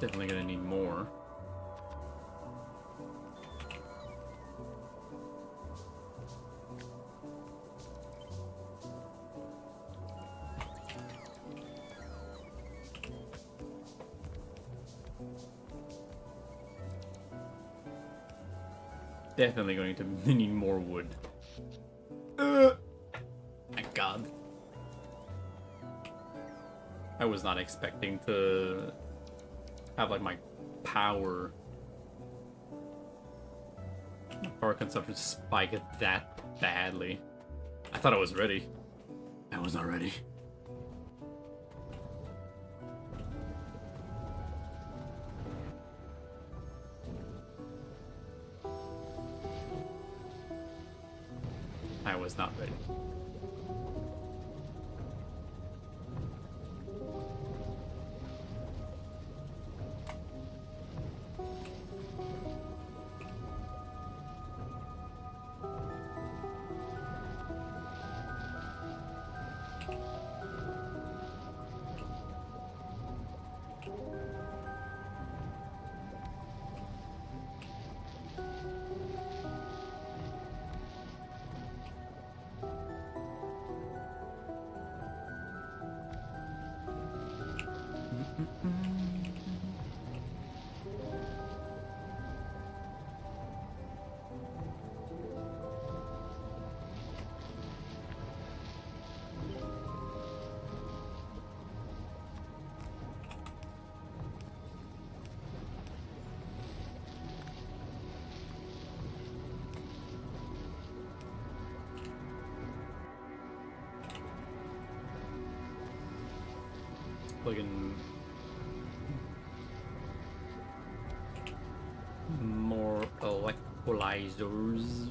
Speaker 1: Definitely gonna need more. Definitely going to need more wood. My god. I was not expecting to have like my power consumption spike it that badly. I thought I was ready. I was not ready. I was not ready. Plug in Equalizers.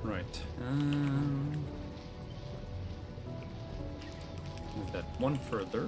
Speaker 1: Right. Move that one further.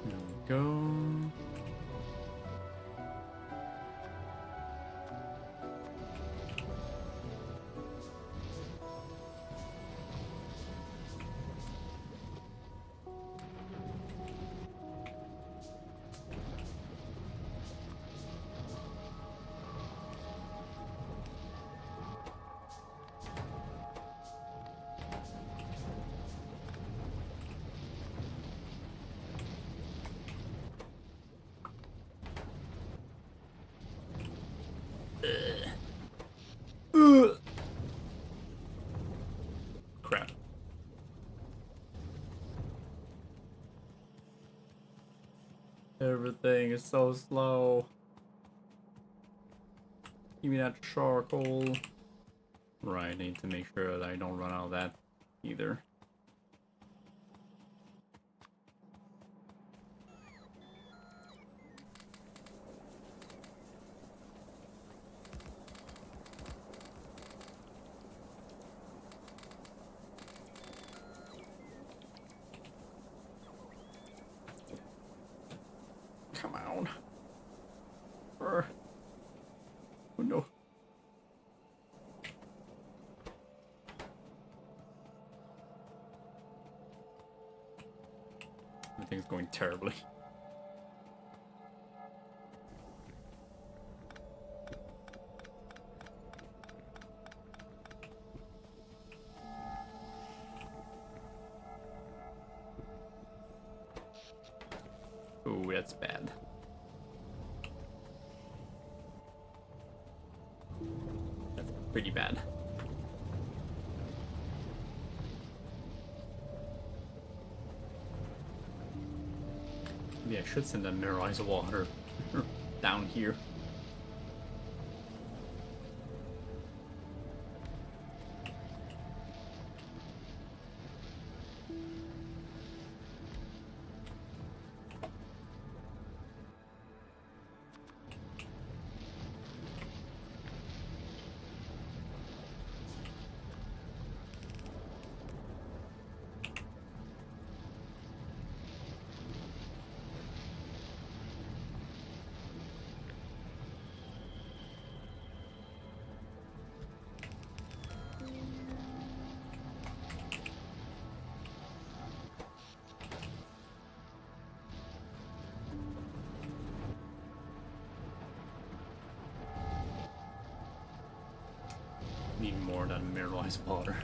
Speaker 1: There we go. Crap. Everything is so slow. Give me that charcoal. Right, I need to make sure that I don't run out of that either. Come on. Oh no. Everything's going terribly. Oh, that's bad. That's pretty bad. Maybe I should send that mineralized water down here. Need more of that mineralized water.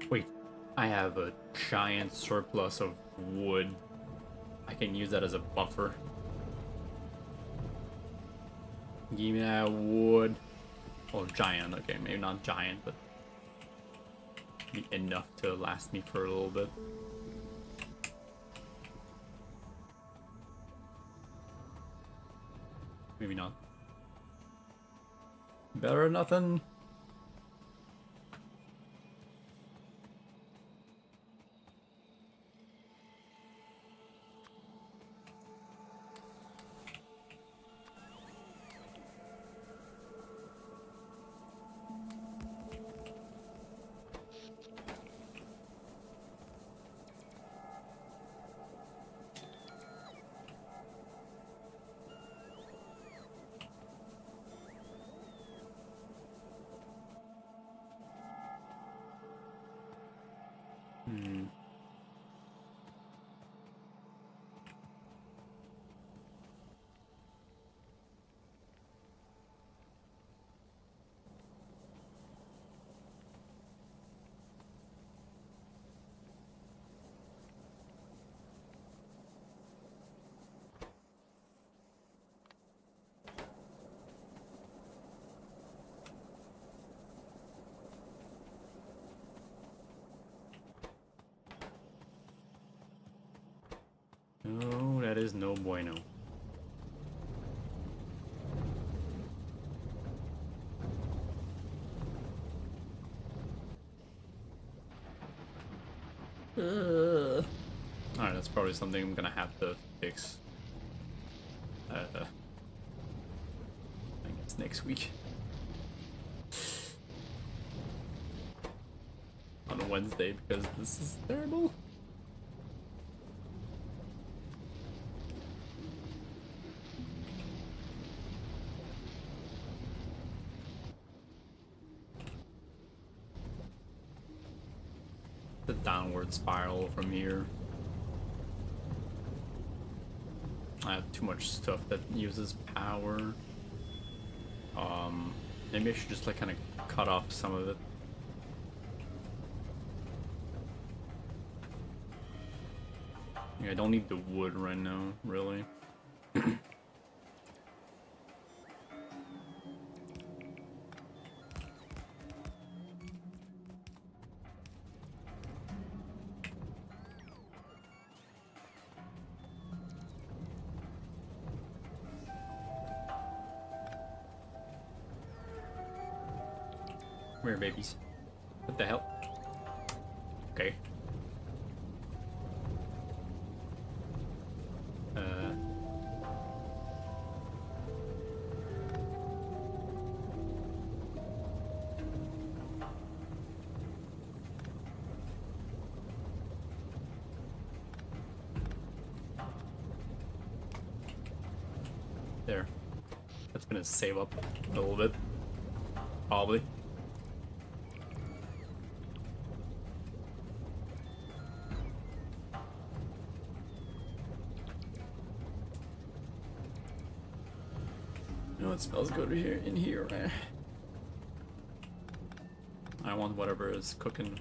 Speaker 1: Wait, I have a giant surplus of wood. I can use that as a buffer. Give me that wood. Oh, giant. Okay, maybe not giant, but be enough to last me for a little bit. Maybe not. Better than nothing. Hmm. No, that is no bueno. Alright, that's probably something I'm gonna have to fix. I guess next week. On a Wednesday, because this is terrible. The downward spiral from here. I have too much stuff that uses power. Maybe I should just like kind of cut off some of it. Yeah, I don't need the wood right now, really. Come here, babies. What the hell? Okay. There. That's gonna save up a little bit. Probably. You know, it smells good here in here, man. I want whatever is cooking.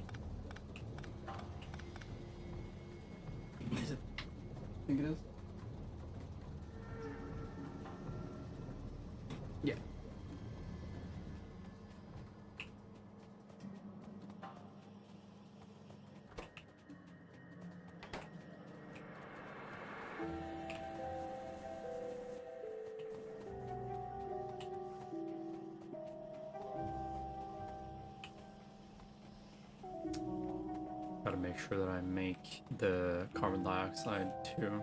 Speaker 1: Is it? I think it is. Yeah. Gotta make sure that I make the carbon dioxide too.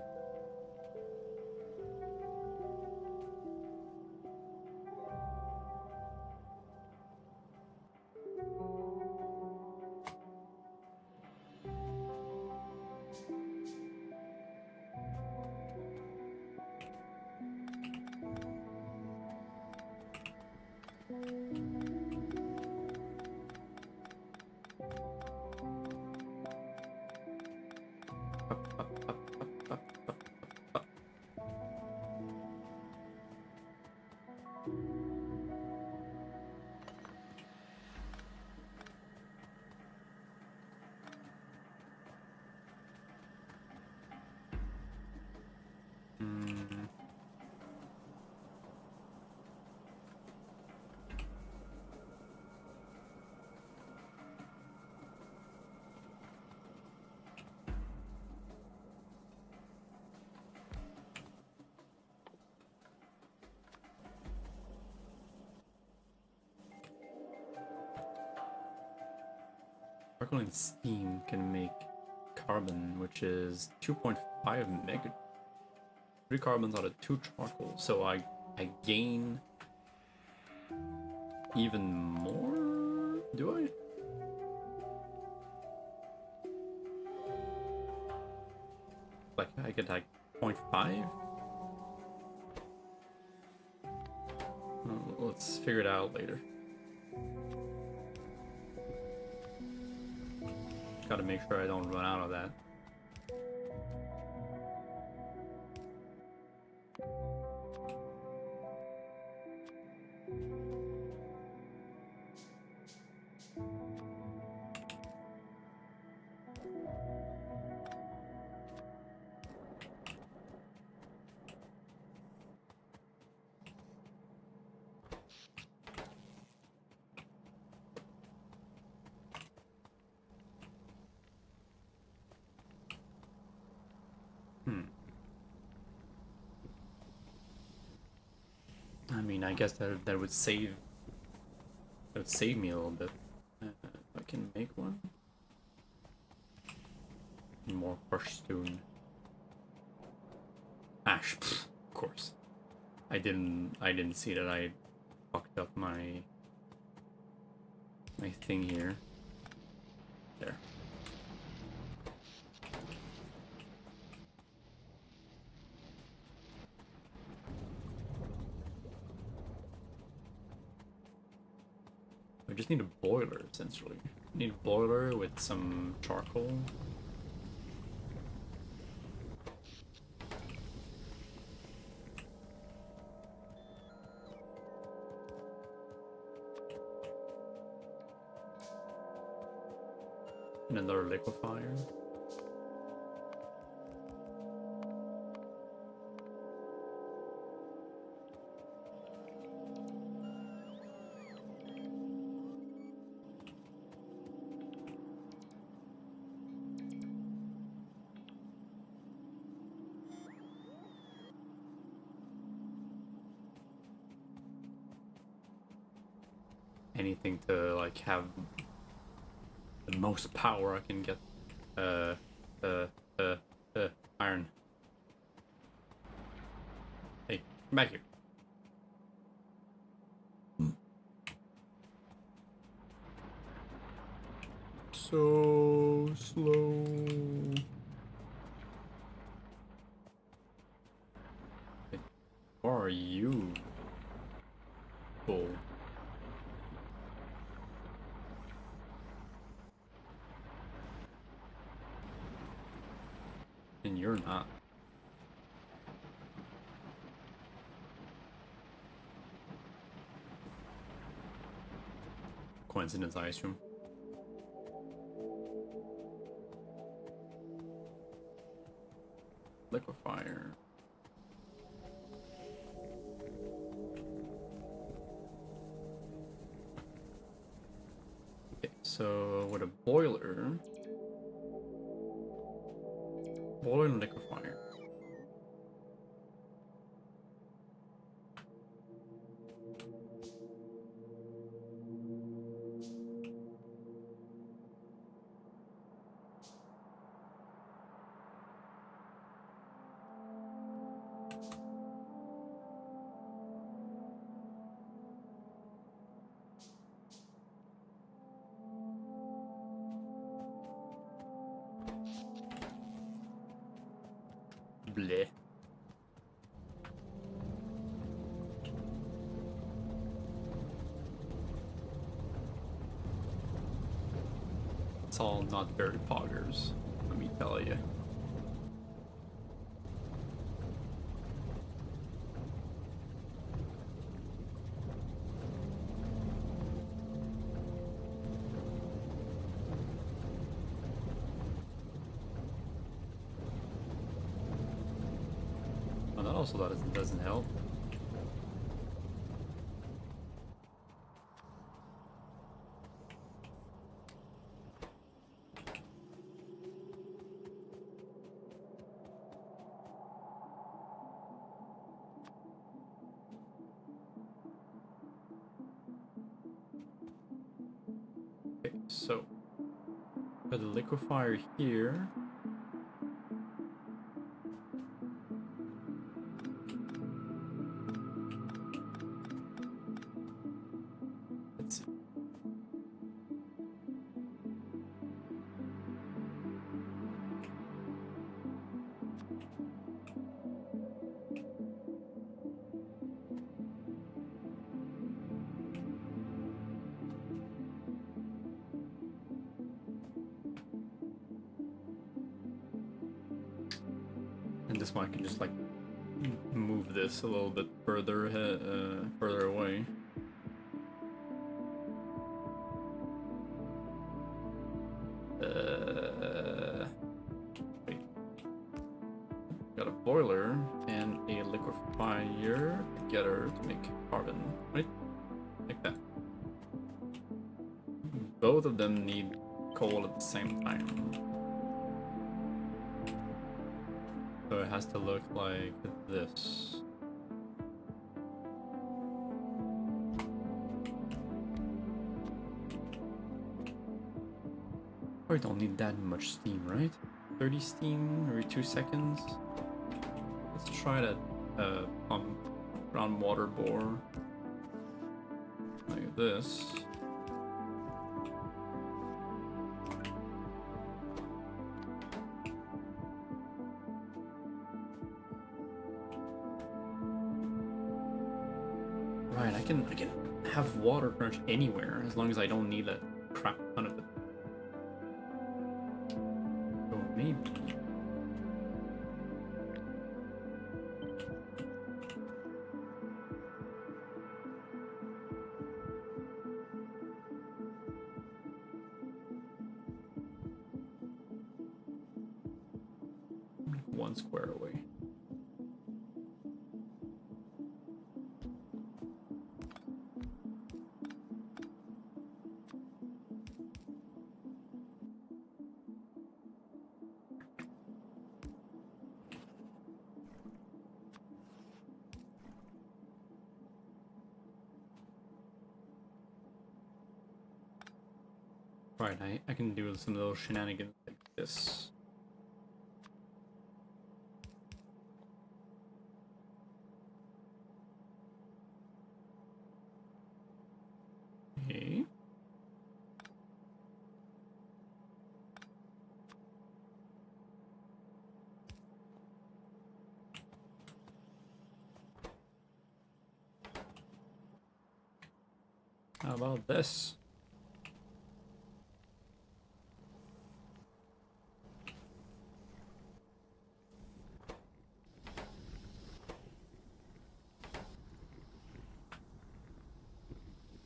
Speaker 1: Sparkling steam can make carbon, which is 2.5 mega. 3 carbons out of 2 charcoal, so I gain even more? Do I? Like I get like 0.5? Let's figure it out later. Gotta make sure I don't run out of that. I mean, I guess that would save me a little bit. If I can make one. More crushed stone. Ash, pfft, of course. I didn't see that I fucked up my thing here. There. I just need a boiler, essentially. I need a boiler with some charcoal. And another liquefier. Anything to like have the most power I can get. Iron. Hey, come back here. So slow. Where are you? Bull. And you're not. Coincidence, I assume. Liquefier. Okay, so with a boiler. Boiler and liquefier. Bleh. It's all not very poggers, let me tell you. Well, that also doesn't help. Okay, so for the liquefier here. Let's see. this one I can just like move this a little bit further further away. Wait. Got a boiler and a liquefier together to make carbon, right? Like that. Both of them need coal at the same time. So it has to look like this. Probably don't need that much steam, right? 30 steam every 2 seconds. Let's try that pump groundwater bore. Like this. Right, I can have water pretty much anywhere as long as I don't need a crap ton of it. So maybe one square away. Right, I can do some of those shenanigans like this. Okay. How about this?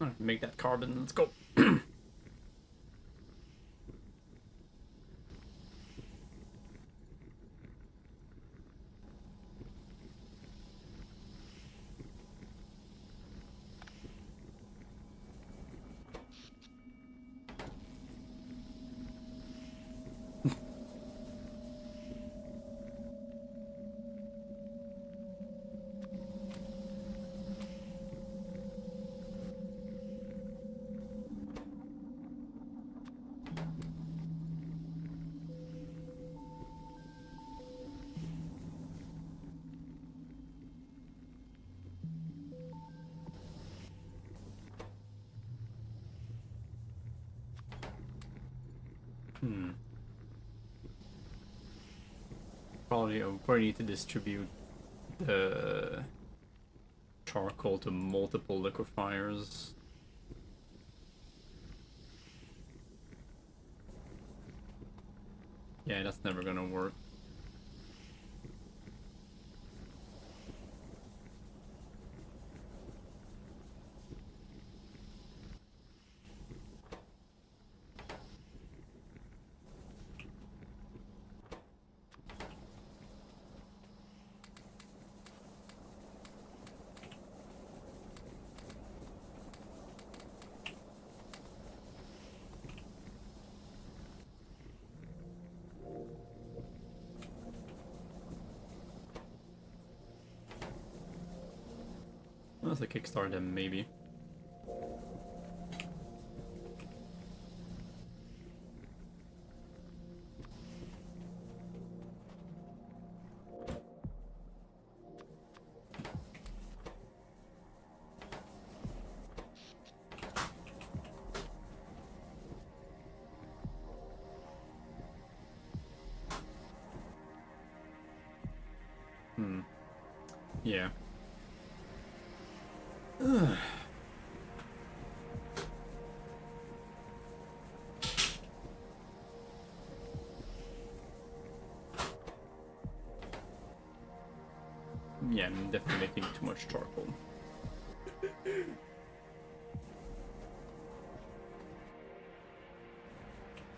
Speaker 1: Alright, make that carbon, let's go. Probably need to distribute the charcoal to multiple liquefiers. Yeah, that's never gonna work. Unless I kickstart them, maybe. Yeah. Yeah, I'm definitely making too much charcoal.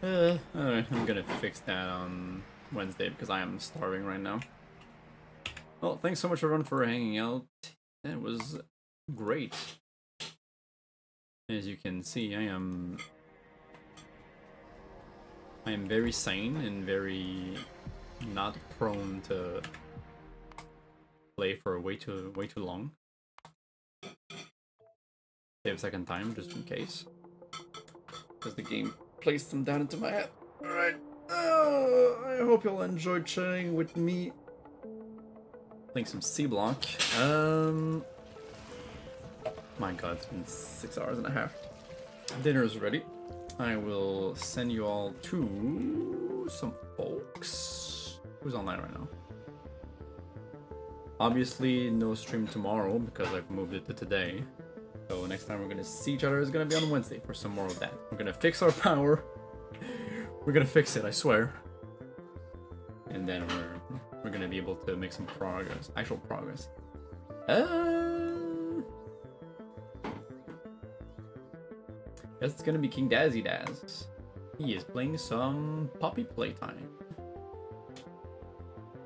Speaker 1: Alright, I'm gonna fix that on Wednesday because I am starving right now. Well, thanks so much everyone for hanging out. It was great. As you can see, I am very sane and very not prone to play for way too long. Save a second time just in case, because the game placed them down into my head. All right. I hope you'll enjoy chatting with me. Playing some C block. My God, it's been 6 hours and a half. Dinner is ready. I will send you all to some folks. Who's online right now? Obviously, no stream tomorrow because I've moved it to today. So next time we're gonna see each other is gonna be on Wednesday for some more of that. We're gonna fix our power. We're gonna fix it, I swear. And then we're gonna be able to make some progress, actual progress. Guess it's gonna be King Dazzy Daz. He is playing some Poppy Playtime.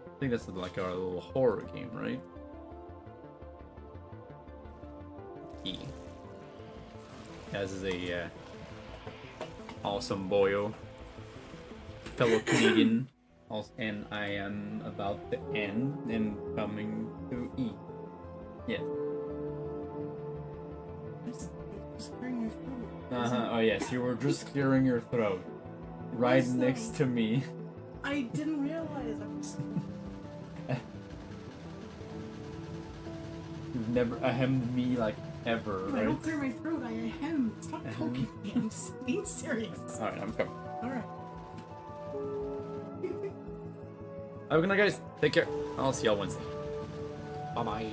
Speaker 1: I think that's like our little horror game, right? Daz is a awesome boyo, fellow Canadian, and I am about to end and coming to E. Yes.
Speaker 3: Just clearing your throat.
Speaker 1: Oh yes, you were just clearing your throat, right
Speaker 3: What's
Speaker 1: next
Speaker 3: that?
Speaker 1: to me.
Speaker 3: I didn't realize I was.
Speaker 1: You've never ahemed me like ever,
Speaker 3: If I
Speaker 1: right?
Speaker 3: don't clear my throat, I ahem. Stop poking me. I'm just being serious.
Speaker 1: Alright, I'm coming.
Speaker 3: Alright.
Speaker 1: Have a good night, guys. Take care. I'll see y'all Wednesday. Bye bye.